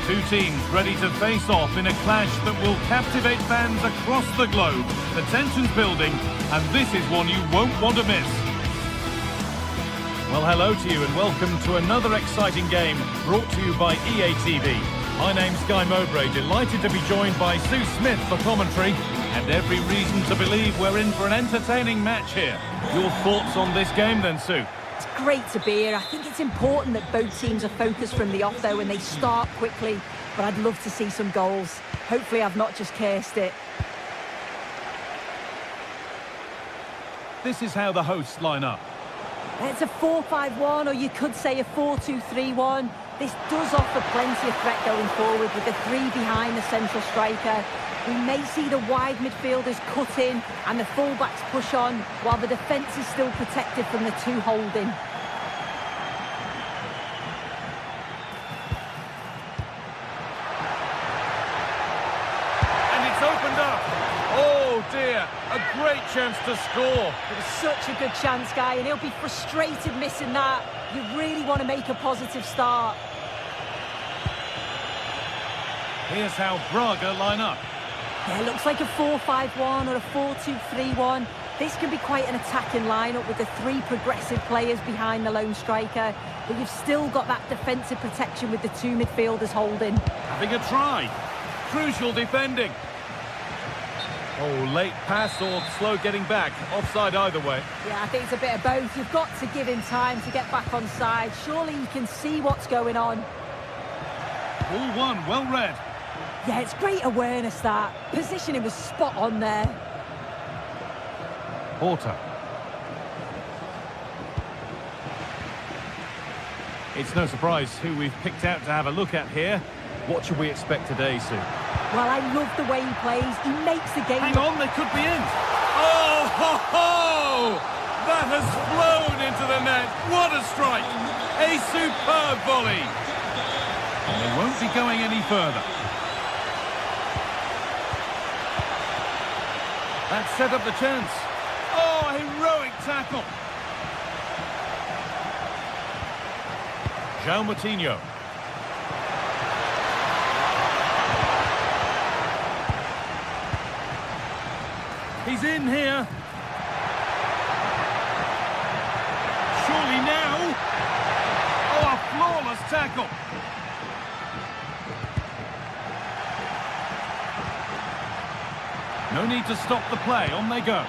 Two teams ready to face off in a clash that will captivate fans across the globe. The tension's building, and this is one you won't want to miss. Well, hello to you and welcome to another exciting game brought to you by EA TV. My name's Guy Mowbray, delighted to be joined by Sue Smith for commentary, and every reason to believe we're in for an entertaining match here. Your thoughts on this game then, Sue? It's great to be here. I think it's important that both teams are focused from the off, though, and they start quickly. But I'd love to see some goals. Hopefully I've not just cursed it. This is how the hosts line up. It's a 4-5-1, or you could say a 4-2-3-1. This does offer plenty of threat going forward with the three behind the central striker. We may see the wide midfielders cut in and the fullbacks push on, while the defence is still protected from the two holding. And it's opened up. Oh dear, a great chance to score. It was such a good chance, Guy, and he'll be frustrated missing that. You really want to make a positive start. Here's how Braga line up. Yeah, it looks like a 4-5-1 or a 4-2-3-1. This can be quite an attacking lineup with the three progressive players behind the lone striker, but you've still got that defensive protection with the two midfielders holding. Having a try. Crucial defending. Oh, late pass or slow getting back. Offside either way. Yeah, I think it's a bit of both. You've got to give him time to get back on side. Surely he can see what's going on. Ball one, well read. Yeah, it's great awareness, that. Positioning was spot on there. Porter. It's no surprise who we've picked out to have a look at here. What should we expect today, Sue? Well, I love the way he plays. He makes the game... Hang on, they could be in. Oh, ho, ho! That has flown into the net. What a strike. A superb volley. And they won't be going any further. That set up the chance. Oh, heroic tackle. João Moutinho. He's in here. Surely now. Oh, a flawless tackle. No need to stop the play. On they go.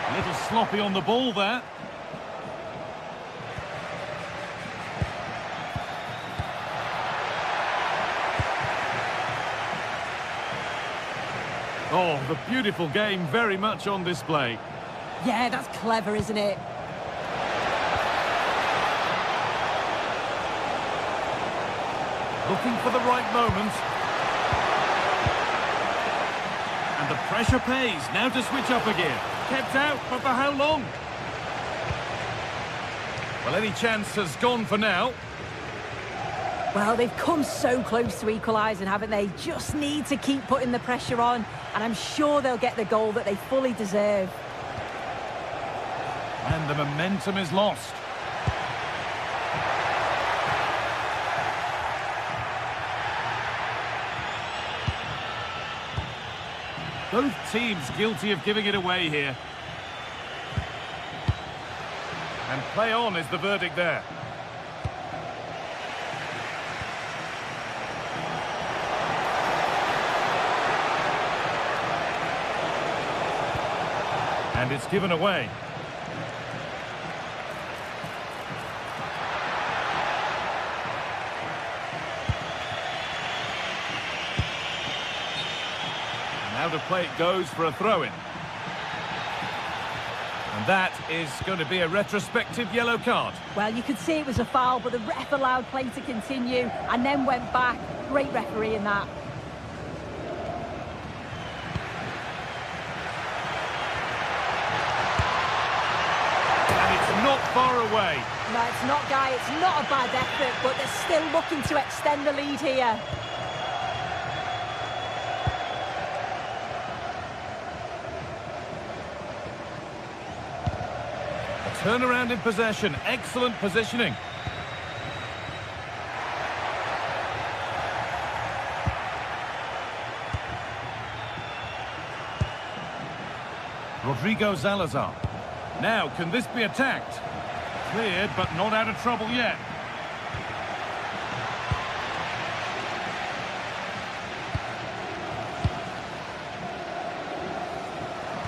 A little sloppy on the ball there. Oh, the beautiful game very much on display. Yeah, that's clever, isn't it? Looking for the right moment. And the pressure pays. Now to switch up again. Kept out, but for how long? Well, any chance has gone for now. Well, they've come so close to equalising, haven't they? Just need to keep putting the pressure on, and I'm sure they'll get the goal that they fully deserve. And the momentum is lost. Both teams guilty of giving it away here. And play on is the verdict there. And it's given away. Now to play it goes for a throw-in. And that is going to be a retrospective yellow card. Well, you could see it was a foul, but the ref allowed play to continue and then went back. Great referee in that. And it's not far away. No, it's not, Guy. It's not a bad effort, but they're still looking to extend the lead here. Turnaround in possession. Excellent positioning. Rodrigo Salazar. Now, can this be attacked? Cleared, but not out of trouble yet.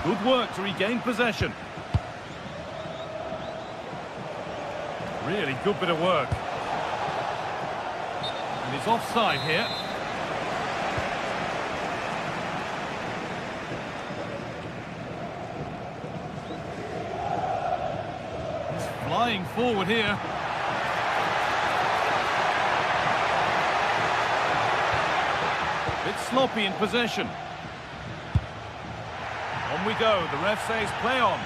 Good work to regain possession. Really good bit of work. And it's offside here. He's flying forward here. Bit sloppy in possession. On we go. The ref says play on.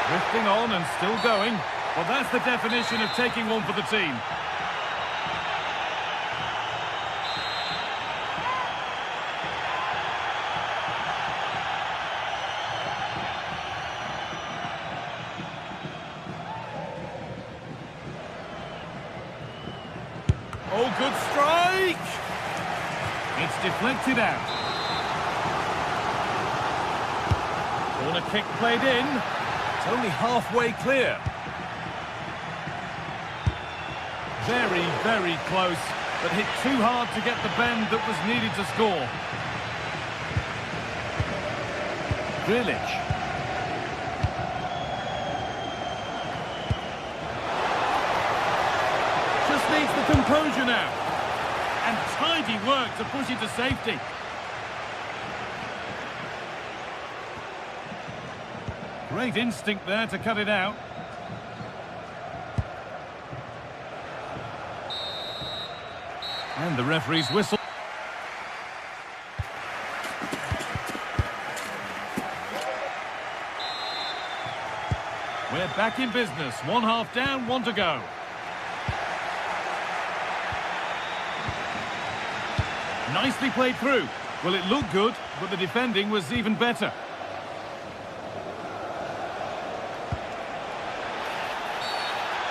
Drifting on and still going. Well, that's the definition of taking one for the team. Oh, good strike! It's deflected out. Corner kick played in. It's only halfway clear. Very, very close, but hit too hard to get the bend that was needed to score. Grealish. Just needs the composure now. And tidy work to push it to safety. Great instinct there to cut it out. And the referee's whistle. We're back in business. 1 half down, 1 to go. Nicely played through. Well, it looked good, but the defending was even better.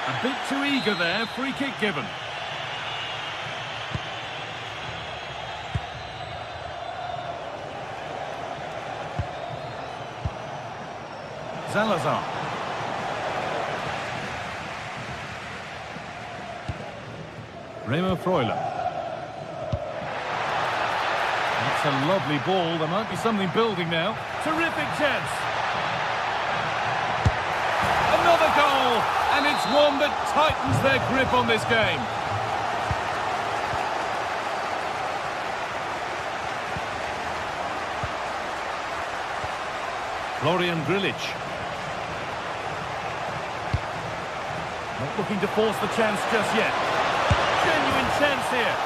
A bit too eager there. Free kick given. Salazar. Remo Freuler. That's a lovely ball. There might be something building now. Terrific chance. Another goal. And it's one that tightens their grip on this game. Florian Grillitsch. Not looking to force the chance just yet. Genuine chance here.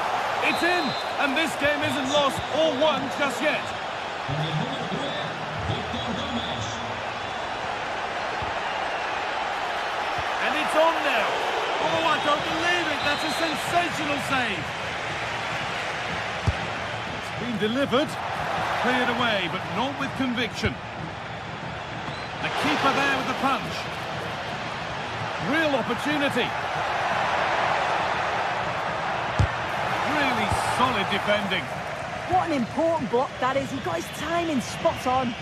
It's in, and this game isn't lost or won just yet. And it's on now. Oh, I don't believe it. That's a sensational save. It's been delivered. Cleared away, but not with conviction. The keeper there with the punch. Real opportunity. Really solid defending. What an important block that is. He got his timing spot on.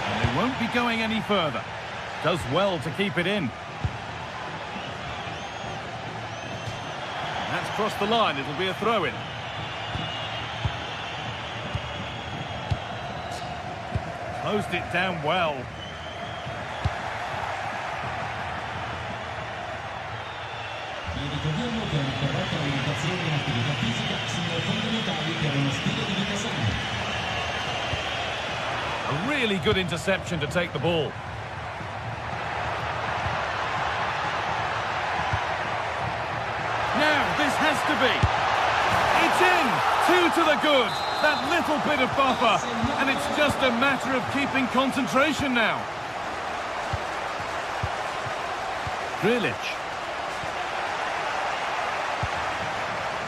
And they won't be going any further. Does well to keep it in. That's crossed the line. It'll be a throw-in. Closed it down well. Vi ricordiamo che è una corretta alimentazione e attività fisica sono fondamentali per uno stile di vita sano. A really good interception to take the ball. Now, this has to be. It's in! 2 to the good. That little bit of buffer. And it's just a matter of keeping concentration now. Grealish.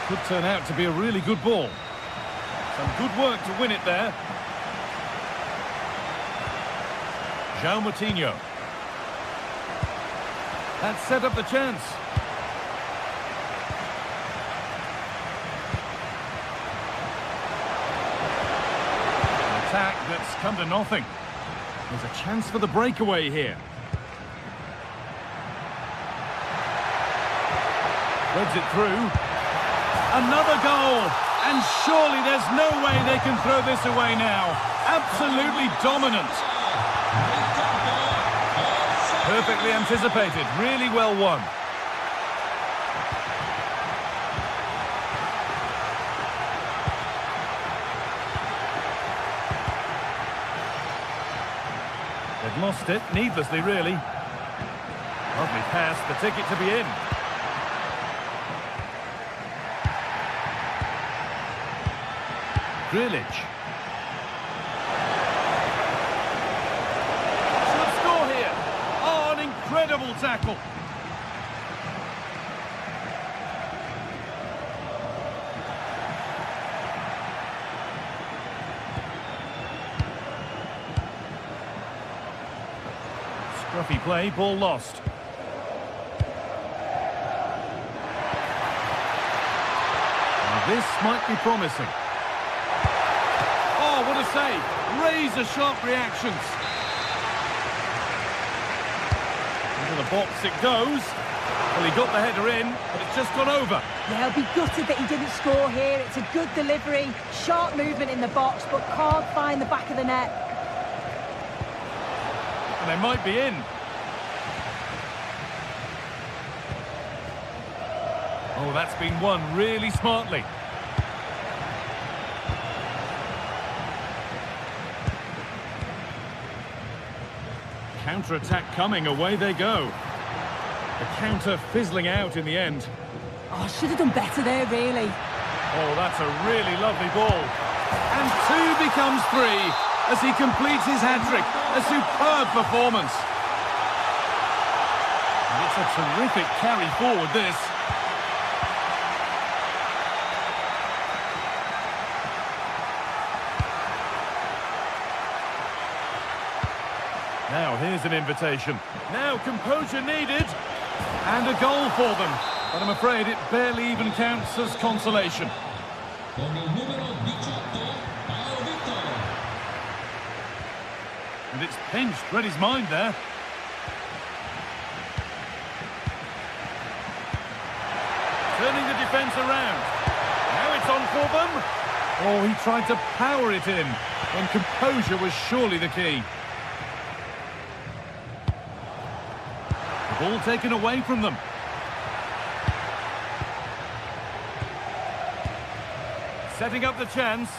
Could turn out to be a really good ball. Some good work to win it there. João Moutinho. That set up the chance. attack that's come to nothing. There's a chance for the breakaway here. Threads it through. Another goal! And surely there's no way they can throw this away now. Absolutely dominant. Perfectly anticipated. Really well won. They've lost it, needlessly really. Lovely pass, the ticket to be in. Grealish. Should score here. Oh, an incredible tackle. Scruffy play, ball lost. Now this might be promising. Oh, what a save. Razor-sharp reactions. Into the box it goes. Well, he got the header in, but it's just gone over. Yeah, he'll be gutted that he didn't score here. It's a good delivery, sharp movement in the box, but can't find the back of the net. And they might be in. Oh, that's been won really smartly. Counter-attack coming, away they go. The counter fizzling out in the end. Oh, should have done better there, really. Oh, that's a really lovely ball. And 2 becomes 3 as he completes his hat-trick. A superb performance. And it's a terrific carry forward, this. Now, here's an invitation. Now, composure needed. And a goal for them. But I'm afraid it barely even counts as consolation. Con il numero 18, Paolo Victor. And it's pinched, read his mind there. Turning the defence around. Now it's on for them. Oh, he tried to power it in when composure was surely the key. The ball taken away from them. Setting up the chance.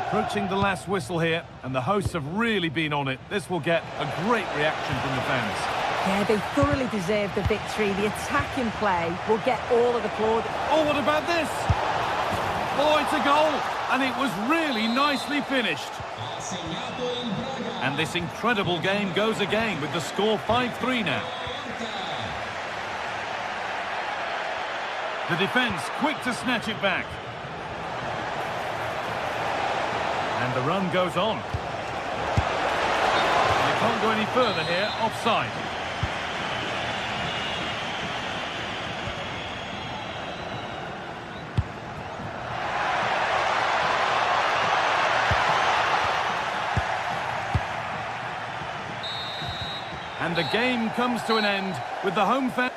Approaching the last whistle here, and the hosts have really been on it. This will get a great reaction from the fans. Yeah, they thoroughly deserve the victory. The attacking play will get all of the plaudits. Oh, what about this? Oh, it's a goal, and it was really nicely finished. And this incredible game goes again with the score 5-3 now. The defence quick to snatch it back. And the run goes on. They can't go any further here, offside. And the game comes to an end with the home fans.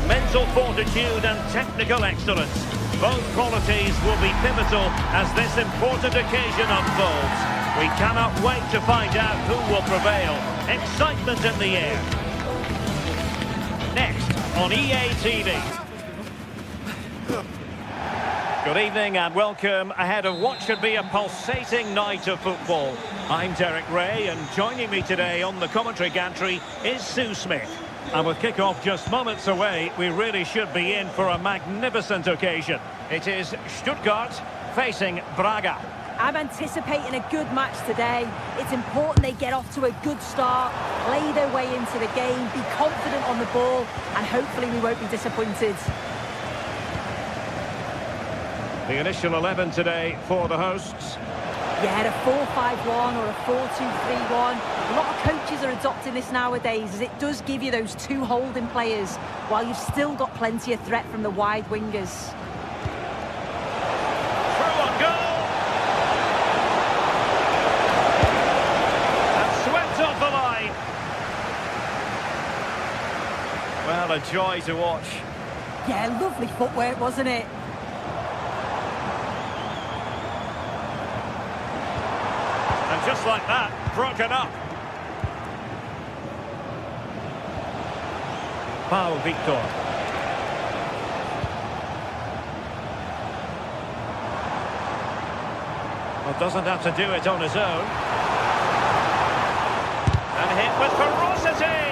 Mental fortitude and technical excellence. Both qualities will be pivotal as this important occasion unfolds. We cannot wait to find out who will prevail. Excitement in the air. Next on EA TV. Good evening and welcome ahead of what should be a pulsating night of football. I'm Derek Ray, and joining me today on the commentary gantry is Sue Smith. And with kick-off just moments away, we really should be in for a magnificent occasion. It is Stuttgart facing Braga. I'm anticipating a good match today. It's important they get off to a good start, play their way into the game, be confident on the ball, and hopefully we won't be disappointed. The initial 11 today for the hosts. Yeah, a 4-5-1 or a 4-2-3-1. A lot of coaches are adopting this nowadays, as it does give you those two holding players, while you've still got plenty of threat from the wide wingers. Through on goal! And swept off the line. Well, a joy to watch. Yeah, lovely footwork, wasn't it? And just like that, broken up. Pau Victor. Well, doesn't have to do it on his own. And hit with ferocity.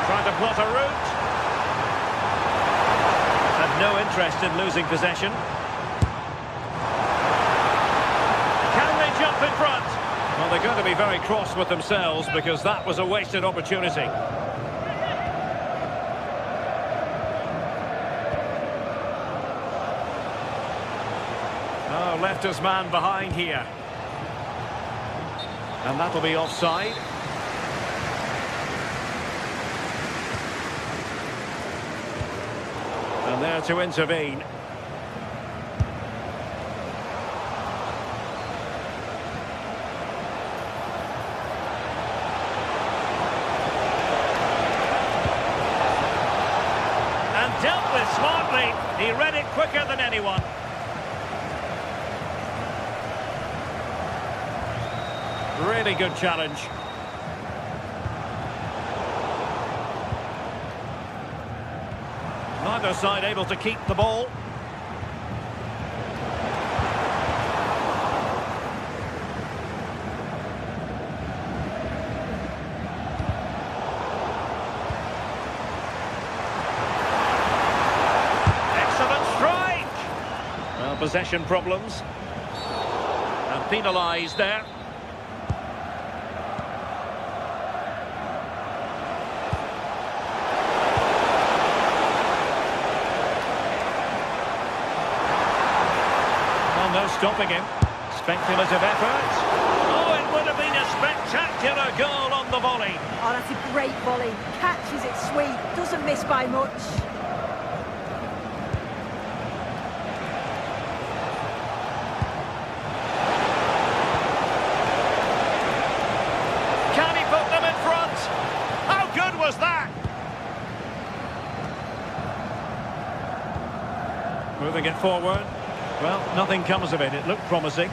Trying to plot a route. Had no interest in losing possession. Jump in front. Well, they're going to be very cross with themselves because that was a wasted opportunity. Oh, left his man behind here. And that'll be offside. And there to intervene. Dealt with smartly. He read it quicker than anyone. Really good challenge. Neither side able to keep the ball. Possession problems. And penalised there. Well, no stopping him. Speculative effort. Oh, it would have been a spectacular goal on the volley. Oh, that's a great volley. Catches it sweet. Doesn't miss by much. Was that? Moving it forward. Well, nothing comes of it. It looked promising.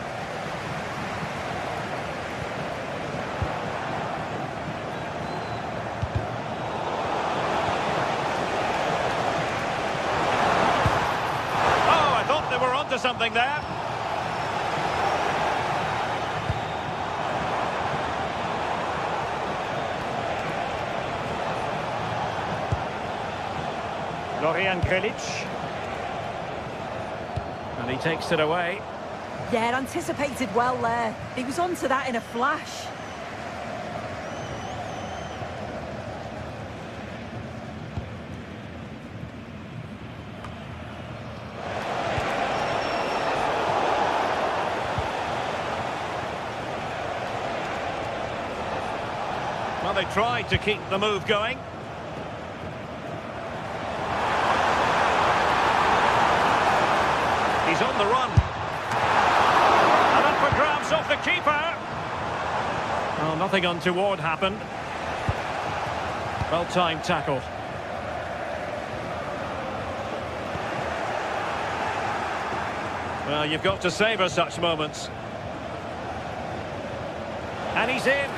Oh, I thought they were onto something there. Florian Grilic. And he takes it away. Yeah, anticipated well there. He was onto that in a flash. Well, they tried to keep the move going. He's on the run. And up for grabs off the keeper. Oh, nothing untoward happened. Well-timed tackle. Well, you've got to savour such moments. And he's in.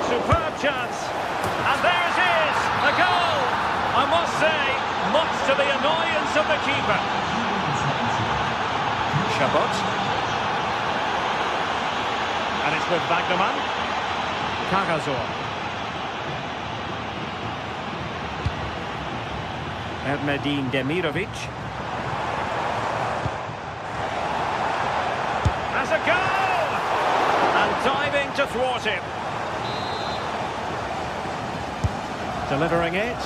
Superb chance. And there it is, a goal. I must say, much to the annoyance of the keeper. Chabot. And it's with Wagnerman. Karazor. Erdmedin Demirovic. Has a goal! And diving to thwart him. Delivering it.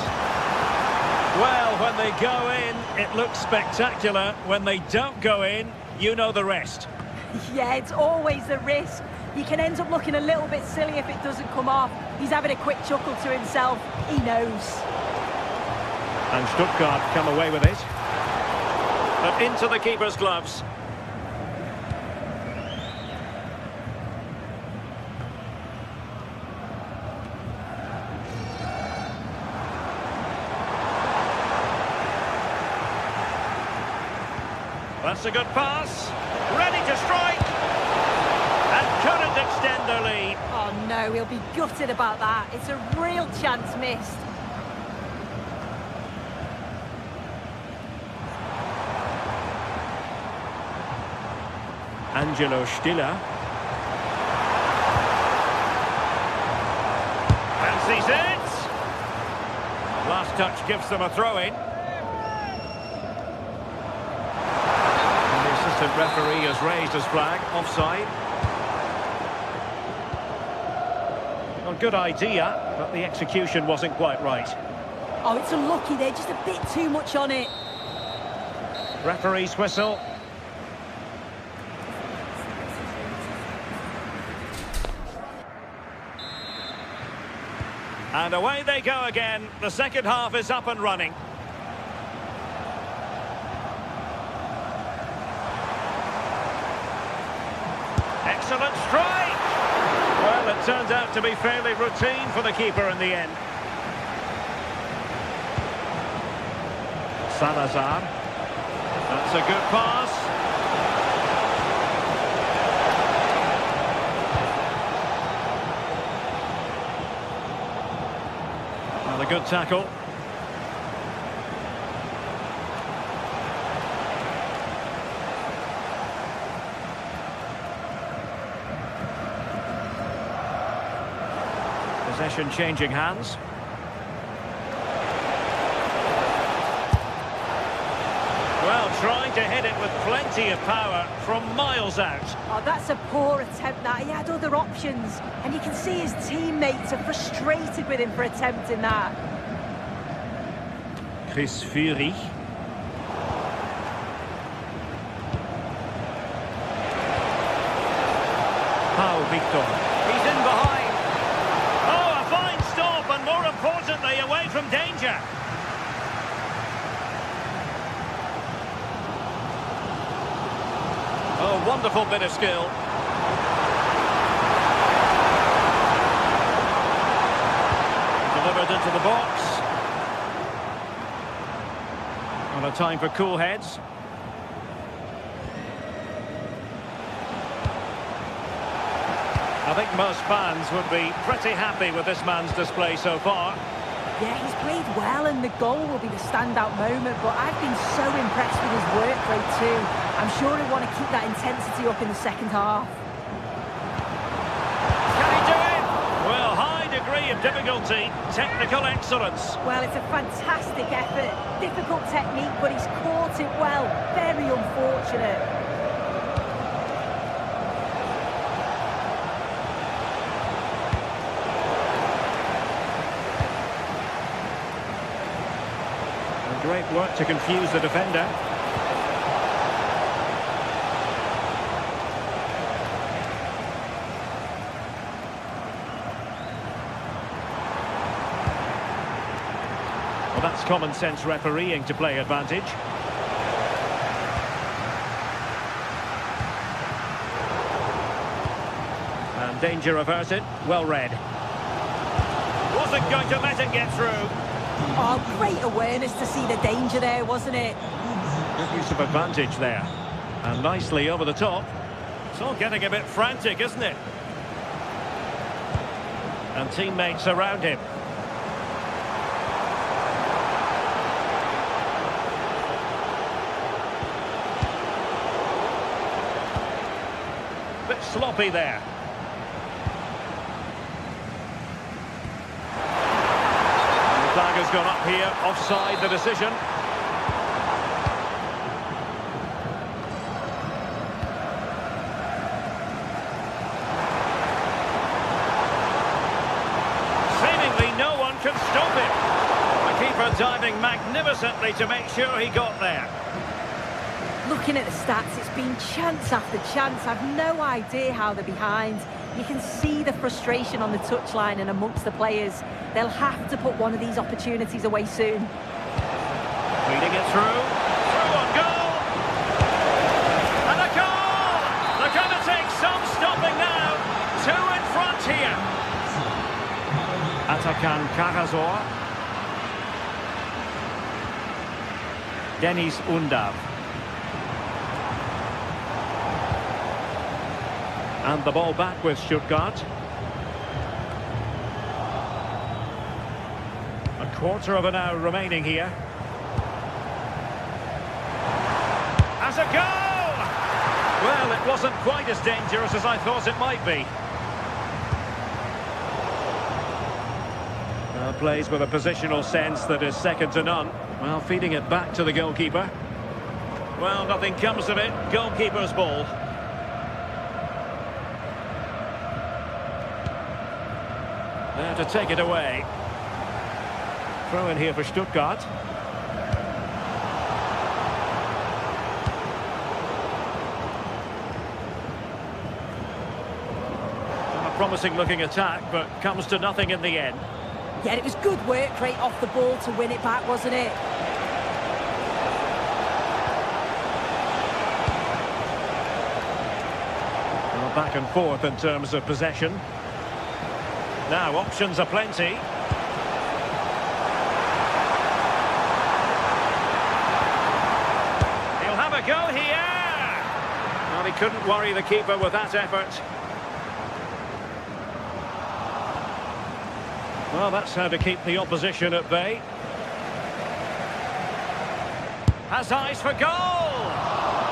Well, when they go in, it looks spectacular. When they don't go in, you know the rest. Yeah, it's always a risk. You can end up looking a little bit silly if it doesn't come off. He's having a quick chuckle to himself. He knows. And Stuttgart come away with it. But into the keeper's gloves. That's a good pass. Ready to strike. And couldn't extend their lead. Oh no, he'll be gutted about that. It's a real chance missed. Angelo Stiller. Fancies it. Last touch gives them a throw-in. And the assistant referee has raised his flag. Offside. Well, good idea, but the execution wasn't quite right. Oh, it's unlucky. They're just a bit too much on it. Referee's whistle. And away they go again. The second half is up and running. Excellent strike! Well, it turned out to be fairly routine for the keeper in the end. Salazar. That's a good pass. A good tackle. Possession changing hands. Well, trying to hit it with plenty of power from miles out. Oh, that's a poor attempt, that. He had other options. And you can see his teammates are frustrated with him for attempting that. Chris Fury. Pau Victor. He's in behind. Oh, a fine stop, and more importantly, away from danger. Oh, wonderful bit of skill. Delivered into the box. On a time for cool heads. I think most fans would be pretty happy with this man's display so far. Yeah, he's played well, and the goal will be the standout moment, but I've been so impressed with his work rate too. I'm sure he'll want to keep that intensity up in the second half. Can he do it? Well, high degree of difficulty, technical excellence. Well, it's a fantastic effort. Difficult technique, but he's caught it well. Very unfortunate. Great work to confuse the defender. Well, that's common sense refereeing to play advantage. And danger averted. Well read. Wasn't going to let it get through. Oh, great awareness to see the danger there, wasn't it? Good use of advantage there. And nicely over the top. It's all getting a bit frantic, isn't it? And teammates around him. sloppy there. The flag has gone up here, offside the decision. Seemingly no one can stop it. The keeper diving magnificently to make sure he got there. Looking at the stats, it's been chance after chance. I've no idea how they're behind. You can see the frustration on the touchline and amongst the players. They'll have to put one of these opportunities away soon. Feeding it through. Through on goal. And a goal! They're going to take some stopping now. Two in front here. Atakan Karazor. Deniz Undav. And the ball back with Stuttgart. A quarter of an hour remaining here. As a goal! Well, it wasn't quite as dangerous as I thought it might be. Plays with a positional sense that is second to none. Well, feeding it back to the goalkeeper. Well, nothing comes of it. Goalkeeper's ball. There to take it away. Throw in here for Stuttgart. A promising looking attack, but comes to nothing in the end. Yeah, it was good work right off the ball to win it back, wasn't it? Well, back and forth in terms of possession. Now, options are plenty. He'll have a go here! Well, he couldn't worry the keeper with that effort. Well, that's how to keep the opposition at bay. Has eyes for goal!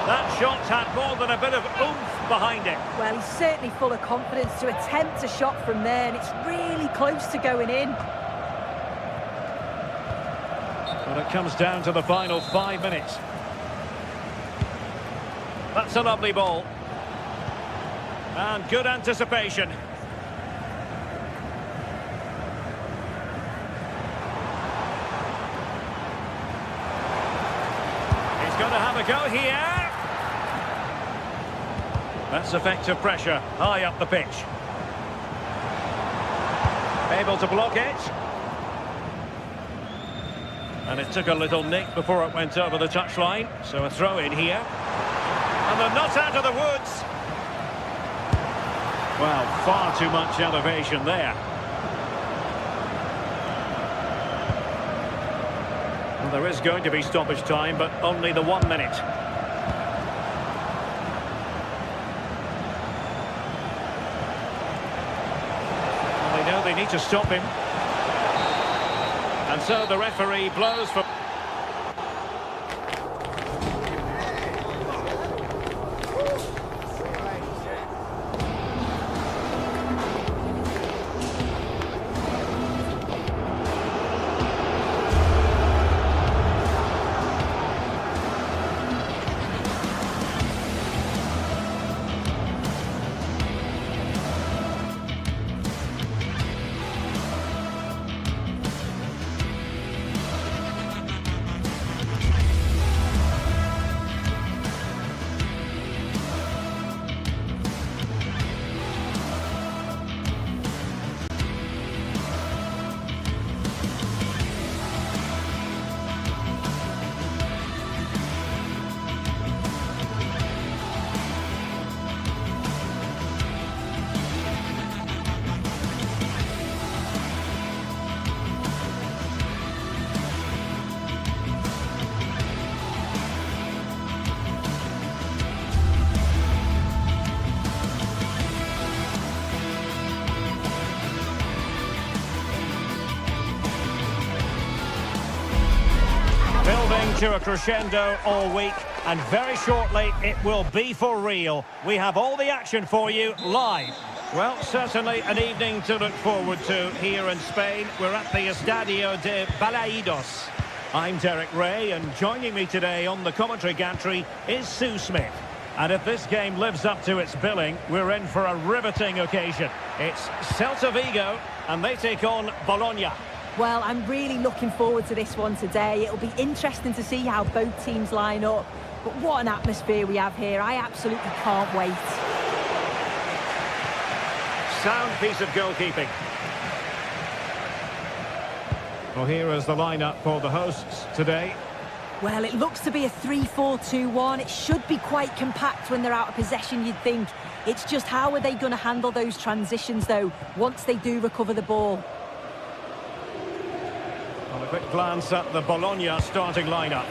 That shot had more than a bit of oomph behind it. Well, he's certainly full of confidence to attempt a shot from there, and it's really close to going in. But it comes down to the final 5 minutes. That's a lovely ball. And good anticipation. Going to have a go here. That's effective pressure high up the pitch. Able to block it. And it took a little nick before it went over the touchline. So a throw in here. And they're not out of the woods. Well, far too much elevation there. There is going to be stoppage time, but only the 1 minute. Well, they know they need to stop him. And so the referee blows for... Building to a crescendo all week, and very shortly it will be for real. We have all the action for you live. Well, certainly an evening to look forward to here in Spain. We're at the Estadio de Balaidos. I'm Derek Ray, and joining me today on the commentary gantry is Sue Smith. And if this game lives up to its billing, we're in for a riveting occasion. It's Celta Vigo, and they take on Bologna. Well, I'm really looking forward to this one today. It'll be interesting to see how both teams line up. But what an atmosphere we have here. I absolutely can't wait. Sound piece of goalkeeping. Well, here is the lineup for the hosts today. Well, it looks to be a 3-4-2-1. It should be quite compact when they're out of possession, you'd think. It's just how are they going to handle those transitions, though, once they do recover the ball? Well, a quick glance at the Bologna starting lineup.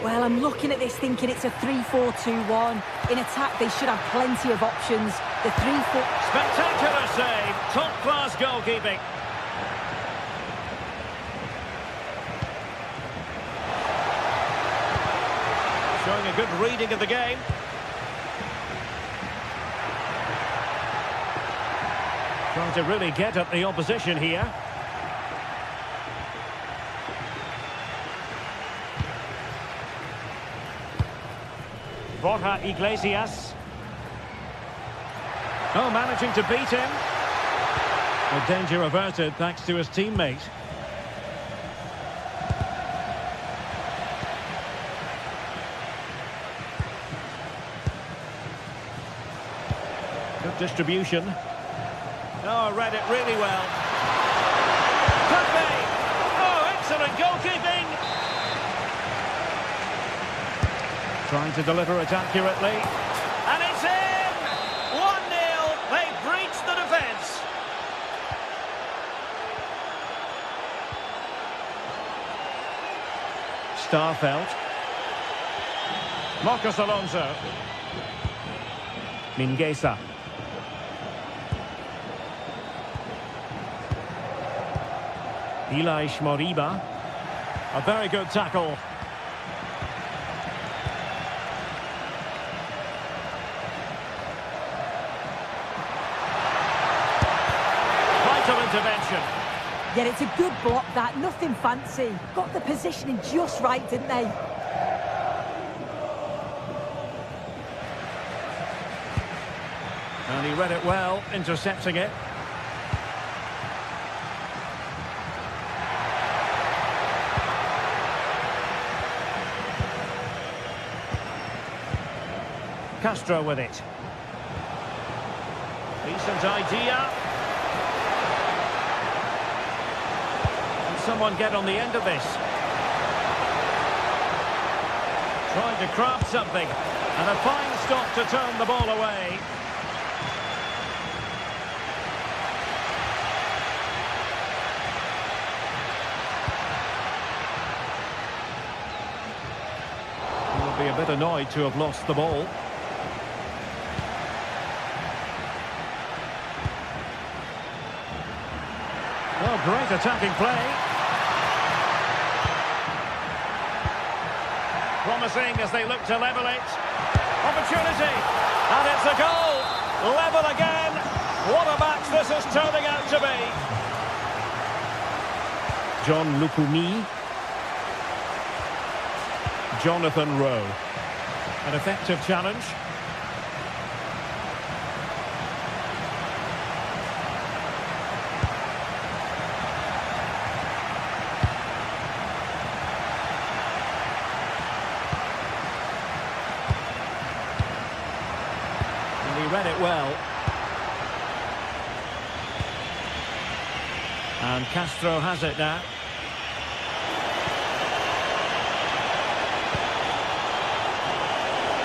Well, I'm looking at this thinking it's a 3-4-2-1. In attack, they should have plenty of options. The 3-4... Spectacular save. Top-class goalkeeping. Showing a good reading of the game. Trying to really get at the opposition here. Borja Iglesias. Oh, managing to beat him. The danger averted thanks to his teammate. Good distribution. Oh, read it really well. Could be. Oh, excellent goalkeeping. Trying to deliver it accurately. And it's in! 1-0. They've breached the defence. Starfelt. Marcos Alonso. Mingueza. Ilaix Moriba. A very good tackle. Vital intervention. Yeah, it's a good block, that. Nothing fancy. Got the positioning just right, didn't they? And he read it well, intercepting it. Castro with it. Decent idea. Can someone get on the end of this? Trying to craft something. And a fine stop to turn the ball away. He will be a bit annoyed to have lost the ball. Oh, great attacking play. Promising as they look to level it. Opportunity. And it's a goal. Level again. What a match this is turning out to be. John Lukumi. Jonathan Rowe. An effective challenge. He read it well. And Castro has it now.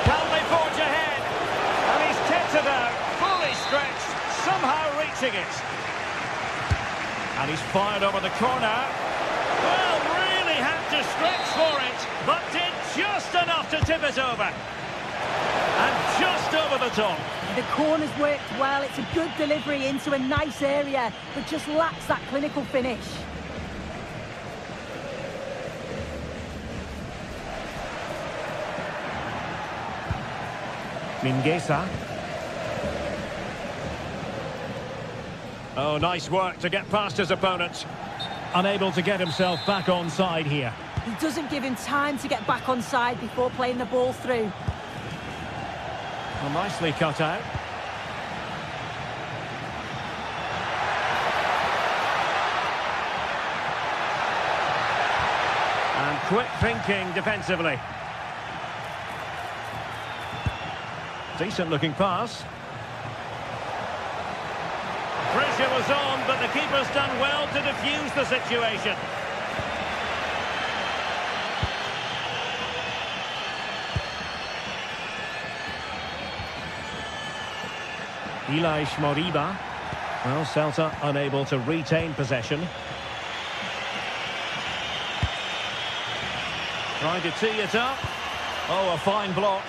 Can they forge ahead? And he's kept it out, fully stretched, somehow reaching it. And he's fired over the corner. Well, really had to stretch for it, but did just enough to tip it over. And just over the top. The corner's worked well. It's a good delivery into a nice area, but just lacks that clinical finish. Mingueza. Oh, nice work to get past his opponent. Unable to get himself back on side here. He doesn't give him time to get back on side before playing the ball through. Well, nicely cut out. And quick thinking defensively. Decent looking pass. Pressure was on, but the keeper's done well to defuse the situation. Ilaix Moriba. Well, Celta unable to retain possession. Trying to tee it up. Oh, a fine block.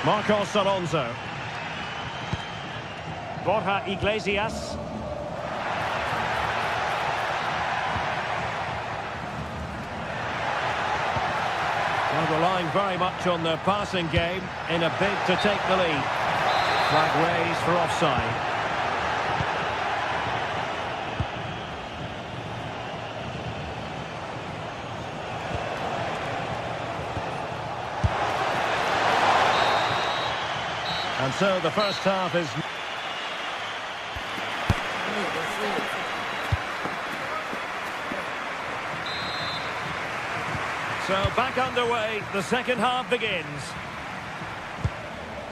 Marcos Alonso. Borja Iglesias. Well, relying very much on their passing game in a bid to take the lead. Flag raised for offside. And so the first half is... So back underway, the second half begins.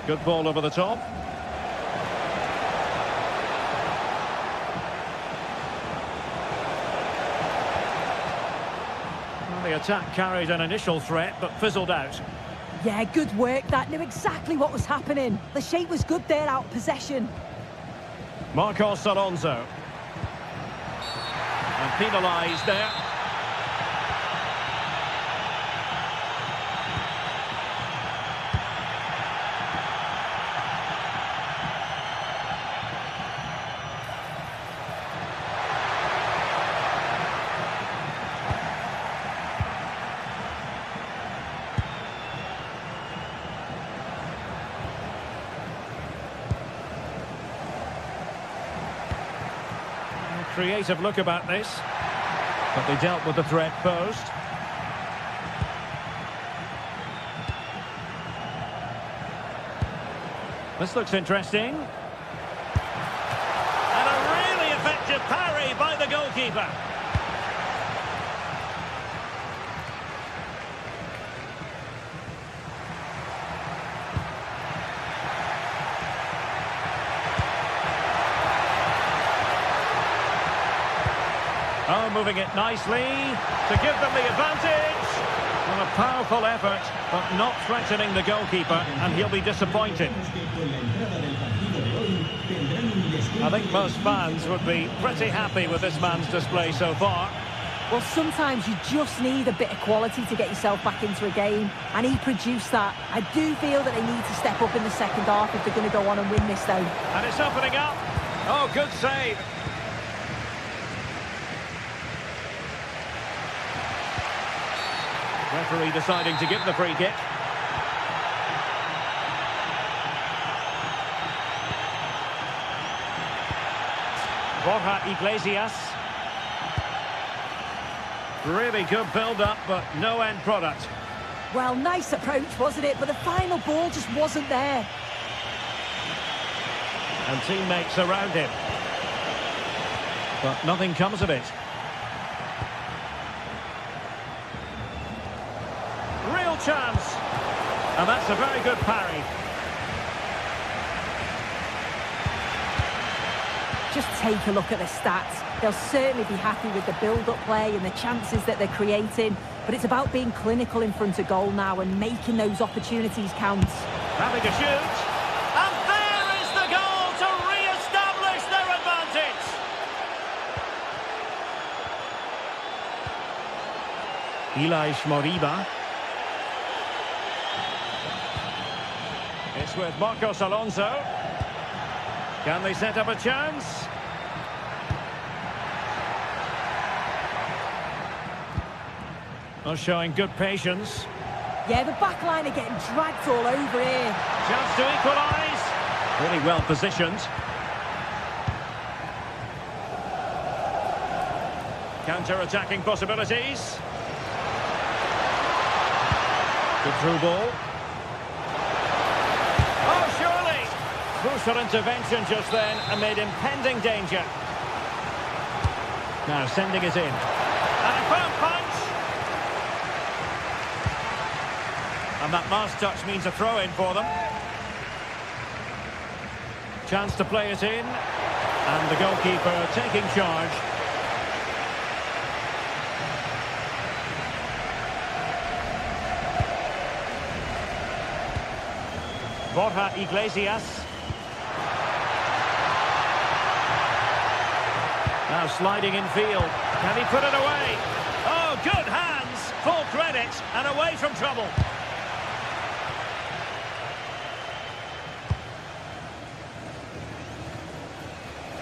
Good ball over the top. Well, the attack carried an initial threat, but fizzled out. Yeah, good work. That knew exactly what was happening. The shape was good there, out of possession. Marcos Alonso. And penalised there. Creative look about this, but they dealt with the threat posed. This looks interesting. And a really effective parry by the goalkeeper. Oh, moving it nicely to give them the advantage. Well, a powerful effort, but not threatening the goalkeeper, and he'll be disappointed. I think most fans would be pretty happy with this man's display so far. Well, sometimes you just need a bit of quality to get yourself back into a game, and he produced that. I do feel that they need to step up in the second half if they're going to go on and win this, though. And it's opening up. Oh, good save. Referee deciding to give the free kick. Borja Iglesias. Really good build-up, but no end product. Well, nice approach, wasn't it? But the final ball just wasn't there. And teammates around him. But nothing comes of it. Real chance. And that's a very good parry. Just take a look at the stats. They'll certainly be happy with the build-up play and the chances that they're creating. But it's about being clinical in front of goal now and making those opportunities count. Having a shoot. And there is the goal to re-establish their advantage. Ilaix Moriba. It's with Marcos Alonso. Can they set up a chance? Well, showing good patience. Yeah, the back line are getting dragged all over here. Chance to equalise. Really well positioned. Counter-attacking possibilities. Good through ball. Oh, surely! Crucial intervention just then amid impending danger. Now sending it in. And a firm punch! And that last touch means a throw-in for them. Chance to play it in. And the goalkeeper taking charge. Borja Iglesias. Now sliding in field. Can he put it away? Oh, good hands. Full credit and away from trouble.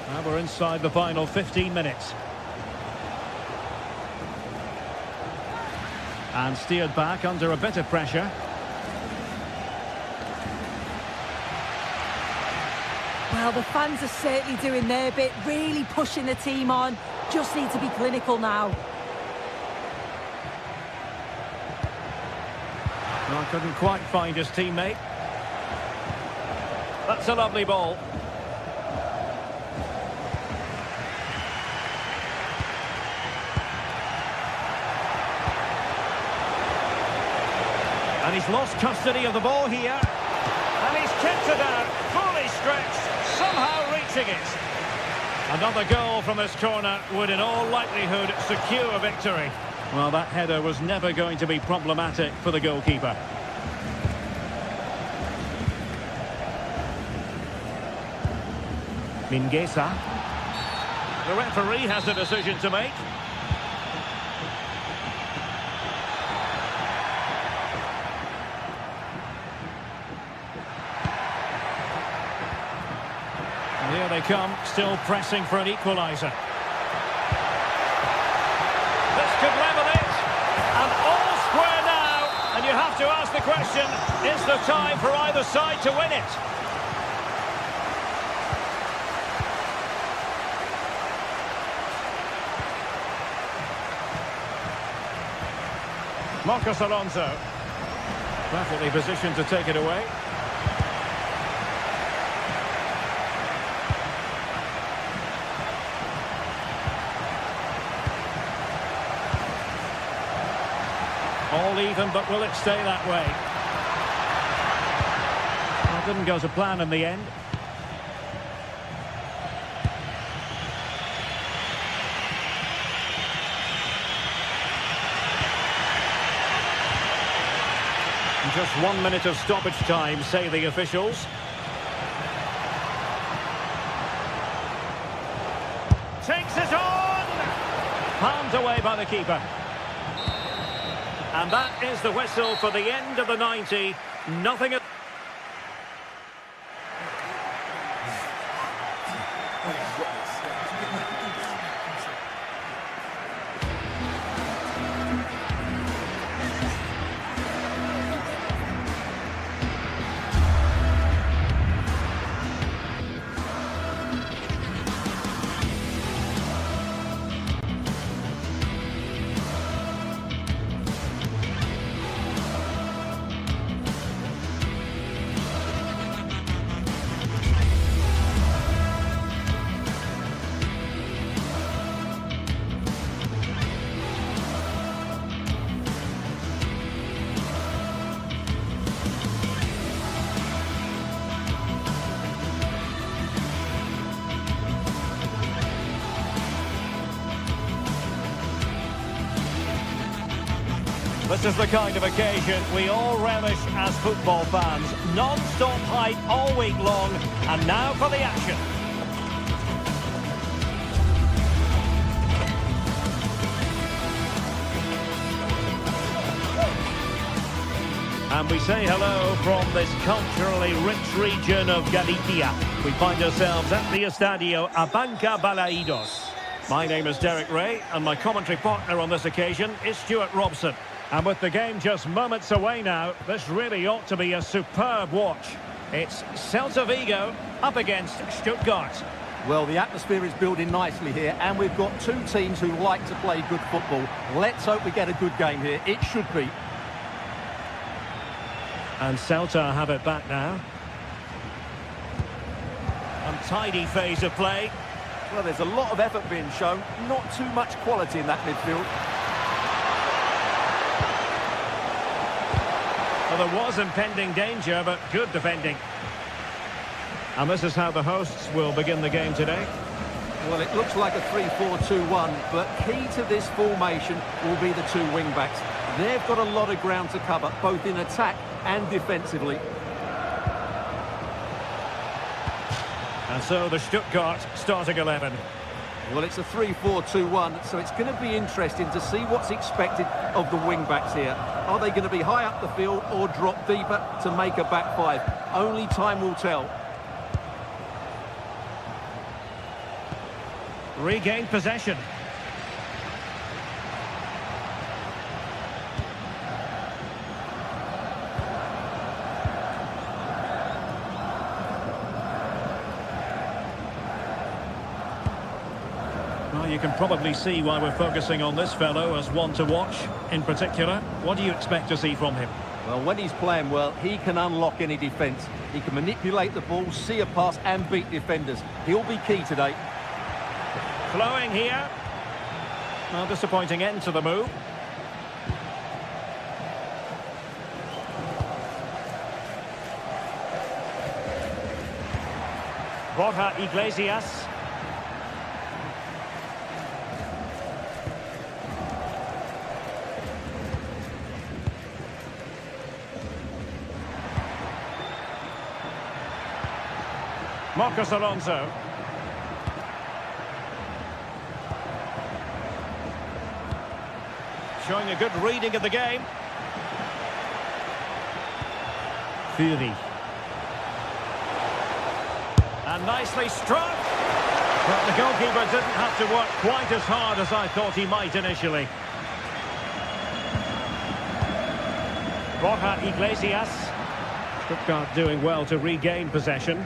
Now we're inside the final 15 minutes. And steered back under a bit of pressure. Well, the fans are certainly doing their bit, really pushing the team on. Just need to be clinical now. Well, couldn't quite find his teammate. That's a lovely ball. And he's lost custody of the ball here. And he's kept it out, fully stretched, somehow reaching it. Another goal from this corner would in all likelihood secure victory. Well, that header was never going to be problematic for the goalkeeper. Mingueza. The referee has a decision to make. And here they come, still pressing for an equaliser. This could level it, and all square now. And you have to ask the question, is there time for either side to win it? Marcos Alonso, perfectly positioned to take it away. All even, but will it stay that way? Well, it didn't go to plan in the end. Just 1 minute of stoppage time, say the officials. Takes it on! Palmed away by the keeper. And that is the whistle for the end of the 90. Nothing at... This is the kind of occasion we all relish as football fans. Non-stop hype all week long, and now for the action. And we say hello from this culturally rich region of Galicia. We find ourselves at the Estadio Abanca Balaidos. My name is Derek Ray, and my commentary partner on this occasion is Stuart Robson. And with the game just moments away now, this really ought to be a superb watch. It's Celta Vigo up against Stuttgart. Well, the atmosphere is building nicely here, and we've got two teams who like to play good football. Let's hope we get a good game here. It should be. And Celta have it back now. Untidy phase of play. Well, there's a lot of effort being shown, not too much quality in that midfield. Well, there was impending danger, but good defending. And this is how the hosts will begin the game today. Well, it looks like a 3-4-2-1, but key to this formation will be the two wing-backs. They've got a lot of ground to cover, both in attack and defensively. And so the Stuttgart starting 11. Well, it's a 3-4-2-1, so it's going to be interesting to see what's expected of the wing-backs here. Are they going to be high up the field or drop deeper to make a back five? Only time will tell. Regained possession. Well, you can probably see why we're focusing on this fellow as one to watch. In particular, what do you expect to see from him? Well, when he's playing well, he can unlock any defence. He can manipulate the ball, see a pass and beat defenders. He'll be key today. Flowing here. Well, disappointing end to the move. Borja Iglesias. Marcos Alonso. Showing a good reading of the game. Fury. And nicely struck. But the goalkeeper didn't have to work quite as hard as I thought he might initially. Borja Iglesias. Stuttgart doing well to regain possession.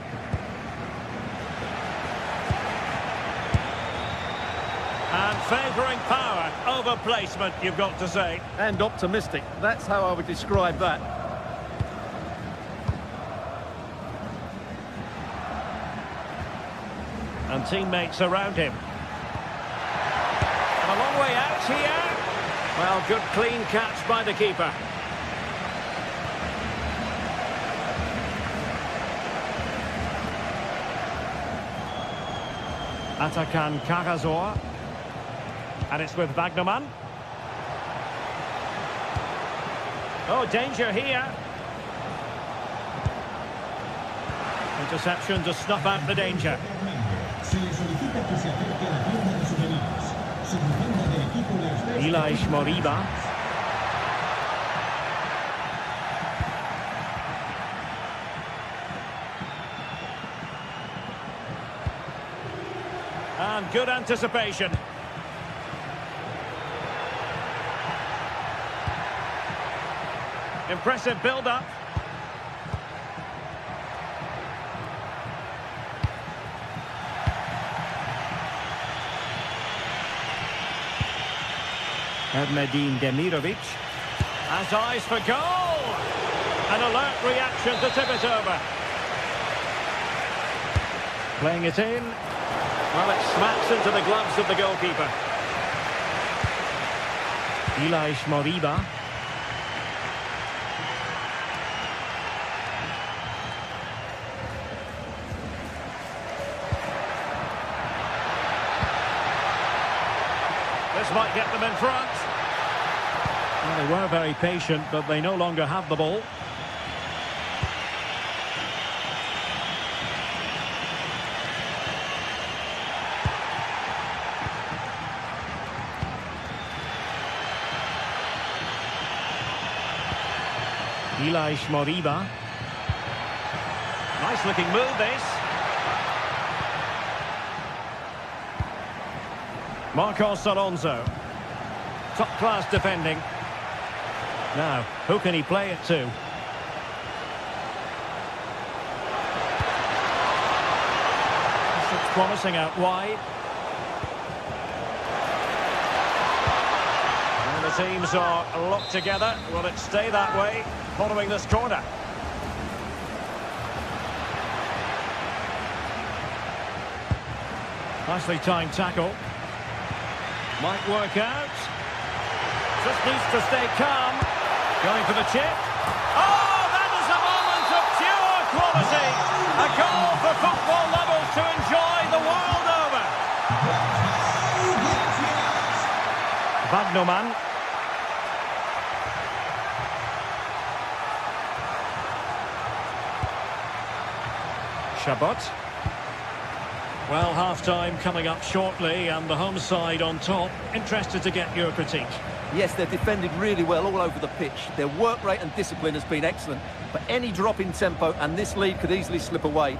And favouring power over placement, you've got to say. And optimistic. That's how I would describe that. And teammates around him. And a long way out here. Well, good clean catch by the keeper. Atakan Karasor. And it's with Wagnerman. Oh, danger here. Interception to snuff out the danger. Ilaix Moriba. And good anticipation. Impressive build-up. Medin Demirovic has eyes for goal. An alert reaction to tip it over. Playing it in. Well, it smacks into the gloves of the goalkeeper. Ilaix Moriba. This might get them in front. Well, they were very patient, but they no longer have the ball. Ilaix Moriba. Nice looking move, this. Marcos Alonso. Top class defending. Now, who can he play it to? This looks promising out wide. And the teams are locked together. Will it stay that way following this corner? Nicely timed tackle. Might work out. Just needs to stay calm. Going for the chip. Oh, that is a moment of pure quality. A goal for football lovers to enjoy the world over. Wagnerman. Chabot. Well, half-time coming up shortly and the home side on top. Interested to get your critique. Yes, they've defended really well all over the pitch. Their work rate and discipline has been excellent. But any drop in tempo and this lead could easily slip away.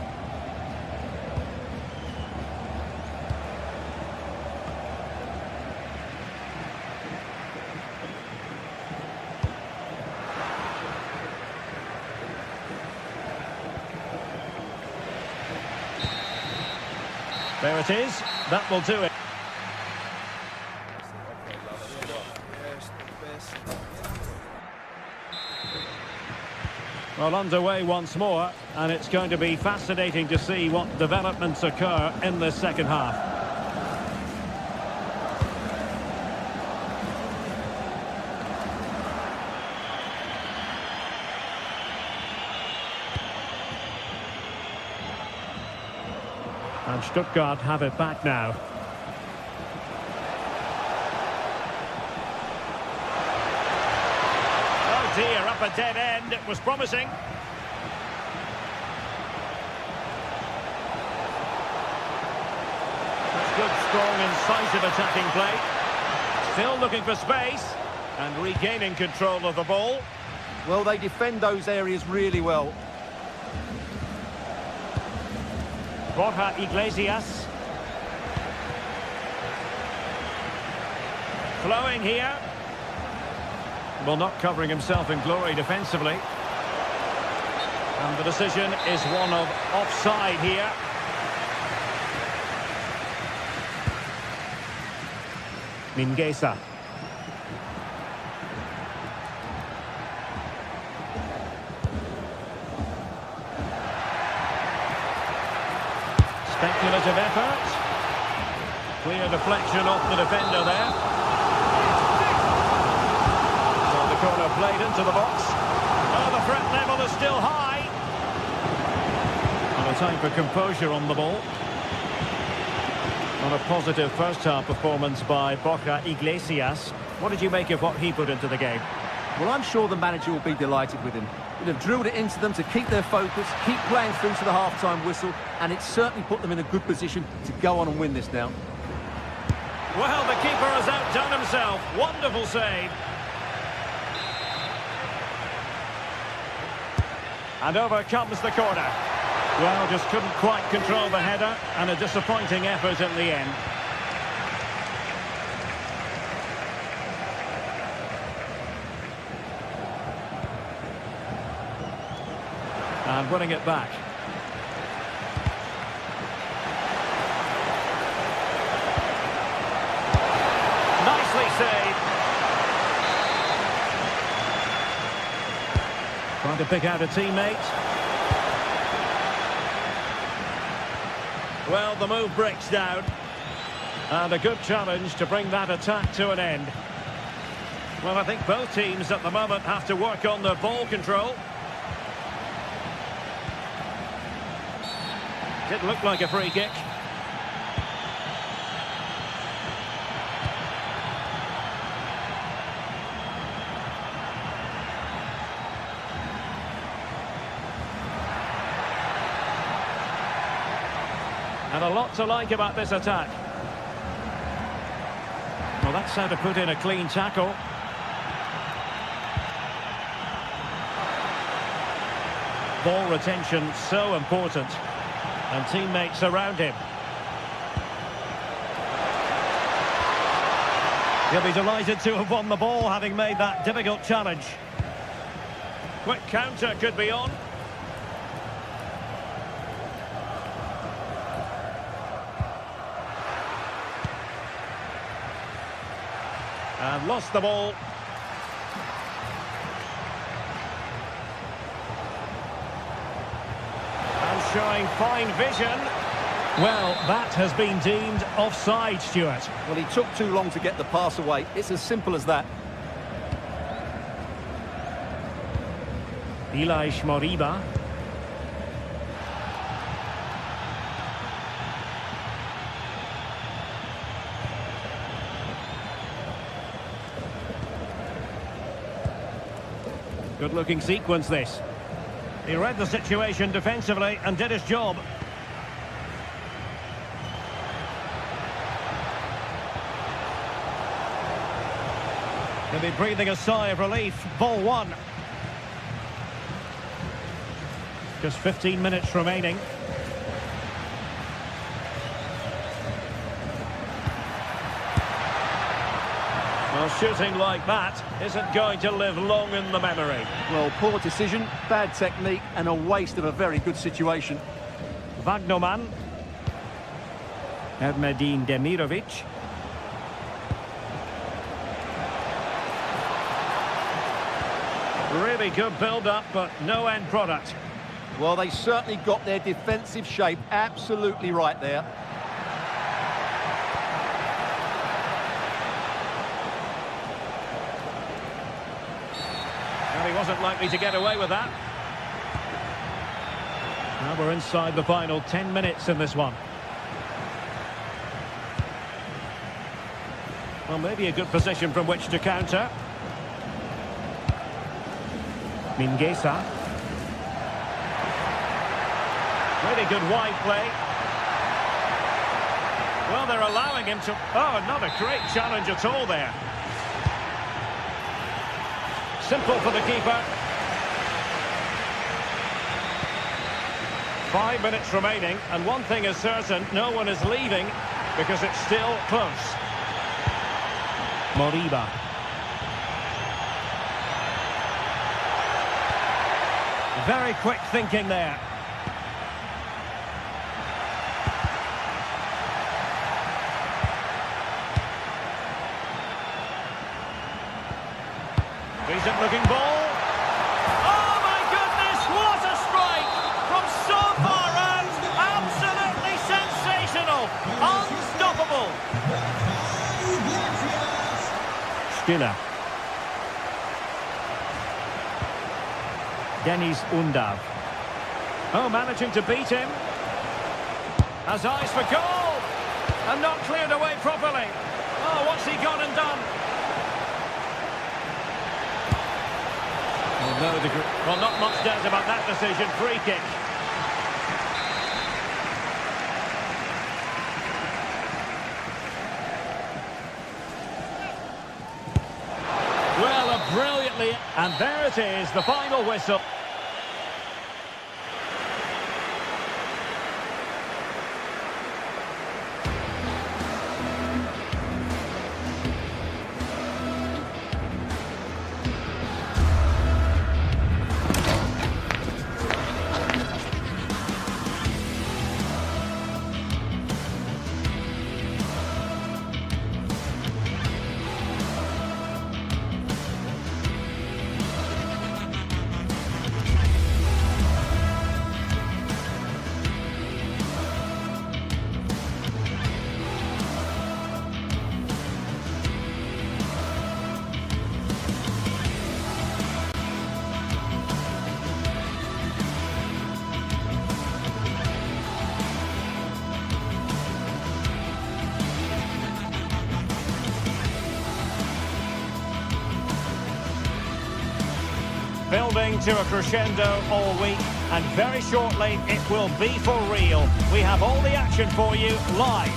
There it is. That will do it. Well, underway once more, and it's going to be fascinating to see what developments occur in this second half. And Stuttgart have it back now. Oh dear, up a dead end. It was promising. That's good, strong, incisive attacking play. Still looking for space and regaining control of the ball. Well, they defend those areas really well. Borja Iglesias. Flowing here. Well, not covering himself in glory defensively. And the decision is one of offside here. Mingueza. Speculative effort. Clear deflection off the defender there. So the corner played into the box. Oh, the threat level is still high. And a time for composure on the ball. On a positive first-half performance by Borja Iglesias. What did you make of what he put into the game? Well, I'm sure the manager will be delighted with him. He'd have drilled it into them to keep their focus, keep playing through to the half-time whistle, and it's certainly put them in a good position to go on and win this now. Well, the keeper has outdone himself. Wonderful save. And over comes the corner. Well, just couldn't quite control the header, and a disappointing effort in the end. And winning it back. Nicely saved. Trying to pick out a teammate. Well, the move breaks down. And a good challenge to bring that attack to an end. Well, I think both teams at the moment have to work on their ball control. Did look like a free kick. And a lot to like about this attack. Well, that's how to put in a clean tackle. Ball retention so important. And teammates around him. He'll be delighted to have won the ball, having made that difficult challenge. Quick counter could be on. And lost the ball. And showing fine vision. Well, that has been deemed offside, Stuart. Well, he took too long to get the pass away. It's as simple as that. Ilaix Moriba. Good-looking sequence, this. He read the situation defensively and did his job. He'll be breathing a sigh of relief. Ball one. Just 15 minutes remaining. Well, shooting like that isn't going to live long in the memory. Well, poor decision, bad technique, and a waste of a very good situation. Wagnerman. Ermedin Demirovic. Really good build-up, but no end product. Well, they certainly got their defensive shape absolutely right there. And he wasn't likely to get away with that. Now we're inside the final 10 minutes in this one. Well, maybe a good position from which to counter. Mingueza. Really good wide play. Well, they're allowing him to... Oh, not a great challenge at all there. Simple for the keeper. 5 minutes remaining, and one thing is certain, no one is leaving because it's still close. Moriba. Very quick thinking there. Decent looking ball. Oh my goodness, what a strike from so far out. Absolutely sensational. Unstoppable. Stiller. Deniz Undav. Oh, managing to beat him. Has eyes for goal. And not cleared away properly. Oh, what's he gone and done? Well, no degree. Well, not much doubt about that decision. Free kick. Well, brilliantly. And there it is, the final whistle. Building to a crescendo all week, and very shortly it will be for real. We have all the action for you live.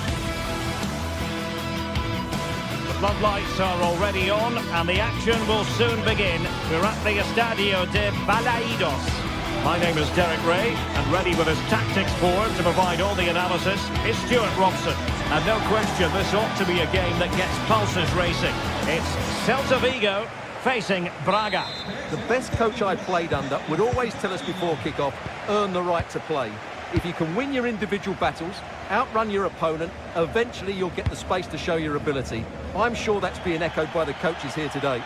The floodlights are already on, and the action will soon begin. We're at the Estadio de Balaidos. My name is Derek Ray, and ready with his tactics board to provide all the analysis is Stuart Robson. And no question, this ought to be a game that gets pulses racing. It's Celta Vigo facing Braga. The best coach I played under would always tell us before kick-off, earn the right to play. If you can win your individual battles, outrun your opponent, eventually you'll get the space to show your ability. I'm sure that's being echoed by the coaches here today.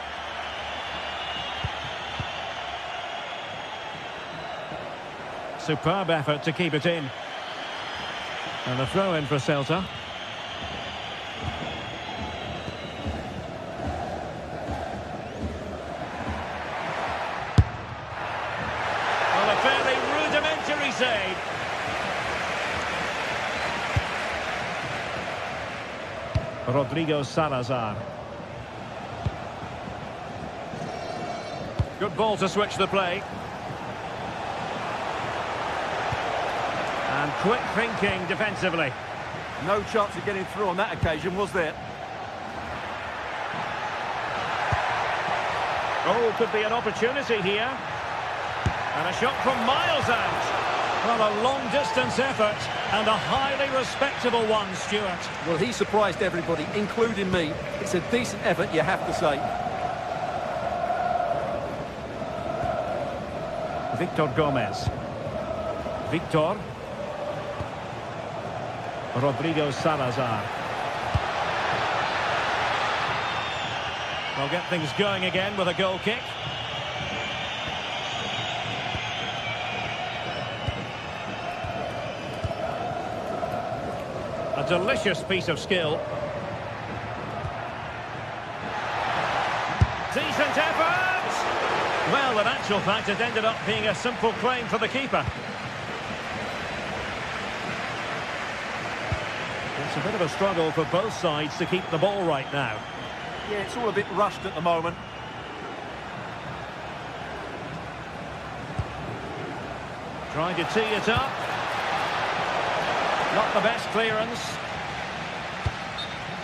Superb effort to keep it in. And the throw in for Celta. Well, a fairly rudimentary save. Rodrigo Salazar. Good ball to switch the play. And quick thinking defensively. No chance of getting through on that occasion, was there? Oh, could be an opportunity here. And a shot from miles out. Well, a long-distance effort and a highly respectable one, Stuart. Well, he surprised everybody, including me. It's a decent effort, you have to say. Victor Gomez. Victor. Rodrigo Salazar. They'll get things going again with a goal kick. A delicious piece of skill. Decent effort! Well, in actual fact, it ended up being a simple claim for the keeper. It's a bit of a struggle for both sides to keep the ball right now. Yeah, it's all a bit rushed at the moment. Trying to tee it up. Not the best clearance.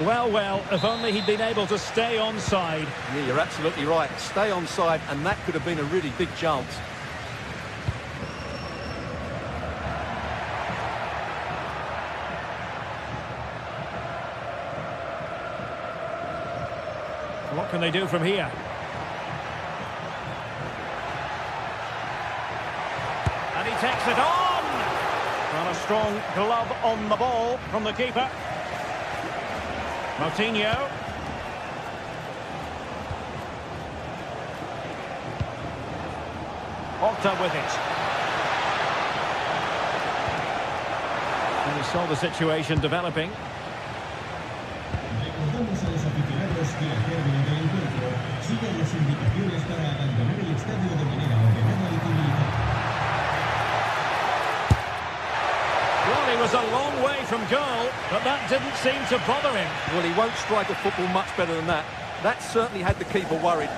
Well, if only he'd been able to stay onside. Yeah, you're absolutely right. Stay onside, and that could have been a really big chance. What can they do from here? And he takes it on! Well, a strong glove on the ball from the keeper. Moutinho. Horta with it. And we saw the situation developing. Recordamos a los aficionados que al término del encuentro sigan las indicaciones para abandonar el estadio de manera ordenada y civilizada. Well, he was a long way from goal, but that didn't seem to bother him. Well, he won't strike a football much better than that. That certainly had the keeper worried.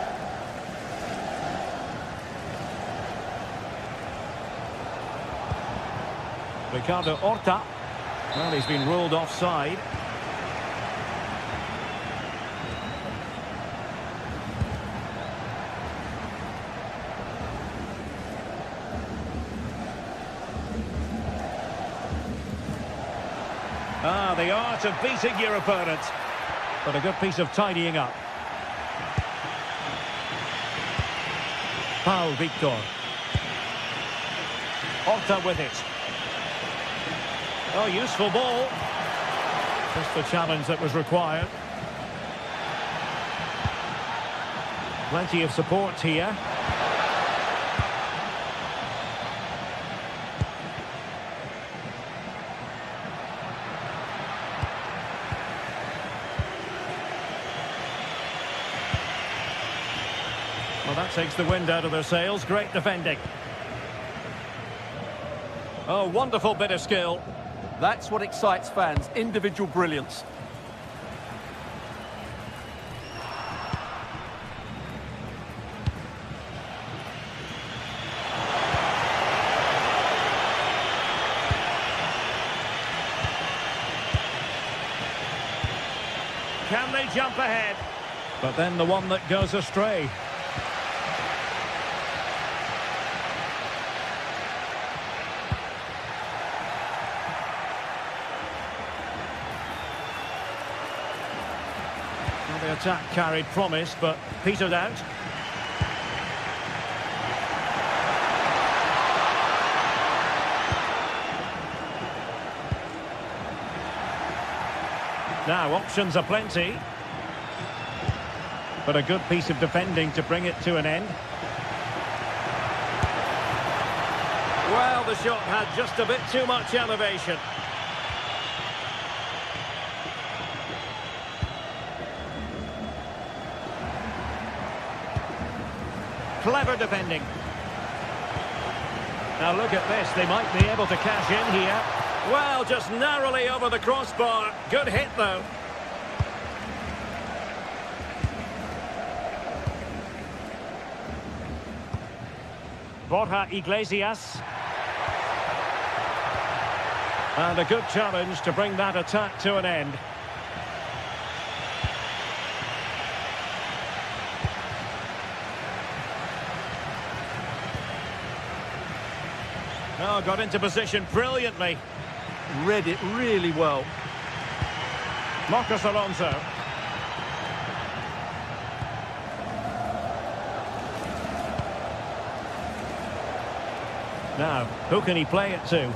Ricardo Horta. Well, he's been ruled offside. Ah, the art of beating your opponent. But a good piece of tidying up. Paul Victor. Horta with it. Oh, useful ball. Just the challenge that was required. Plenty of support here. Well, that takes the wind out of their sails. Great defending. Oh, wonderful bit of skill. That's what excites fans, individual brilliance. Can they jump ahead? But then the one that goes astray. The attack carried promise, but petered out. Now, options are plenty. But a good piece of defending to bring it to an end. Well, the shot had just a bit too much elevation. Clever defending. Now look at this, they might be able to cash in here. Well, just narrowly over the crossbar. Good hit, though. Borja Iglesias. And a good challenge to bring that attack to an end. Oh, got into position brilliantly. Read it really well. Marcos Alonso. Now, who can he play it to?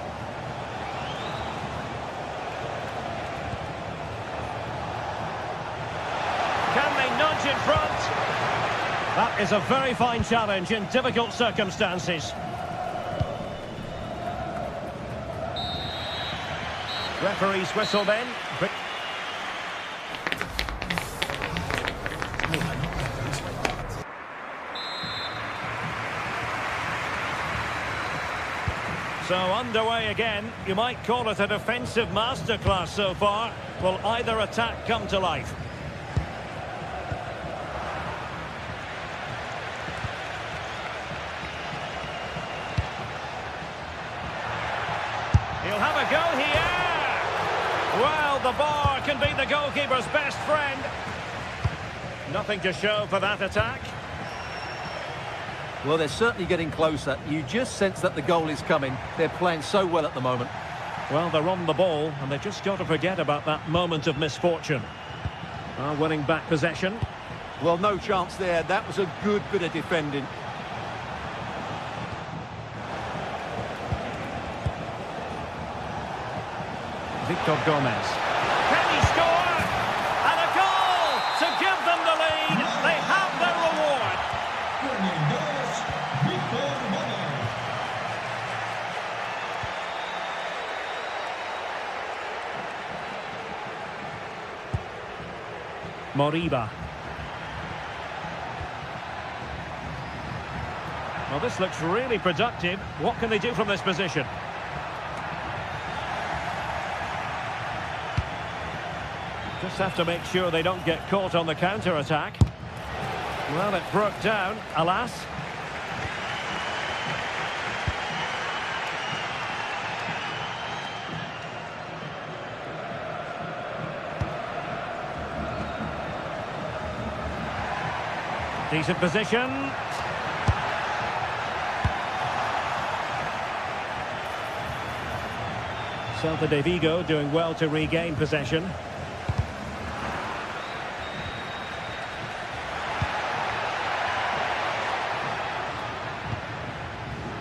Can they nudge in front? That is a very fine challenge in difficult circumstances. Referee's whistle then. So underway again. You might call it a defensive masterclass so far. Will either attack come to life? He'll have a go here. Well, the bar can be the goalkeeper's best friend. Nothing to show for that attack. Well, they're certainly getting closer. You just sense that the goal is coming. They're playing so well at the moment. Well, they're on the ball, and they've just got to forget about that moment of misfortune. Winning back possession. Well, no chance there. That was a good bit of defending. Victor Gomez. Can he score? And a goal to give them the lead. They have their reward. Moriba. Well, this looks really productive. What can they do from this position? Just have to make sure they don't get caught on the counter-attack. Well, it broke down, alas. Decent position. Celta de Vigo doing well to regain possession.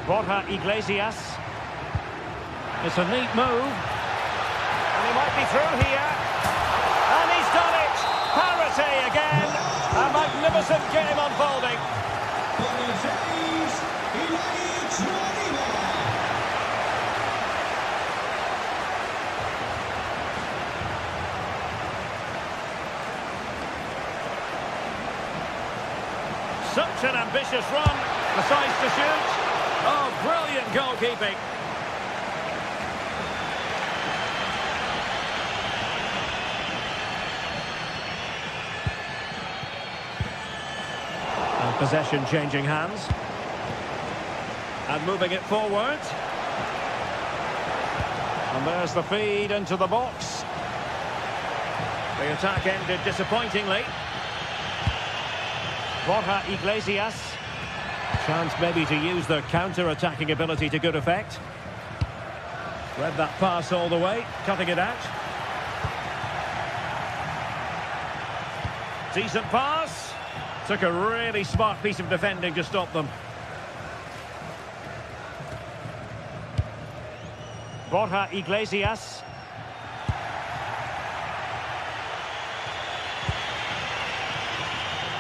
Borja Iglesias. It's a neat move. And he might be through here. And he's done it! Parity again! A magnificent game unfolding. Such an ambitious run. Decides to shoot. Oh, brilliant goalkeeping. And possession changing hands. And moving it forward. And there's the feed into the box. The attack ended disappointingly. Borja Iglesias. Chance maybe to use their counter-attacking ability to good effect. Read that pass all the way, cutting it out. Decent pass. Took a really smart piece of defending to stop them. Borja Iglesias.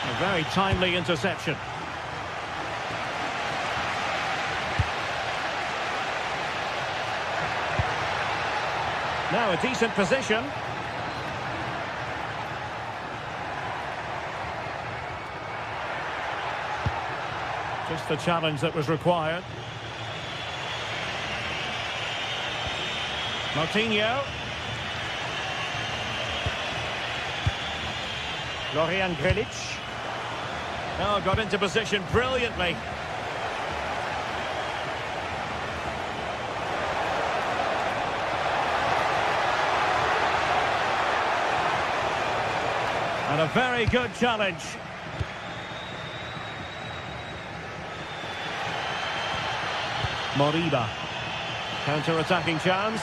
A very timely interception. Now a decent position. Just the challenge that was required. Moutinho. Florian Grilic. Oh, got into position brilliantly. And a very good challenge. Moriba. Counter-attacking chance.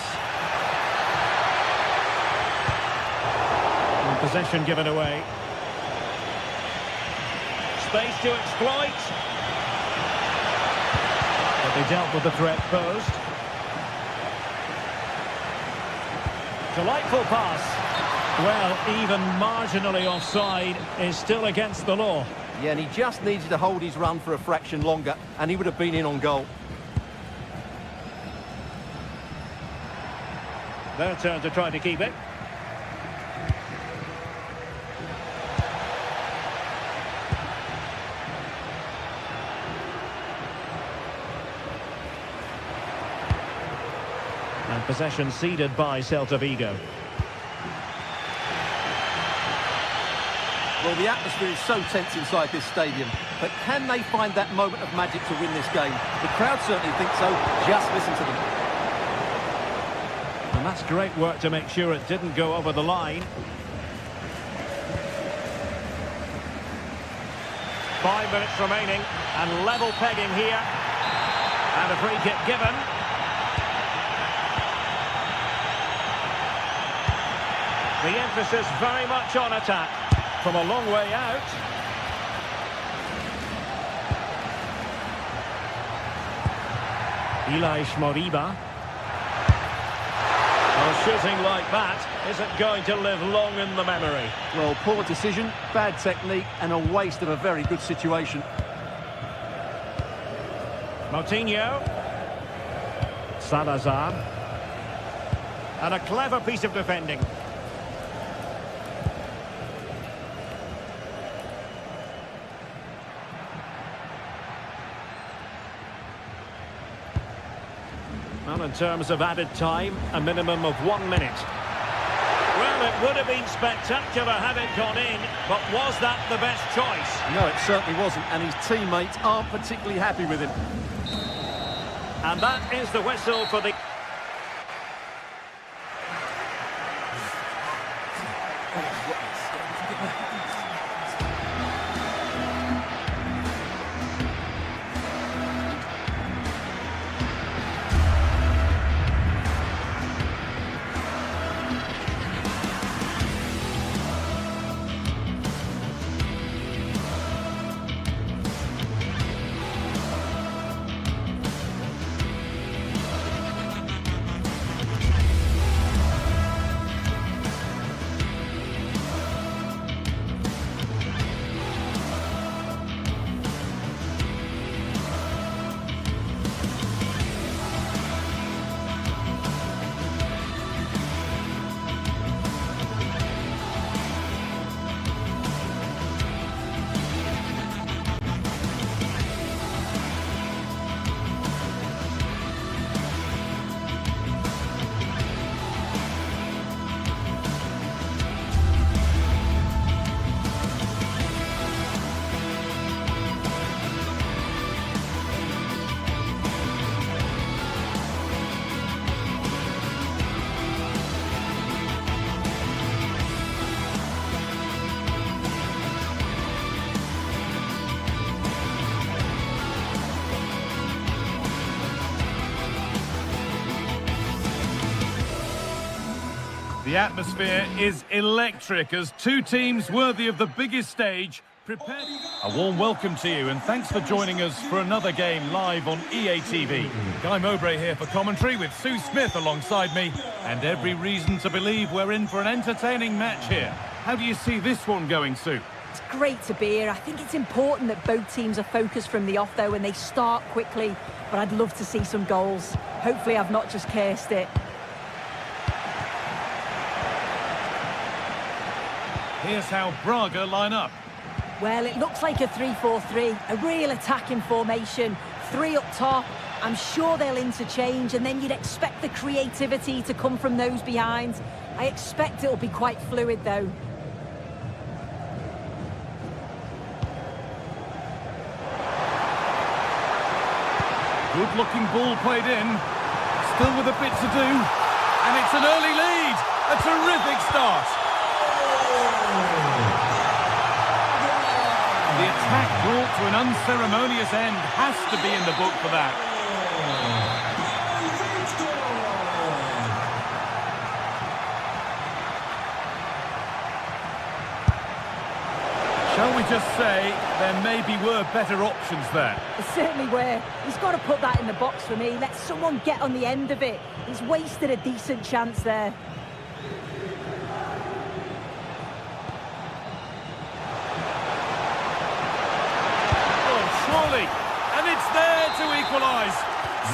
And possession given away. Space to exploit. But they dealt with the threat posed. Delightful pass. Well, even marginally offside is still against the law. Yeah, and he just needed to hold his run for a fraction longer, and he would have been in on goal. Their turn to try to keep it. And possession ceded by Celta Vigo. Well, the atmosphere is so tense inside this stadium, but can they find that moment of magic to win this game? The crowd certainly think so. Just listen to them. And that's great work to make sure it didn't go over the line. 5 minutes remaining, and level pegging here. And a free kick given. The emphasis very much on attack. From a long way out. Ilaix Moriba. Well, shooting like that isn't going to live long in the memory. Well, poor decision, bad technique, and a waste of a very good situation. Moutinho. Salazar. And a clever piece of defending. Well, in terms of added time, a minimum of 1 minute. Well, it would have been spectacular had it gone in, but was that the best choice? No, it certainly wasn't, and his teammates aren't particularly happy with him. And that is the whistle for the... The atmosphere is electric as two teams worthy of the biggest stage prepare. A warm welcome to you and thanks for joining us for another game live on EA TV. Guy Mowbray here for commentary with Sue Smith alongside me, and every reason to believe we're in for an entertaining match here. How do you see this one going, Sue? It's great to be here. I think it's important that both teams are focused from the off though and they start quickly, but I'd love to see some goals. Hopefully I've not just cursed it. Here's how Braga line up. Well, it looks like a 3-4-3, a real attacking formation. 3 up top. I'm sure they'll interchange, and then you'd expect the creativity to come from those behind. I expect it'll be quite fluid, though. Good-looking ball played in. Still with a bit to do. And it's an early lead. A terrific start. The attack brought to an unceremonious end has to be in the book for that. Shall we just say there maybe were better options there? There certainly were. He's got to put that in the box for me. Let someone get on the end of it. He's wasted a decent chance there. And it's there to equalise.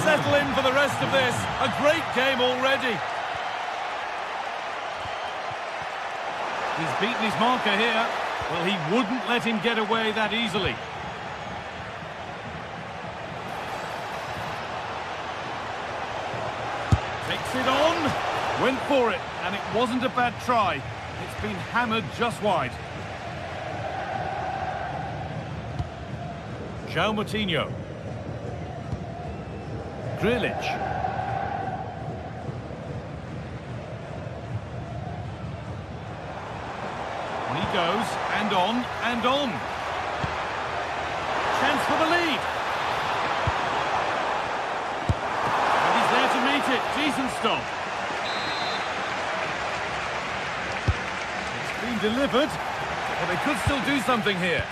Settle in for the rest of this. A great game already. He's beaten his marker here. Well, he wouldn't let him get away that easily. Takes it on. Went for it. And it wasn't a bad try. It's been hammered just wide. João Moutinho. Grealish. And he goes, and on, and on. Chance for the lead. And he's there to meet it. Decent stop. It's been delivered, but they could still do something here.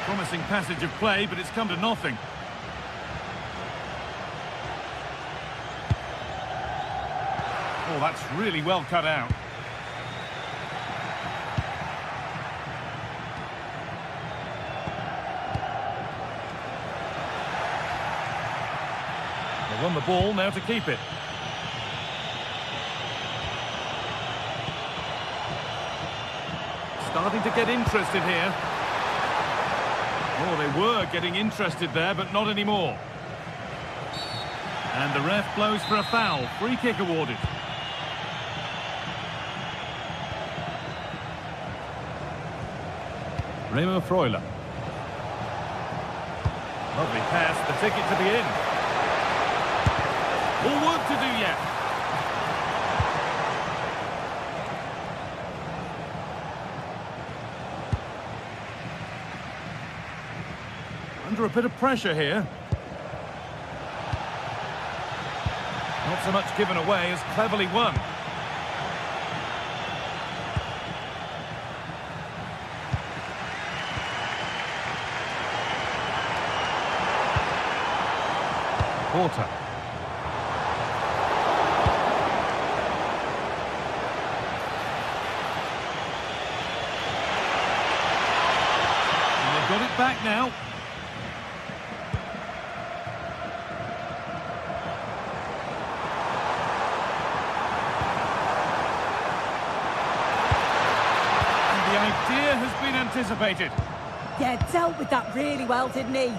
Promising passage of play, but it's come to nothing. Oh, that's really well cut out. They won the ball, now to keep it. Starting to get interested here. Oh, they were getting interested there, but not anymore. And the ref blows for a foul. Free kick awarded. Remo Freuler. Lovely pass, the ticket to the inn. More work to do yet. Under a bit of pressure here. Not so much given away as cleverly won. Porter. And they've got it back now. Has been anticipated. Yeah, dealt with that really well, didn't he?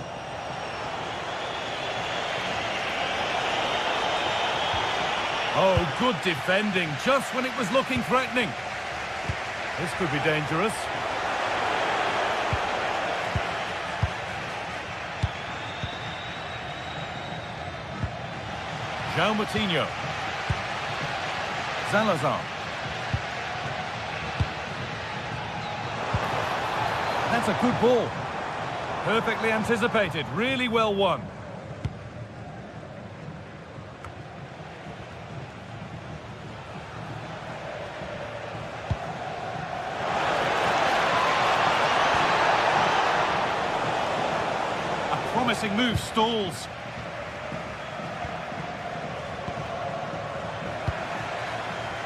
Oh, good defending, just when it was looking threatening. This could be dangerous. João Moutinho. Salazar. That's a good ball. Perfectly anticipated, really well won. promising move stalls.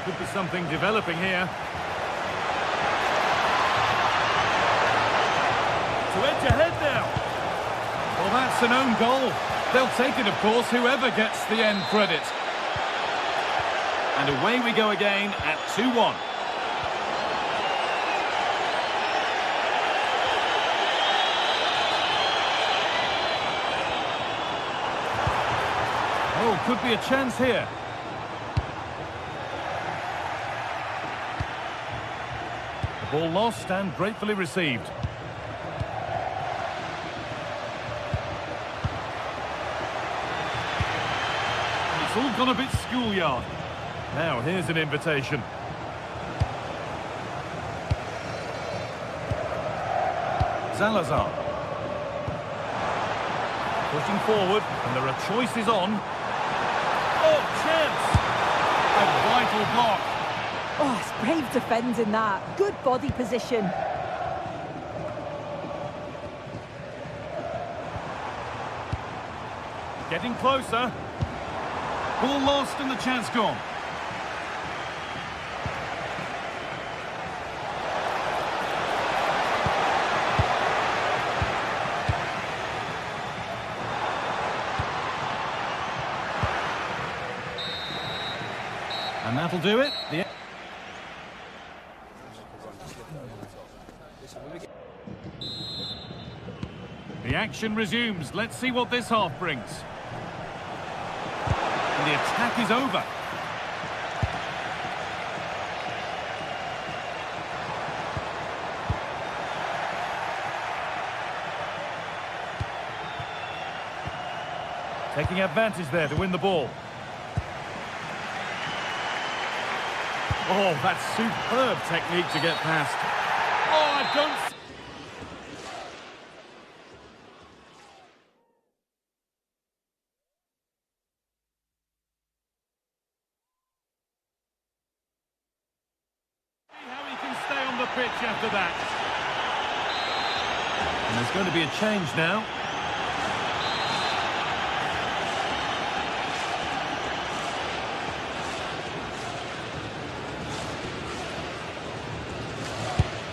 Could be something developing here. To edge ahead now. Well, that's an own goal. They'll take it, of course, whoever gets the end credit. And away we go again at 2-1. Oh, could be a chance here. The ball lost and gratefully received. It's all gone a bit schoolyard. Now, here's an invitation. Salazar. Pushing forward, and there are choices on. Oh, chance! A vital block. Oh, it's brave defending that. Good body position. Getting closer. Ball lost and the chance gone. And that'll do it. The action resumes. Let's see what this half brings. And the attack is over. Taking advantage there to win the ball. Oh, that's superb technique to get past. Oh, I don't... See how he can stay on the pitch after that. And there's going to be a change now.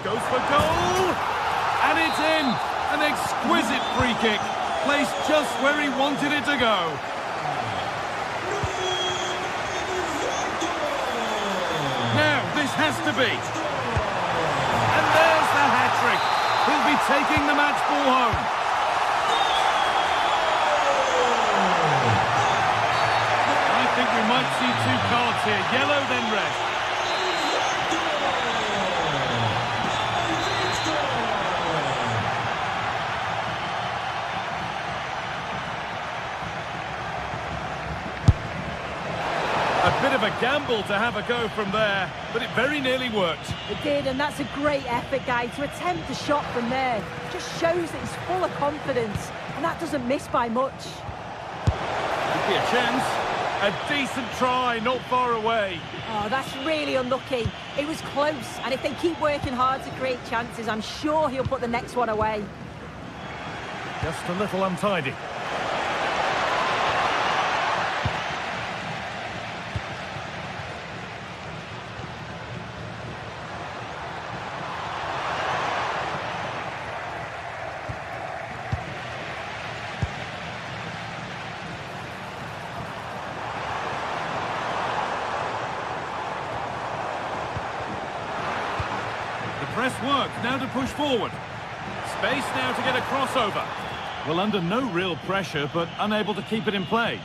Goes for goal, and it's in. An exquisite free kick, placed just where he wanted it to go. Now, this has to be. And there's the hat-trick. He'll be taking the match ball home. I think we might see two cards here, yellow then red. A bit of a gamble to have a go from there, but it very nearly worked. It did, and that's a great effort, guy. To attempt a shot from there just shows that he's full of confidence, and that doesn't miss by much. Could be a chance. A decent try, not far away. Oh, that's really unlucky. It was close, and if they keep working hard to create chances, I'm sure he'll put the next one away. Just a little untidy. Press work, now to push forward. Space now to get a crossover. Well, under no real pressure, but unable to keep it in play.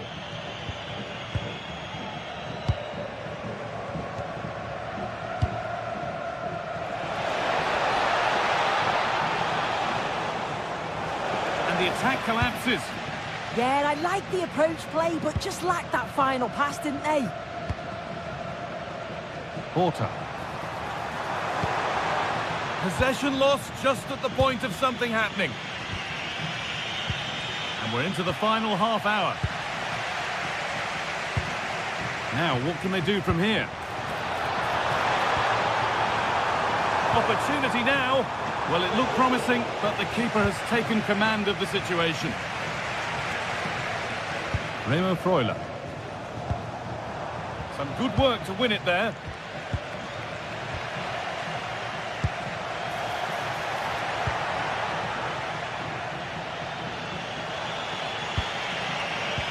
And the attack collapses. Yeah, I like the approach play, but just lacked that final pass, didn't they? Porter. Possession lost just at the point of something happening. And we're into the final half hour. Now, what can they do from here? Opportunity now. Well, it looked promising, but the keeper has taken command of the situation. Remo Freuler. Some good work to win it there.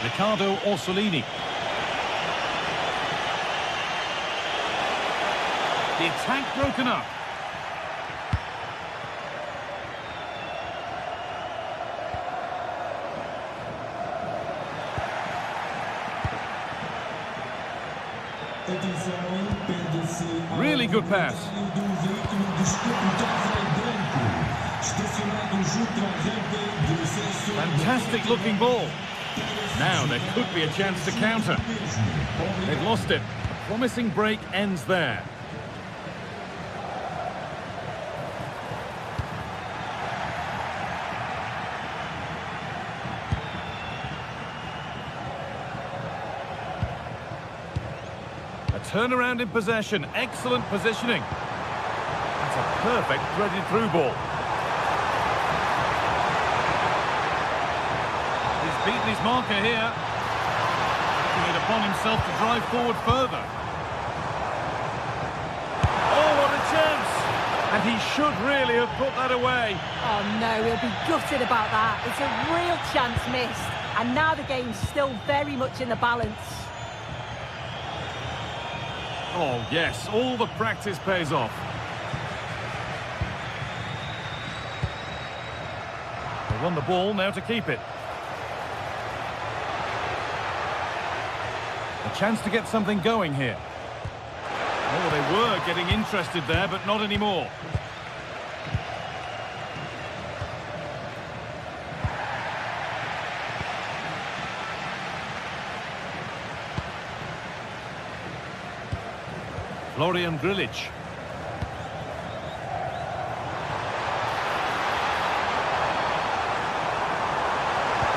Riccardo Orsolini. The attack broken up. Really good pass. Fantastic looking ball. Now there could be a chance to counter. They've lost it. A promising break ends there. A turnaround in possession. Excellent positioning. That's a perfect threaded through ball. He's beaten his marker here. Taking it upon himself to drive forward further. Oh, what a chance! And he should really have put that away. Oh no, he'll be gutted about that. It's a real chance missed. And now the game's still very much in the balance. Oh yes, all the practice pays off. They won the ball, now to keep it. A chance to get something going here. Oh, they were getting interested there, but not anymore. Florian Grilic.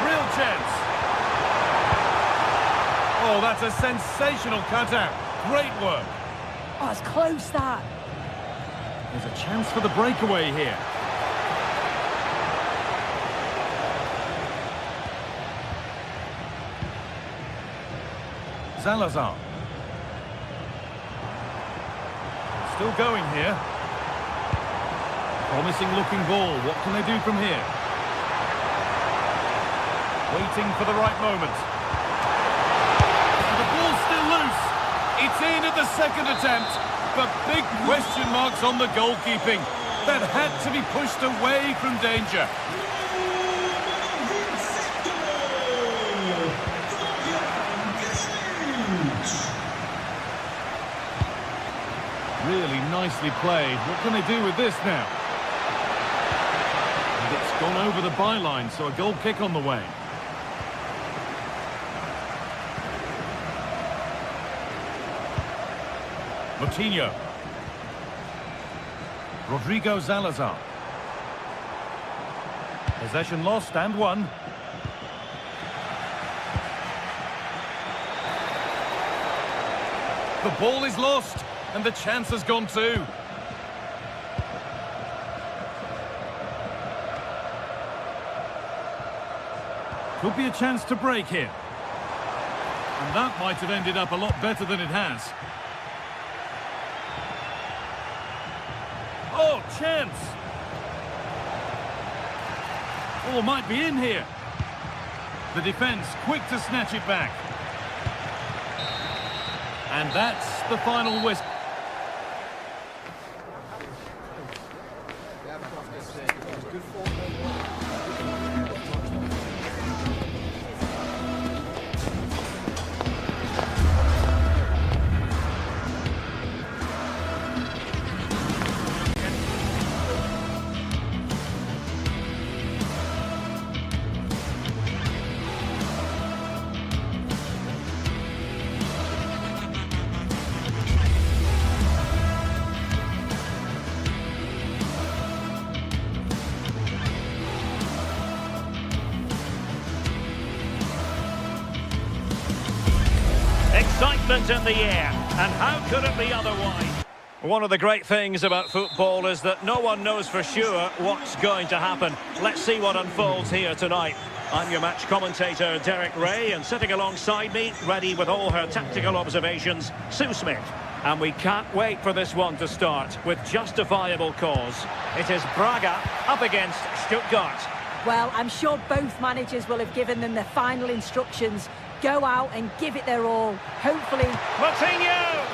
Real chance. Oh, that's a sensational cutout. Great work. Oh, it's close, that. There's a chance for the breakaway here. Salazar. Still going here. Promising looking ball. What can they do from here? Waiting for the right moment. And the ball's still loose. It's in at the second attempt. But big question marks on the goalkeeping. That had to be pushed away from danger. Really nicely played. What can they do with this now? And it's gone over the byline, so a goal kick on the way. Moutinho. Rodrigo Salazar. Possession lost and won. The ball is lost. And the chance has gone too. Could be a chance to break here. And that might have ended up a lot better than it has. Oh, chance! Oh, might be in here. The defence quick to snatch it back. And that's the final whistle. Excitement in the air, and how could it be otherwise? One of the great things about football is that no one knows for sure what's going to happen. Let's see what unfolds here tonight. I'm your match commentator, Derek Ray, and sitting alongside me, ready with all her tactical observations, Sue Smith. And we can't wait for this one to start, with justifiable cause. It is Braga up against Stuttgart. Well, I'm sure both managers will have given them their final instructions. Go out and give it their all. Hopefully... Moutinho!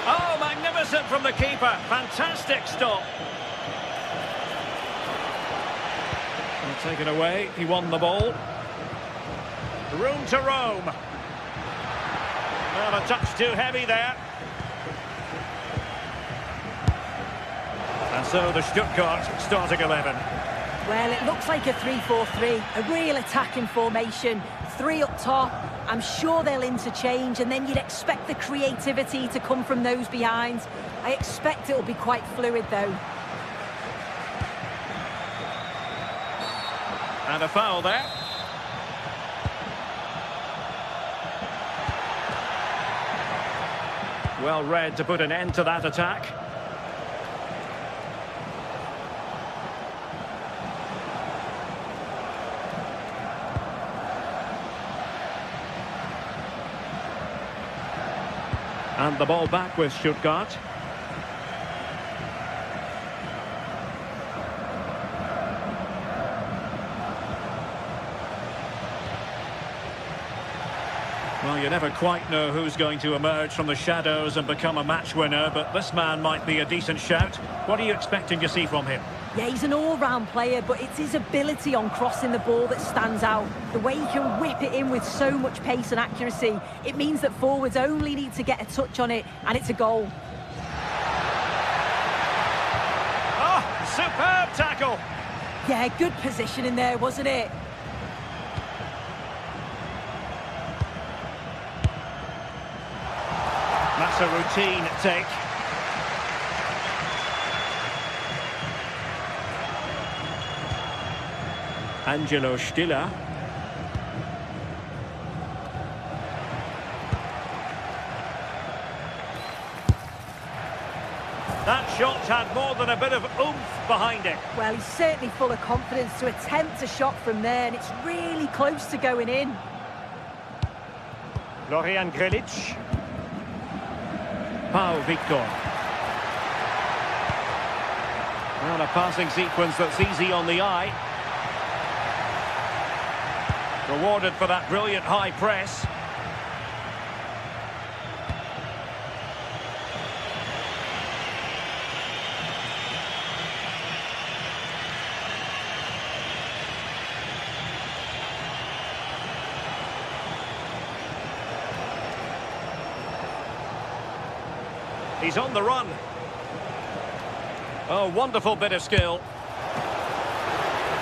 Oh, magnificent from the keeper. Fantastic stop. Taken away, he won the ball. Room to roam. Well, a touch too heavy there. And so the Stuttgart starting 11. Well, it looks like a 3-4-3, a real attacking formation. 3 up top. I'm sure they'll interchange, and then you'd expect the creativity to come from those behind. I expect it'll be quite fluid, though. And a foul there. Well read to put an end to that attack. And the ball back with Stuttgart. Well, you never quite know who's going to emerge from the shadows and become a match winner, but this man might be a decent shout. What are you expecting to see from him? Yeah, he's an all-round player, but it's his ability on crossing the ball that stands out. The way he can whip it in with so much pace and accuracy. It means that forwards only need to get a touch on it, and it's a goal. Oh, superb tackle! Yeah, good position in there, wasn't it? That's a routine take. Angelo Stiller. That shot had more than a bit of oomph behind it. Well, he's certainly full of confidence to attempt a shot from there, and it's really close to going in. Florian Grilic. Pau Victor. Well, a passing sequence that's easy on the eye. Rewarded for that brilliant high press. He's on the run. Oh, wonderful bit of skill.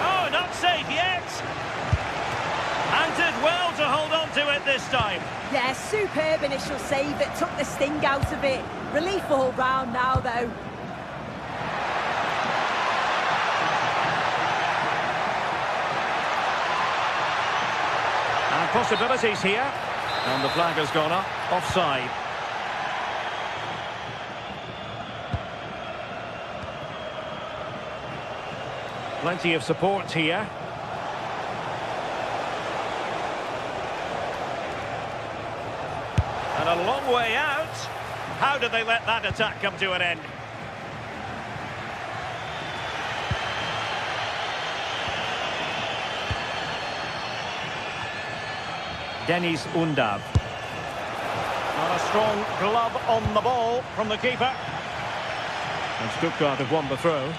Oh, not safe yet. And did well to hold on to it this time. Yeah, superb initial save that took the sting out of it. Relief all round now, though. And possibilities here. And the flag has gone up. Offside. Plenty of support here. And a long way out. How did they let that attack come to an end? Dennis Undav. Not a strong glove on the ball from the keeper. And Stuttgart have won the throw.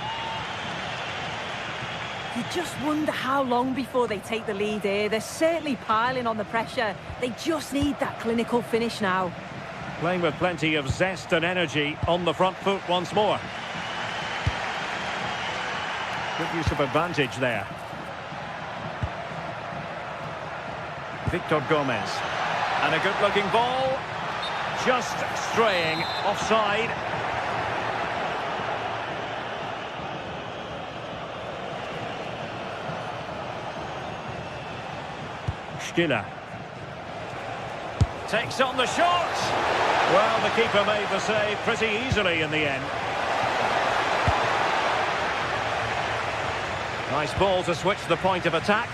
You just wonder how long before they take the lead here. They're certainly piling on the pressure. They just need that clinical finish now. Playing with plenty of zest and energy on the front foot once more. Good use of advantage there. Victor Gomez. And a good-looking ball. Just straying offside. Stiller. Takes on the shot. Well, the keeper made the save pretty easily in the end. Nice ball to switch the point of attack.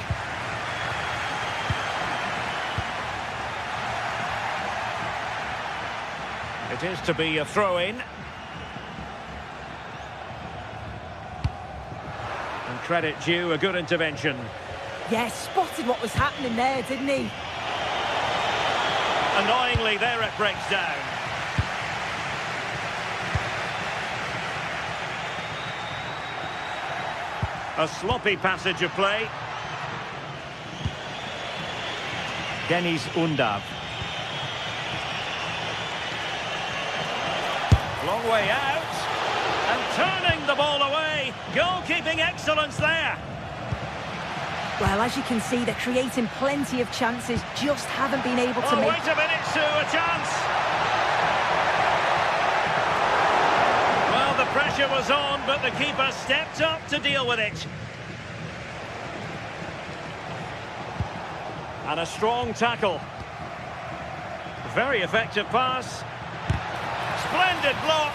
It is to be a throw-in. And credit due, a good intervention. Yes, spotted what was happening there, didn't he? Annoyingly, there it breaks down. A sloppy passage of play. Deniz Undav. Long way out. And turning the ball away. Goalkeeping excellence there. Well, as you can see, they're creating plenty of chances, just haven't been able to make... Wait a minute, Sue, a chance! Well, the pressure was on, but the keeper stepped up to deal with it. And a strong tackle. Very effective pass. Splendid block.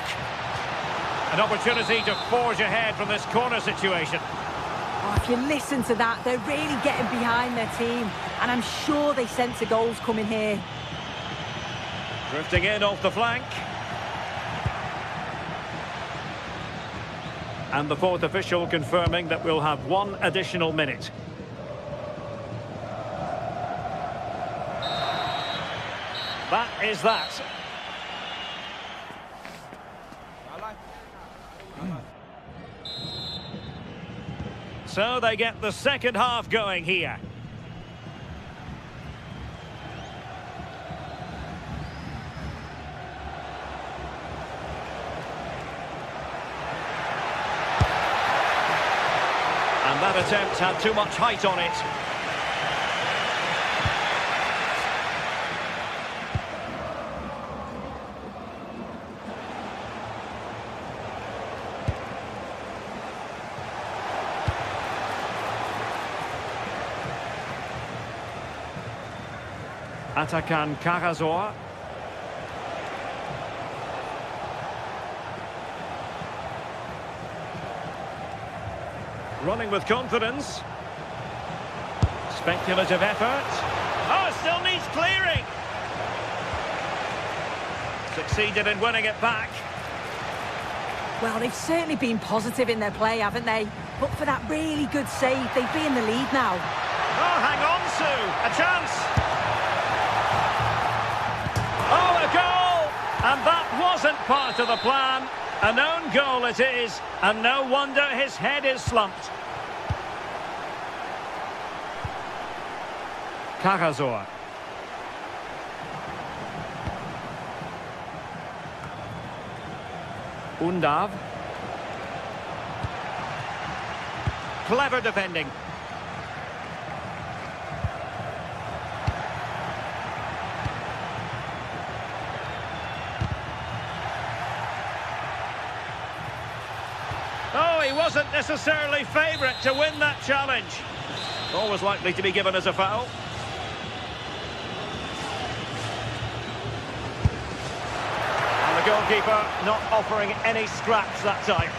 An opportunity to forge ahead from this corner situation. Oh, if you listen to that, they're really getting behind their team. And I'm sure they sense a goal's coming here. Drifting in off the flank. And the fourth official confirming that we'll have one additional minute. That is that. So they get the second half going here. And that attempt had too much height on it. Atakan Karazor. Running with confidence. Speculative effort. Oh, still needs clearing. Succeeded in winning it back. Well, they've certainly been positive in their play, haven't they? But for that really good save, they'd be in the lead now. Oh, hang on, Sue. A chance. Oh, a goal! And that wasn't part of the plan. A known goal it is, and no wonder his head is slumped. Karazor. Undav. Clever defending. Oh, he wasn't necessarily favourite to win that challenge. Always likely to be given as a foul. And the goalkeeper not offering any scraps that time.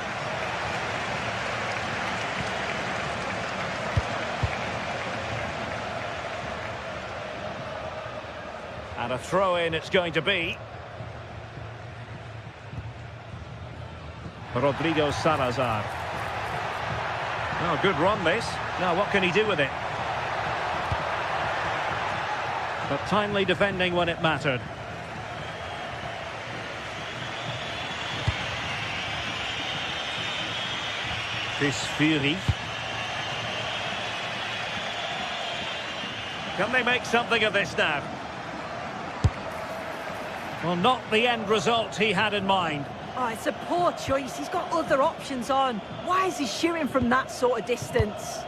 And a throw-in it's going to be. Rodrigo Salazar. Oh, good run this. Now what can he do with it? But timely defending when it mattered. Chris Fury. Can they make something of this now? Well, not the end result he had in mind. Oh, it's a poor choice. He's got other options on. Why is he shooting from that sort of distance?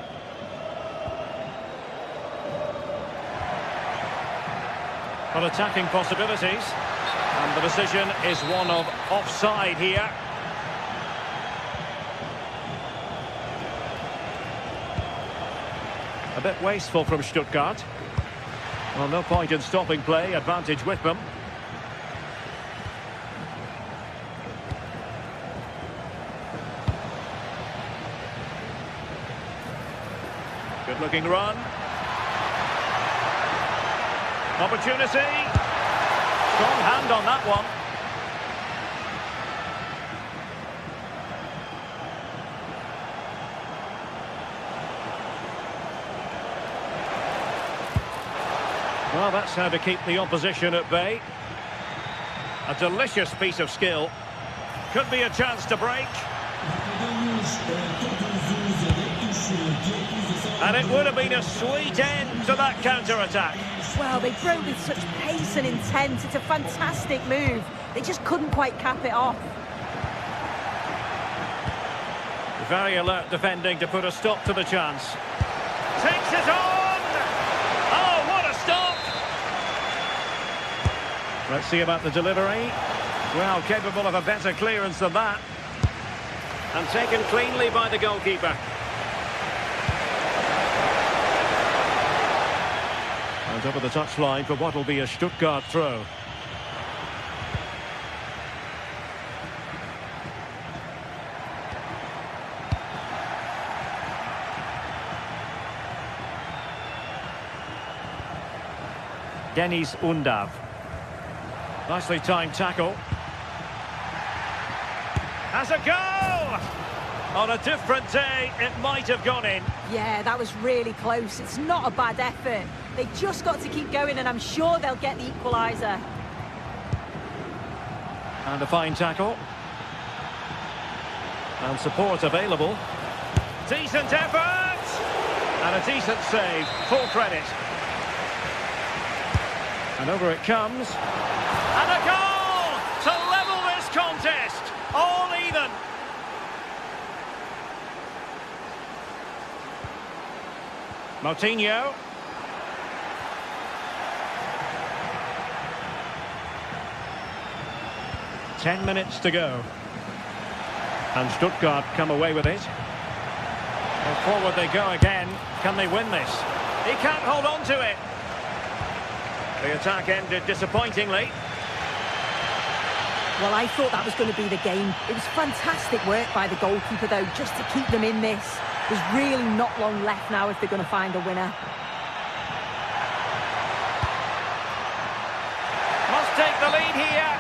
Well, attacking possibilities. And the decision is one of offside here. A bit wasteful from Stuttgart. Well, no point in stopping play. Advantage with them. Good-looking run. Opportunity. Strong hand on that one. Well, that's how to keep the opposition at bay. A delicious piece of skill. Could be a chance to break. And it would have been a sweet end to that counter-attack. Well, they broke with such pace and intent. It's a fantastic move. They just couldn't quite cap it off. Very alert defending to put a stop to the chance. Takes it on! Oh, what a stop! Let's see about the delivery. Well, capable of a better clearance than that. And taken cleanly by the goalkeeper. And over the touchline for what will be a Stuttgart throw. Dennis Undav. Nicely timed tackle. Has a go! On a different day, it might have gone in. Yeah, that was really close. It's not a bad effort. They just got to keep going, and I'm sure they'll get the equaliser. And a fine tackle. And support available. Decent effort! And a decent save. Full credit. And over it comes. And a goal to level this contest. All even. Moutinho. Ten minutes to go. And Stuttgart come away with it. Well, forward they go again. Can they win this? He can't hold on to it. The attack ended disappointingly. Well, I thought that was going to be the game. It was fantastic work by the goalkeeper, though, just to keep them in this. There's really not long left now if they're going to find a winner. Must take the lead here.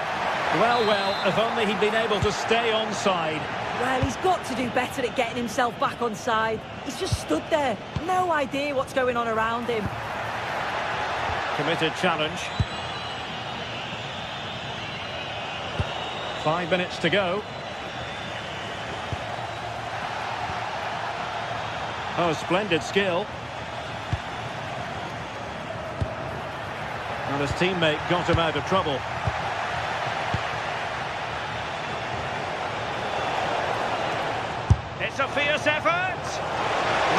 Well, if only he'd been able to stay onside. Well, he's got to do better at getting himself back onside. He's just stood there. No idea what's going on around him. Committed challenge. 5 minutes to go. Oh, splendid skill. And his teammate got him out of trouble. It's a fierce effort.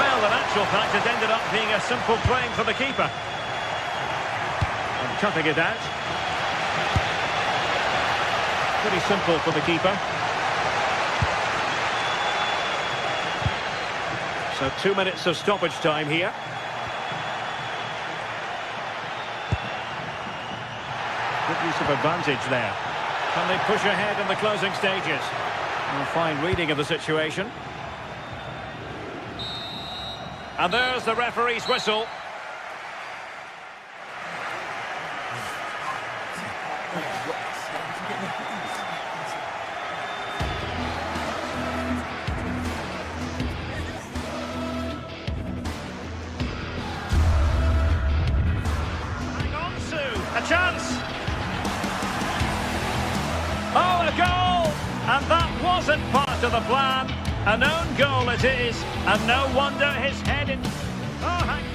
Well, in actual fact, it ended up being a simple claim for the keeper. And cutting it out. Pretty simple for the keeper. So 2 minutes of stoppage time here. Good use of advantage there. Can they push ahead in the closing stages? A fine reading of the situation. And there's the referee's whistle. A chance! Oh, a goal! And that wasn't part of the plan. An own goal it is, and no wonder his head in... Oh, hang...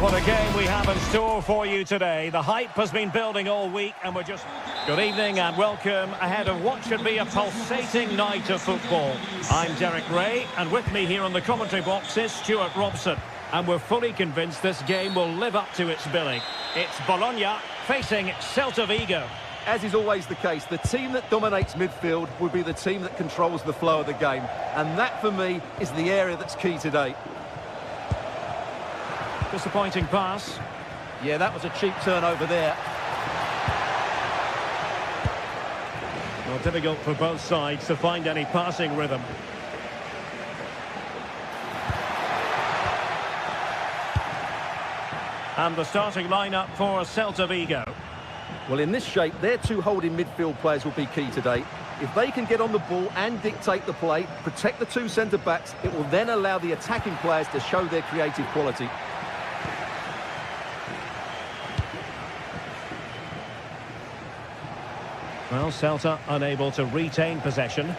What a game we have in store for you today. The hype has been building all week and we're just... Good evening and welcome ahead of what should be a pulsating night of football. I'm Derek Ray, and with me here on the commentary box is Stuart Robson. And we're fully convinced this game will live up to its billing. It's Bologna facing Celta Vigo. As is always the case, the team that dominates midfield will be the team that controls the flow of the game. And that, for me, is the area that's key today. Disappointing pass. Yeah, that was a cheap turnover there. Well, difficult for both sides to find any passing rhythm. And the starting lineup for Celta Vigo. Well, in this shape, their two holding midfield players will be key today. If they can get on the ball and dictate the play, protect the two centre-backs, it will then allow the attacking players to show their creative quality. Well, Celta unable to retain possession. Can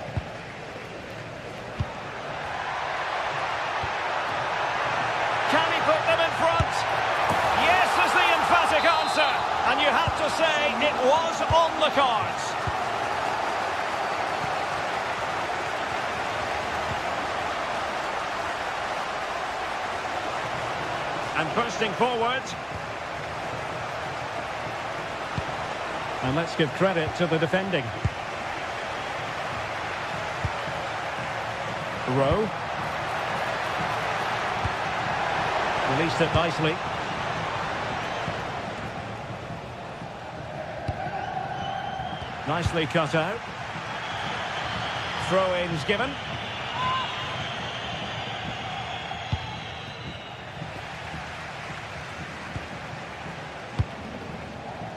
he put them in front? Yes is the emphatic answer. And you have to say it was on the cards. And bursting forward. And let's give credit to the defending. Rowe. Released it nicely. Nicely cut out. Throw-ins given.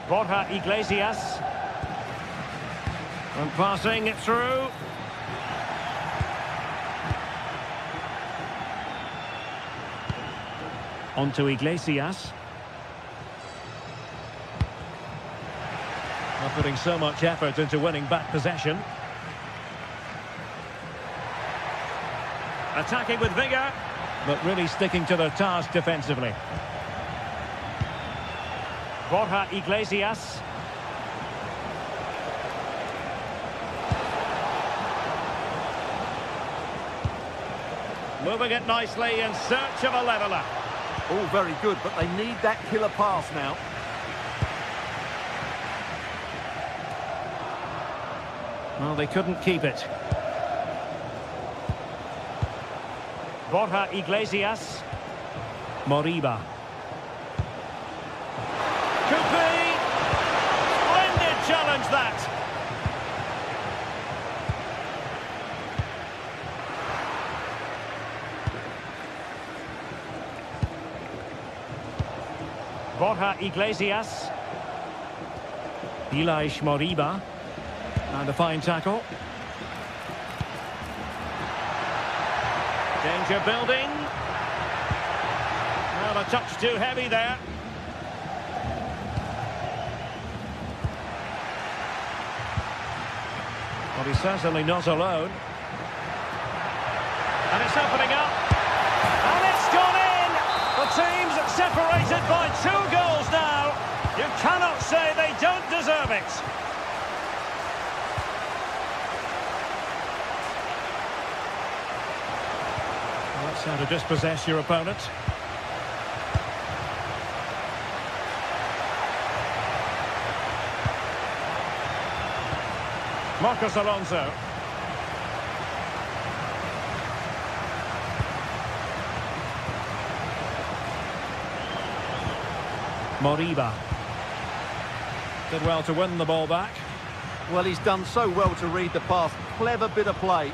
Borja Iglesias. And passing it through. On to Iglesias. Not putting so much effort into winning back possession. Attacking with vigour, but really sticking to their task defensively. Borja Iglesias. Moving it nicely in search of a leveller. All very good, but they need that killer pass now. Well, they couldn't keep it. Borja Iglesias. Moriba. Could be. Splendid challenge that. Borja Iglesias. Ilaix Moriba. And a fine tackle. Danger building. Well, a touch too heavy there. Well, he's certainly not alone. And it's opening up. And it's gone in! The team's separated by 2 goals now. You cannot say they don't deserve it. Well, that's how to dispossess your opponent. Marcos Alonso. Moriba. Did well to win the ball back. Well, he's done so well to read the pass. Clever bit of play.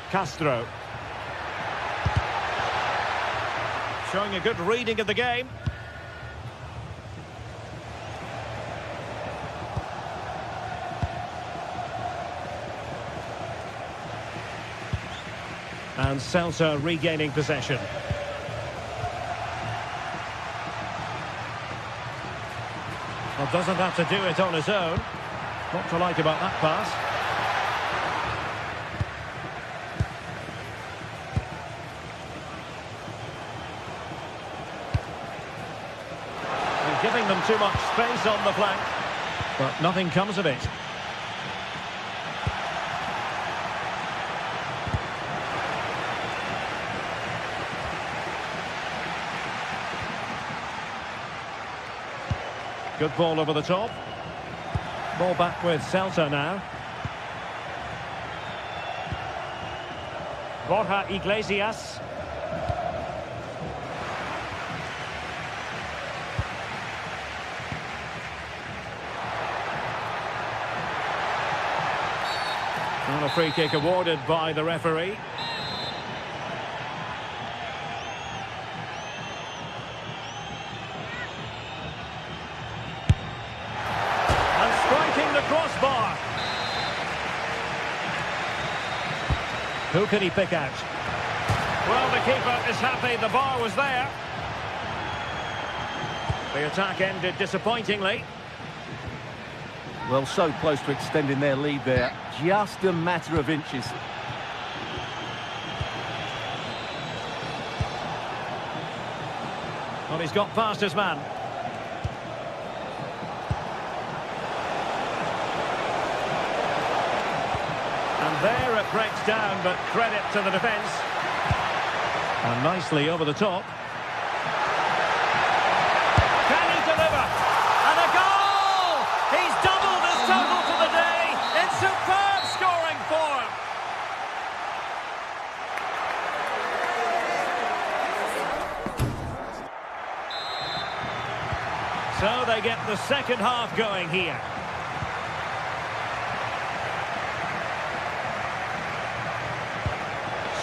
Castro. Showing a good reading of the game. And Celta regaining possession. Well, doesn't have to do it on his own. What to like about that pass? And giving them too much space on the flank. But nothing comes of it. Good ball over the top. Ball back with Celta now. Borja Iglesias. And a free kick awarded by the referee. And striking the crossbar. Who can he pick out? Well, the keeper is happy the bar was there. The attack ended disappointingly. Well, so close to extending their lead there. Just a matter of inches. Well, he's got past his man. And there it breaks down, but credit to the defence. And nicely over the top. Can he deliver? And a goal! He's doubled his total for the day in superb scoring form. So they get the second half going here.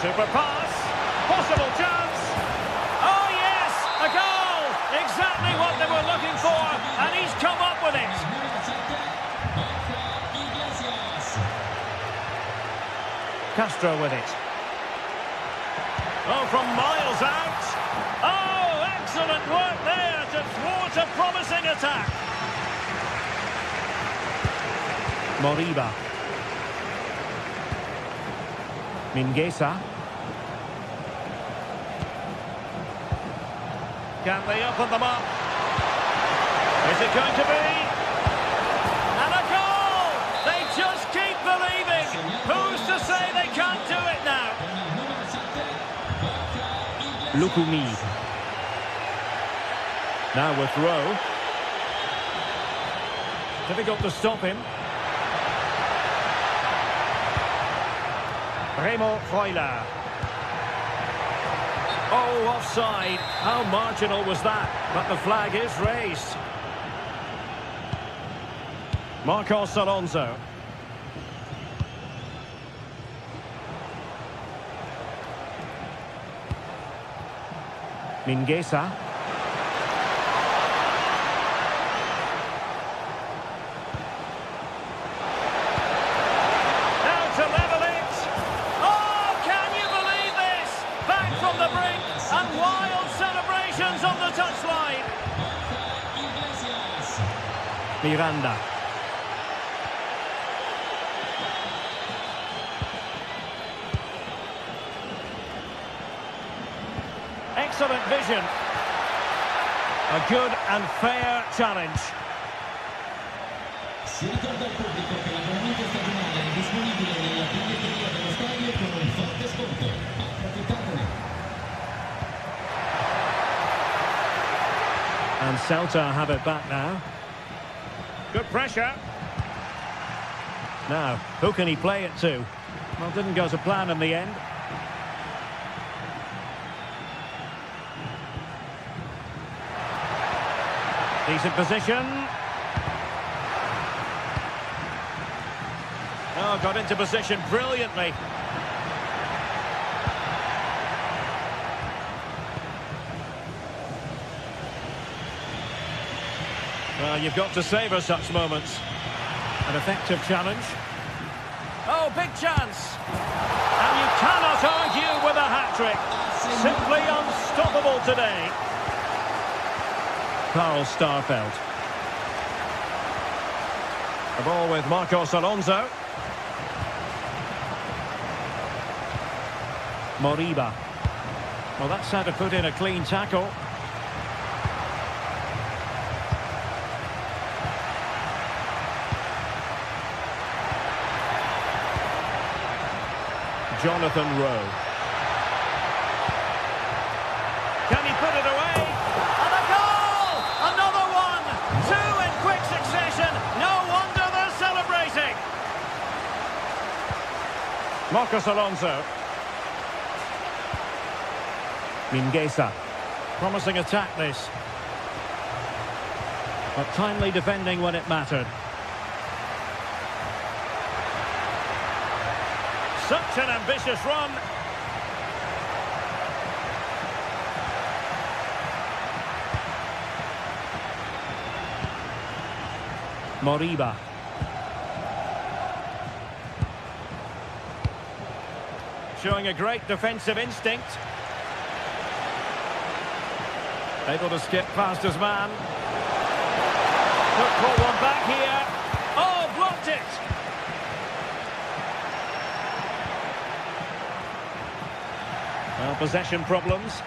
Super pass, possible chance. Oh yes, a goal! Exactly what they were looking for, and he's come up with it. Castro with it. Oh, from miles out. Oh, excellent work there to thwart a promising attack. Moriba. Mingueza. Can they open them up? Is it going to be? And a goal! They just keep believing. Who's to say they can't do it now? Lukumi. Now with Rowe. Difficult to stop him. Remo Freuler. Oh, offside. How marginal was that? But the flag is raised. Marcos Alonso. Mingueza. And wild celebrations on the touchline. Miranda. Excellent vision. A good and fair challenge. Si ricorda al pubblico che l'abbonamento stagionale è disponibile nella biglietteria dello stadio con un forte sconto. Approfittatene. And Celta have it back now. Good pressure. Now, who can he play it to? Well, didn't go to plan in the end. Decent position. Oh, got into position brilliantly. Well, you've got to savour such moments. An effective challenge. Oh, big chance. And you cannot argue with a hat-trick. Simply unstoppable today. Carl Starfelt. The ball with Marcos Alonso. Moriba. Well, that's how to put in a clean tackle. Jonathan Rowe. Can he put it away? And a goal! Another one! Two in quick succession. No wonder they're celebrating. Marcos Alonso. Mingueza. Promising attack this. But timely defending when it mattered. Such an ambitious run. Moriba. Showing a great defensive instinct. Able to skip past his man. Could pull one back here. Oh, blocked it! Well, possession problems.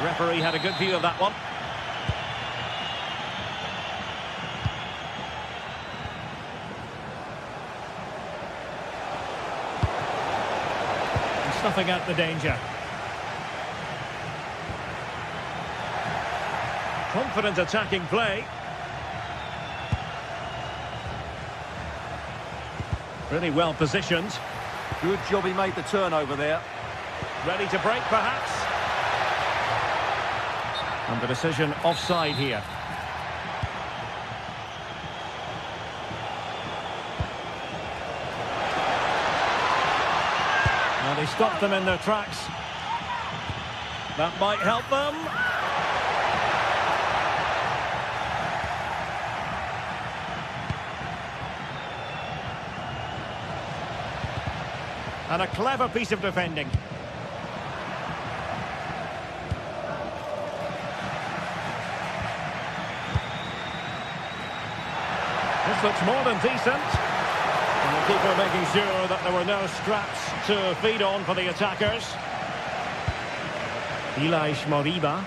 Referee had a good view of that one. And snuffing out the danger. Confident attacking play. Really well positioned. Good job he made the turnover there. Ready to break, perhaps. And the decision offside here. Well, they stopped them in their tracks. That might help them. And a clever piece of defending. This looks more than decent. And the keeper making sure that there were no straps to feed on for the attackers. Elias Moriba.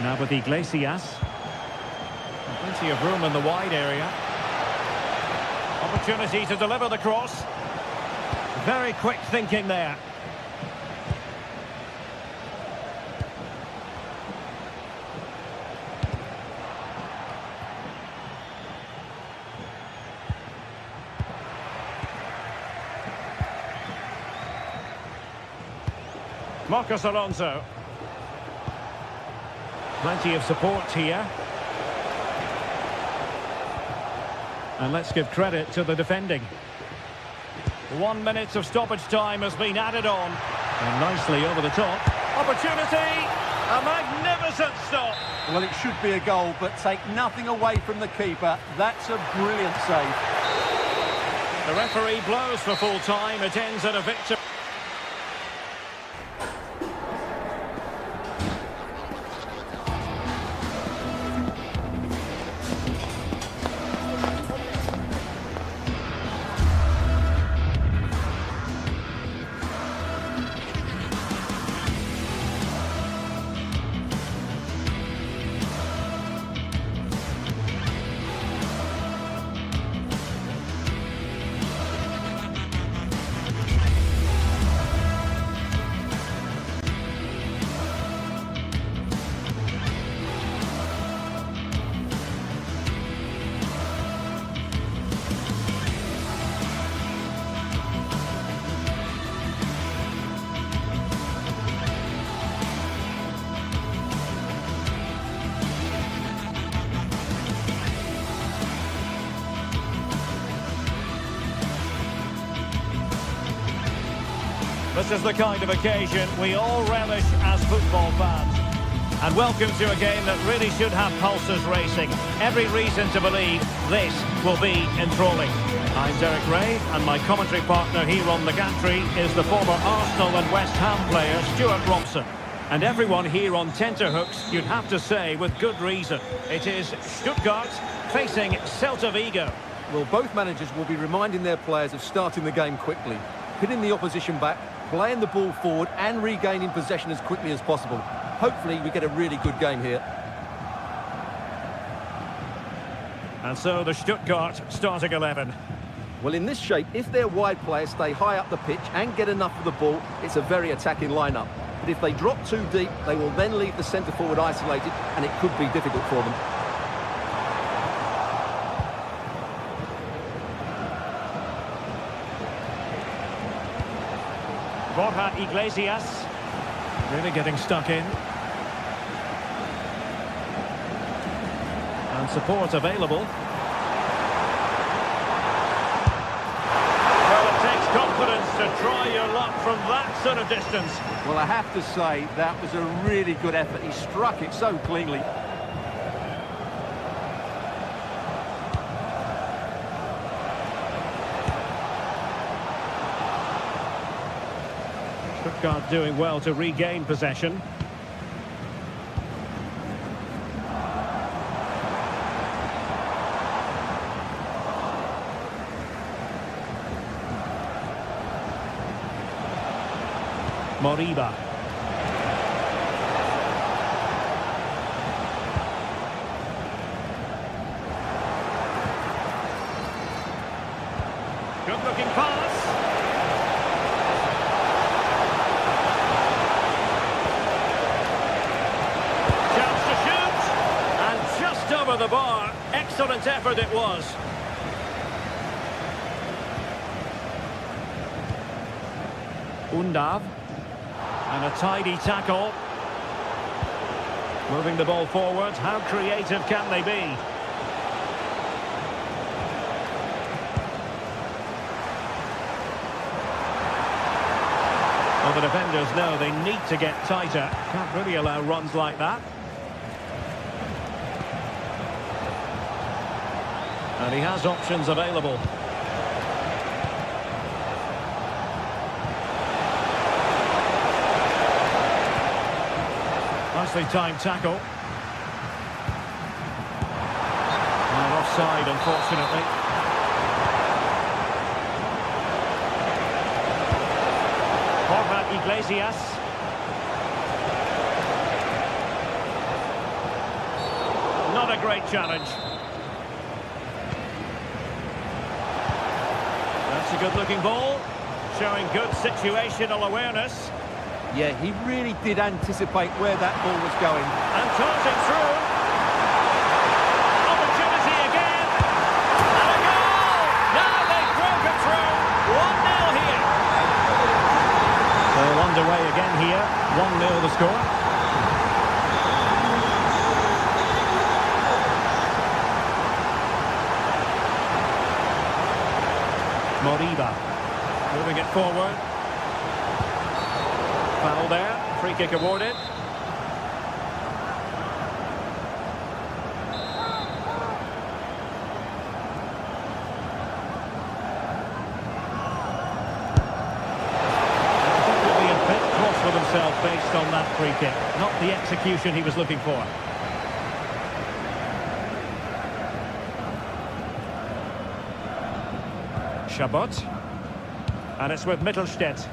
Now with Iglesias. Plenty of room in the wide area. Opportunity to deliver the cross. Very quick thinking there. Marcos Alonso. Plenty of support here. And let's give credit to the defending. 1 minute of stoppage time has been added on. And nicely over the top. Opportunity! A magnificent stop! Well, it should be a goal, but take nothing away from the keeper. That's a brilliant save. The referee blows for full time. It ends at a victory. This is the kind of occasion we all relish as football fans. And welcome to a game that really should have pulses racing. Every reason to believe this will be enthralling. I'm Derek Ray, and my commentary partner here on the gantry is the former Arsenal and West Ham player Stuart Robson. And everyone here on tenterhooks, you'd have to say with good reason. It is Stuttgart facing Celta Vigo. Well, both managers will be reminding their players of starting the game quickly, hitting the opposition back, playing the ball forward and regaining possession as quickly as possible. Hopefully we get a really good game here. And so the Stuttgart starting 11. Well, in this shape, if their wide players stay high up the pitch and get enough of the ball, it's a very attacking lineup. But if they drop too deep, they will then leave the centre forward isolated, and it could be difficult for them. Borja Iglesias really getting stuck in. And support available. Well, it takes confidence to try your luck from that sort of distance. Well, I have to say, that was a really good effort. He struck it so cleanly. Stuttgart doing well to regain possession. Moriba. Good looking pass. Chance to shoot. And just over the bar. Excellent effort it was. Undav. And a tidy tackle. Moving the ball forward. How creative can they be? Well, the defenders know they need to get tighter. Can't really allow runs like that. And he has options available. Nicely timed tackle. And offside, unfortunately. Borja Iglesias. Not a great challenge. That's a good-looking ball. Showing good situational awareness. Yeah, he really did anticipate where that ball was going. And tossed it through. Opportunity again. And a goal! Now they've broken through. 1-0 here. Well, underway again here. 1-0 the score. Moriba. Moving it forward. Foul there, free kick awarded. I think he'll be a bit cross with himself based on that free kick. Not the execution he was looking for. Chabot. And it's with Mittelstädt.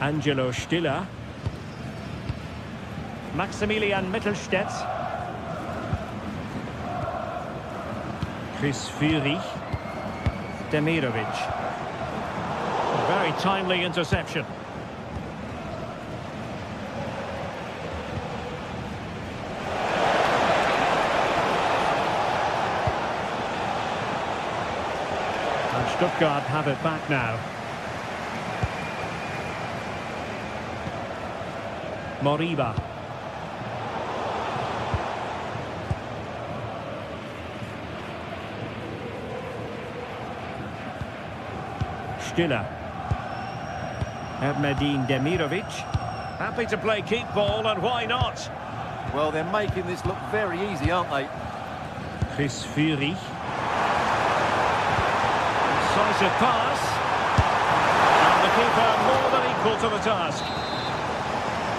Angelo Stiller. Maximilian Mittelstädt. Chris Fury. Demirovic. A very timely interception. And Stuttgart have it back now. Moriba. Stiller. Ermedin Demirovic. Happy to play keep ball, and why not? Well, they're making this look very easy, aren't they? Chris Fury. Decisive pass. And the keeper more than equal to the task.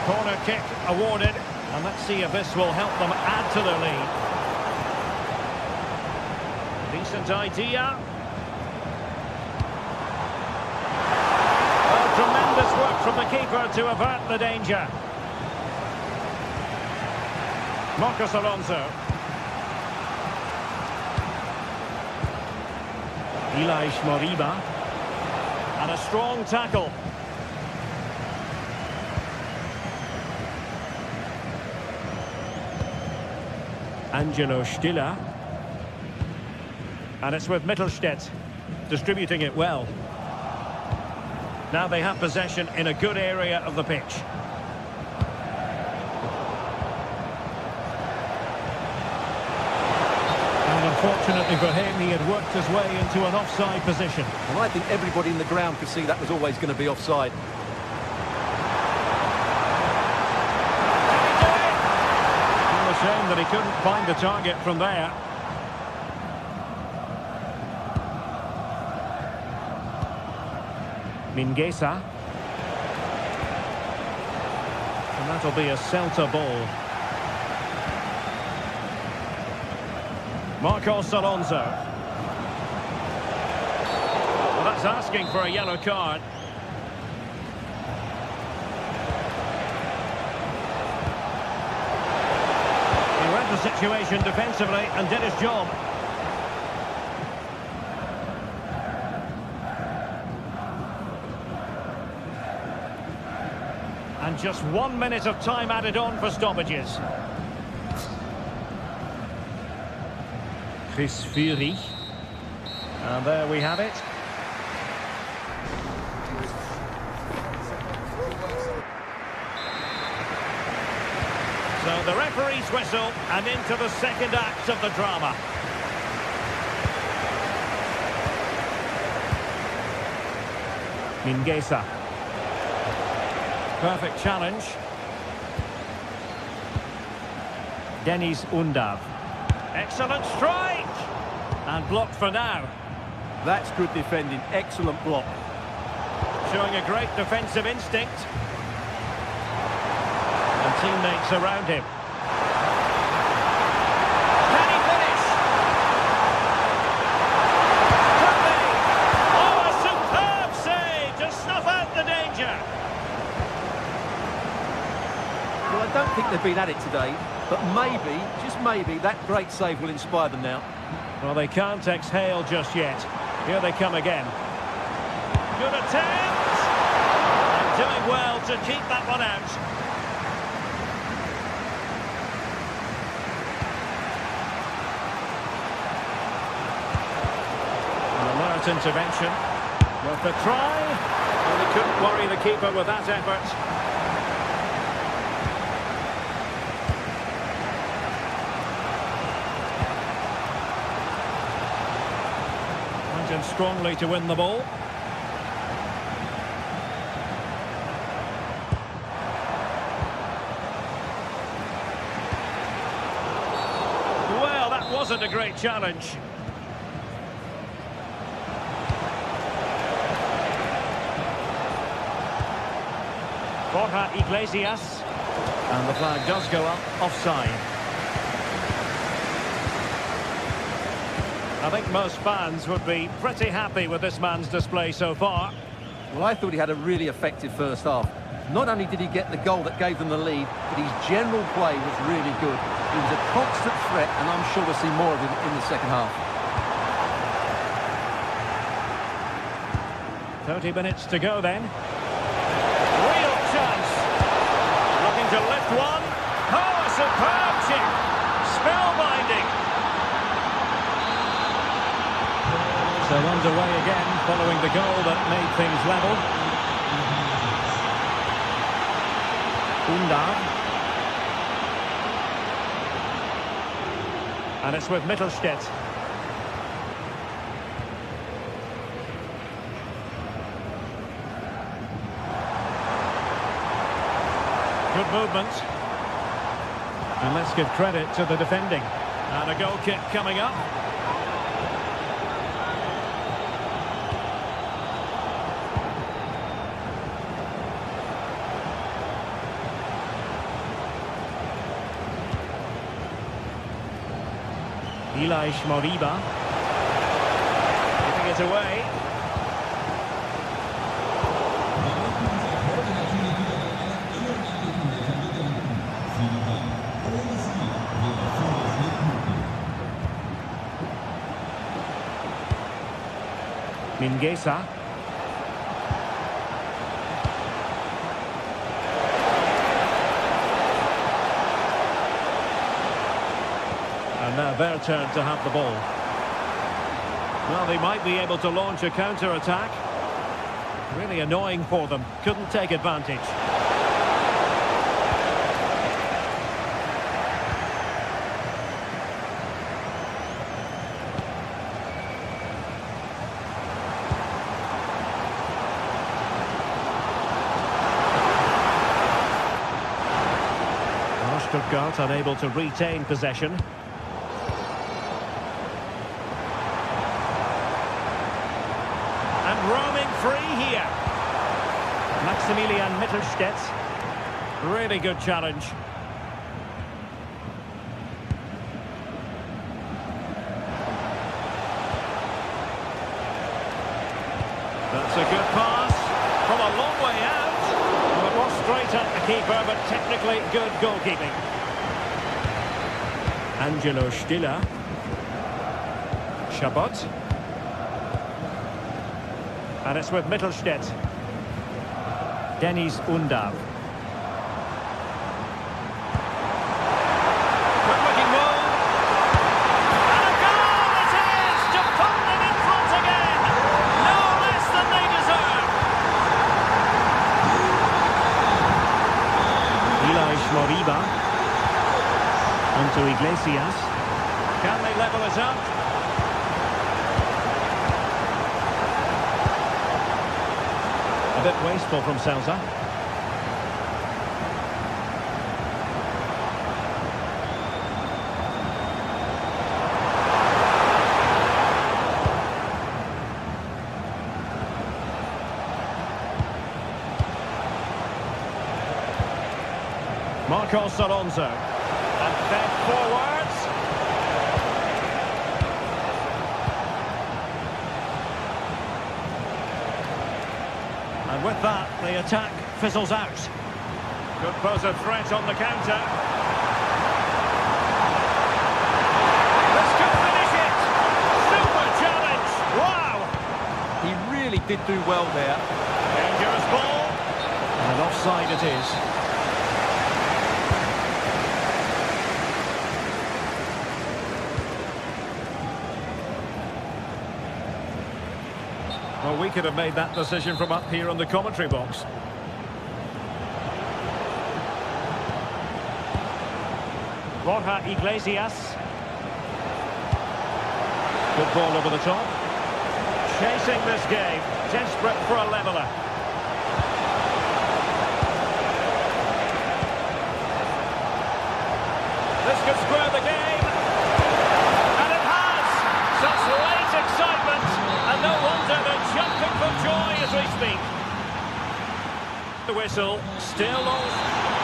Corner kick awarded, and let's see if this will help them add to their lead. Decent idea. Well, tremendous work from the keeper to avert the danger. Marcos Alonso. Elias Moriba. And a strong tackle. Angelo Stiller. And it's with Mittelstädt, distributing it well. Now they have possession in a good area of the pitch. And unfortunately for him, he had worked his way into an offside position. Well, I think everybody in the ground could see that was always going to be offside. A shame that he couldn't find the target from there. Mingueza. And that'll be a Celta ball. Marcos Alonso. Well, that's asking for a yellow card. He read the situation defensively and did his job. And just 1 minute of time added on for stoppages. Chris Fury. And there we have it. So the referee's whistle and into the second act of the drama. Mingueza. Perfect challenge. Denis Undav. Excellent strike! And blocked for now. That's good defending. Excellent block. Showing a great defensive instinct. And teammates around him. Can he finish? Could be! Oh, a superb save to snuff out the danger. Well, I don't think they've been at it today, but maybe, just maybe, that great save will inspire them now. Well, they can't exhale just yet. Here they come again. Good attempt! And doing well to keep that one out. An alert intervention. Worth a try. Well, they couldn't worry the keeper with that effort. Strongly to win the ball. Well, that wasn't a great challenge. Borja Iglesias. And the flag does go up, offside. I think most fans would be pretty happy with this man's display so far. Well, I thought he had a really effective first half. Not only did he get the goal that gave them the lead, but his general play was really good. He was a constant threat, and I'm sure we'll see more of him in the second half. 30 minutes to go then. Real chance. Looking to lift one. Oh, a superb chip. Spellbinding. So underway again, following the goal that made things level. Undav. And it's with Mittelstädt. Good movement. And let's give credit to the defending. And a goal kick coming up. Elias Moriba. Giving it away. Mingueza. And now their turn to have the ball. Well, they might be able to launch a counter-attack. Really annoying for them. Couldn't take advantage. Stuttgart unable to retain possession. And roaming free here. Maximilian Mittelstädt. Really good challenge. That's a good pass from a long way out. Well, it was straight at the keeper, but technically good goalkeeping. Angelo Stiller. Chabot. And it's with Mittelstädt. Dennis Undav. Good-looking move. And a goal it is to put them in front again. No less than they deserve. Eli Schmoriba. Onto Iglesias. Can they level it up? A bit wasteful from Celta. Marcos Alonso. And fed forwards. And with that, the attack fizzles out. Could pose a threat on the counter. This could finish it! Super challenge! Wow! He really did do well there. Dangerous ball. And offside it is. Well, we could have made that decision from up here on the commentary box. Borja Iglesias. Good ball over the top. Chasing this game. Desperate for a leveller. This could square the game. And it has! Such late excitement. And no wonder they're jumping for joy as we speak. The whistle, still on.